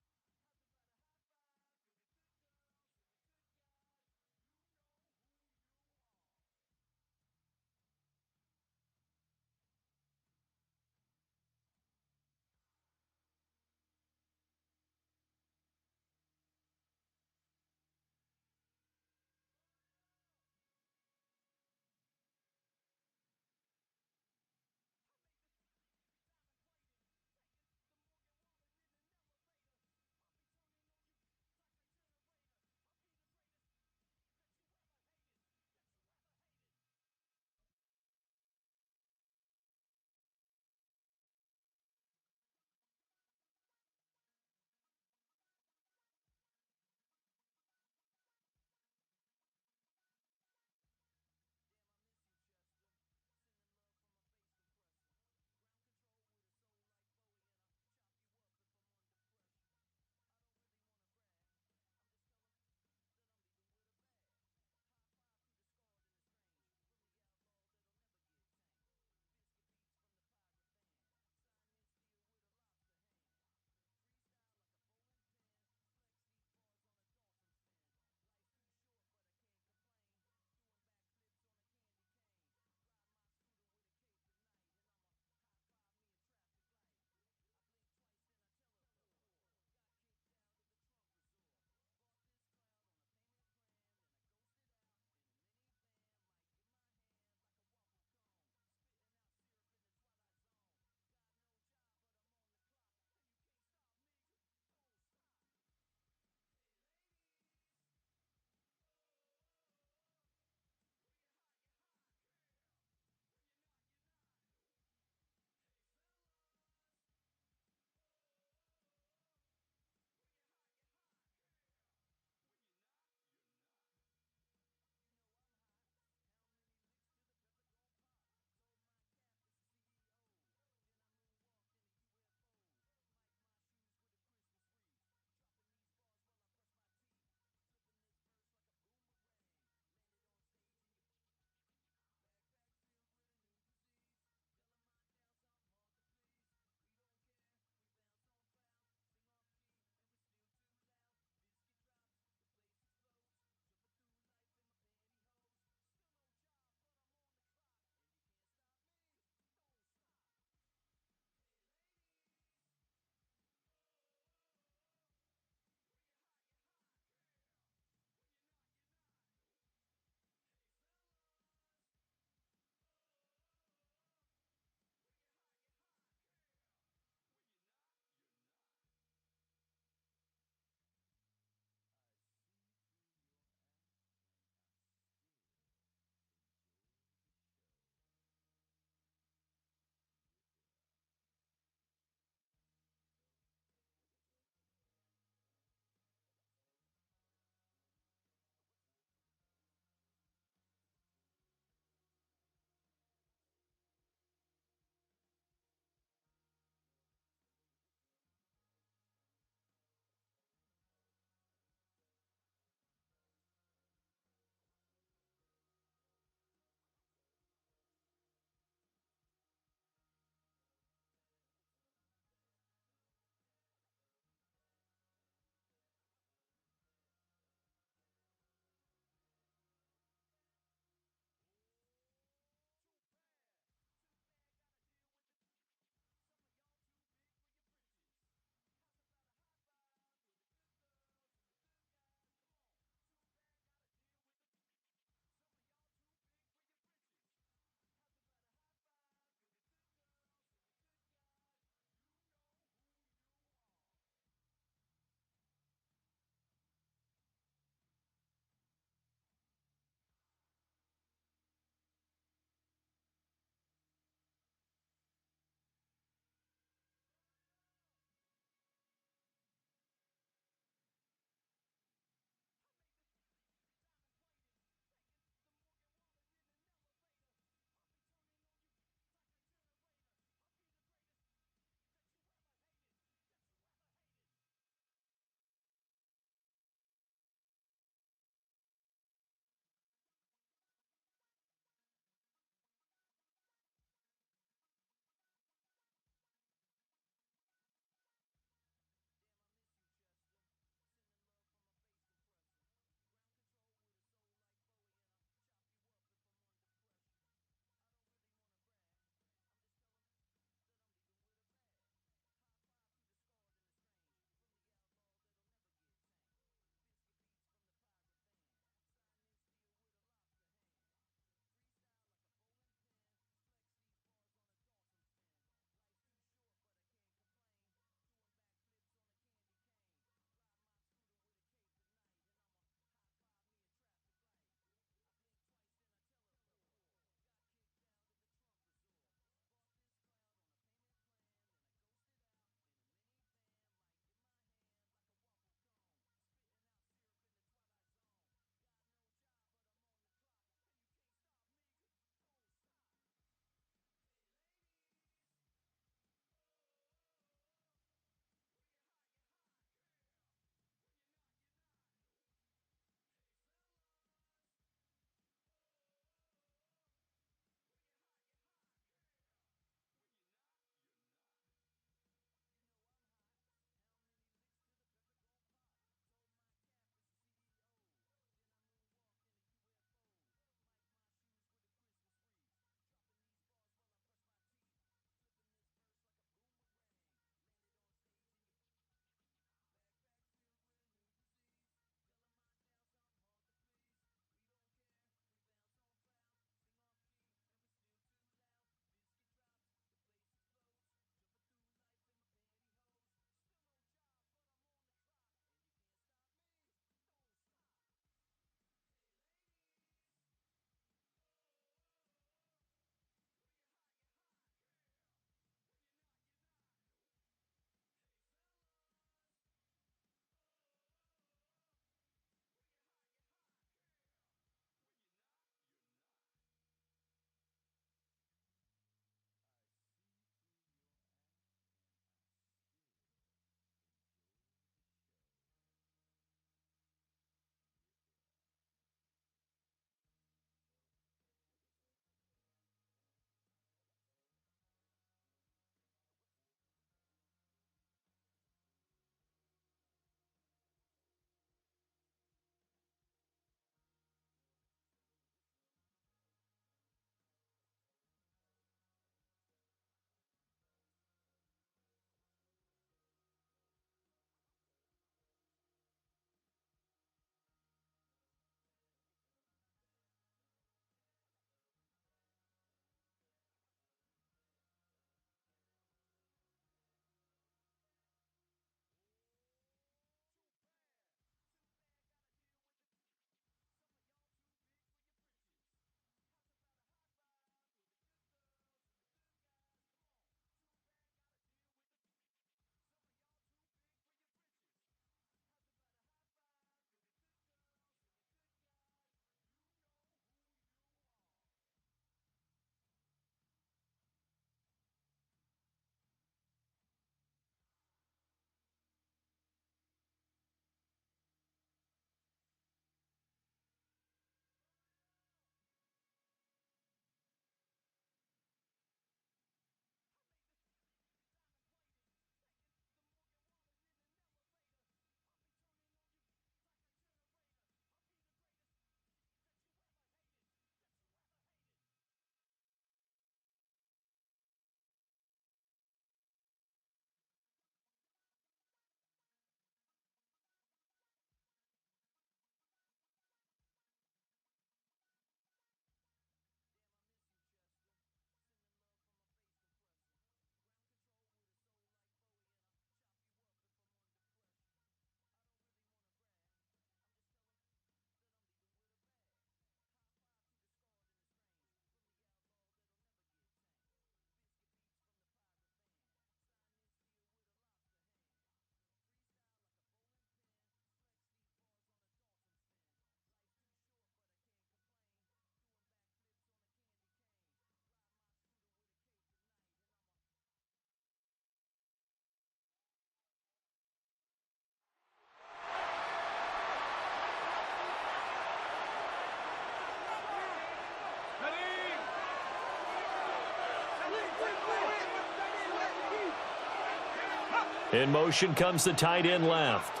In motion comes the tight end left.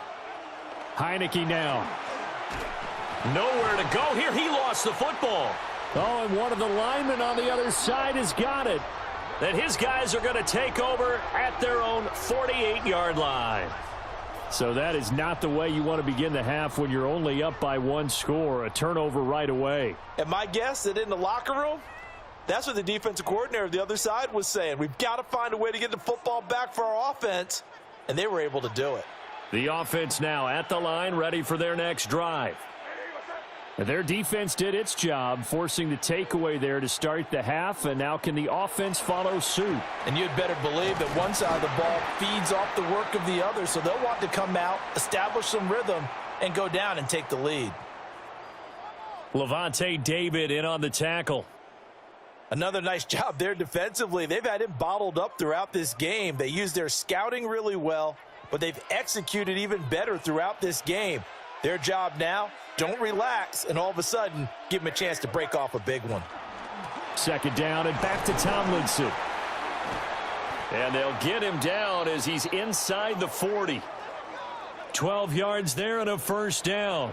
Heineke now. Nowhere to go here. He lost the football. Oh, and one of the linemen on the other side has got it. And his guys are going to take over at their own 48-yard line. So that is not the way you want to begin the half when you're only up by one score. A turnover right away. And my guess that in the locker room, that's what the defensive coordinator of the other side was saying. We've got to find a way to get the football back for our offense, and they were able to do it. The offense now at the line, ready for their next drive. And their defense did its job, forcing the takeaway there to start the half, and now can the offense follow suit? And you'd better believe that one side of the ball feeds off the work of the other, so they'll want to come out, establish some rhythm, and go down and take the lead. Levante David in on the tackle. Another nice job there defensively. They've had him bottled up throughout this game. They used their scouting really well, but they've executed even better throughout this game. Their job now, don't relax, and all of a sudden, give him a chance to break off a big one. Second down and back to Tomlinson. And they'll get him down as he's inside the 40. 12 yards there and a first down.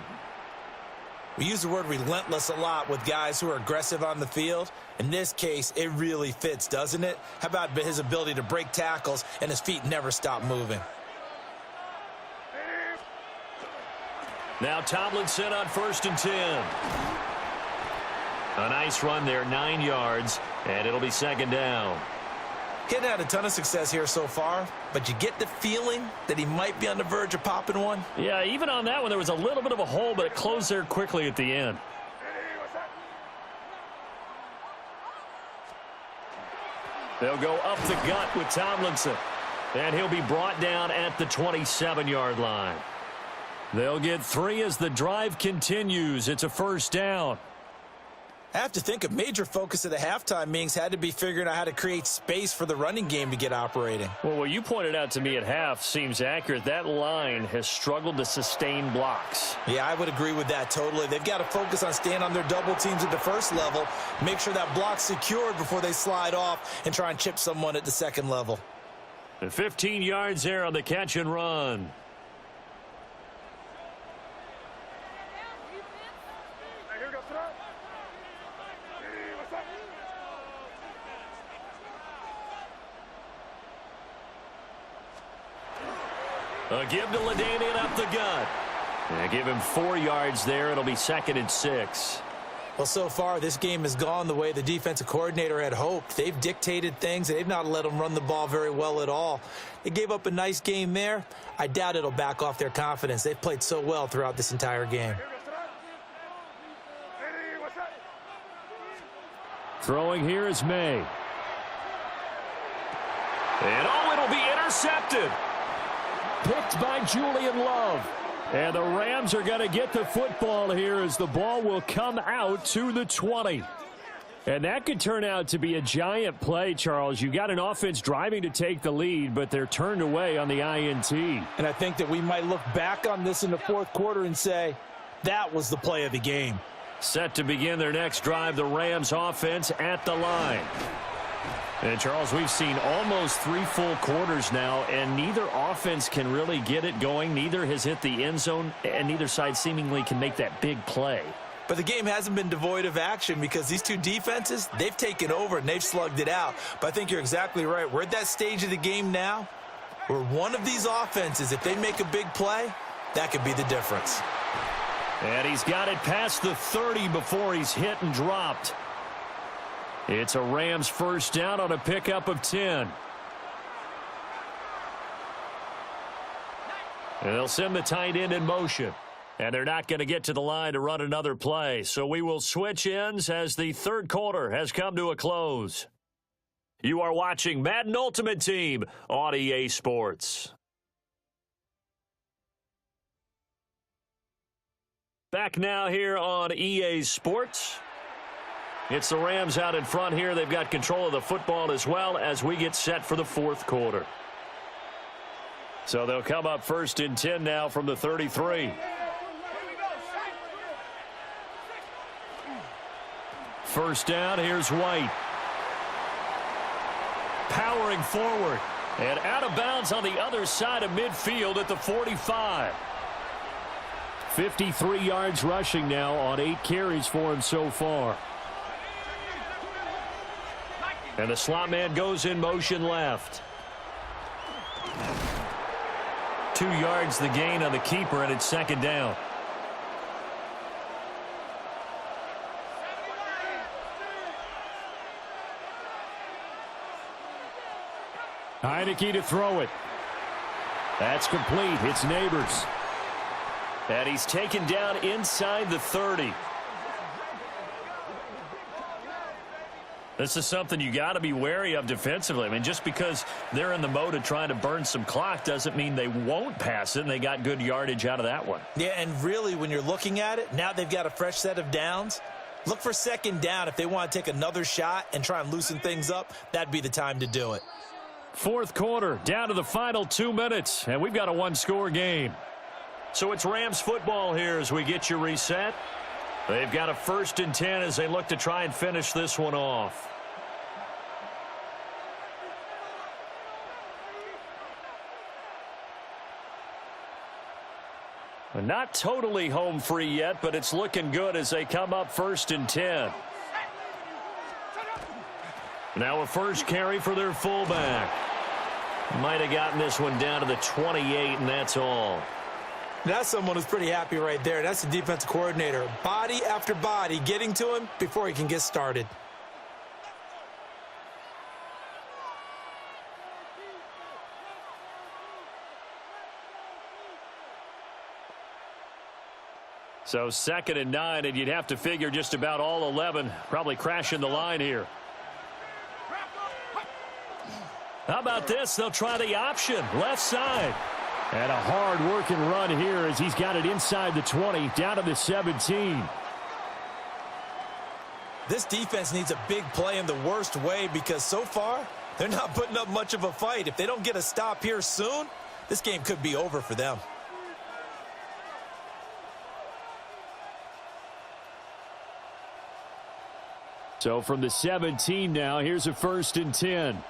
We use the word relentless a lot with guys who are aggressive on the field. In this case, it really fits, doesn't it? How about his ability to break tackles and his feet never stop moving? Now Tomlinson on 1st and 10. A nice run there, 9 yards, and it'll be second down. He hadn't had a ton of success here so far, but you get the feeling that he might be on the verge of popping one. Yeah, even on that one, there was a little bit of a hole, but it closed there quickly at the end. They'll go up the gut with Tomlinson, and he'll be brought down at the 27-yard line. They'll get 3 as the drive continues. It's a first down. I have to think a major focus of the halftime meetings had to be figuring out how to create space for the running game to get operating. Well, what you pointed out to me at half seems accurate. That line has struggled to sustain blocks. Yeah, I would agree with that totally. They've got to focus on staying on their double teams at the first level, make sure that block's secured before they slide off and try and chip someone at the second level. And 15 yards there on the catch and run. A give to LaDainian up the gut. And give him 4 yards there. It'll be 2nd and 6. Well, so far, this game has gone the way the defensive coordinator had hoped. They've dictated things. They've not let them run the ball very well at all. They gave up a nice game there. I doubt it'll back off their confidence. They've played so well throughout this entire game. Throwing here is May. And oh, it'll be intercepted. Picked by Julian Love. And the Rams are going to get the football here as the ball will come out to the 20. And that could turn out to be a giant play, Charles. You got an offense driving to take the lead, but they're turned away on the INT. And I think that we might look back on this in the fourth quarter and say, that was the play of the game. Set to begin their next drive, the Rams offense at the line. And, Charles, we've seen almost 3 full quarters now, and neither offense can really get it going. Neither has hit the end zone, and neither side seemingly can make that big play. But the game hasn't been devoid of action because these two defenses, they've taken over and they've slugged it out. But I think you're exactly right. We're at that stage of the game now where one of these offenses, if they make a big play, that could be the difference. And he's got it past the 30 before he's hit and dropped. It's a Rams first down on a pickup of 10. And they'll send the tight end in motion. And they're not going to get to the line to run another play. So we will switch ends as the third quarter has come to a close. You are watching Madden Ultimate Team on EA Sports. Back now here on EA Sports. It's the Rams out in front here. They've got control of the football as well as we get set for the fourth quarter. So they'll come up 1st and 10 now from the 33. First down, here's White. Powering forward. And out of bounds on the other side of midfield at the 45. 53 yards rushing now on 8 carries for him so far. And the slot man goes in motion left. 2 yards the gain on the keeper, and it's second down. Heineke to throw it. That's complete. It's Neighbors. And he's taken down inside the 30. This is something you got to be wary of defensively. I mean, just because they're in the mode of trying to burn some clock doesn't mean they won't pass it, and they got good yardage out of that one. Yeah, and really, when you're looking at it, now they've got a fresh set of downs. Look for second down. If they want to take another shot and try and loosen things up, that'd be the time to do it. Fourth quarter, down to the final 2 minutes, and we've got a one-score game. So it's Rams football here as we get you reset. They've got a 1st and 10 as they look to try and finish this one off. Not totally home free yet, but it's looking good as they come up 1st and 10. Now a first carry for their fullback. Might have gotten this one down to the 28, and that's all. That's someone who's pretty happy right there. That's the defensive coordinator. Body after body getting to him before he can get started. So 2nd and 9, and you'd have to figure just about all 11 probably crashing the line here. How about this? They'll try the option, left side. And a hard-working run here as he's got it inside the 20, down to the 17. This defense needs a big play in the worst way because so far, they're not putting up much of a fight. If they don't get a stop here soon, this game could be over for them. So from the 17 now, here's a 1st and 10.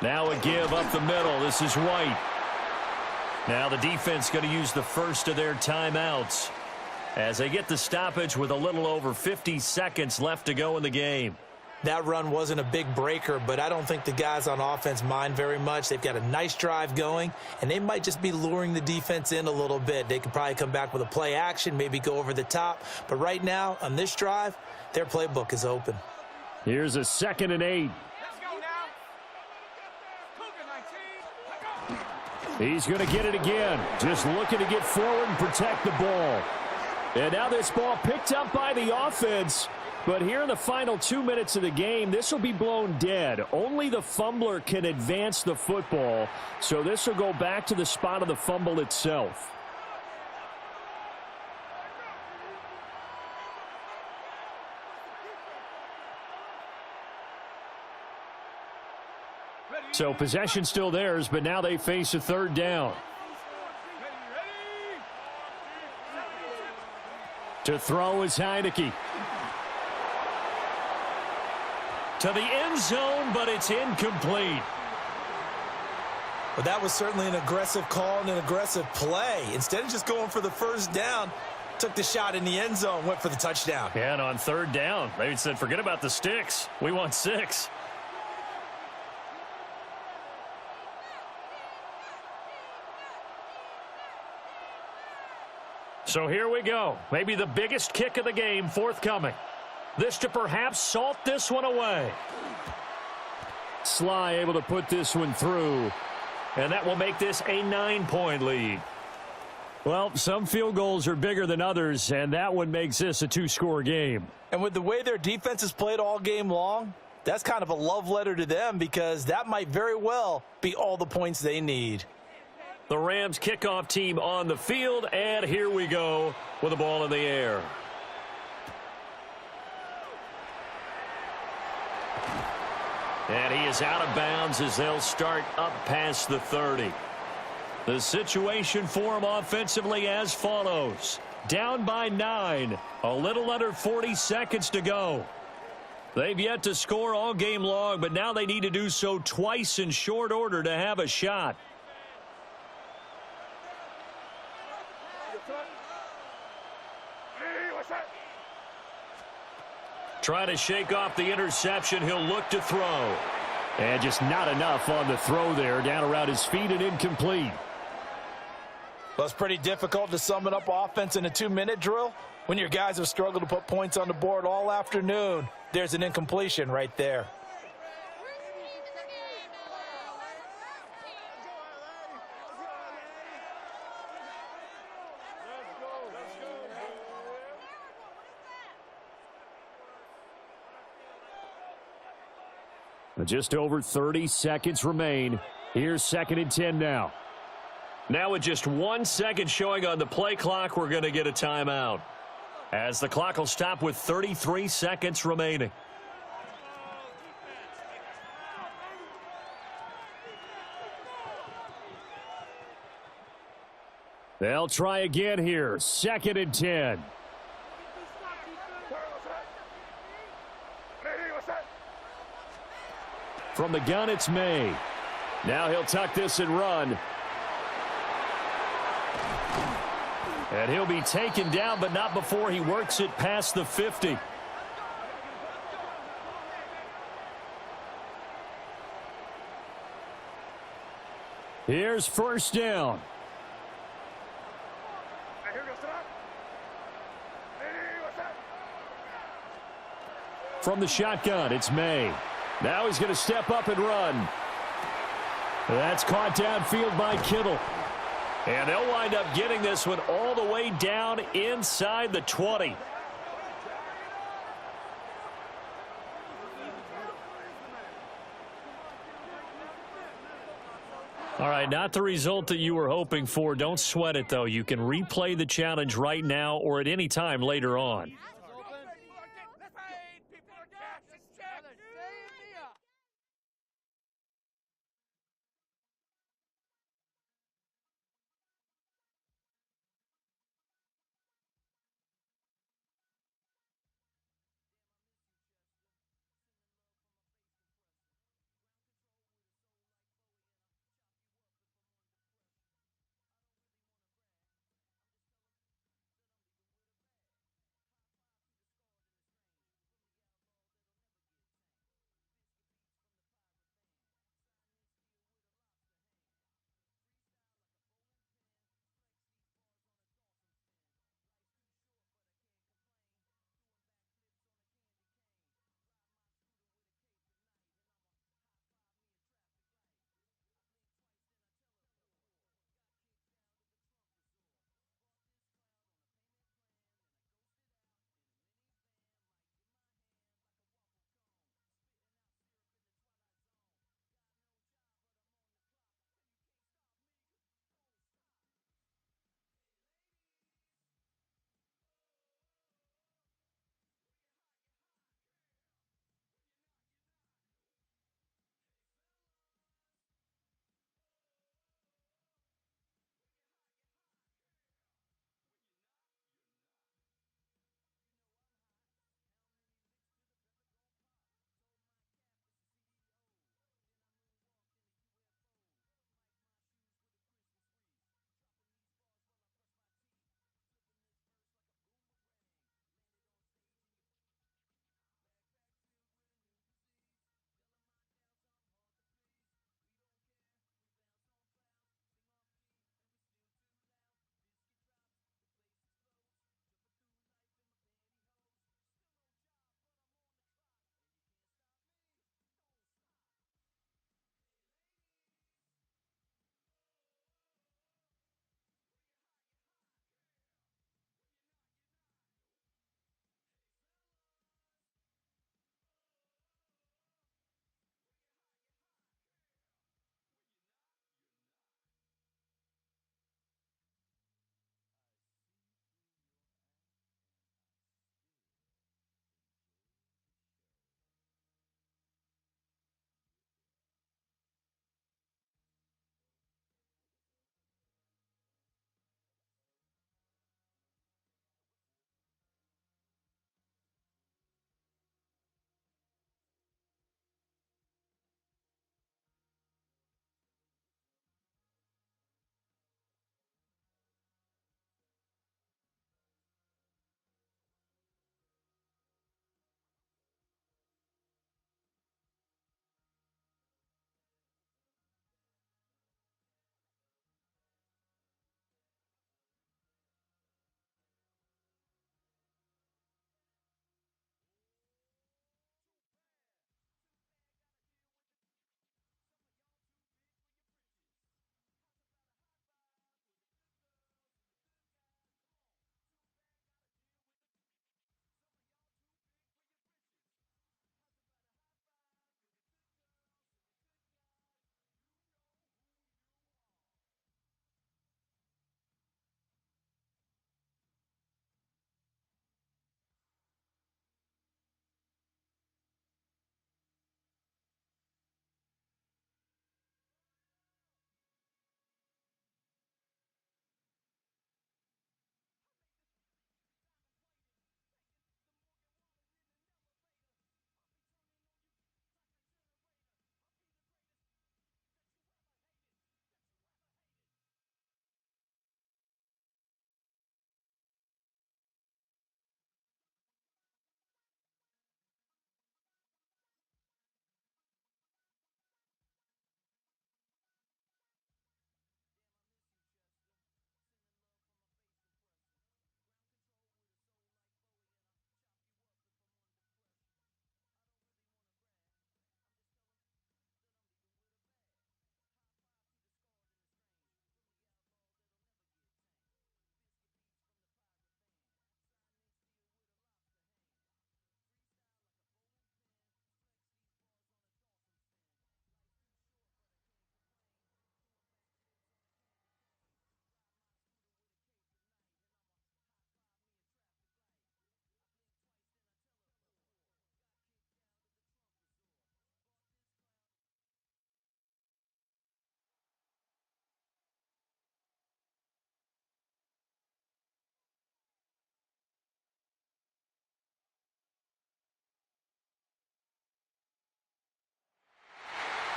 Now a give up the middle. This is White. Now the defense going to use the first of their timeouts as they get the stoppage with a little over 50 seconds left to go in the game. That run wasn't a big breaker, but I don't think the guys on offense mind very much. They've got a nice drive going, and they might just be luring the defense in a little bit. They could probably come back with a play action, maybe go over the top. But right now, on this drive, their playbook is open. Here's a 2nd and 8. He's going to get it again. Just looking to get forward and protect the ball. And now this ball picked up by the offense. But here in the final 2 minutes of the game, this will be blown dead. Only the fumbler can advance the football. So this will go back to the spot of the fumble itself. So possession still theirs, but now they face a 3rd down. To throw is Heineke. To the end zone, but it's incomplete. Well, that was certainly an aggressive call and an aggressive play. Instead of just going for the 1st down, took the shot in the end zone, went for the touchdown. Yeah, and on 3rd down, they said, forget about the sticks. We want 6. So here we go. Maybe the biggest kick of the game forthcoming. This to perhaps salt this one away. Sly able to put this one through. And that will make this a 9-point lead. Well, some field goals are bigger than others, and that one makes this a 2-score game. And with the way their defense has played all game long, that's kind of a love letter to them because that might very well be all the points they need. The Rams kickoff team on the field, and here we go with the ball in the air. And he is out of bounds as they'll start up past the 30. The situation for him offensively as follows. down by 9. A little under 40 seconds to go. They've yet to score all game long, but now they need to do so twice in short order to have a shot. Try to shake off the interception. He'll look to throw. And just not enough on the throw there. Down around his feet and incomplete. Well, it's pretty difficult to sum it up offense in a 2-minute drill when your guys have struggled to put points on the board all afternoon. There's an incompletion right there. Just over 30 seconds remain. Here's 2nd and 10 now. Now with just 1 second showing on the play clock, we're going to get a timeout, as the clock will stop with 33 seconds remaining. They'll try again here. 2nd and 10. From the gun, it's May. Now he'll tuck this and run. And he'll be taken down, but not before he works it past the 50. Here's 1st down. From the shotgun, it's May. Now he's going to step up and run. That's caught downfield by Kittle. And they'll wind up getting this one all the way down inside the 20. All right, not the result that you were hoping for. Don't sweat it, though. You can replay the challenge right now or at any time later on.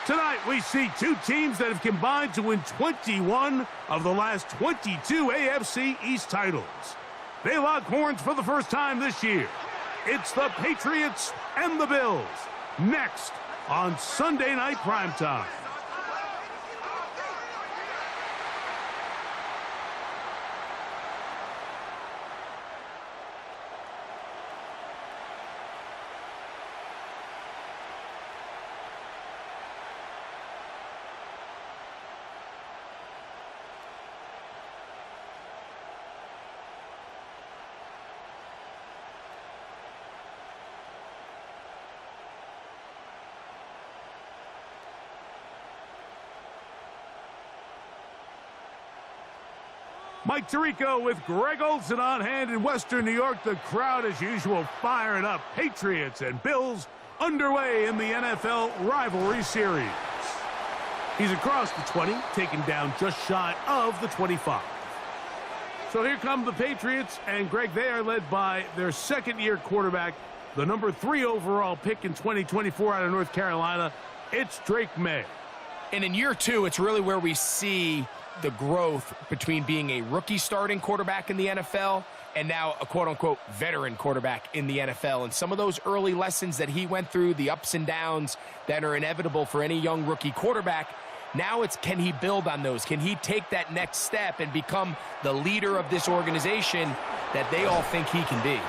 Tonight, we see two teams that have combined to win 21 of the last 22 AFC East titles. They lock horns for the first time this year. It's the Patriots and the Bills. Next on Sunday Night Primetime. Mike Tirico with Greg Olsen on hand in Western New York. The crowd, as usual, firing up. Patriots and Bills underway in the NFL rivalry series. He's across the 20, taken down just shy of the 25. So here come the Patriots, and Greg, they are led by their second-year quarterback, the number 3 overall pick in 2024 out of North Carolina. It's Drake May. And in year 2, it's really where we see the growth between being a rookie starting quarterback in the NFL and now a quote-unquote veteran quarterback in the NFL. And some of those early lessons that he went through, the ups and downs that are inevitable for any young rookie quarterback, now it's can he build on those? Can he take that next step and become the leader of this organization that they all think he can be?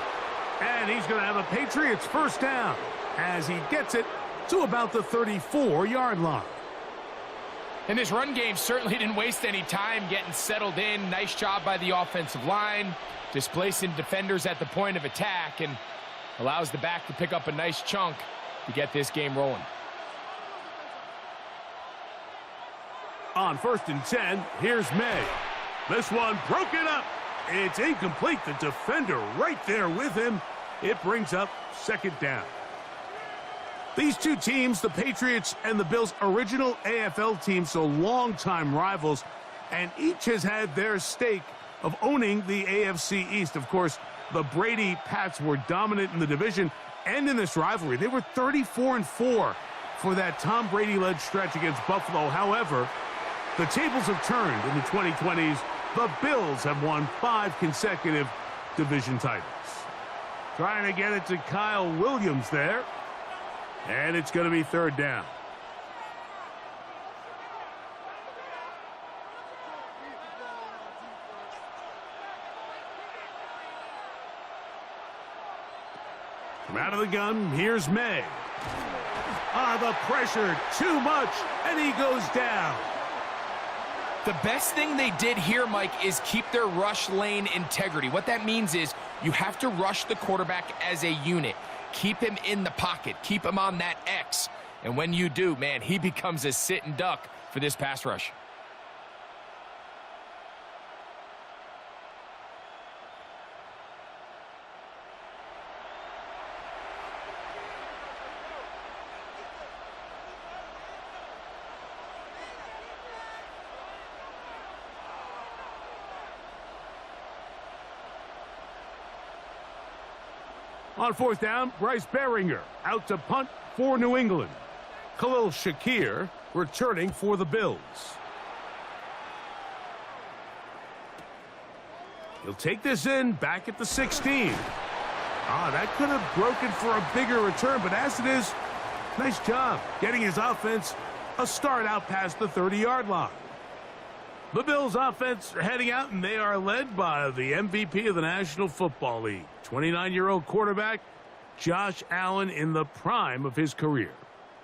And he's going to have a Patriots first down as he gets it to about the 34-yard line. And this run game certainly didn't waste any time getting settled in. Nice job by the offensive line, displacing defenders at the point of attack, and allows the back to pick up a nice chunk to get this game rolling. On 1st and 10, here's May. This one broken up. It's incomplete. The defender right there with him. It brings up second down. These two teams, the Patriots and the Bills, original AFL teams, so longtime rivals, and each has had their stake of owning the AFC East. Of course, the Brady Pats were dominant in the division and in this rivalry. They were 34-4 for that Tom Brady-led stretch against Buffalo. However, the tables have turned in the 2020s. The Bills have won 5 consecutive division titles. Trying to get it to Kyle Williams there. And it's going to be third down. From out of the gun, here's May. The pressure, too much, and he goes down. The best thing they did here, Mike, is keep their rush lane integrity. What that means is you have to rush the quarterback as a unit. Keep him in the pocket. Keep him on that X. And when you do, man, he becomes a sitting duck for this pass rush. On 4th down, Bryce Behringer out to punt for New England. Khalil Shakir returning for the Bills. He'll take this in back at the 16. That could have broken for a bigger return, but as it is, nice job getting his offense a start out past the 30-yard line. The Bills offense are heading out, and they are led by the MVP of the National Football League, 29-year-old quarterback Josh Allen in the prime of his career.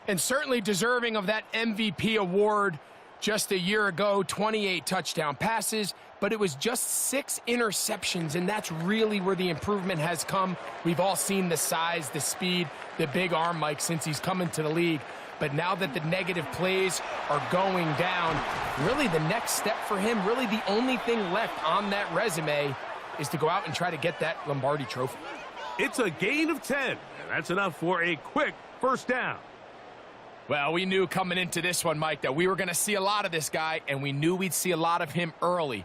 And certainly deserving of that MVP award. Just a year ago, 28 touchdown passes, but it was just 6 interceptions, and that's really where the improvement has come. We've all seen the size, the speed, the big arm, Mike, since he's come into the league. But now that the negative plays are going down, really the next step for him, really the only thing left on that resume is to go out and try to get that Lombardi trophy. It's a gain of 10, and that's enough for a quick first down. Well, we knew coming into this one, Mike, that we were going to see a lot of this guy, and we knew we'd see a lot of him early.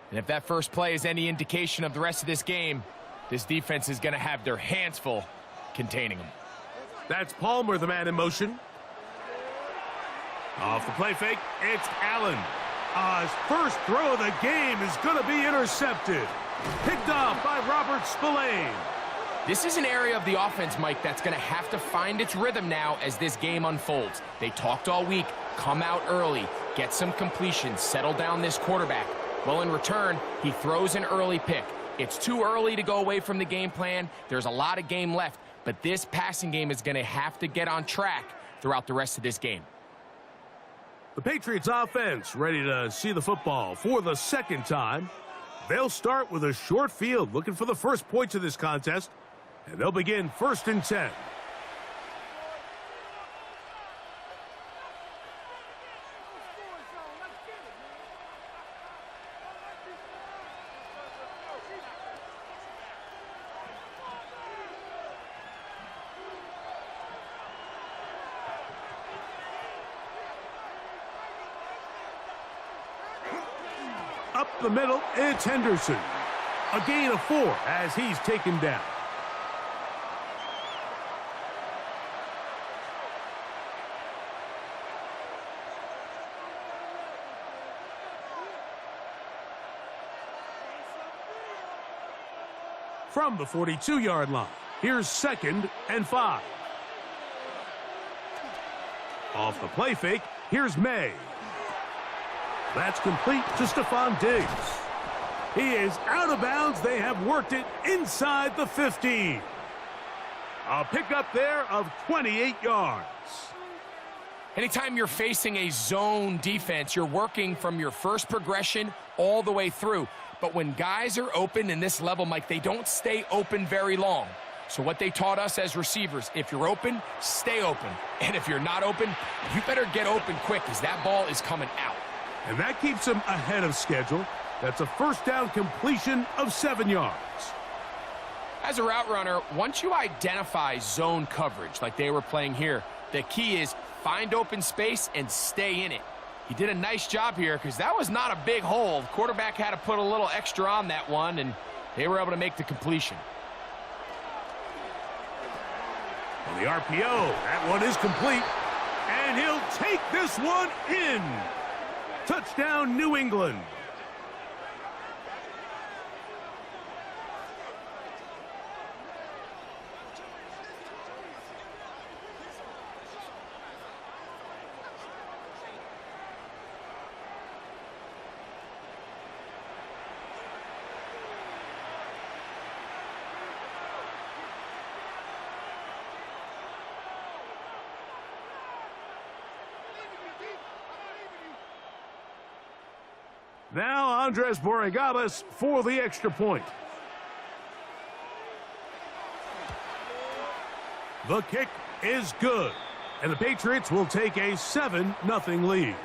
And if that first play is any indication of the rest of this game, this defense is going to have their hands full containing him. That's Palmer, the man in motion. Off the play fake, it's Allen. His first throw of the game is going to be intercepted. Picked off by Robert Spillane. This is an area of the offense, Mike, that's going to have to find its rhythm now as this game unfolds. They talked all week, come out early, get some completions, settle down this quarterback. Well, in return, he throws an early pick. It's too early to go away from the game plan. There's a lot of game left, but this passing game is going to have to get on track throughout the rest of this game. The Patriots offense ready to see the football for the second time. They'll start with a short field, looking for the first points of this contest, and they'll begin 1st and 10. Up the middle, it's Henderson. A gain of 4 as he's taken down. From the 42-yard line, here's 2nd and 5. Off the play fake, here's May. That's complete to Stephon Diggs. He is out of bounds. They have worked it inside the 15. A pickup there of 28 yards. Anytime you're facing a zone defense, you're working from your first progression all the way through. But when guys are open in this level, Mike, they don't stay open very long. So what they taught us as receivers, if you're open, stay open. And if you're not open, you better get open quick because that ball is coming out. And that keeps him ahead of schedule. That's a first down completion of 7 yards. As a route runner, once you identify zone coverage like they were playing here, the key is find open space and stay in it. He did a nice job here because that was not a big hole. The quarterback had to put a little extra on that one, and they were able to make the completion. On the RPO, that one is complete. And he'll take this one in. Touchdown, New England. Now Andres Borregales for the extra point. The kick is good, and the Patriots will take a 7-0 lead.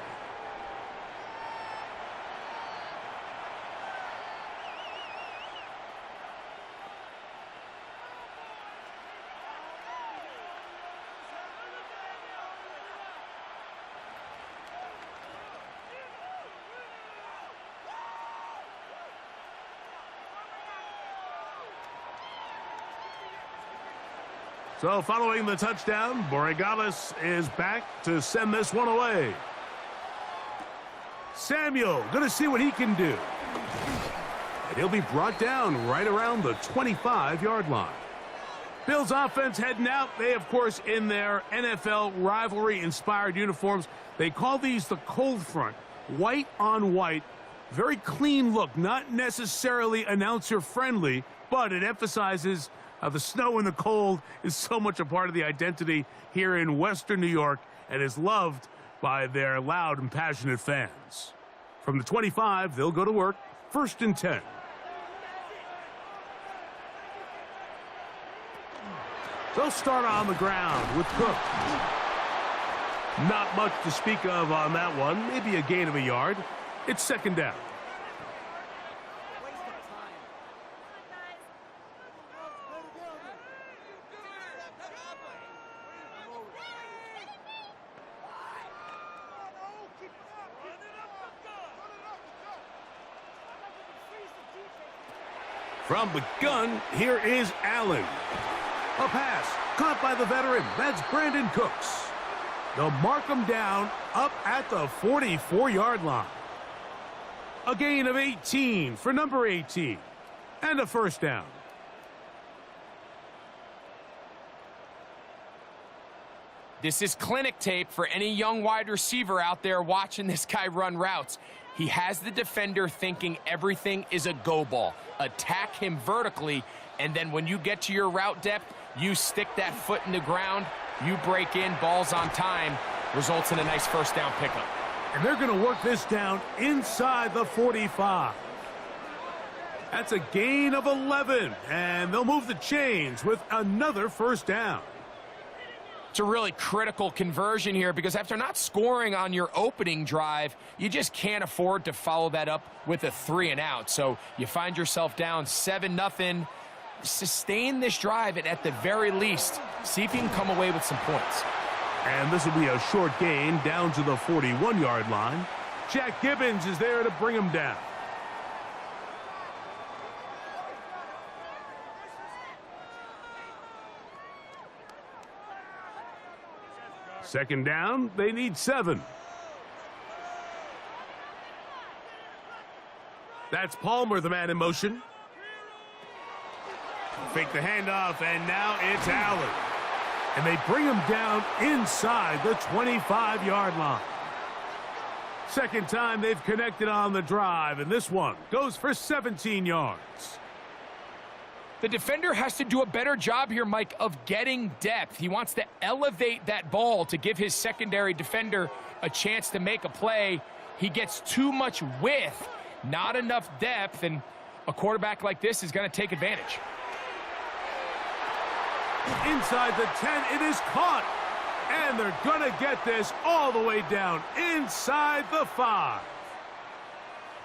So following the touchdown, Borregales is back to send this one away. Samuel going to see what he can do. And he'll be brought down right around the 25-yard line. Bills offense heading out. They, of course, in their NFL rivalry-inspired uniforms. They call these the cold front. White on white. Very clean look. Not necessarily announcer-friendly, but it emphasizes the snow and the cold is so much a part of the identity here in Western New York and is loved by their loud and passionate fans. From the 25, they'll go to work. 1st and 10. They'll start on the ground with Cook. Not much to speak of on that one. Maybe a gain of a yard. It's 2nd down. From the gun, here is Allen. A pass caught by the veteran. That's Brandon Cooks. They'll mark them down up at the 44-yard line. A gain of 18 for number 18. And a first down. This is clinic tape for any young wide receiver out there watching this guy run routes. He has the defender thinking everything is a go ball. Attack him vertically, and then when you get to your route depth, you stick that foot in the ground, you break in, ball's on time, results in a nice first down pickup. And they're going to work this down inside the 45. That's a gain of 11, and they'll move the chains with another first down. It's a really critical conversion here because after not scoring on your opening drive, you just can't afford to follow that up with a 3-and-out. So you find yourself down 7-0. Sustain this drive and at the very least, see if you can come away with some points. And this will be a short gain down to the 41-yard line. Jack Gibbons is there to bring him down. Second down, they need 7. That's Palmer, the man in motion. Fake the handoff, and now it's Allen. And they bring him down inside the 25-yard line. Second time they've connected on the drive, and this one goes for 17 yards. The defender has to do a better job here, Mike, of getting depth. He wants to elevate that ball to give his secondary defender a chance to make a play. He gets too much width, not enough depth, and a quarterback like this is going to take advantage. Inside the 10, it is caught. And they're going to get this all the way down inside the 5.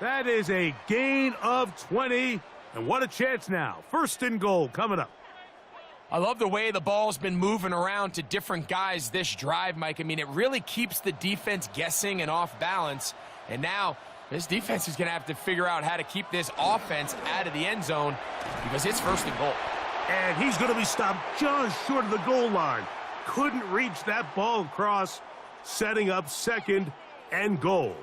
That is a gain of 20. And what a chance now. First and goal coming up. I love the way the ball's been moving around to different guys this drive, Mike. I mean, it really keeps the defense guessing and off balance. And now this defense is going to have to figure out how to keep this offense out of the end zone because it's first and goal. And he's going to be stopped just short of the goal line. Couldn't reach that ball across, setting up second and goal.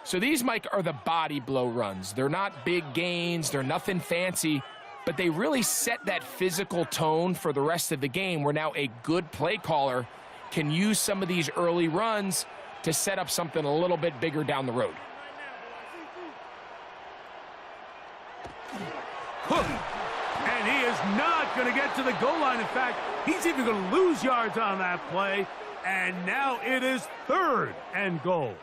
So these, Mike, are the body blow runs. They're not big gains. They're nothing fancy, but they really set that physical tone for the rest of the game where now a good play caller can use some of these early runs to set up something a little bit bigger down the road. Cook. And he is not going to get to the goal line. In fact, he's even going to lose yards on that play. And now it is third and goal.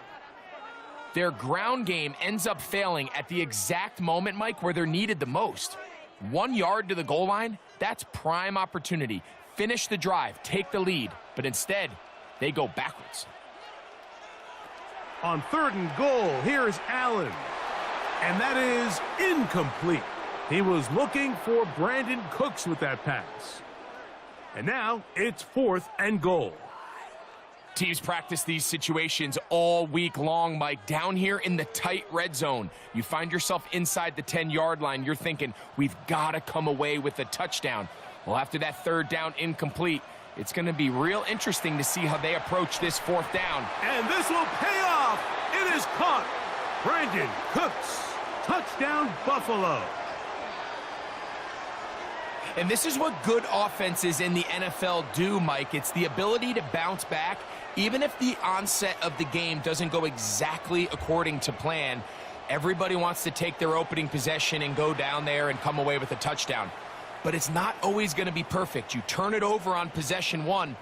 Their ground game ends up failing at the exact moment, Mike, where they're needed the most. 1 yard to the goal line, that's prime opportunity. Finish the drive, take the lead, but instead, they go backwards. On third and goal, here's Allen. And that is incomplete. He was looking for Brandon Cooks with that pass. And now it's fourth and goal. Teams practice these situations all week long, Mike. Down here in the tight red zone, you find yourself inside the 10-yard line. You're thinking, we've got to come away with a touchdown. Well, after that third down incomplete, it's going to be real interesting to see how they approach this fourth down. And this will pay off. It is caught. Brandon Cooks. Touchdown, Buffalo. And this is what good offenses in the NFL do, Mike. It's the ability to bounce back, even if the onset of the game doesn't go exactly according to plan. Everybody wants to take their opening possession and go down there and come away with a touchdown. But it's not always going to be perfect. You turn it over on possession 1.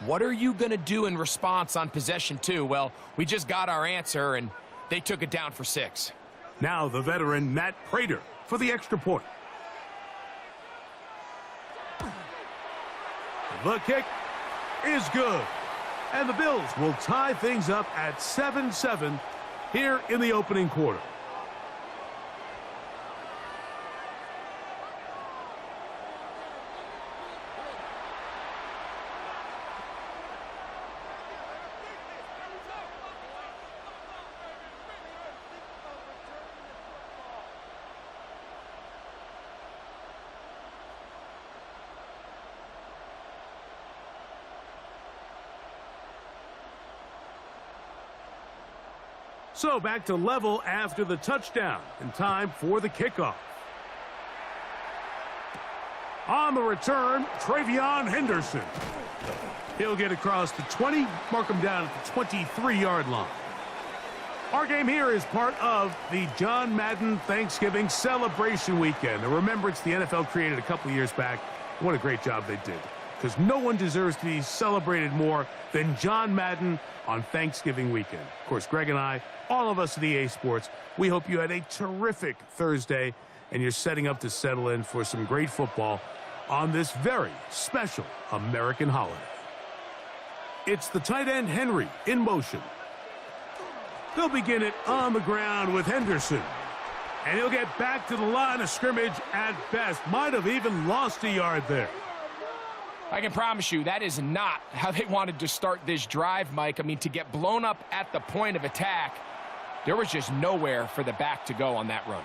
What are you going to do in response on possession 2? Well, we just got our answer, and they took it down for 6. Now the veteran Matt Prater for the extra point. The kick is good. And the Bills will tie things up at 7-7 here in the opening quarter. So back to level after the touchdown, and time for the kickoff. On the return, Travion Henderson. He'll get across the 20, mark him down at the 23-yard line. Our game here is part of the John Madden Thanksgiving celebration weekend, a remembrance the NFL created a couple years back. What a great job they did, because no one deserves to be celebrated more than John Madden on Thanksgiving weekend. Of course, Greg and I, all of us at EA Sports, we hope you had a terrific Thursday and you're setting up to settle in for some great football on this very special American holiday. It's the tight end Henry in motion. They'll begin it on the ground with Henderson. And he'll get back to the line of scrimmage at best. Might have even lost a yard there. I can promise you that is not how they wanted to start this drive, Mike. I mean, to get blown up at the point of attack, there was just nowhere for the back to go on that run.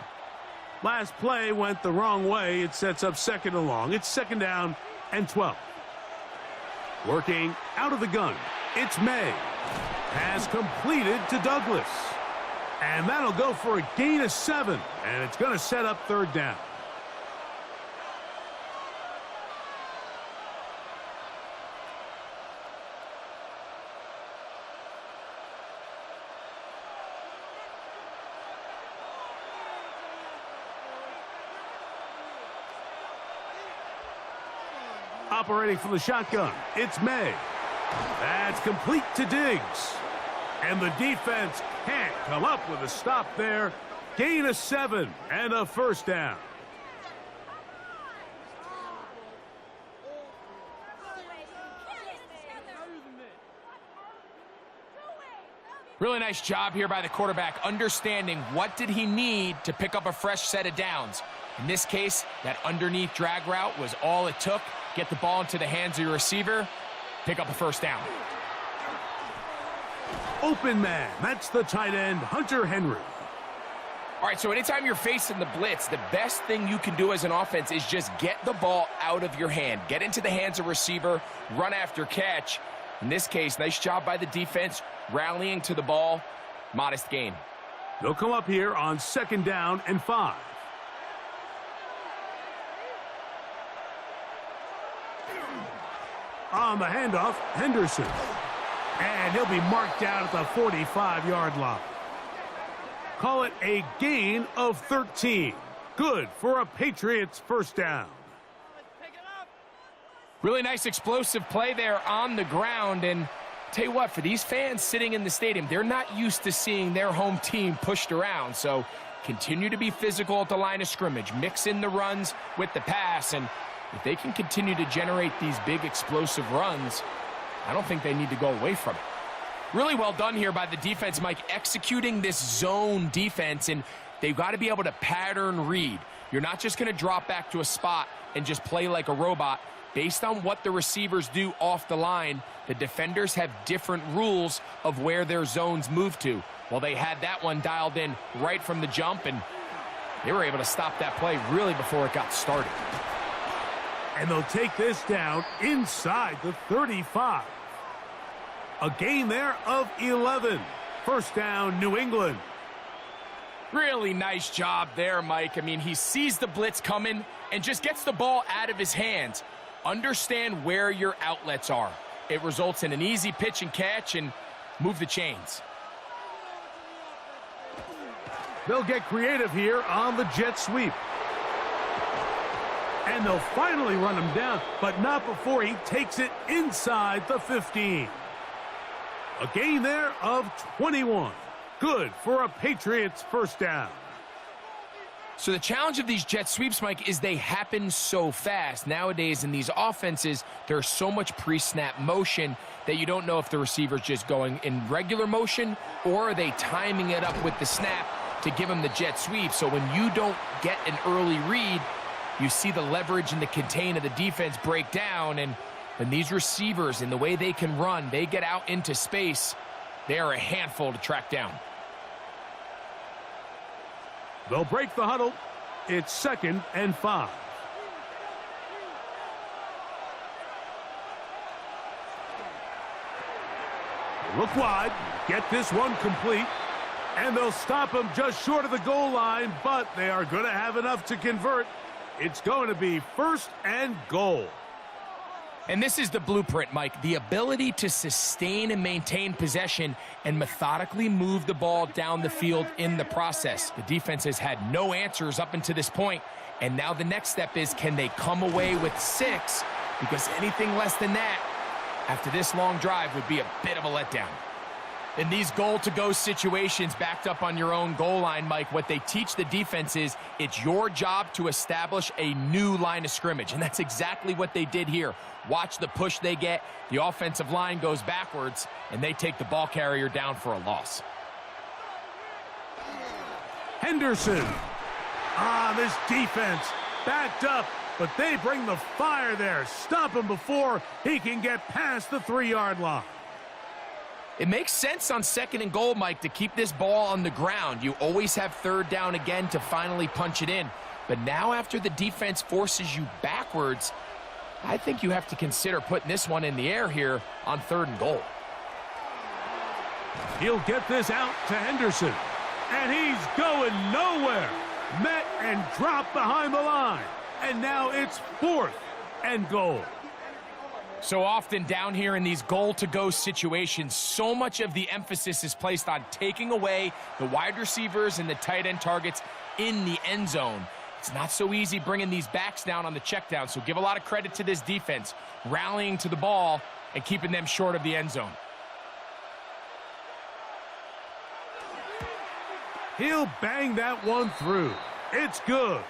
Last play went the wrong way. It sets up second and long. It's second down and 12. Working out of the gun, it's May. Pass completed to Douglas. And that'll go for a gain of 7. And it's going to set up third down. Operating from the shotgun, it's May. That's complete to Diggs. And the defense can't come up with a stop there. Gain of 7 and a first down. Really nice job here by the quarterback, understanding what did he need to pick up a fresh set of downs. In this case, that underneath drag route was all it took. Get the ball into the hands of your receiver, pick up a first down. Open man, that's the tight end, Hunter Henry. All right, so anytime you're facing the blitz, the best thing you can do as an offense is just get the ball out of your hand. Get into the hands of receiver, run after catch. In this case, nice job by the defense, rallying to the ball. Modest gain. They'll come up here on second down and 5. On the handoff, Henderson. And he'll be marked down at the 45-yard line. Call it a gain of 13. Good for a Patriots first down. Really nice explosive play there on the ground. And tell you what, for these fans sitting in the stadium, they're not used to seeing their home team pushed around. So continue to be physical at the line of scrimmage. Mix in the runs with the pass. And if they can continue to generate these big explosive runs, I don't think they need to go away from it. Really well done here by the defense, Mike, executing this zone defense, and they've got to be able to pattern read. You're not just going to drop back to a spot and just play like a robot. Based on what the receivers do off the line, the defenders have different rules of where their zones move to. Well, they had that one dialed in right from the jump, and they were able to stop that play really before it got started. And they'll take this down inside the 35. A gain there of 11. First down, New England. Really nice job there, Mike. I mean, he sees the blitz coming and just gets the ball out of his hands. Understand where your outlets are. It results in an easy pitch and catch and move the chains. They'll get creative here on the jet sweep. And they'll finally run him down, but not before he takes it inside the 15. A gain there of 21. Good for a Patriots first down. So the challenge of these jet sweeps, Mike, is they happen so fast. Nowadays in these offenses, there's so much pre-snap motion that you don't know if the receiver's just going in regular motion or are they timing it up with the snap to give him the jet sweep. So when you don't get an early read, you see the leverage and the contain of the defense break down, and when these receivers, in the way they can run, they get out into space, they are a handful to track down. They'll break the huddle. It's second and 5. Look wide. Get this one complete. And they'll stop him just short of the goal line, but they are going to have enough to convert. It's going to be 1st and goal. And this is the blueprint, Mike. The ability to sustain and maintain possession and methodically move the ball down the field in the process. The defense has had no answers up until this point, and now the next step is, can they come away with 6? Because anything less than that, after this long drive, would be a bit of a letdown. In these goal-to-go situations backed up on your own goal line, Mike, what they teach the defense is it's your job to establish a new line of scrimmage, and that's exactly what they did here. Watch the push they get. The offensive line goes backwards, and they take the ball carrier down for a loss. Henderson. This defense backed up, but they bring the fire there. Stop him before he can get past the 3-yard line. It makes sense on 2nd and goal, Mike, to keep this ball on the ground. You always have 3rd down again to finally punch it in. But now after the defense forces you backwards, I think you have to consider putting this one in the air here on 3rd and goal. He'll get this out to Henderson. And he's going nowhere. Met and dropped behind the line. And now it's 4th and goal. So often down here in these goal-to-go situations, so much of the emphasis is placed on taking away the wide receivers and the tight end targets in the end zone. It's not so easy bringing these backs down on the check down, so give a lot of credit to this defense, rallying to the ball and keeping them short of the end zone. He'll bang that one through. It's good.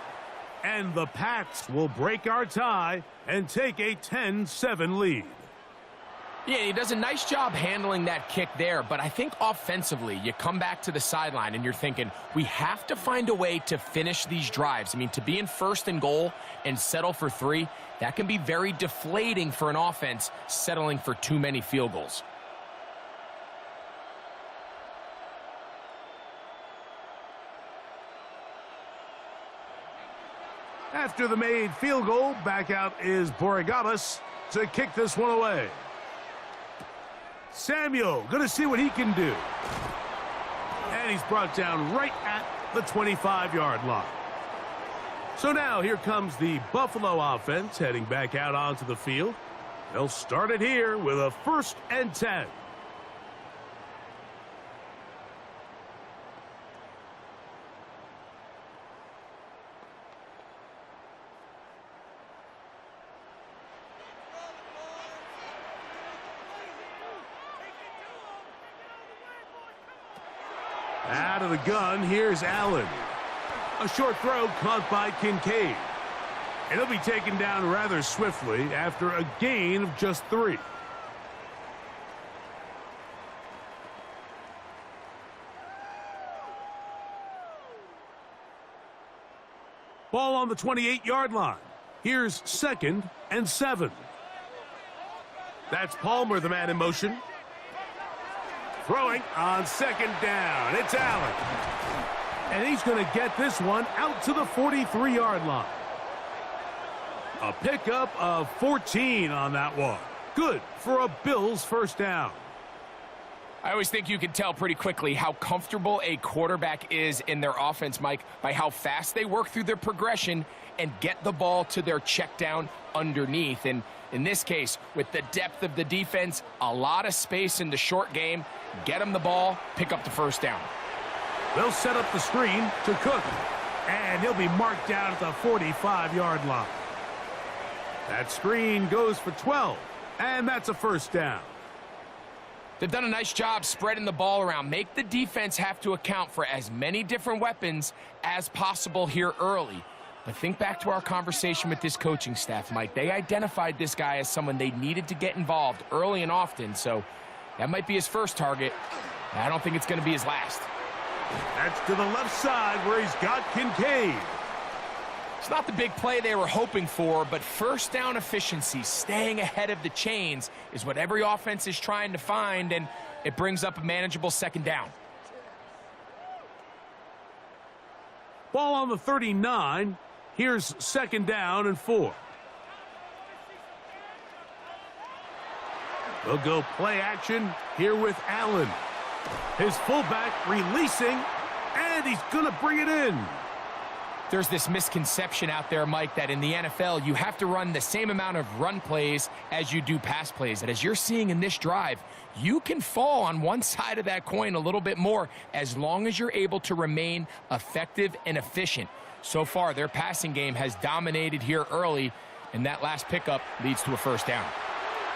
And the Pats will break our tie and take a 10-7 lead. Yeah, he does a nice job handling that kick there, but I think offensively, you come back to the sideline and you're thinking, we have to find a way to finish these drives. I mean, to be in 1st and goal and settle for 3, that can be very deflating for an offense settling for too many field goals. After the made field goal, back out is Borregales to kick this one away. Samuel going to see what he can do. And he's brought down right at the 25-yard line. So now here comes the Buffalo offense heading back out onto the field. They'll start it here with a 1st and 10. Out of the gun, here's Allen. A short throw caught by Kincaid. And he'll be taken down rather swiftly after a gain of just 3. Ball on the 28-yard line. Here's 2nd and 7. That's Palmer, the man in motion. Throwing on 2nd down. It's Allen. And he's going to get this one out to the 43-yard line. A pickup of 14 on that one. Good for a Bills 1st down. I always think you can tell pretty quickly how comfortable a quarterback is in their offense, Mike, by how fast they work through their progression and get the ball to their check down underneath. And in this case, with the depth of the defense, a lot of space in the short game, get them the ball, pick up the 1st down. They'll set up the screen to Cook, and he'll be marked down at the 45-yard line. That screen goes for 12, and that's a 1st down. They've done a nice job spreading the ball around. Make the defense have to account for as many different weapons as possible here early. But think back to our conversation with this coaching staff, Mike. They identified this guy as someone they needed to get involved early and often, so that might be his first target. I don't think it's going to be his last. That's to the left side where he's got Kincaid. It's not the big play they were hoping for, but 1st down efficiency, staying ahead of the chains, is what every offense is trying to find, and it brings up a manageable 2nd down. Ball on the 39. Here's 2nd down and 4. They'll go play action here with Allen. His fullback releasing, and he's going to bring it in. There's this misconception out there, Mike, that in the NFL, you have to run the same amount of run plays as you do pass plays. And as you're seeing in this drive, you can fall on one side of that coin a little bit more as long as you're able to remain effective and efficient. So far, their passing game has dominated here early, and that last pickup leads to a first down.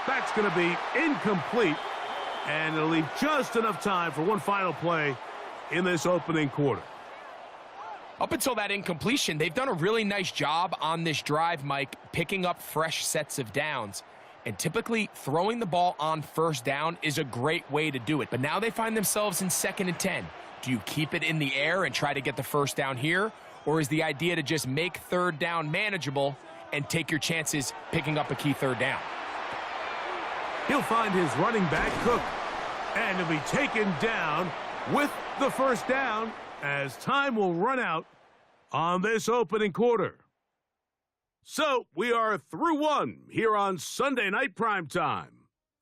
That's going to be incomplete, and it'll leave just enough time for one final play in this opening quarter. Up until that incompletion, they've done a really nice job on this drive, Mike, picking up fresh sets of downs. And typically, throwing the ball on first down is a great way to do it. But now they find themselves in 2nd and 10. Do you keep it in the air and try to get the first down here? Or is the idea to just make 3rd down manageable and take your chances picking up a key 3rd down? He'll find his running back, Cook. And he'll be taken down with the first down as time will run out on this opening quarter. So we are through one here on Sunday Night Primetime.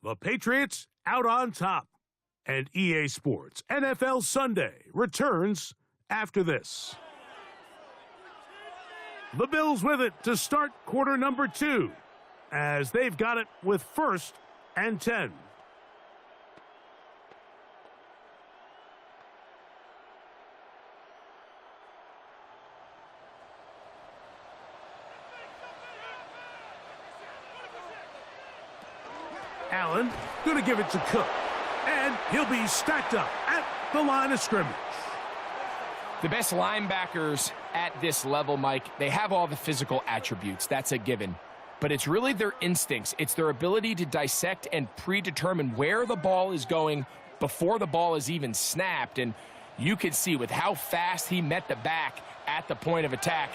The Patriots out on top. And EA Sports NFL Sunday returns after this. The Bills with it to start quarter number 2 as they've got it with 1st and 10. Allen going to give it to Cook, and he'll be stacked up at the line of scrimmage. The best linebackers at this level, Mike, they have all the physical attributes. That's a given. But it's really their instincts. It's their ability to dissect and predetermine where the ball is going before the ball is even snapped. And you could see with how fast he met the back at the point of attack,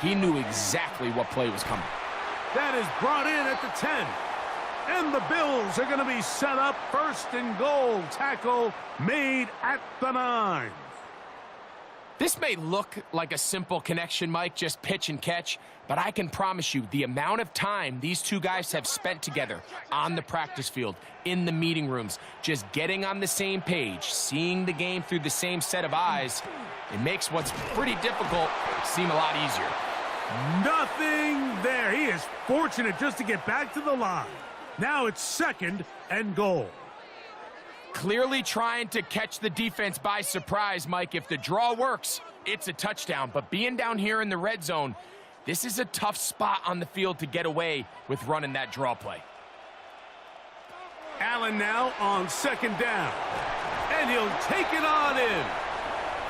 he knew exactly what play was coming. That is brought in at the 10. And the Bills are going to be set up 1st and goal. Tackle made at the 9. This may look like a simple connection, Mike, just pitch and catch, but I can promise you the amount of time these two guys have spent together on the practice field, in the meeting rooms, just getting on the same page, seeing the game through the same set of eyes, it makes what's pretty difficult seem a lot easier. Nothing there. He is fortunate just to get back to the line. Now it's 2nd and goal. Clearly trying to catch the defense by surprise, Mike. If the draw works, it's a touchdown. But being down here in the red zone, this is a tough spot on the field to get away with running that draw play. Allen now on 2nd down. And he'll take it on in.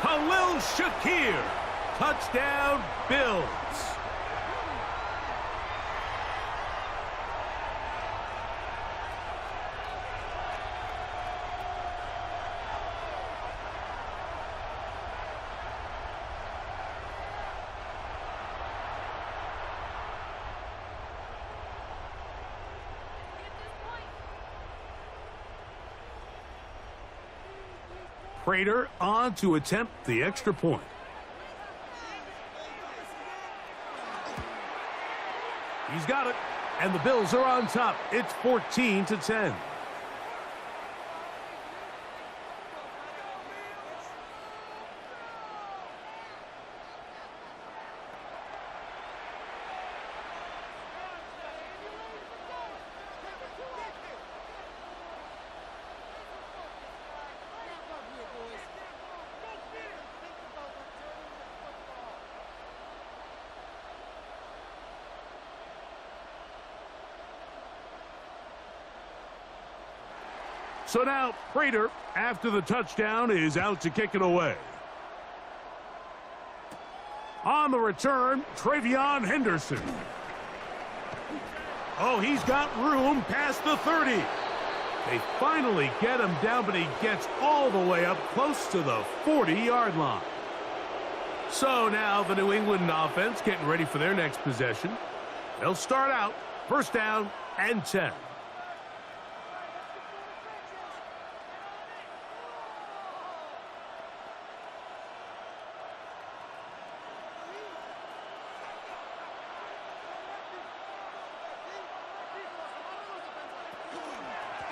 Khalil Shakir. Touchdown, Bills. Prater on to attempt the extra point. He's got it, and the Bills are on top. It's 14-10. So now Prater, after the touchdown, is out to kick it away. On the return, Travion Henderson. Oh, he's got room past the 30. They finally get him down, but he gets all the way up close to the 40-yard line. So now the New England offense getting ready for their next possession. They'll start out 1st down and 10.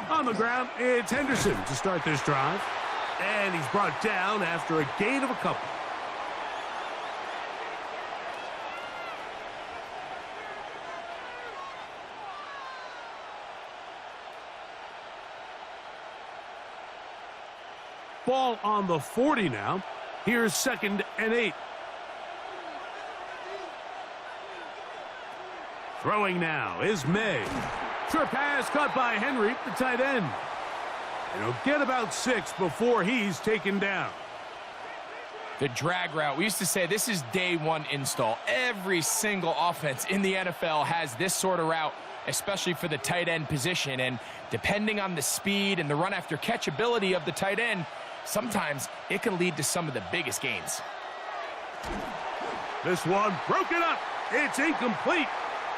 On the ground, it's Henderson to start this drive. And he's brought down after a gain of a couple. Ball on the 40 now. Here's 2nd and 8. Throwing now is May. Short pass caught by Henry, the tight end. And he'll get about 6 before he's taken down. The drag route. We used to say this is day one install. Every single offense in the NFL has this sort of route, especially for the tight end position. And depending on the speed and the run after catch ability of the tight end, sometimes it can lead to some of the biggest gains. This one broken up. It's incomplete.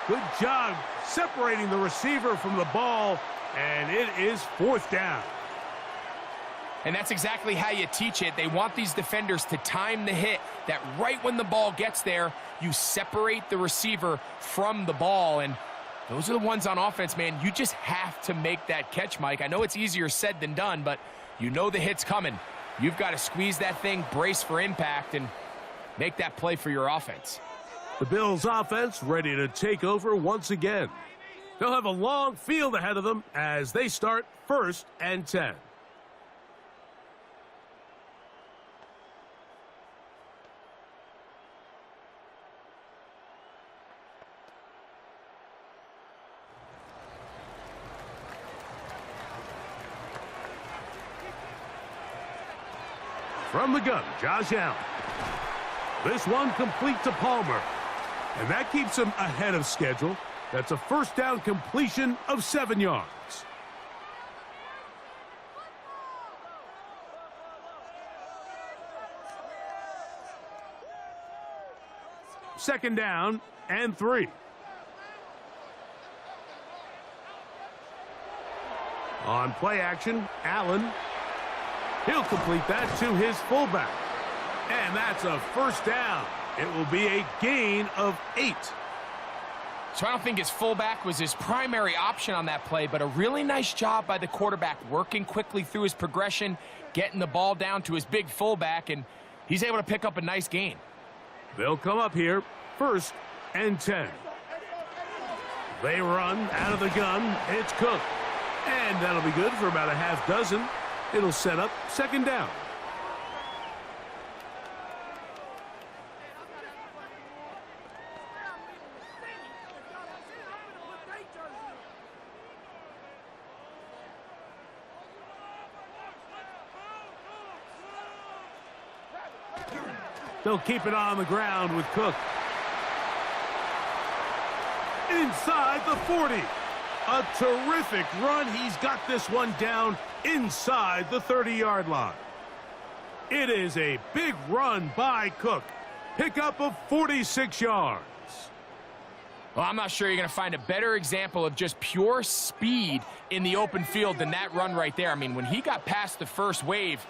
Good job separating the receiver from the ball, and it is 4th down. And that's exactly how you teach it. They want these defenders to time the hit, that right when the ball gets there, you separate the receiver from the ball. And those are the ones on offense, man. You just have to make that catch, Mike. I know it's easier said than done, but you know the hit's coming. You've got to squeeze that thing, brace for impact, and make that play for your offense. The Bills' offense ready to take over once again. They'll have a long field ahead of them as they start 1st and 10. From the gun, Josh Allen. This one complete to Palmer. And that keeps him ahead of schedule. That's a 1st down completion of 7 yards. Second down and 3. On play action, Allen. He'll complete that to his fullback. And that's a 1st down. It will be a gain of 8. So I don't think his fullback was his primary option on that play, but a really nice job by the quarterback working quickly through his progression, getting the ball down to his big fullback, and he's able to pick up a nice gain. They'll come up here 1st and 10. They run out of the gun. It's Cook. And that'll be good for about a half dozen. It'll set up 2nd down. They'll keep it on the ground with Cook. Inside the 40. A terrific run. He's got this one down inside the 30-yard line. It is a big run by Cook. Pickup of 46 yards. Well, I'm not sure you're going to find a better example of just pure speed in the open field than that run right there. I mean, when he got past the first wave,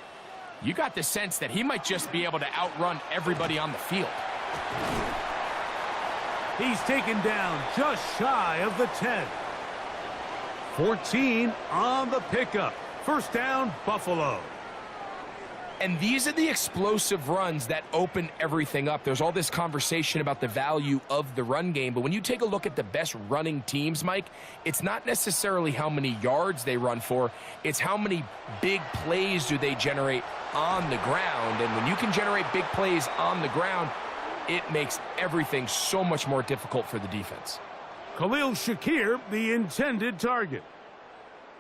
you got the sense that he might just be able to outrun everybody on the field. He's taken down just shy of the 10. 14 on the pickup. 1st down, Buffalo. And these are the explosive runs that open everything up. There's all this conversation about the value of the run game, but when you take a look at the best running teams, Mike, it's not necessarily how many yards they run for, it's how many big plays do they generate on the ground. And when you can generate big plays on the ground, it makes everything so much more difficult for the defense. Khalil Shakir, the intended target.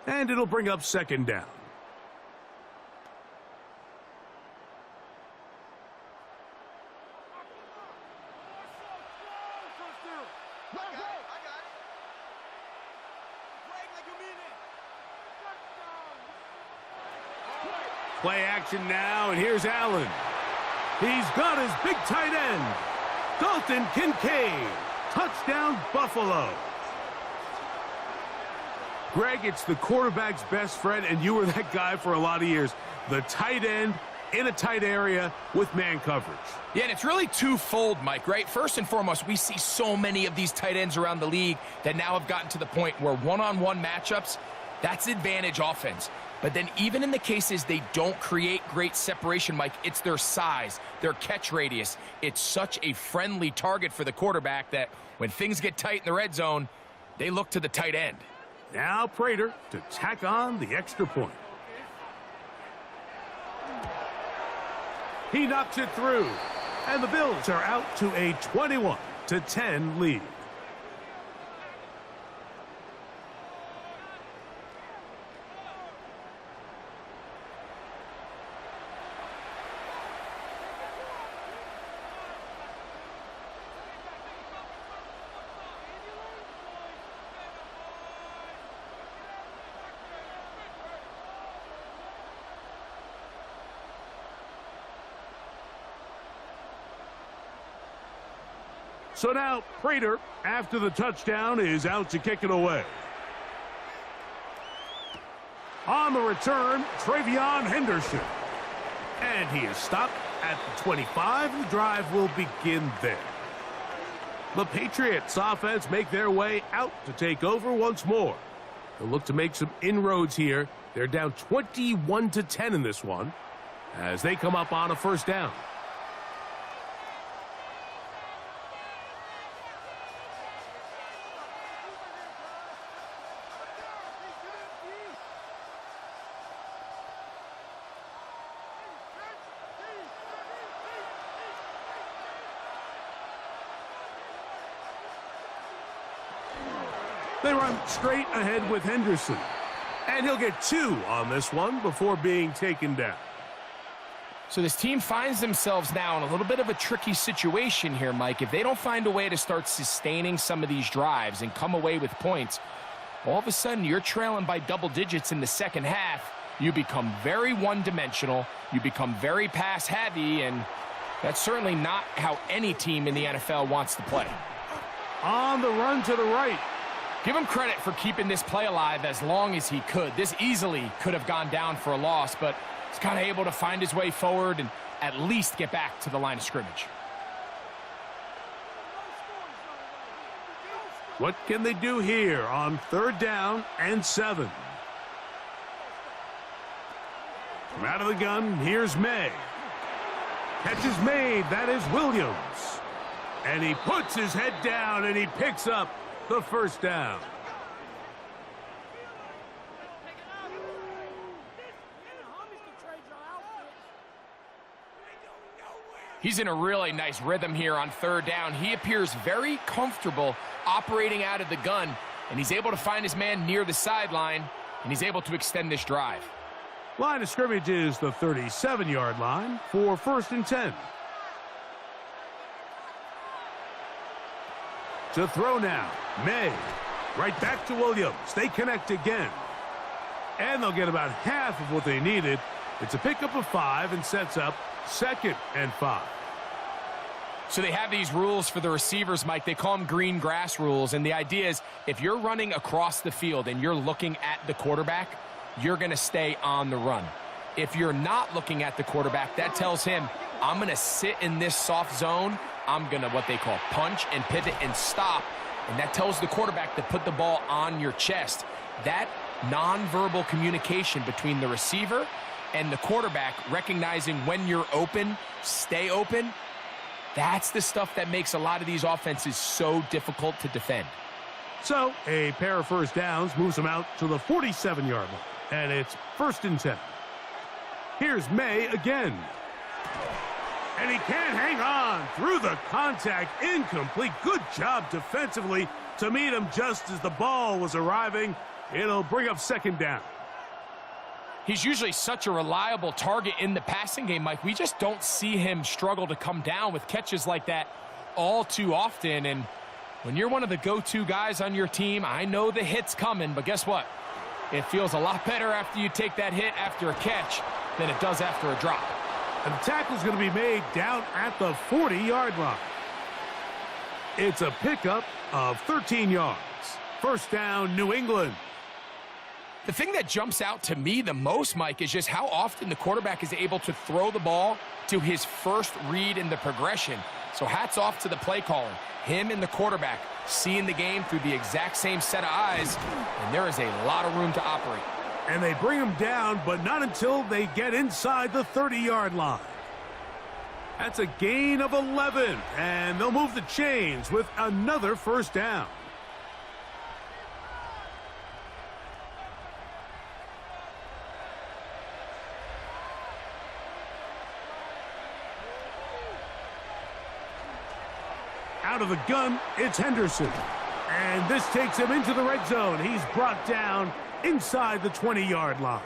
And it'll bring up 2nd down. Play action now, and here's Allen. He's got his big tight end, Dalton Kincaid. Touchdown, Buffalo. Greg, it's the quarterback's best friend, and you were that guy for a lot of years. The tight end in a tight area with man coverage. Yeah, and it's really twofold, Mike, right? First and foremost, we see so many of these tight ends around the league that now have gotten to the point where one-on-one matchups, that's advantage offense. But then even in the cases they don't create great separation, Mike, it's their size, their catch radius. It's such a friendly target for the quarterback that when things get tight in the red zone, they look to the tight end. Now Prater to tack on the extra point. He knocks it through, and the Bills are out to a 21-10 lead. So now Prater, after the touchdown, is out to kick it away. On the return, Travion Henderson. And he is stopped at the 25. The drive will begin there. The Patriots offense make their way out to take over once more. They'll look to make some inroads here. They're down 21-10 in this one as they come up on a first down. They run straight ahead with Henderson. And he'll get 2 on this one before being taken down. So this team finds themselves now in a little bit of a tricky situation here, Mike. If they don't find a way to start sustaining some of these drives and come away with points, all of a sudden you're trailing by double digits in the second half. You become very one-dimensional. You become very pass-heavy, and that's certainly not how any team in the NFL wants to play. On the run to the right. Give him credit for keeping this play alive as long as he could. This easily could have gone down for a loss, but he's kind of able to find his way forward and at least get back to the line of scrimmage. What can they do here on 3rd down and 7? From out of the gun, here's May. Catch is made. That is Williams. And he puts his head down and he picks up the first down. He's in a really nice rhythm here on 3rd down. He appears very comfortable operating out of the gun, and he's able to find his man near the sideline, and he's able to extend this drive. Line of scrimmage is the 37-yard line for 1st and 10. To throw now, May. Right back to Williams. They connect again. And they'll get about half of what they needed. It's a pickup of 5 and sets up 2nd and 5. So they have these rules for the receivers, Mike. They call them green grass rules. And the idea is if you're running across the field and you're looking at the quarterback, you're going to stay on the run. If you're not looking at the quarterback, that tells him, I'm going to sit in this soft zone. I'm going to what they call punch and pivot and stop. And that tells the quarterback to put the ball on your chest. That nonverbal communication between the receiver and the quarterback, recognizing when you're open, stay open, that's the stuff that makes a lot of these offenses so difficult to defend. So a pair of first downs moves them out to the 47-yard line. And it's 1st and 10. Here's May again. And he can't hang on through the contact. Incomplete. Good job defensively to meet him just as the ball was arriving. It'll bring up 2nd down. He's usually such a reliable target in the passing game, Mike. We just don't see him struggle to come down with catches like that all too often. And when you're one of the go-to guys on your team, I know the hit's coming, but guess what? It feels a lot better after you take that hit after a catch than it does after a drop. And the tackle's going to be made down at the 40-yard line. It's a pickup of 13 yards. 1st down, New England. The thing that jumps out to me the most, Mike, is just how often the quarterback is able to throw the ball to his first read in the progression. So hats off to the play caller. Him and the quarterback seeing the game through the exact same set of eyes, and there is a lot of room to operate. And they bring him down, but not until they get inside the 30-yard line. That's a gain of 11, and they'll move the chains with another first down. Out of the gun, it's Henderson. And this takes him into the red zone. He's brought down inside the 20-yard line.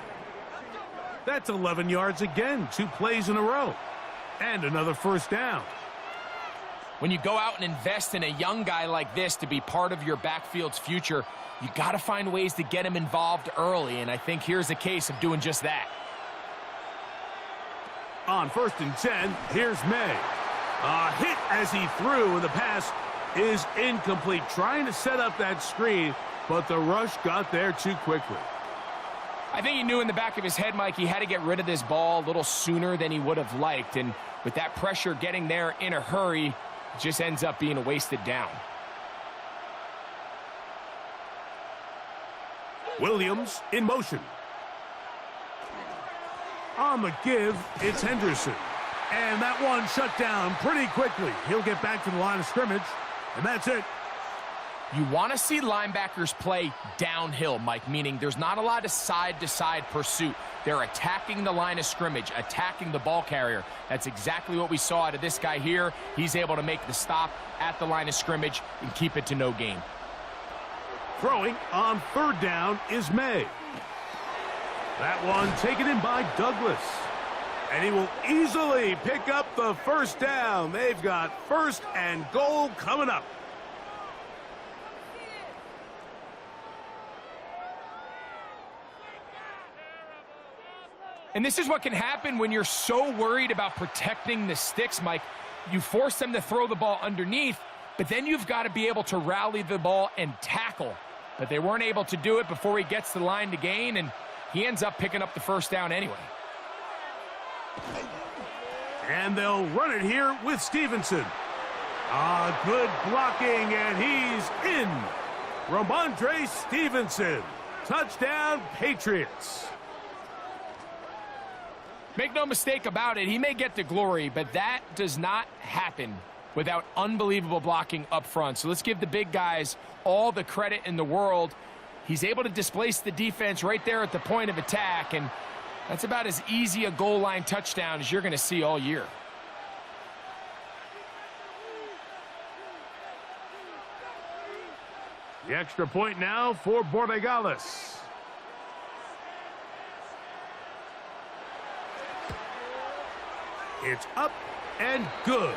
That's 11 yards again, 2 plays in a row. And another first down. When you go out and invest in a young guy like this to be part of your backfield's future, you got to find ways to get him involved early, and I think here's a case of doing just that. On 1st and 10, here's May. A hit as he threw, and the pass is incomplete. Trying to set up that screen, but the rush got there too quickly. I think he knew in the back of his head, Mike, he had to get rid of this ball a little sooner than he would have liked, and with that pressure getting there in a hurry, it just ends up being a wasted down. Williams in motion. On the give, it's Henderson. And that one shut down pretty quickly. He'll get back to the line of scrimmage, and that's it. You want to see linebackers play downhill, Mike, meaning there's not a lot of side-to-side pursuit. They're attacking the line of scrimmage, attacking the ball carrier. That's exactly what we saw out of this guy here. He's able to make the stop at the line of scrimmage and keep it to no gain. Throwing on 3rd down is May. That one taken in by Douglas. And he will easily pick up the first down. They've got 1st and goal coming up. And this is what can happen when you're so worried about protecting the sticks, Mike. You force them to throw the ball underneath, but then you've got to be able to rally the ball and tackle. But they weren't able to do it before he gets to the line to gain, and he ends up picking up the first down anyway. And they'll run it here with Stevenson. Good blocking, and he's in. Ramondre Stevenson. Touchdown, Patriots. Make no mistake about it, he may get the glory, but that does not happen without unbelievable blocking up front. So let's give the big guys all the credit in the world. He's able to displace the defense right there at the point of attack, and that's about as easy a goal line touchdown as you're going to see all year. The extra point now for Borregales. It's up and good.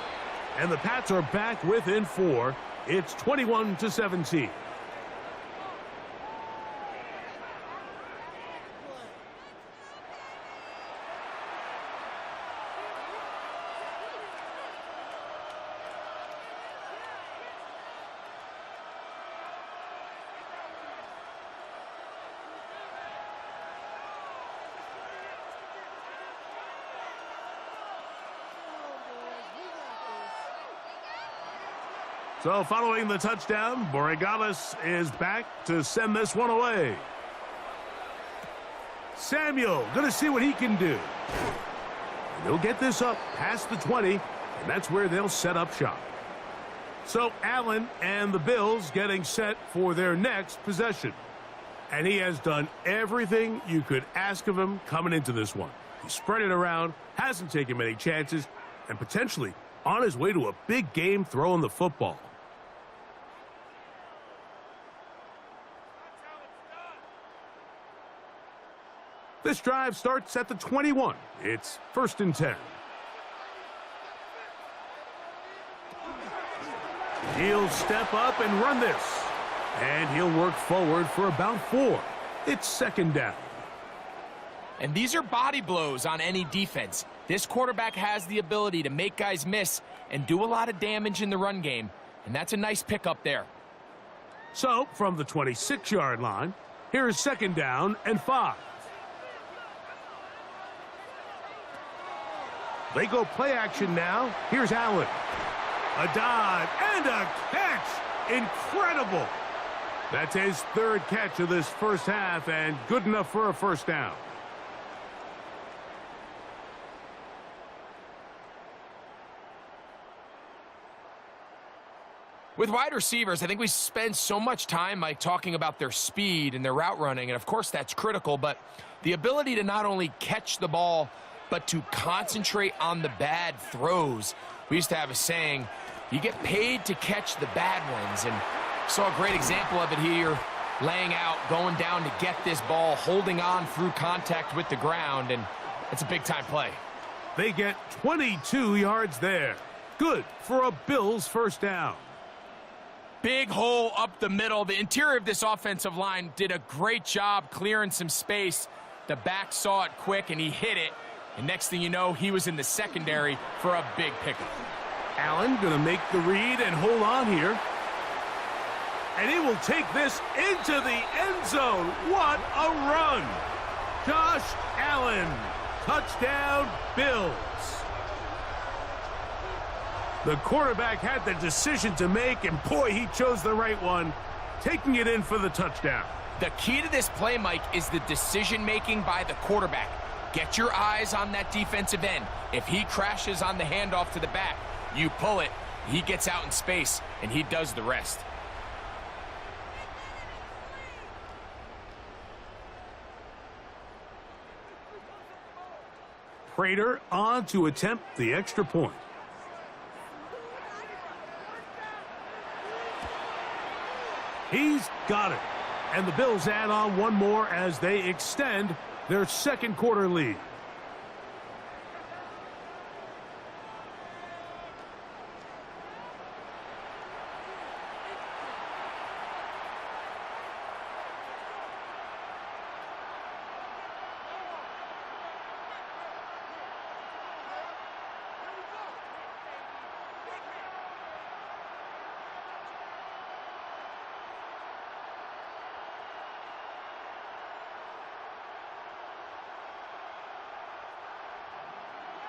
And the Pats are back within 4. It's 21-17. So following the touchdown, Borregales is back to send this one away. Samuel going to see what he can do. And he'll get this up past the 20, and that's where they'll set up shop. So Allen and the Bills getting set for their next possession. And he has done everything you could ask of him coming into this one. He spread it around, hasn't taken many chances, and potentially on his way to a big game throwing the football. This drive starts at the 21. It's 1st and 10. He'll step up and run this. And he'll work forward for about 4. It's 2nd down. And these are body blows on any defense. This quarterback has the ability to make guys miss and do a lot of damage in the run game. And that's a nice pickup there. So, from the 26-yard line, here's 2nd down and 5. They go play action now. Here's Allen. A dive and a catch. Incredible. That's his third catch of this first half and good enough for a first down. With wide receivers, I think we spend so much time, Mike, talking about their speed and their route running, and of course that's critical, but the ability to not only catch the ball, but to concentrate on the bad throws. We used to have a saying, you get paid to catch the bad ones, and saw a great example of it here, laying out, going down to get this ball, holding on through contact with the ground, and it's a big-time play. They get 22 yards there. Good for a Bills first down. Big hole up the middle. The interior of this offensive line did a great job clearing some space. The back saw it quick, and he hit it. And next thing you know, he was in the secondary for a big pickup. Allen going to make the read and hold on here. And he will take this into the end zone. What a run. Josh Allen. Touchdown, Bills. The quarterback had the decision to make, and boy, he chose the right one, taking it in for the touchdown. The key to this play, Mike, is the decision-making by the quarterback. Get your eyes on that defensive end. If he crashes on the handoff to the back, you pull it, he gets out in space, and he does the rest. Prater on to attempt the extra point. He's got it. And the Bills add on one more as they extend their second quarter lead.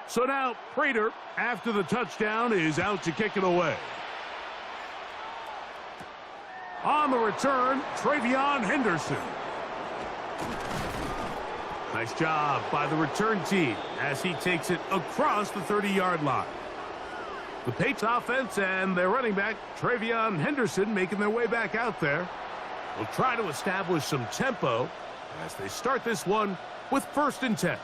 So now Prater, after the touchdown, is out to kick it away. On the return, Travion Henderson. Nice job by the return team as he takes it across the 30-yard line. The Patriots offense and their running back, Travion Henderson, making their way back out there. Will try to establish some tempo as they start this one with 1st and 10.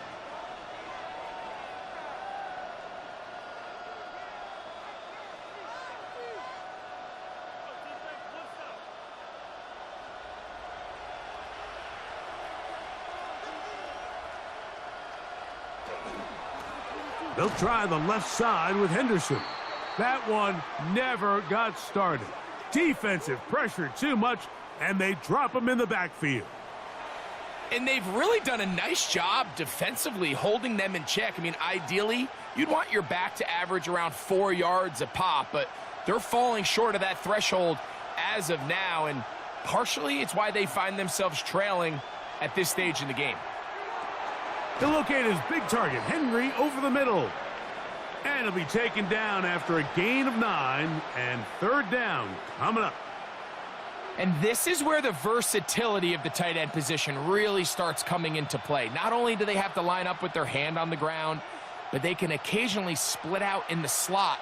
They'll try the left side with Henderson. That one never got started. Defensive pressure too much, and they drop him in the backfield. And they've really done a nice job defensively holding them in check. I mean, ideally, you'd want your back to average around 4 yards a pop, but they're falling short of that threshold as of now, and partially it's why they find themselves trailing at this stage in the game. He'll locate his big target, Henry, over the middle. And he'll be taken down after a gain of 9, and 3rd down coming up. And this is where the versatility of the tight end position really starts coming into play. Not only do they have to line up with their hand on the ground, but they can occasionally split out in the slot.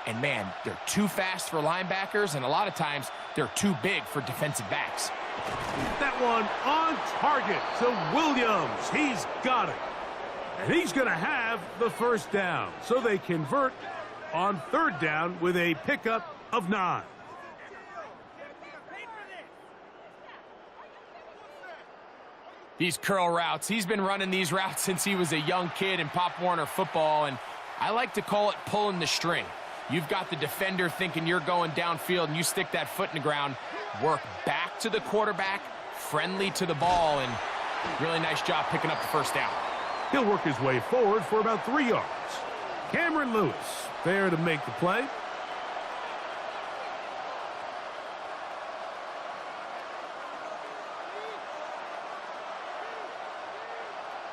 And man, they're too fast for linebackers, and a lot of times they're too big for defensive backs. That one on target to Williams. He's got it. And he's going to have the 1st down. So they convert on 3rd down with a pickup of 9. These curl routes, he's been running these routes since he was a young kid in Pop Warner football, and I like to call it pulling the string. You've got the defender thinking you're going downfield, and you stick that foot in the ground, work back to the quarterback, friendly to the ball, and really nice job picking up the 1st down. He'll work his way forward for about 3 yards. Cameron Lewis there to make the play.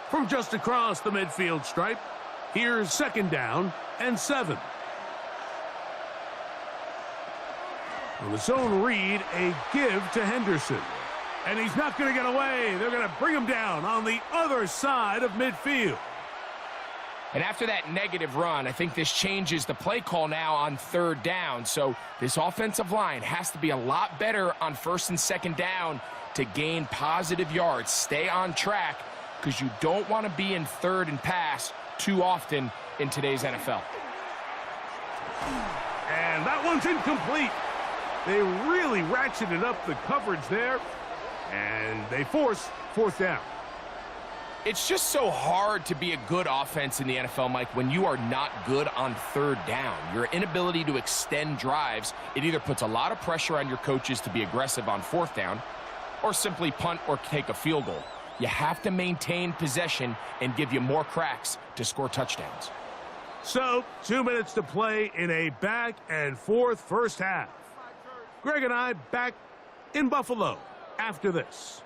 From just across the midfield stripe, here's 2nd down and 7. On the zone read, a give to Henderson. And he's not going to get away. They're going to bring him down on the other side of midfield. And after that negative run, I think this changes the play call now on 3rd down. So this offensive line has to be a lot better on 1st and 2nd down to gain positive yards. Stay on track because you don't want to be in 3rd and pass too often in today's NFL. And that one's incomplete. They really ratcheted up the coverage there, and they force 4th down. It's just so hard to be a good offense in the NFL, Mike, when you are not good on 3rd down. Your inability to extend drives, it either puts a lot of pressure on your coaches to be aggressive on 4th down or simply punt or take a field goal. You have to maintain possession and give you more cracks to score touchdowns. So, 2 minutes to play in a back-and-forth first half. Greg and I back in Buffalo after this.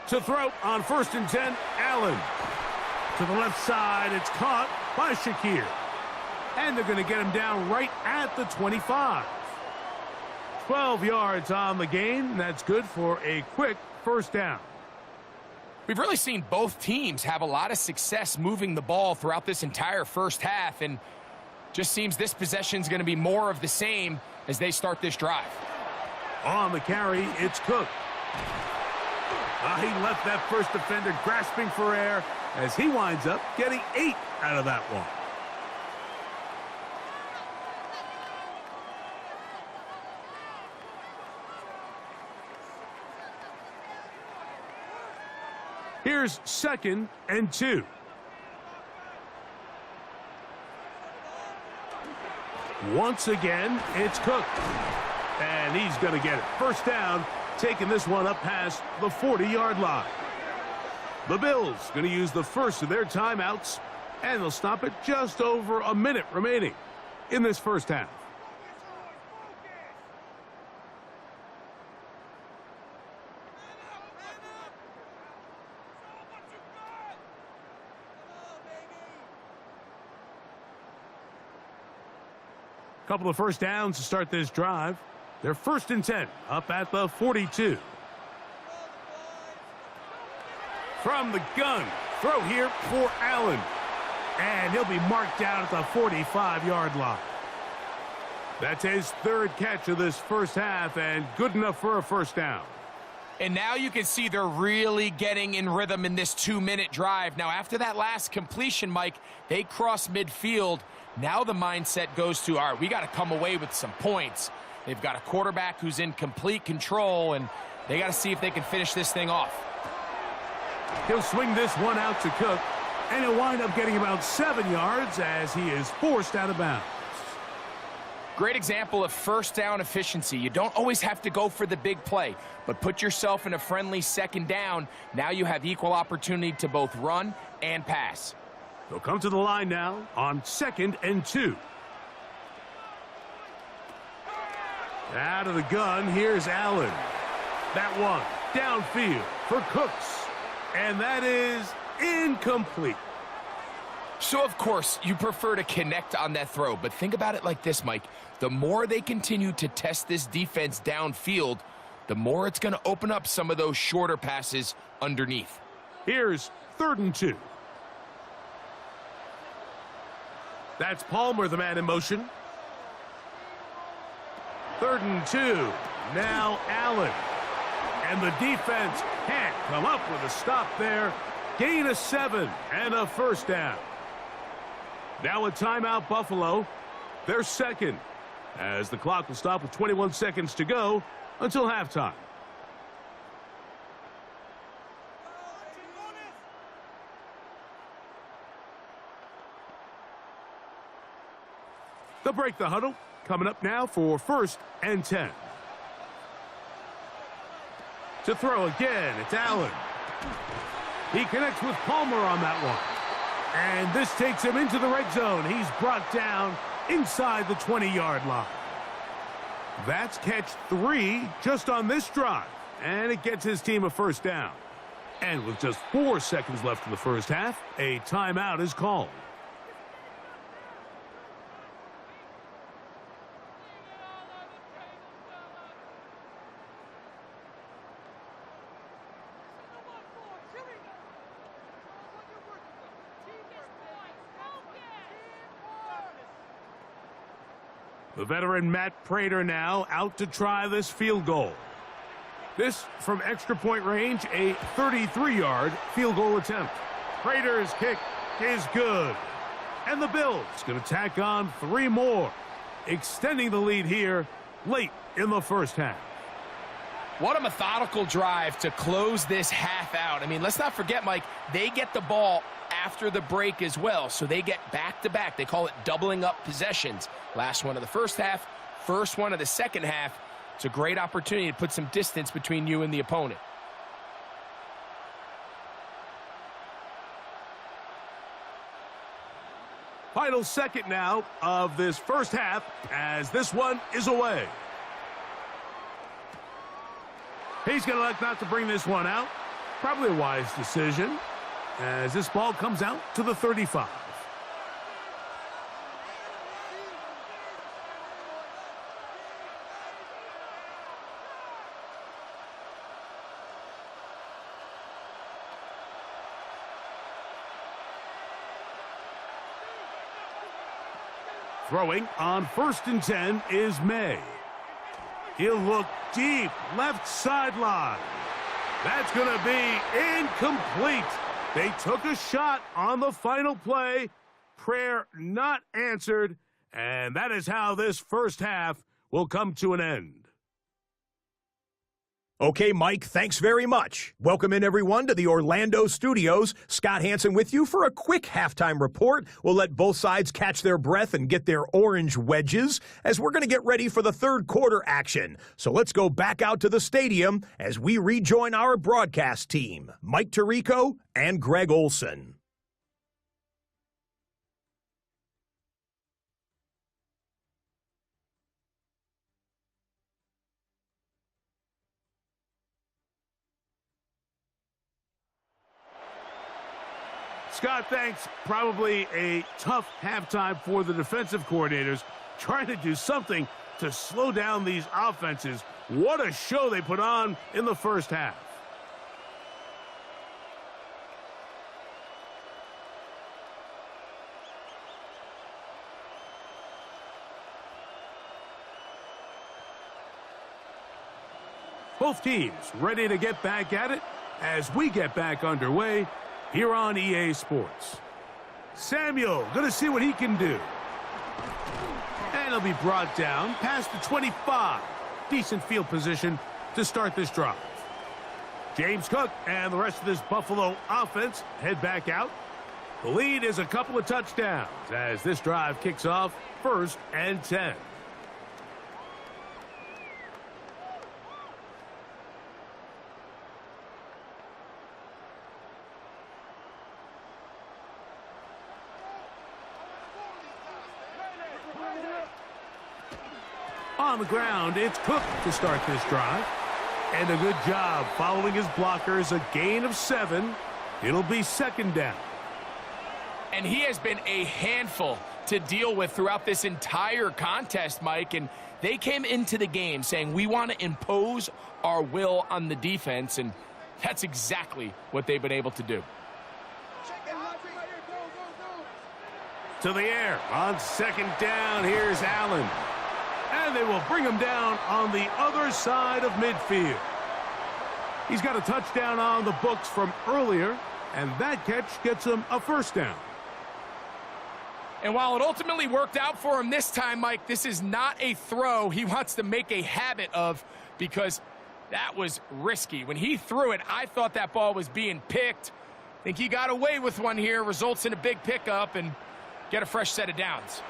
To throw on 1st and 10, Allen. To the left side, it's caught by Shakir. And they're going to get him down right at the 25. 12 yards on the gain. That's good for a quick 1st down. We've really seen both teams have a lot of success moving the ball throughout this entire first half, and just seems this possession is going to be more of the same as they start this drive. On the carry, it's Cook. He left that first defender grasping for air as he winds up getting 8 out of that one. Here's 2nd and 2. Once again, it's Cook. And he's going to get it. 1st down, taking this one up past the 40-yard line. The Bills going to use the first of their timeouts, and they'll stop it just over a minute remaining in this first half. Couple of 1st downs to start this drive. They're 1st and 10 up at the 42. From the gun, throw here for Allen. And he'll be marked down at the 45-yard line. That's his 3rd catch of this first half, and good enough for a 1st down. And now you can see they're really getting in rhythm in this 2-minute drive. Now, after that last completion, Mike, they cross midfield. Now the mindset goes to, all right, we got to come away with some points. They've got a quarterback who's in complete control, and they got to see if they can finish this thing off. He'll swing this one out to Cook, and he'll wind up getting about 7 yards as he is forced out of bounds. Great example of 1st down efficiency. You don't always have to go for the big play, but put yourself in a friendly 2nd down. Now you have equal opportunity to both run and pass. They'll come to the line now on 2nd and 2. Out of the gun, here's Allen. That one downfield for Cooks. And that is incomplete. So, of course, you prefer to connect on that throw, but think about it like this, Mike. The more they continue to test this defense downfield, the more it's going to open up some of those shorter passes underneath. Here's 3rd and 2. That's Palmer, the man in motion. 3rd and 2. Now Allen. And the defense can't come up with a stop there. Gain of 7 and a 1st down. Now a timeout, Buffalo. They're 2nd, as the clock will stop with 21 seconds to go until halftime. They'll break the huddle. Coming up now for 1st and 10. To throw again, it's Allen. He connects with Palmer on that one. And this takes him into the red zone. He's brought down inside the 20-yard line. That's catch 3 just on this drive, and it gets his team a first down. And with just 4 seconds left in the first half, a timeout is called. The veteran Matt Prater now out to try this field goal. This from extra point range, a 33-yard field goal attempt. Prater's kick is good. And the Bills going to tack on 3 more, extending the lead here late in the first half. What a methodical drive to close this half out. I mean, let's not forget, Mike, they get the ball after the break as well, so they get back-to-back. They call it doubling up possessions. Last one of the first half, first one of the second half. It's a great opportunity to put some distance between you and the opponent. Final second now of this first half as this one is away. He's going to elect not to bring this one out. Probably a wise decision as this ball comes out to the 35. Throwing on 1st and 10 is May. He'll look deep, left sideline. That's going to be incomplete. They took a shot on the final play. Prayer not answered. And that is how this first half will come to an end. Okay, Mike, thanks very much. Welcome in, everyone, to the Orlando studios. Scott Hansen with you for a quick halftime report. We'll let both sides catch their breath and get their orange wedges as we're going to get ready for the third quarter action. So let's go back out to the stadium as we rejoin our broadcast team, Mike Tirico and Greg Olson. Scott, thanks. Probably a tough halftime for the defensive coordinators, trying to do something to slow down these offenses. What a show they put on in the first half. Both teams ready to get back at it as we get back underway here on EA Sports. Samuel going to see what he can do. And he'll be brought down past the 25. Decent field position to start this drive. James Cook and the rest of this Buffalo offense head back out. The lead is a couple of touchdowns as this drive kicks off 1st and 10. On the ground, it's Cook to start this drive. And a good job following his blockers, a gain of 7. It'll be 2nd down. And he has been a handful to deal with throughout this entire contest, Mike. And they came into the game saying, we want to impose our will on the defense. And that's exactly what they've been able to do. To the air on 2nd down. Here's Allen. And they will bring him down on the other side of midfield. He's got a touchdown on the books from earlier, and that catch gets him a 1st down. And while it ultimately worked out for him this time, Mike, this is not a throw he wants to make a habit of because that was risky. When he threw it, I thought that ball was being picked. I think he got away with one here, results in a big pickup and get a fresh set of downs.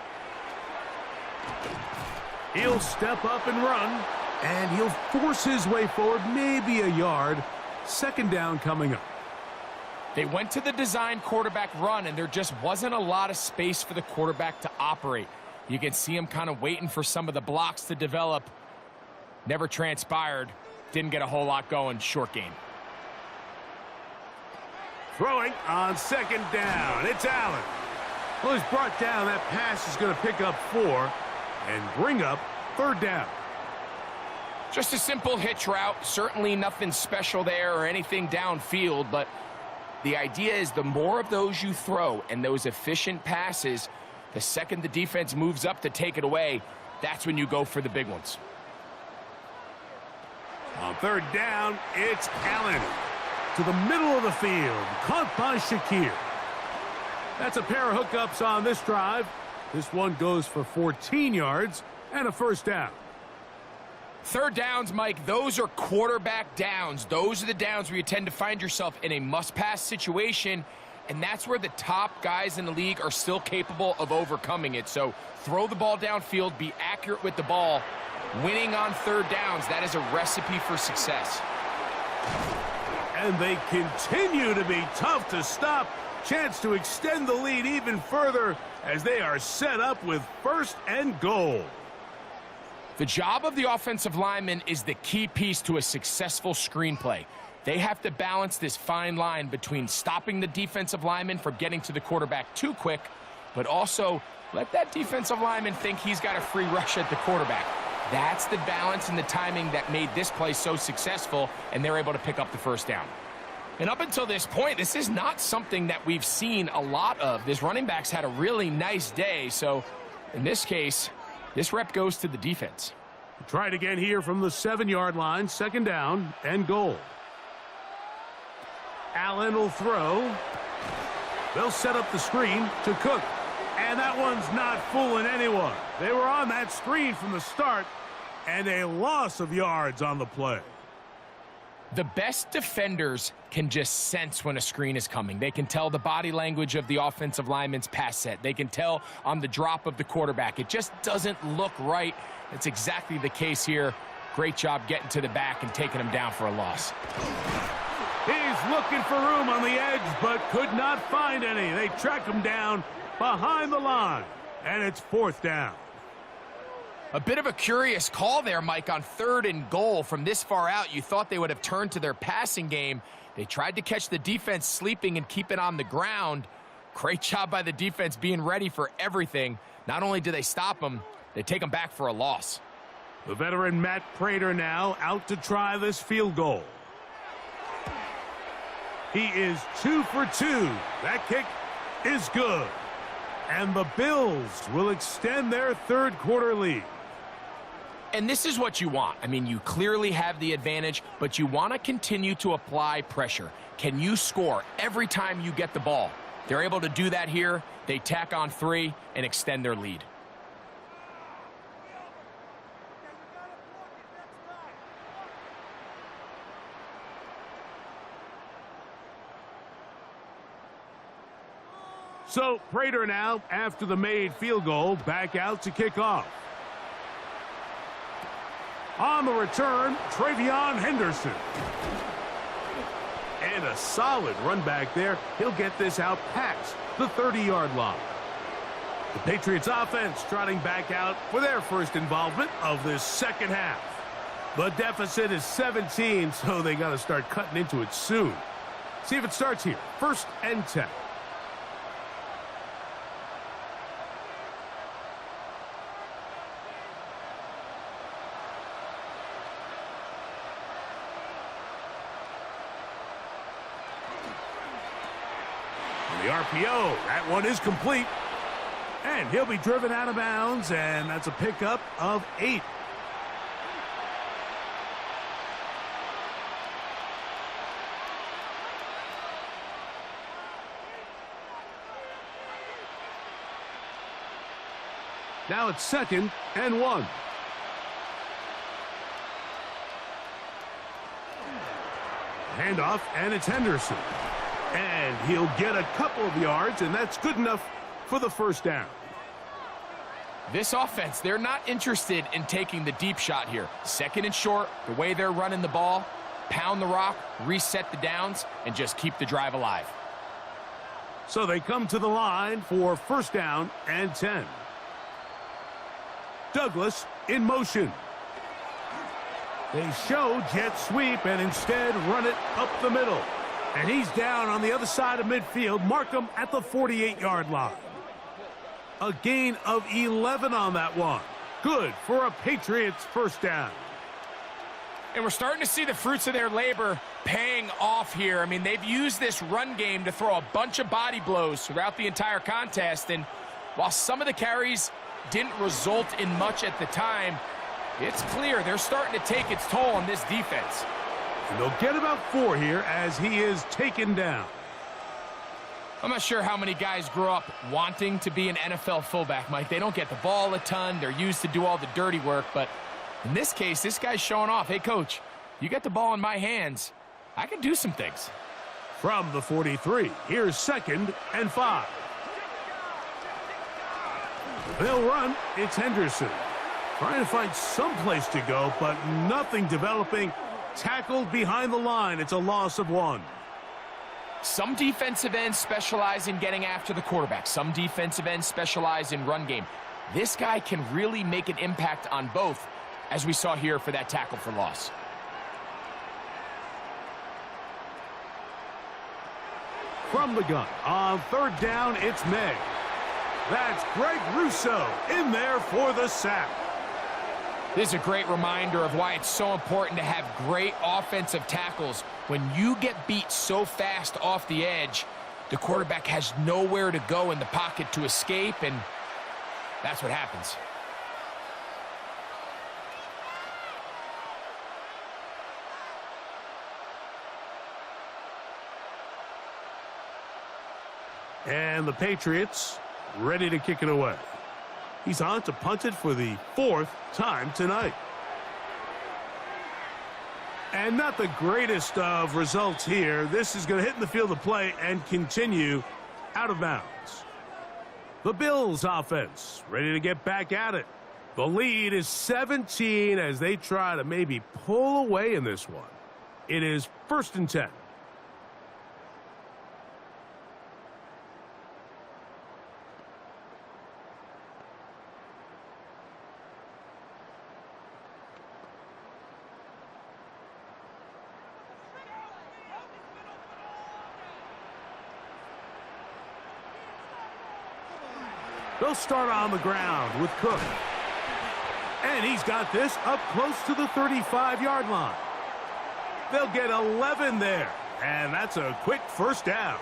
He'll step up and run, and he'll force his way forward, maybe a yard. 2nd down coming up. They went to the design quarterback run, and there just wasn't a lot of space for the quarterback to operate. You can see him kind of waiting for some of the blocks to develop. Never transpired. Didn't get a whole lot going. Short game. Throwing on second down. It's Allen. Well, he's brought down. That pass is going to pick up 4 and bring up third down. Just a simple hitch route. Certainly nothing special there or anything downfield, but the idea is the more of those you throw and those efficient passes, the second the defense moves up to take it away, that's when you go for the big ones. On third down, it's Allen. To the middle of the field. Caught by Shakir. That's a pair of hookups on this drive. This one goes for 14 yards and a first down. Third downs, Mike, those are quarterback downs. Those are the downs where you tend to find yourself in a must-pass situation, and that's where the top guys in the league are still capable of overcoming it. So throw the ball downfield, be accurate with the ball. Winning on third downs, that is a recipe for success. And they continue to be tough to stop. Chance to extend the lead even further as they are set up with first and goal. The job of the offensive lineman is the key piece to a successful screenplay. They have to balance this fine line between stopping the defensive lineman from getting to the quarterback too quick, but also let that defensive lineman think he's got a free rush at the quarterback. That's the balance and the timing that made this play so successful, and they're able to pick up the first down. And up until this point, this is not something that we've seen a lot of. This running back's had a really nice day, so in this case, this rep goes to the defense. Try it again here from the 7-yard line, second down and goal. Allen will throw. They'll set up the screen to Cook. And that one's not fooling anyone. They were on that screen from the start, and a loss of yards on the play. The best defenders can just sense when a screen is coming. They can tell the body language of the offensive lineman's pass set. They can tell on the drop of the quarterback. It just doesn't look right. It's exactly the case here. Great job getting to the back and taking him down for a loss. He's looking for room on the edge, but could not find any. They track him down behind the line, and it's fourth down. A bit of a curious call there, Mike, on third and goal. From this far out, you thought they would have turned to their passing game. They tried to catch the defense sleeping and keep it on the ground. Great job by the defense being ready for everything. Not only do they stop them, they take them back for a loss. The veteran Matt Prater now out to try this field goal. He is 2 for 2. That kick is good. And the Bills will extend their third quarter lead. And this is what you want. I mean, you clearly have the advantage, but you want to continue to apply pressure. Can you score every time you get the ball? They're able to do that here. They tack on 3 and extend their lead. So Prater now, after the made field goal, back out to kick off. On the return, Travion Henderson. And a solid run back there. He'll get this out past the 30-yard line. The Patriots offense trotting back out for their first involvement of this second half. The deficit is 17, so they got to start cutting into it soon. See if it starts here. First and 10. The RPO, that one is complete. And he'll be driven out of bounds, and that's a pickup of 8. Now it's second and 1. Handoff, and it's Henderson. And he'll get a couple of yards, and that's good enough for the first down. This offense, they're not interested in taking the deep shot here. Second and short, the way they're running the ball, pound the rock, reset the downs, and just keep the drive alive. So they come to the line for first down and 10. Douglas in motion. They show jet sweep and instead run it up the middle. And he's down on the other side of midfield. Mark him at the 48-yard line. A gain of 11 on that one. Good for a Patriots first down. And we're starting to see the fruits of their labor paying off here. I mean, they've used this run game to throw a bunch of body blows throughout the entire contest. And while some of the carries didn't result in much at the time, it's clear they're starting to take its toll on this defense. And they'll get about 4 here as he is taken down. I'm not sure how many guys grow up wanting to be an NFL fullback, Mike. They don't get the ball a ton. They're used to do all the dirty work. But in this case, this guy's showing off. Hey, coach, you get the ball in my hands. I can do some things. From the 43, here's 2nd and 5. They'll run. It's Henderson. Trying to find some place to go, but nothing developing. Tackled behind the line. It's a loss of 1. Some defensive ends specialize in getting after the quarterback. Some defensive ends specialize in run game. This guy can really make an impact on both, as we saw here for that tackle for loss. From the gun, on 3rd down, it's May. That's Greg Rousseau in there for the sack. This is a great reminder of why it's so important to have great offensive tackles. When you get beat so fast off the edge, the quarterback has nowhere to go in the pocket to escape, and that's what happens. And the Patriots ready to kick it away. He's on to punt it for the 4th time tonight. And not the greatest of results here. This is going to hit in the field of play and continue out of bounds. The Bills offense ready to get back at it. The lead is 17 as they try to maybe pull away in this one. It is 1st and 10. They'll start on the ground with Cook. And he's got this up close to the 35-yard line. They'll get 11 there. And that's a quick first down.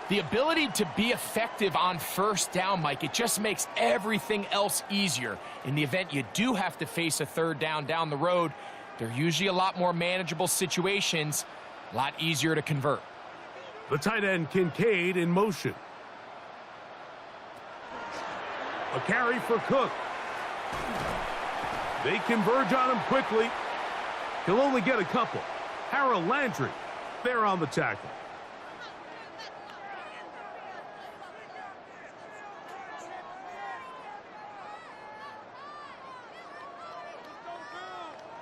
The ability to be effective on first down, Mike, it just makes everything else easier. In the event you do have to face a 3rd down the road, they're usually a lot more manageable situations, a lot easier to convert. The tight end Kincaid in motion. A carry for Cook. They converge on him quickly. He'll only get a couple. Harold Landry there on the tackle.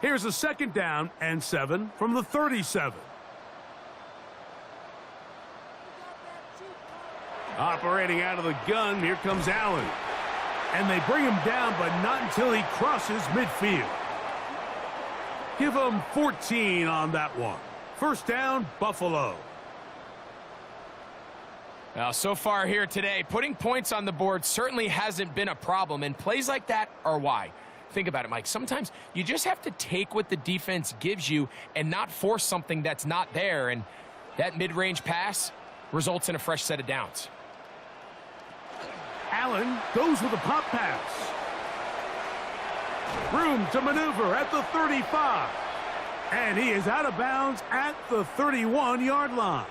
Here's a 2nd down and 7 from the 37. Operating out of the gun, here comes Allen. And they bring him down, but not until he crosses midfield. Give him 14 on that one. First down, Buffalo. Now, so far here today, putting points on the board certainly hasn't been a problem, and plays like that are why. Think about it, Mike. Sometimes you just have to take what the defense gives you and not force something that's not there, and that mid-range pass results in a fresh set of downs. Allen goes with a pop pass. Room to maneuver at the 35. And he is out of bounds at the 31-yard line.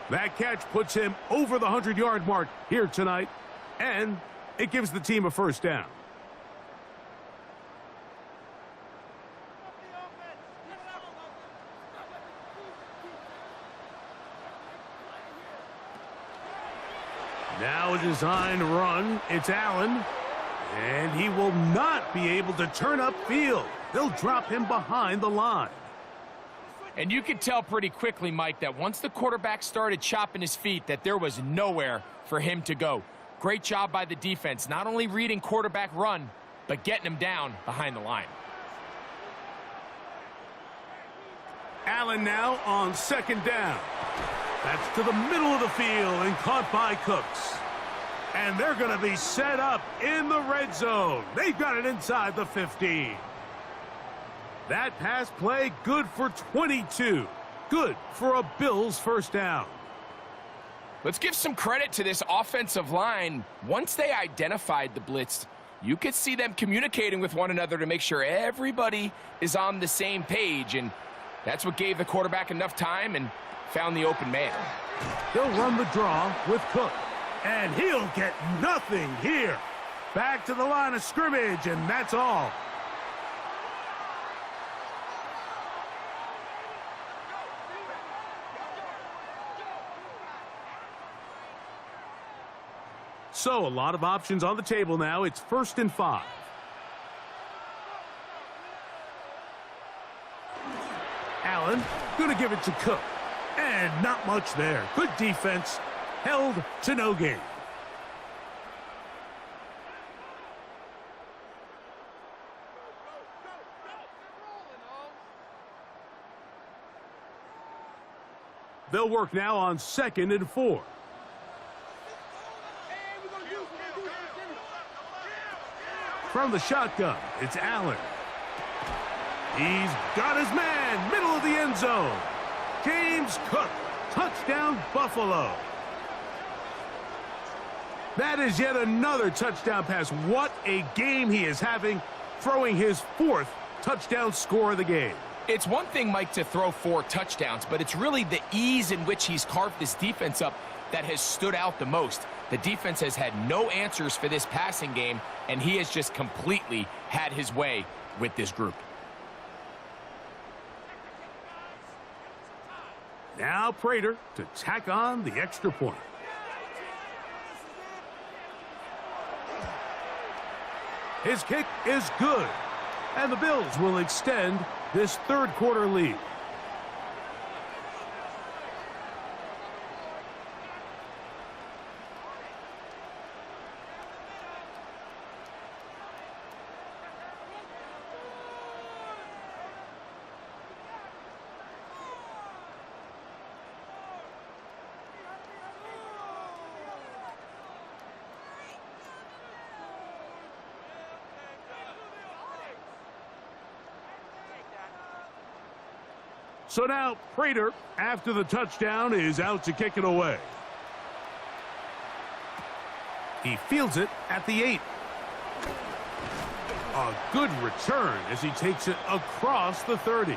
That catch puts him over the 100-yard mark here tonight, and it gives the team a first down. Now a designed run. It's Allen. And he will not be able to turn upfield. They'll drop him behind the line. And you could tell pretty quickly, Mike, that once the quarterback started chopping his feet, that there was nowhere for him to go. Great job by the defense, not only reading quarterback run, but getting him down behind the line. Allen now on second down. That's to the middle of the field and caught by Cooks. And they're going to be set up in the red zone. They've got it inside the 15. That pass play good for 22. Good for a Bills first down. Let's give some credit to this offensive line. Once they identified the blitz, you could see them communicating with one another to make sure everybody is on the same page, and that's what gave the quarterback enough time and found the open man. They'll run the draw with Cook, and he'll get nothing here. Back to the line of scrimmage, and that's all. So, a lot of options on the table now. It's 1st and 5. Allen going to give it to Cook. And not much there. Good defense. Held to no gain. They'll work now on 2nd and 4. From the shotgun, it's Allen. He's got his man, middle of the end zone. James Cook, touchdown Buffalo. That is yet another touchdown pass. What a game he is having, throwing his 4th touchdown score of the game. It's one thing, Mike, to throw 4 touchdowns, but it's really the ease in which he's carved this defense up that has stood out the most. The defense has had no answers for this passing game, and he has just completely had his way with this group. Now Prater to tack on the extra point. His kick is good, and the Bills will extend this 3rd quarter lead. So now Prater, after the touchdown, is out to kick it away. He fields it at the 8. A good return as he takes it across the 30.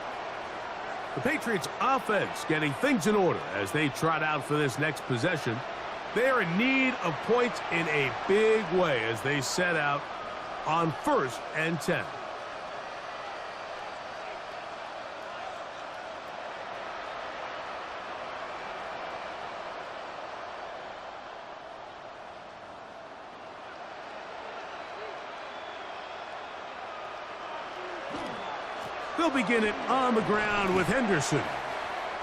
The Patriots offense getting things in order as they trot out for this next possession. They are in need of points in a big way as they set out on 1st and 10. They'll begin it on the ground with Henderson.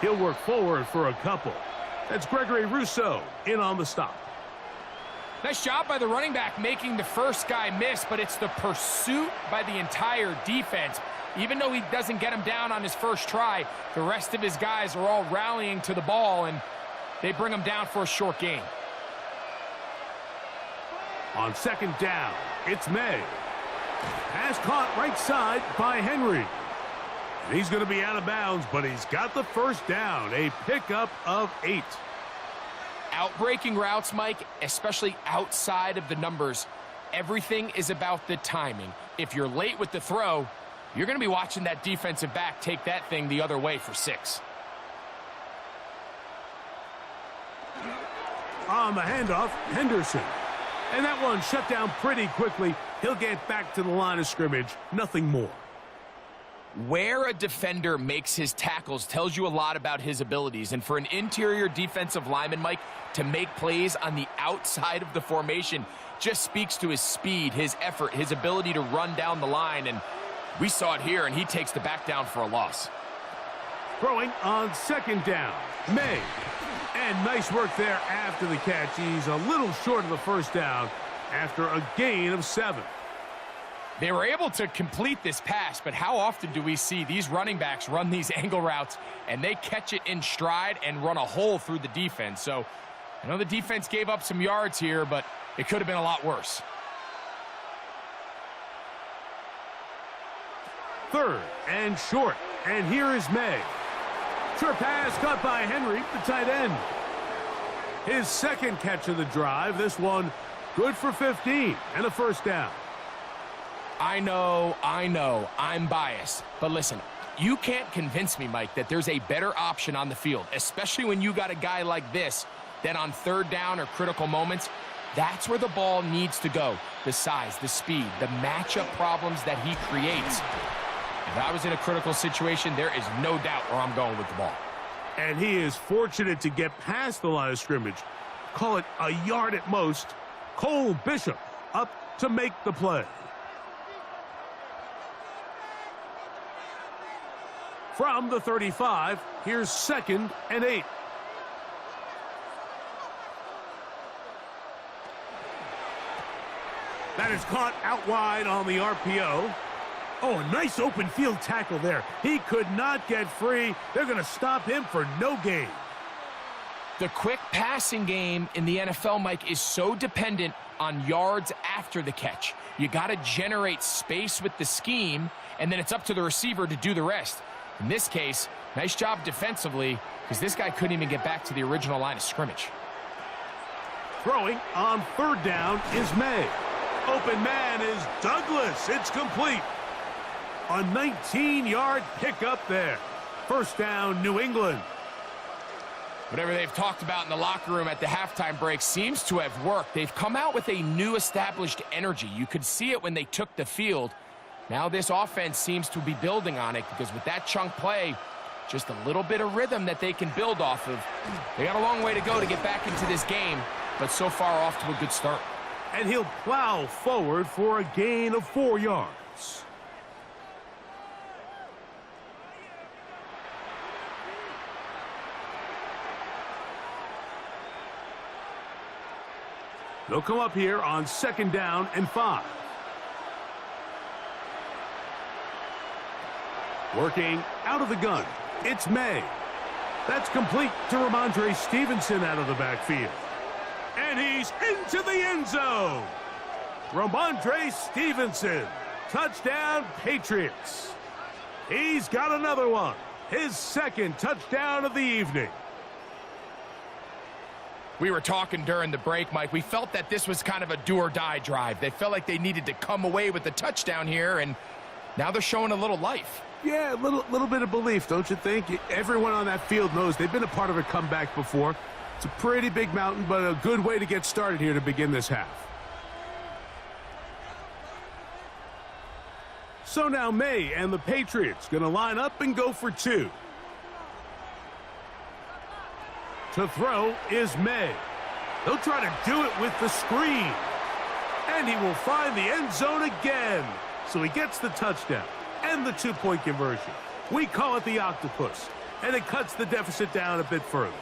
He'll work forward for a couple. That's Gregory Rousseau in on the stop. Nice job by the running back making the first guy miss, but it's the pursuit by the entire defense. Even though he doesn't get him down on his first try, the rest of his guys are all rallying to the ball, and they bring him down for a short gain. On 2nd down, it's May. Pass caught right side by Henry. And he's going to be out of bounds, but he's got the first down, a pickup of 8. Outbreaking routes, Mike, especially outside of the numbers, everything is about the timing. If you're late with the throw, you're going to be watching that defensive back take that thing the other way for 6. On the handoff, Henderson. And that one shut down pretty quickly. He'll get back to the line of scrimmage, nothing more. Where a defender makes his tackles tells you a lot about his abilities. And for an interior defensive lineman, Mike, to make plays on the outside of the formation just speaks to his speed, his effort, his ability to run down the line. And we saw it here, and he takes the back down for a loss. Throwing on 2nd down, May. And nice work there after the catch. He's a little short of the first down after a gain of 7. They were able to complete this pass, but how often do we see these running backs run these angle routes and they catch it in stride and run a hole through the defense? So I know the defense gave up some yards here, but it could have been a lot worse. 3rd and short. And here is May. Short pass caught by Henry, the tight end. His 2nd catch of the drive. This one good for 15 and a first down. I know, I'm biased. But listen, you can't convince me, Mike, that there's a better option on the field, especially when you got a guy like this, that on 3rd down or critical moments, that's where the ball needs to go. The size, the speed, the matchup problems that he creates. If I was in a critical situation, there is no doubt where I'm going with the ball. And he is fortunate to get past the line of scrimmage. Call it a yard at most. Cole Bishop up to make the play. From the 35, here's 2nd and 8. That is caught out wide on the RPO. Oh, a nice open field tackle there. He could not get free. They're going to stop him for no gain. The quick passing game in the NFL, Mike, is so dependent on yards after the catch. You got to generate space with the scheme, and then it's up to the receiver to do the rest. In this case, nice job defensively, because this guy couldn't even get back to the original line of scrimmage. Throwing on 3rd down is May. Open man is Douglas. It's complete. A 19-yard pickup there. First down, New England. Whatever they've talked about in the locker room at the halftime break seems to have worked. They've come out with a new established energy. You could see it when they took the field. Now this offense seems to be building on it, because with that chunk play, just a little bit of rhythm that they can build off of. They got a long way to go to get back into this game, but so far off to a good start. And he'll plow forward for a gain of 4 yards. They'll come up here on 2nd down and 5. Working out of the gun, it's May. That's complete to Ramondre Stevenson out of the backfield. And he's into the end zone. Ramondre Stevenson, touchdown Patriots. He's got another one, his 2nd touchdown of the evening. We were talking during the break, Mike. We felt that this was kind of a do-or-die drive. They felt like they needed to come away with the touchdown here, and now they're showing a little life. Yeah, a little bit of belief, don't you think? Everyone on that field knows they've been a part of a comeback before. It's a pretty big mountain, but a good way to get started here to begin this half. So now May and the Patriots going to line up and go for 2. To throw is May. They'll try to do it with the screen. And he will find the end zone again. So he gets the touchdown and the 2-point conversion. We call it the octopus. And it cuts the deficit down a bit further.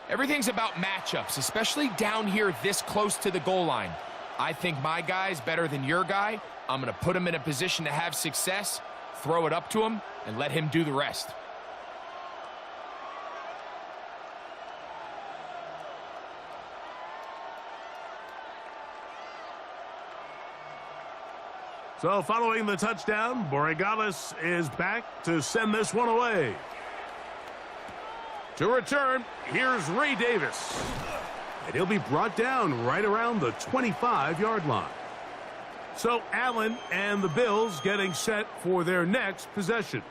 Everything's about matchups, especially down here this close to the goal line. I think my guy's better than your guy. I'm going to put him in a position to have success, throw it up to him, and let him do the rest. So following the touchdown, Borregales is back to send this one away. To return, here's Ray Davis. And he'll be brought down right around the 25-yard line. So Allen and the Bills getting set for their next possession.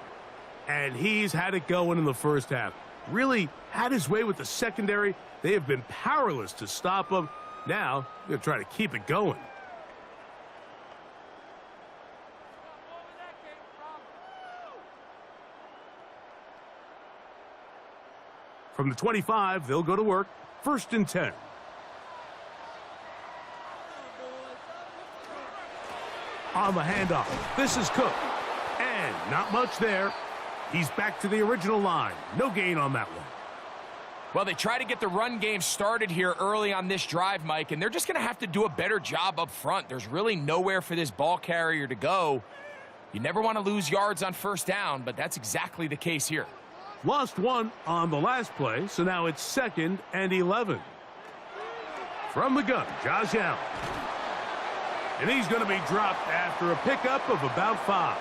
And he's had it going in the first half. really had his way with the secondary. They have been powerless to stop him. Now, they're trying to keep it going. From the 25, they'll go to work. 1st and 10. On the handoff, this is Cook. And not much there. He's back to the original line. No gain on that one. Well, they try to get the run game started here early on this drive, Mike, and they're just going to have to do a better job up front. There's really nowhere for this ball carrier to go. You never want to lose yards on 1st down, but that's exactly the case here. Lost one on the last play, so now it's 2nd and 11. From the gun, Josh Allen. And he's going to be dropped after a pickup of about 5.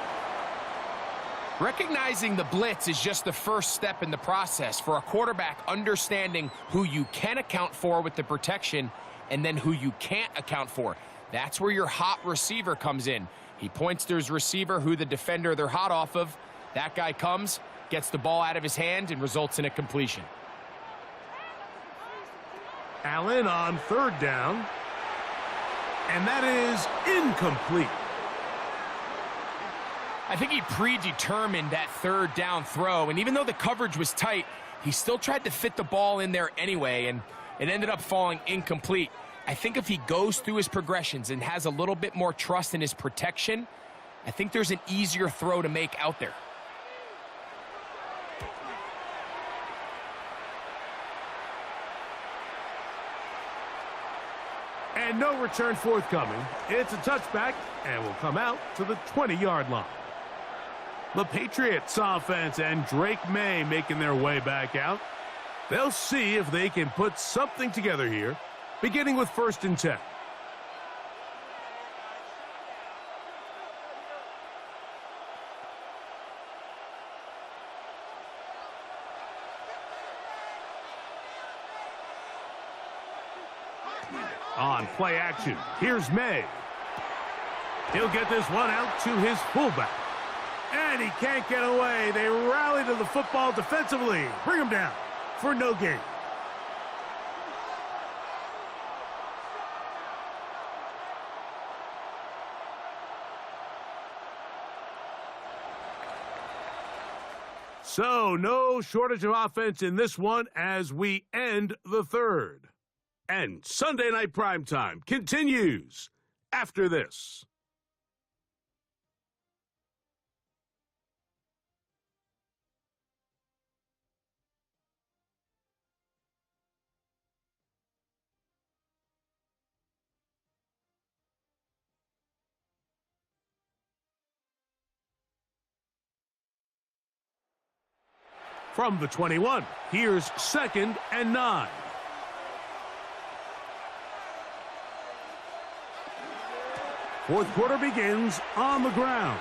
Recognizing the blitz is just the first step in the process for a quarterback, understanding who you can account for with the protection and then who you can't account for. That's where your hot receiver comes in. He points to his receiver, who the defender they're hot off of. That guy comes, gets the ball out of his hand, and results in a completion. Allen on 3rd down. And that is incomplete. I think he predetermined that 3rd down throw, and even though the coverage was tight, he still tried to fit the ball in there anyway, and it ended up falling incomplete. I think if he goes through his progressions and has a little bit more trust in his protection, I think there's an easier throw to make out there. And no return forthcoming. It's a touchback and will come out to the 20-yard line. The Patriots offense and Drake May making their way back out. They'll see if they can put something together here, beginning with 1st and 10. On play action, here's May. He'll get this one out to his fullback. And he can't get away. They rally to the football defensively. Bring him down for no gain. So, no shortage of offense in this one as we end the 3rd. And Sunday Night Primetime continues after this. From the 21, here's 2nd and 9. Fourth quarter begins on the ground.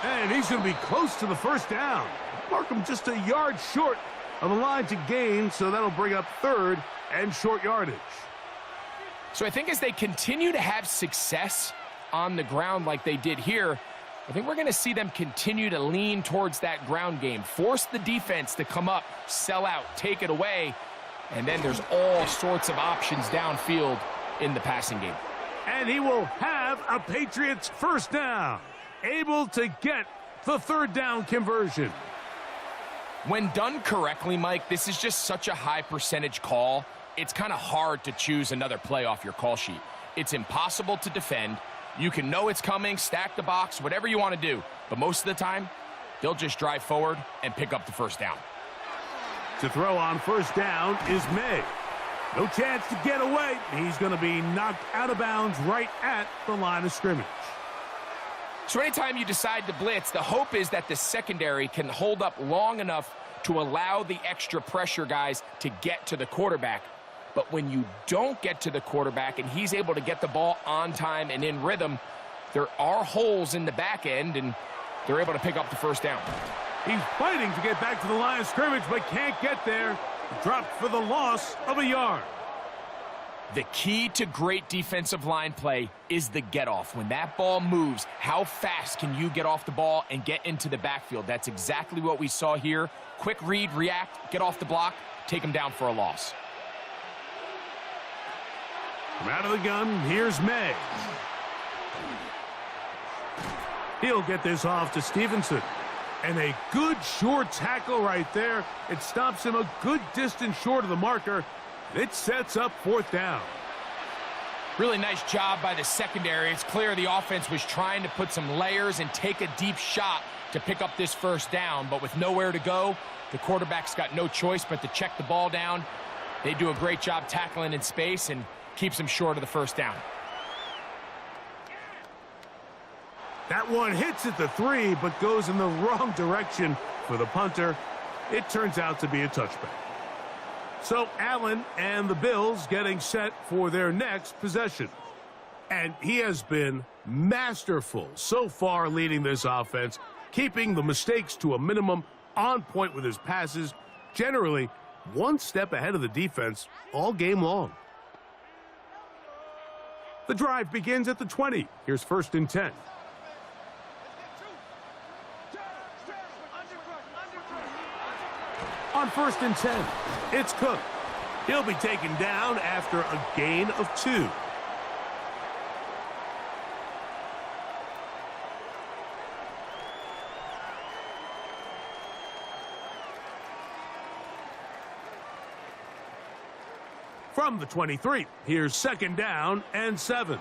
And he's going to be close to the 1st down. Markham just a yard short of the line to gain, so that'll bring up 3rd and short yardage. So I think as they continue to have success on the ground like they did here, I think we're going to see them continue to lean towards that ground game, force the defense to come up, sell out, take it away, and then there's all sorts of options downfield in the passing game. And he will have a Patriots 1st down, able to get the 3rd down conversion. When done correctly, Mike, this is just such a high percentage call. It's kind of hard to choose another play off your call sheet. It's impossible to defend. You can know it's coming, stack the box, whatever you want to do. But most of the time, they'll just drive forward and pick up the 1st down. To throw on 1st down is May. No chance to get away. He's going to be knocked out of bounds right at the line of scrimmage. So anytime you decide to blitz, the hope is that the secondary can hold up long enough to allow the extra pressure guys to get to the quarterback. But when you don't get to the quarterback and he's able to get the ball on time and in rhythm, there are holes in the back end, and they're able to pick up the 1st down. He's fighting to get back to the line of scrimmage, but can't get there. Dropped for the loss of a yard. The key to great defensive line play is the get-off. When that ball moves, how fast can you get off the ball and get into the backfield? That's exactly what we saw here. Quick read, react, get off the block, take him down for a loss. From out of the gun, here's May. He'll get this off to Stevenson. And a good short tackle right there. It stops him a good distance short of the marker. It sets up 4th down. Really nice job by the secondary. It's clear the offense was trying to put some layers and take a deep shot to pick up this 1st down. But with nowhere to go, the quarterback's got no choice but to check the ball down. They do a great job tackling in space and keeps him short of the 1st down. That one hits at the 3, but goes in the wrong direction for the punter. It turns out to be a touchback. So Allen and the Bills getting set for their next possession. And he has been masterful so far leading this offense, keeping the mistakes to a minimum, on point with his passes, generally one step ahead of the defense all game long. The drive begins at the 20. Here's 1st and 10. On 1st and 10, it's Cook. He'll be taken down after a gain of 2. From the 23, here's 2nd down and 7.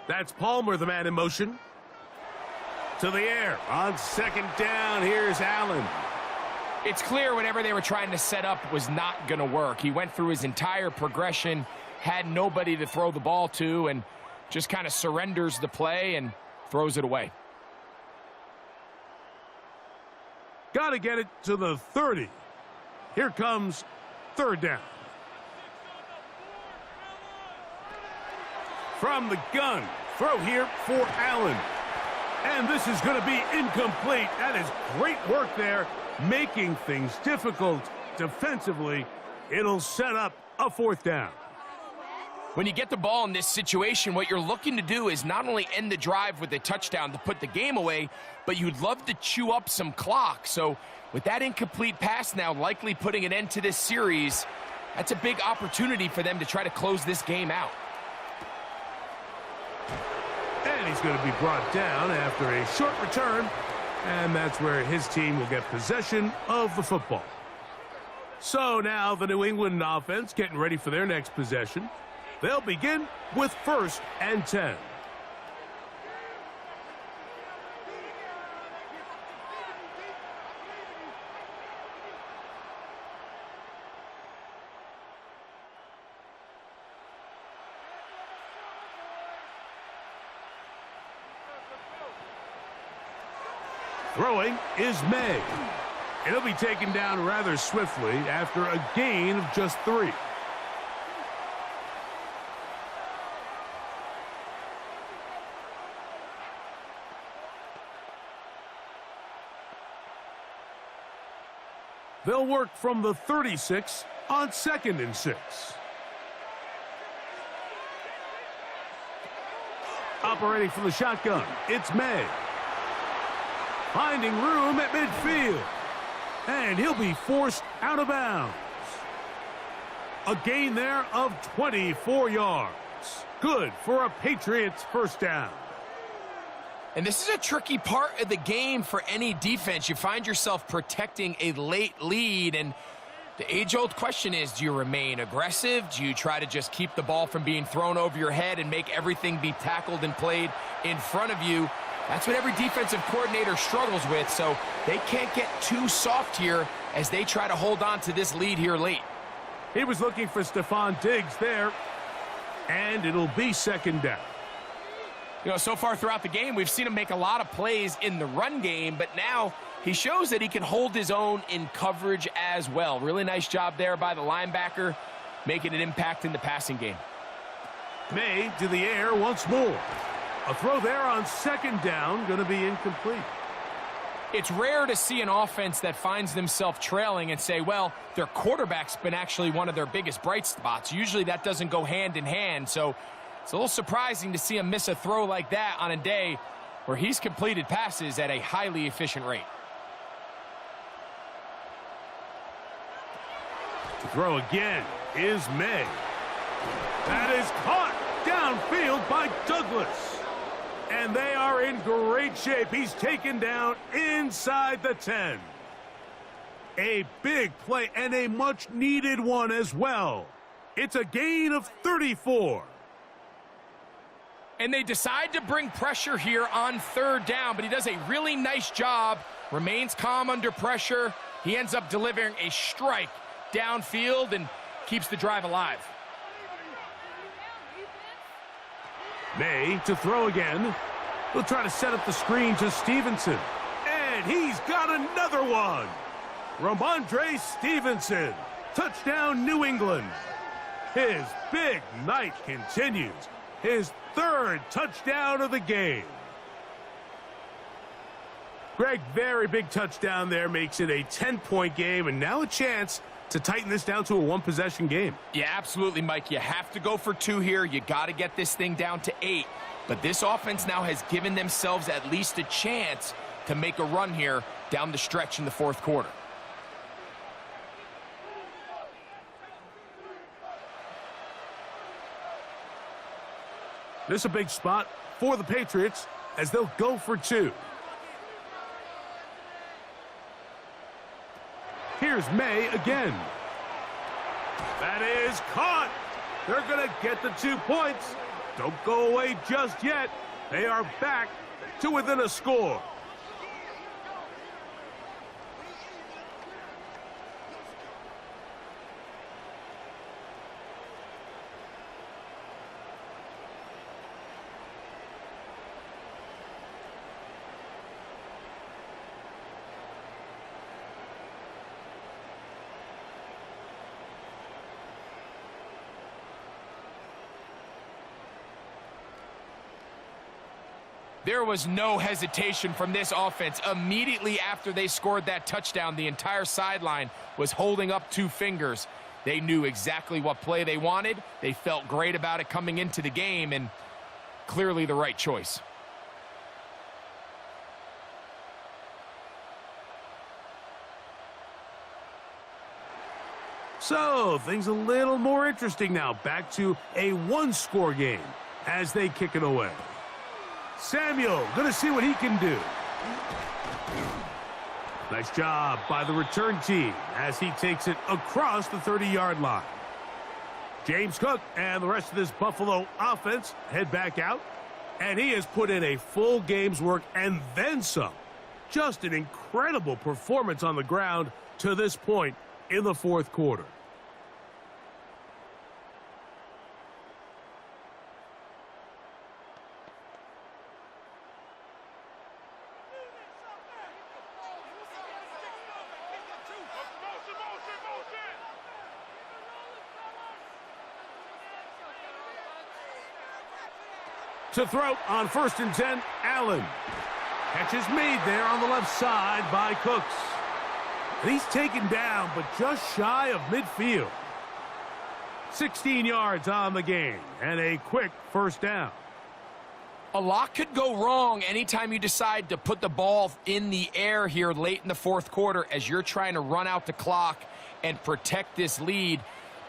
That's Palmer, the man in motion. To the air on 2nd down. Here's Allen. It's clear whatever they were trying to set up was not going to work. He went through his entire progression, had nobody to throw the ball to, and just kind of surrenders the play and throws it away. Got to get it to the 30. Here comes 3rd down. From the gun, throw here for Allen. And this is going to be incomplete. That is great work there, making things difficult defensively. It'll set up a 4th down. When you get the ball in this situation, what you're looking to do is not only end the drive with a touchdown to put the game away, but you'd love to chew up some clock. So with that incomplete pass now likely putting an end to this series, that's a big opportunity for them to try to close this game out. And he's going to be brought down after a short return, and that's where his team will get possession of the football. So now the New England offense getting ready for their next possession. They'll begin with 1st and 10. Throwing is May. And he'll be taken down rather swiftly after a gain of just 3. They'll work from the 36 on 2nd and 6. Operating from the shotgun, it's May. Finding room at midfield. And he'll be forced out of bounds. A gain there of 24 yards. Good for a Patriots 1st down. And this is a tricky part of the game for any defense. You find yourself protecting a late lead, and the age-old question is, do you remain aggressive? Do you try to just keep the ball from being thrown over your head and make everything be tackled and played in front of you? That's what every defensive coordinator struggles with, so they can't get too soft here as they try to hold on to this lead here late. He was looking for Stephon Diggs there, and it'll be 2nd down. You know, so far throughout the game, we've seen him make a lot of plays in the run game, but now he shows that he can hold his own in coverage as well. Really nice job there by the linebacker, making an impact in the passing game. May to the air once more. A throw there on 2nd down, going to be incomplete. It's rare to see an offense that finds themselves trailing and say, well, their quarterback's been actually one of their biggest bright spots. Usually that doesn't go hand in hand, so it's a little surprising to see him miss a throw like that on a day where he's completed passes at a highly efficient rate. To throw again is May. That is caught downfield by Douglas. And they are in great shape. He's taken down inside the 10. A big play and a much-needed one as well. It's a gain of 34. And they decide to bring pressure here on third down, but he does a really nice job, remains calm under pressure. He ends up delivering a strike downfield and keeps the drive alive. May to throw again. He'll try to set up the screen to Stevenson. And he's got another one. Ramondre Stevenson. Touchdown, New England. His big night continues. His third touchdown of the game. Greg, very big touchdown there, makes it a 10-point game, and now a chance to tighten this down to a one-possession game. Yeah, absolutely, Mike. You have to go for 2 here. You got to get this thing down to 8. But this offense now has given themselves at least a chance to make a run here down the stretch in the fourth quarter. This is a big spot for the Patriots as they'll go for 2. Here's May again. That is caught. They're going to get the 2 points. Don't go away just yet. They are back to within a score. There was no hesitation from this offense. Immediately after they scored that touchdown, the entire sideline was holding up 2 fingers. They knew exactly what play they wanted. They felt great about it coming into the game, and clearly the right choice. So, things a little more interesting now. Back to a 1-score game as they kick it away. Samuel, gonna see what he can do. Nice job by the return team as he takes it across the 30-yard line. James Cook and the rest of this Buffalo offense head back out, and he has put in a full game's work and then some. Just an incredible performance on the ground to this point in the fourth quarter. To throw on 1st and 10, Allen. Catch is made there on the left side by Cooks. And he's taken down, but just shy of midfield. 16 yards on the game, and a quick first down. A lot could go wrong anytime you decide to put the ball in the air here late in the fourth quarter as you're trying to run out the clock and protect this lead.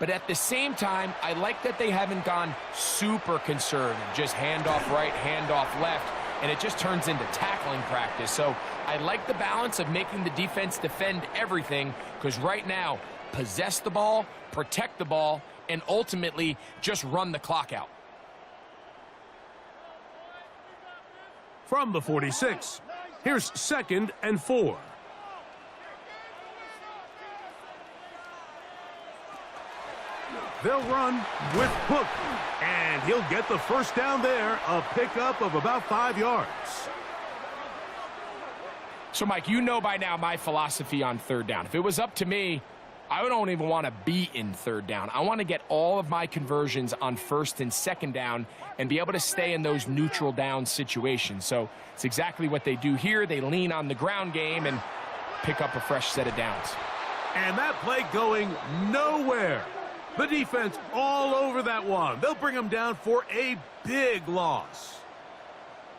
But at the same time, I like that they haven't gone super conservative. Just handoff right, handoff left, and it just turns into tackling practice. So I like the balance of making the defense defend everything, because right now, possess the ball, protect the ball, and ultimately just run the clock out. From the 46, here's 2nd and 4. They'll run with Cook, and he'll get the first down there, a pickup of about 5 yards. So, Mike, you know by now my philosophy on third down. If it was up to me, I don't even want to be in third down. I want to get all of my conversions on first and second down and be able to stay in those neutral down situations. So it's exactly what they do here. They lean on the ground game and pick up a fresh set of downs. And that play going nowhere. The defense all over that one. They'll bring them down for a big loss.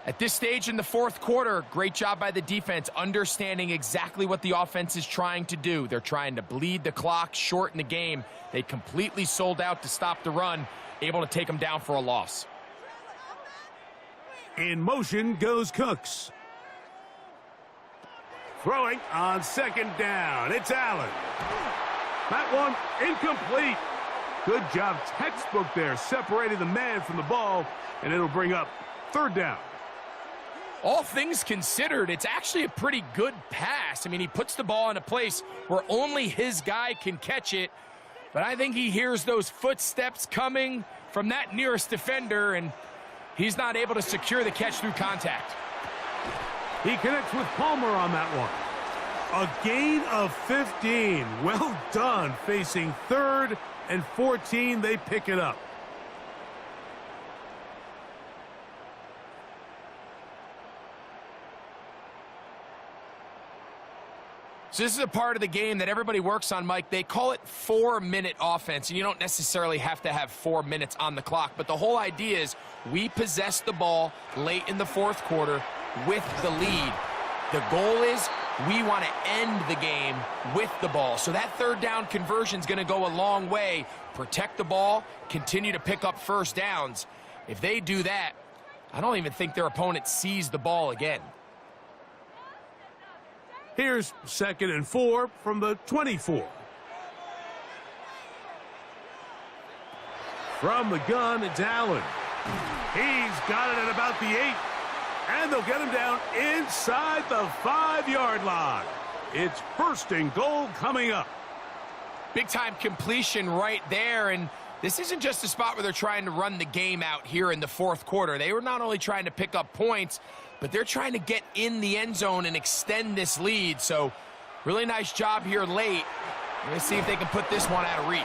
At this stage in the fourth quarter, great job by the defense, understanding exactly what the offense is trying to do. They're trying to bleed the clock, shorten the game. They completely sold out to stop the run, able to take them down for a loss. In motion goes Cooks. Throwing on second down. It's Allen. That one incomplete. Good job, textbook there, separating the man from the ball, and it'll bring up third down. All things considered, it's actually a pretty good pass. I mean, he puts the ball in a place where only his guy can catch it, but I think he hears those footsteps coming from that nearest defender, and he's not able to secure the catch through contact. He connects with Palmer on that one. A gain of 15. Well done. Facing third and 14, they pick it up. So this is a part of the game that everybody works on, Mike. They call it 4-minute offense, and you don't necessarily have to have 4 minutes on the clock, but the whole idea is we possess the ball late in the fourth quarter with the lead. The goal is we want to end the game with the ball. So that third down conversion is going to go a long way. Protect the ball, continue to pick up first downs. If they do that, I don't even think their opponent sees the ball again. Here's 2nd and 4 from the 24. From the gun, it's Allen. He's got it at about the 8. And they'll get him down inside the 5-yard line. It's 1st and goal coming up. Big-time completion right there, and this isn't just a spot where they're trying to run the game out here in the fourth quarter. They were not only trying to pick up points, but they're trying to get in the end zone and extend this lead. So really nice job here late. Let's see if they can put this one out of reach.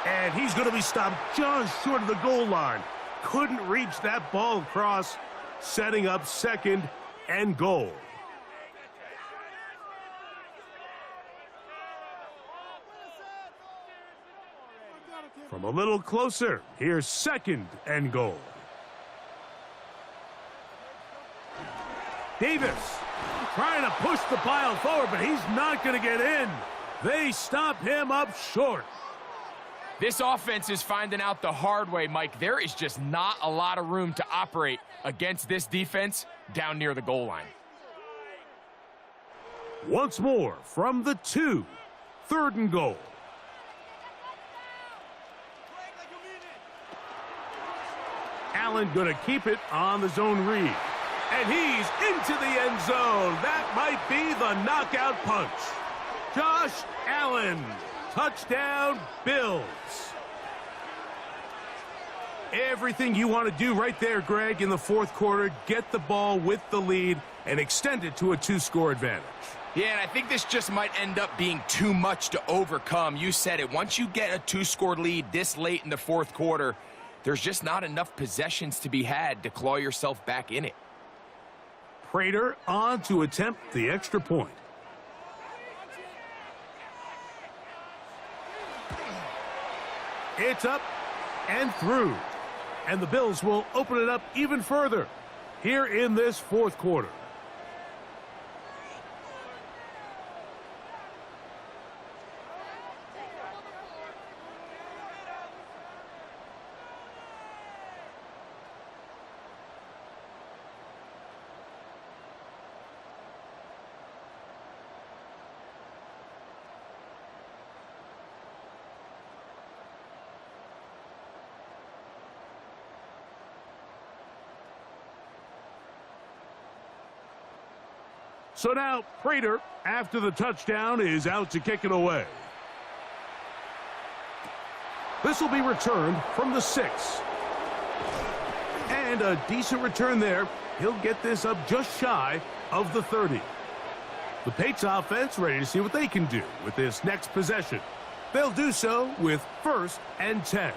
And he's going to be stopped just short of the goal line. Couldn't reach that ball across, setting up 2nd and goal. From a little closer, here's 2nd and goal. Davis trying to push the pile forward, but he's not going to get in. They stop him up short. This offense is finding out the hard way, Mike. There is just not a lot of room to operate against this defense down near the goal line. Once more from the 2, 3rd and goal. Allen going to keep it on the zone read. And he's into the end zone. That might be the knockout punch. Josh Allen. Touchdown, Bills. Everything you want to do right there, Greg, in the fourth quarter. Get the ball with the lead and extend it to a 2-score advantage. Yeah, and I think this just might end up being too much to overcome. You said it. Once you get a 2-score lead this late in the fourth quarter, there's just not enough possessions to be had to claw yourself back in it. Prater on to attempt the extra point. It's up and through. And the Bills will open it up even further here in this fourth quarter. So now Prater, after the touchdown, is out to kick it away. This will be returned from the 6. And a decent return there. He'll get this up just shy of the 30. The Patriots offense ready to see what they can do with this next possession. They'll do so with 1st and 10.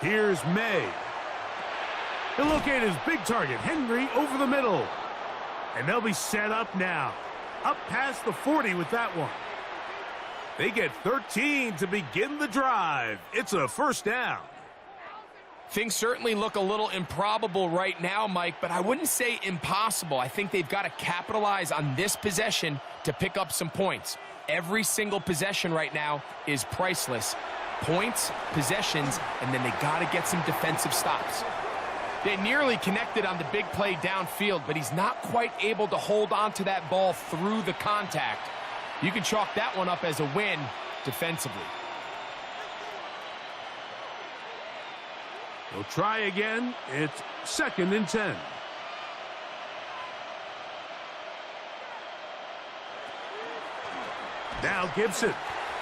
Here's May. He'll locate his big target, Henry, over the middle. And they'll be set up now. Up past the 40 with that one. They get 13 to begin the drive. It's a 1st down. Things certainly look a little improbable right now, Mike, but I wouldn't say impossible. I think they've got to capitalize on this possession to pick up some points. Every single possession right now is priceless. Points, possessions, and then they got to get some defensive stops. They nearly connected on the big play downfield, but he's not quite able to hold on to that ball through the contact. You can chalk that one up as a win defensively. They'll try again. It's 2nd and 10. Now Gibson.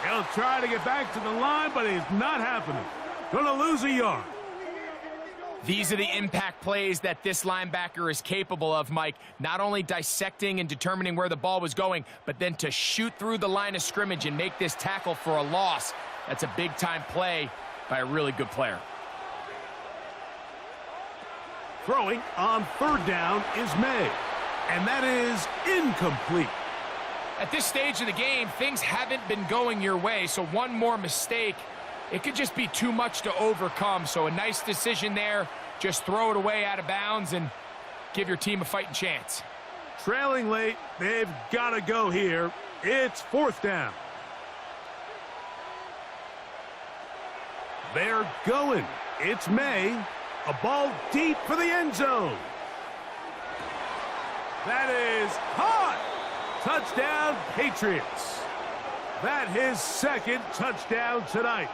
He'll try to get back to the line, but it's not happening. Gonna lose a yard. These are the impact plays that this linebacker is capable of, Mike. Not only dissecting and determining where the ball was going, but then to shoot through the line of scrimmage and make this tackle for a loss. That's a big-time play by a really good player. Throwing on 3rd down is May. And that is incomplete. At this stage of the game, things haven't been going your way, so one more mistake, it could just be too much to overcome. So a nice decision there. Just throw it away out of bounds and give your team a fighting chance. Trailing late, they've got to go here. It's 4th down. They're going. It's May. A ball deep for the end zone. That is hot. Touchdown, Patriots. That his 2nd touchdown tonight.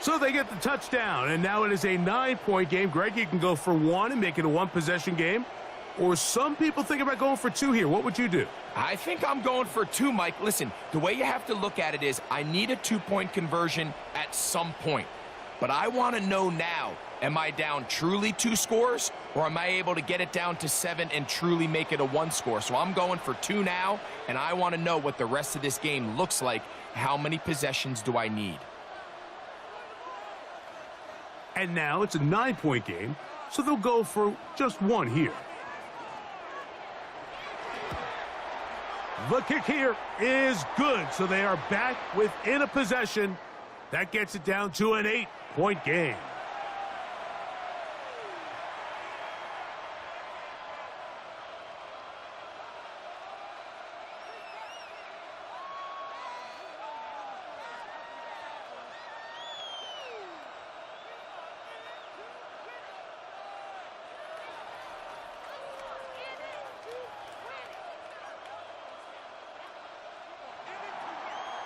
So they get the touchdown, and now it is a 9-point game. Greg, you can go for 1 and make it a 1-possession game. Or some people think about going for 2 here. What would you do? I think I'm going for 2, Mike. Listen, the way you have to look at it is I need a 2-point conversion at some point. But I want to know now, am I down truly 2 scores, or am I able to get it down to 7 and truly make it a 1 score? So I'm going for 2 now, and I want to know what the rest of this game looks like. How many possessions do I need? And now it's a 9-point game, so they'll go for just 1 here. The kick here is good, so they are back within a possession. That gets it down to an 8-point game.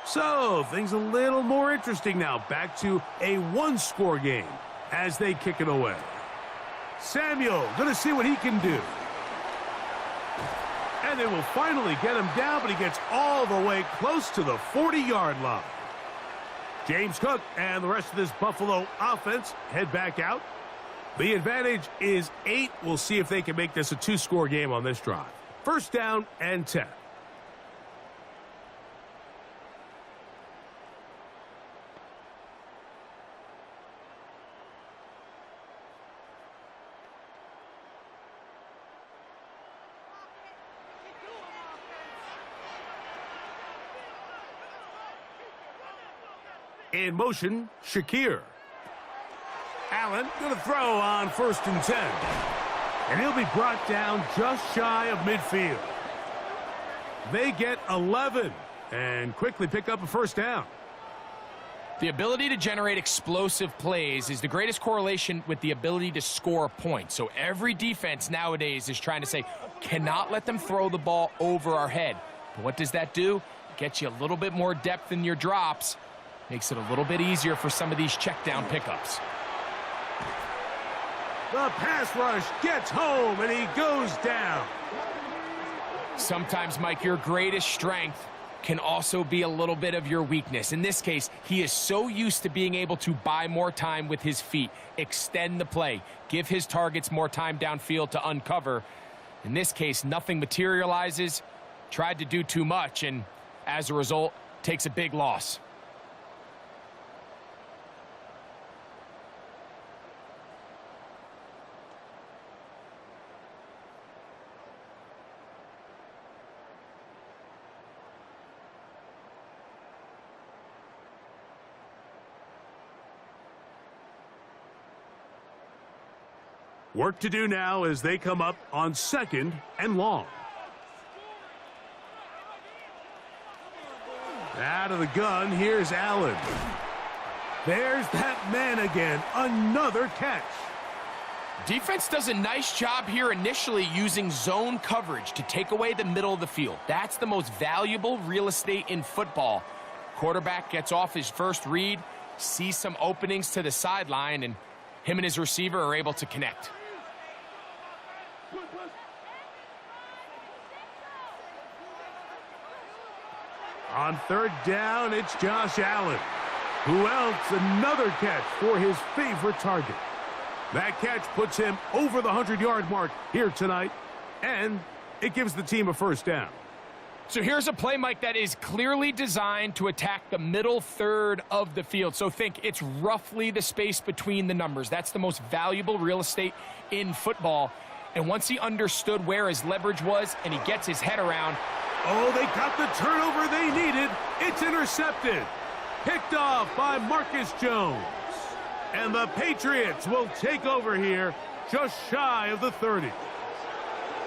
So, things a little more interesting now. Back to a 1-score game as they kick it away. Samuel going to see what he can do. And they will finally get him down, but he gets all the way close to the 40-yard line. James Cook and the rest of this Buffalo offense head back out. The advantage is 8. We'll see if they can make this a 2-score game on this drive. 1st down and 10. In motion, Shakir. Allen going to throw on 1st and 10. And he'll be brought down just shy of midfield. They get 11 and quickly pick up a 1st down. The ability to generate explosive plays is the greatest correlation with the ability to score points. So every defense nowadays is trying to say, cannot let them throw the ball over our head. But what does that do? It gets you a little bit more depth in your drops. Makes it a little bit easier for some of these check down pickups. The pass rush gets home, and he goes down. Sometimes, Mike, your greatest strength can also be a little bit of your weakness. In this case, he is so used to being able to buy more time with his feet, extend the play, give his targets more time downfield to uncover. In this case, nothing materializes, tried to do too much, and as a result, takes a big loss. Work to do now as they come up on 2nd and long. Out of the gun, here's Allen. There's that man again, another catch. Defense does a nice job here initially using zone coverage to take away the middle of the field. That's the most valuable real estate in football. Quarterback gets off his first read, sees some openings to the sideline, and him and his receiver are able to connect. On 3rd down, it's Josh Allen. Who else? Another catch for his favorite target. That catch puts him over the 100-yard mark here tonight, and it gives the team a 1st down. So here's a play, Mike, that is clearly designed to attack the middle third of the field. So think it's roughly the space between the numbers. That's the most valuable real estate in football. And once he understood where his leverage was and he gets his head around. Oh, they got the turnover they needed. It's intercepted. Picked off by Marcus Jones. And the Patriots will take over here just shy of the 30.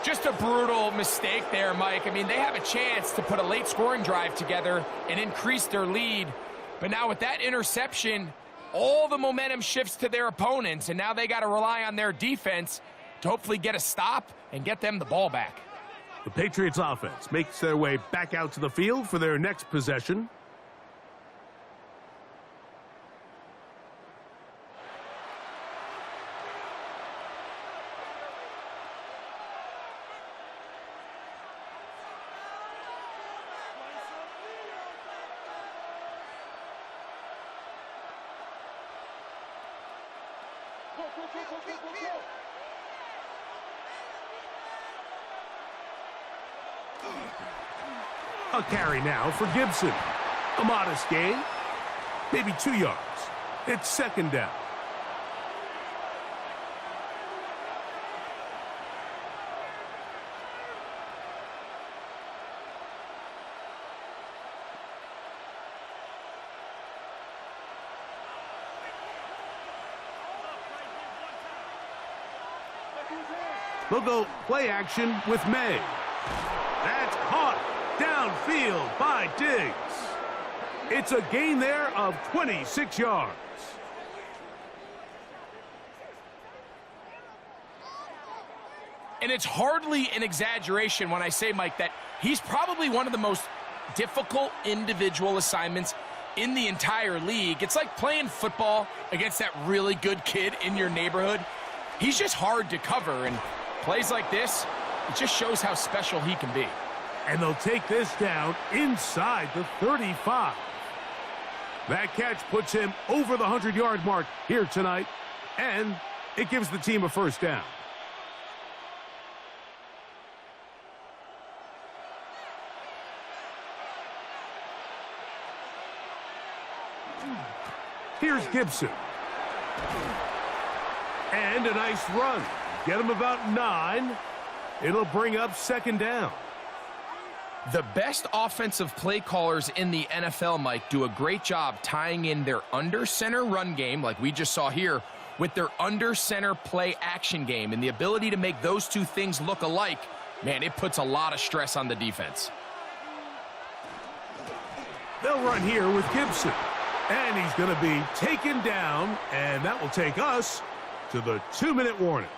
Just a brutal mistake there, Mike. I mean, they have a chance to put a late scoring drive together and increase their lead. But now with that interception, all the momentum shifts to their opponents, and now they got to rely on their defense to hopefully get a stop and get them the ball back. The Patriots offense makes their way back out to the field for their next possession. A carry now for Gibson. A modest gain, maybe 2 yards. It's 2nd down. They'll go play action with May. That's caught downfield by Diggs. It's a gain there of 26 yards. And it's hardly an exaggeration when I say, Mike, that he's probably one of the most difficult individual assignments in the entire league. It's like playing football against that really good kid in your neighborhood. He's just hard to cover, and plays like this, it just shows how special he can be. And they'll take this down inside the 35. That catch puts him over the 100-yard mark here tonight, and it gives the team a 1st down. Here's Gibson. And a nice run. Get him about 9. It'll bring up 2nd down. The best offensive play callers in the NFL, Mike, do a great job tying in their under-center run game, like we just saw here, with their under-center play action game. And the ability to make those two things look alike, man, it puts a lot of stress on the defense. They'll run here with Gibson. And he's going to be taken down, and that will take us to the 2-minute warning.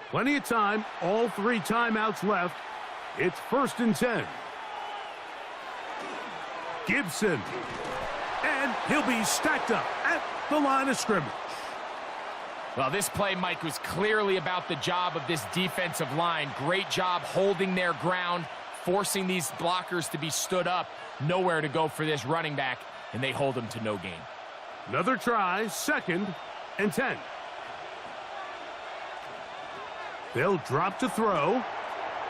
Plenty of time, all 3 timeouts left. It's 1st and 10. Gibson. And he'll be stacked up at the line of scrimmage. Well, this play, Mike, was clearly about the job of this defensive line. Great job holding their ground, forcing these blockers to be stood up. Nowhere to go for this running back, and they hold him to no gain. Another try, 2nd and 10. They'll drop to throw.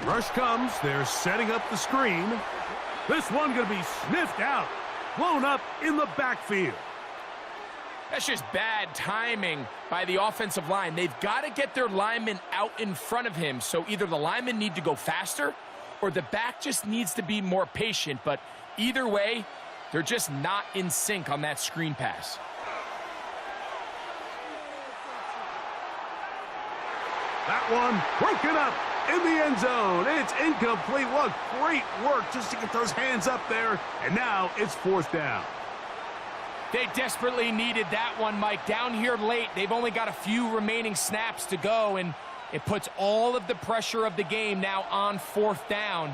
Rush comes. They're setting up the screen. This one going to be sniffed out, blown up in the backfield. That's just bad timing by the offensive line. They've got to get their linemen out in front of him, so either the linemen need to go faster or the back just needs to be more patient. But either way, they're just not in sync on that screen pass. That one broken up in the end zone. It's incomplete. What great work just to get those hands up there. And now it's 4th down. They desperately needed that one, Mike. Down here late, they've only got a few remaining snaps to go, and it puts all of the pressure of the game now on 4th down.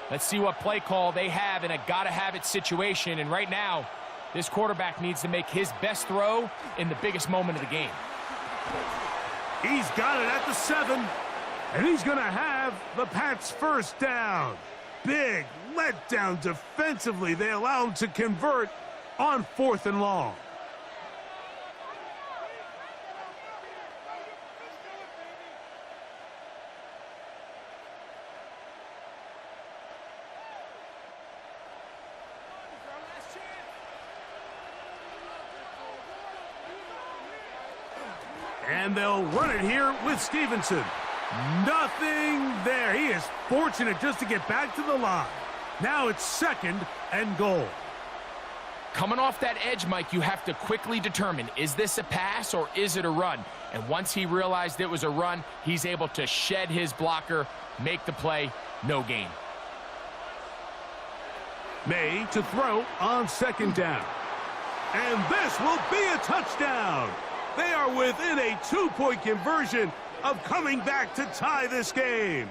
Let's see what play call they have in a gotta-have-it situation. And right now, this quarterback needs to make his best throw in the biggest moment of the game. He's got it at the 7, and he's going to have the Pats' 1st down. Big letdown defensively. They allow him to convert on 4th and long. And they'll run it here with Stevenson. Nothing there. He is fortunate just to get back to the line. Now it's 2nd and goal. Coming off that edge, Mike, you have to quickly determine, is this a pass or is it a run? And once he realized it was a run, he's able to shed his blocker, make the play, no gain. May to throw on 2nd down. And this will be a touchdown. They are within a 2-point conversion of coming back to tie this game.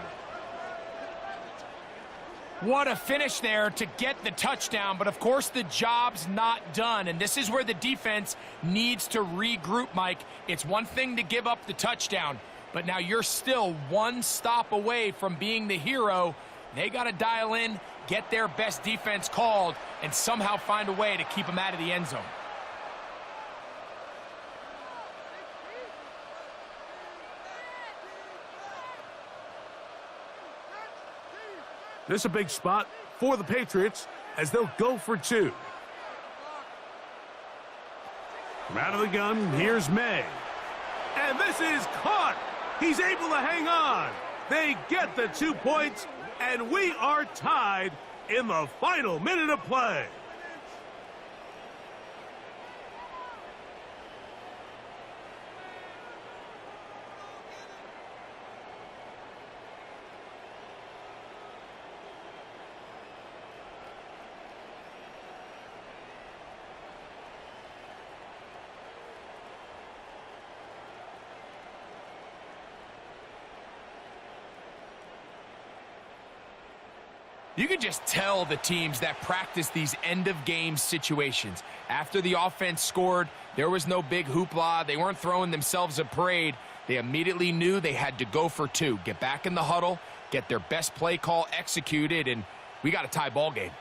What a finish there to get the touchdown, but of course the job's not done, and this is where the defense needs to regroup, Mike. It's one thing to give up the touchdown, but now you're still one stop away from being the hero. They got to dial in, get their best defense called, and somehow find a way to keep them out of the end zone. This is a big spot for the Patriots as they'll go for 2. From out of the gun, here's May. And this is caught. He's able to hang on. They get the 2 points, and we are tied in the final minute of play. You can just tell the teams that practice these end-of-game situations. After the offense scored, there was no big hoopla. They weren't throwing themselves a parade. They immediately knew they had to go for 2. Get back in the huddle, get their best play call executed, and we got a tie ball game.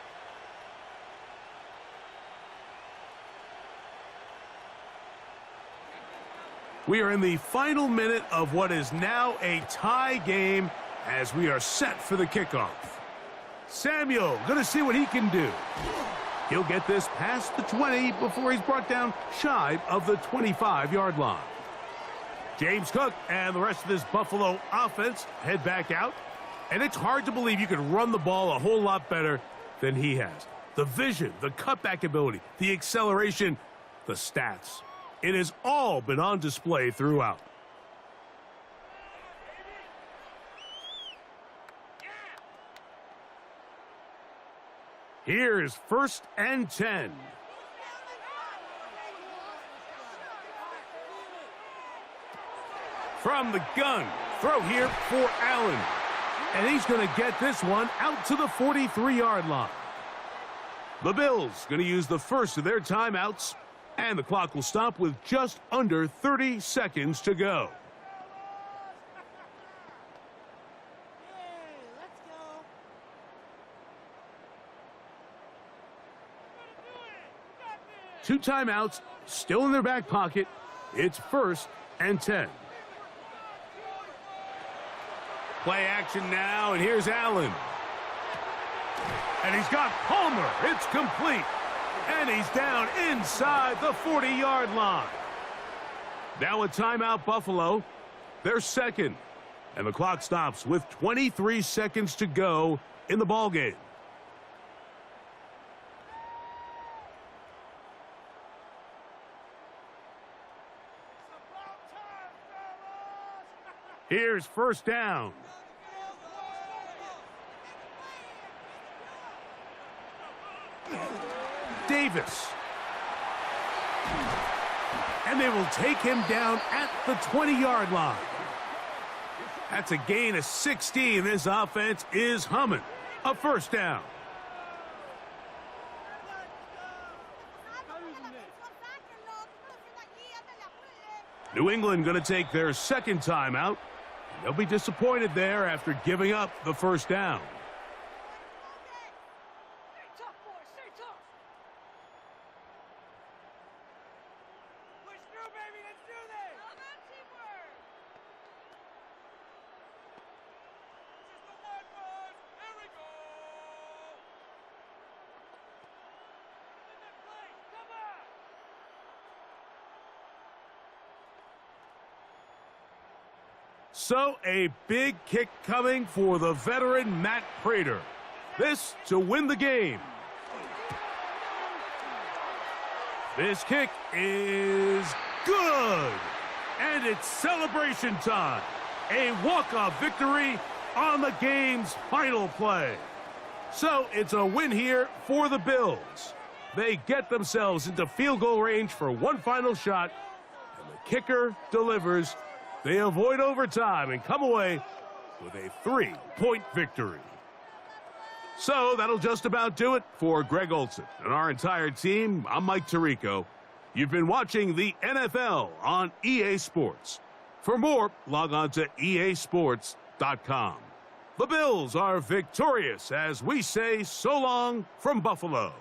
We are in the final minute of what is now a tie game as we are set for the kickoff. Samuel going to see what he can do. He'll get this past the 20 before he's brought down shy of the 25-yard line. James Cook and the rest of this Buffalo offense head back out. And it's hard to believe you can run the ball a whole lot better than he has. The vision, the cutback ability, the acceleration, the stats. It has all been on display throughout. Here's 1st and 10. From the gun, throw here for Allen. And he's going to get this one out to the 43-yard line. The Bills going to use the first of their timeouts And the clock will stop with just under 30 seconds to go. Two timeouts still in their back pocket. It's 1st and 10. Play action now, and here's Allen. And he's got Palmer. It's complete. And he's down inside the 40-yard line. Now a timeout, Buffalo. They're second. And the clock stops with 23 seconds to go in the ballgame. Here's 1st down. Davis. And they will take him down at the 20-yard line. That's a gain of 16. This offense is humming. A 1st down. New England going to take their 2nd timeout. They'll be disappointed there after giving up the 1st down. So a big kick coming for the veteran Matt Prater. This to win the game. This kick is good. And it's celebration time. A walk-off victory on the game's final play. So it's a win here for the Bills. They get themselves into field goal range for one final shot. And the kicker delivers. They avoid overtime and come away with a 3-point victory. So that'll just about do it for Greg Olson and our entire team. I'm Mike Tirico. You've been watching the NFL on EA Sports. For more, log on to easports.com. The Bills are victorious as we say so long from Buffalo.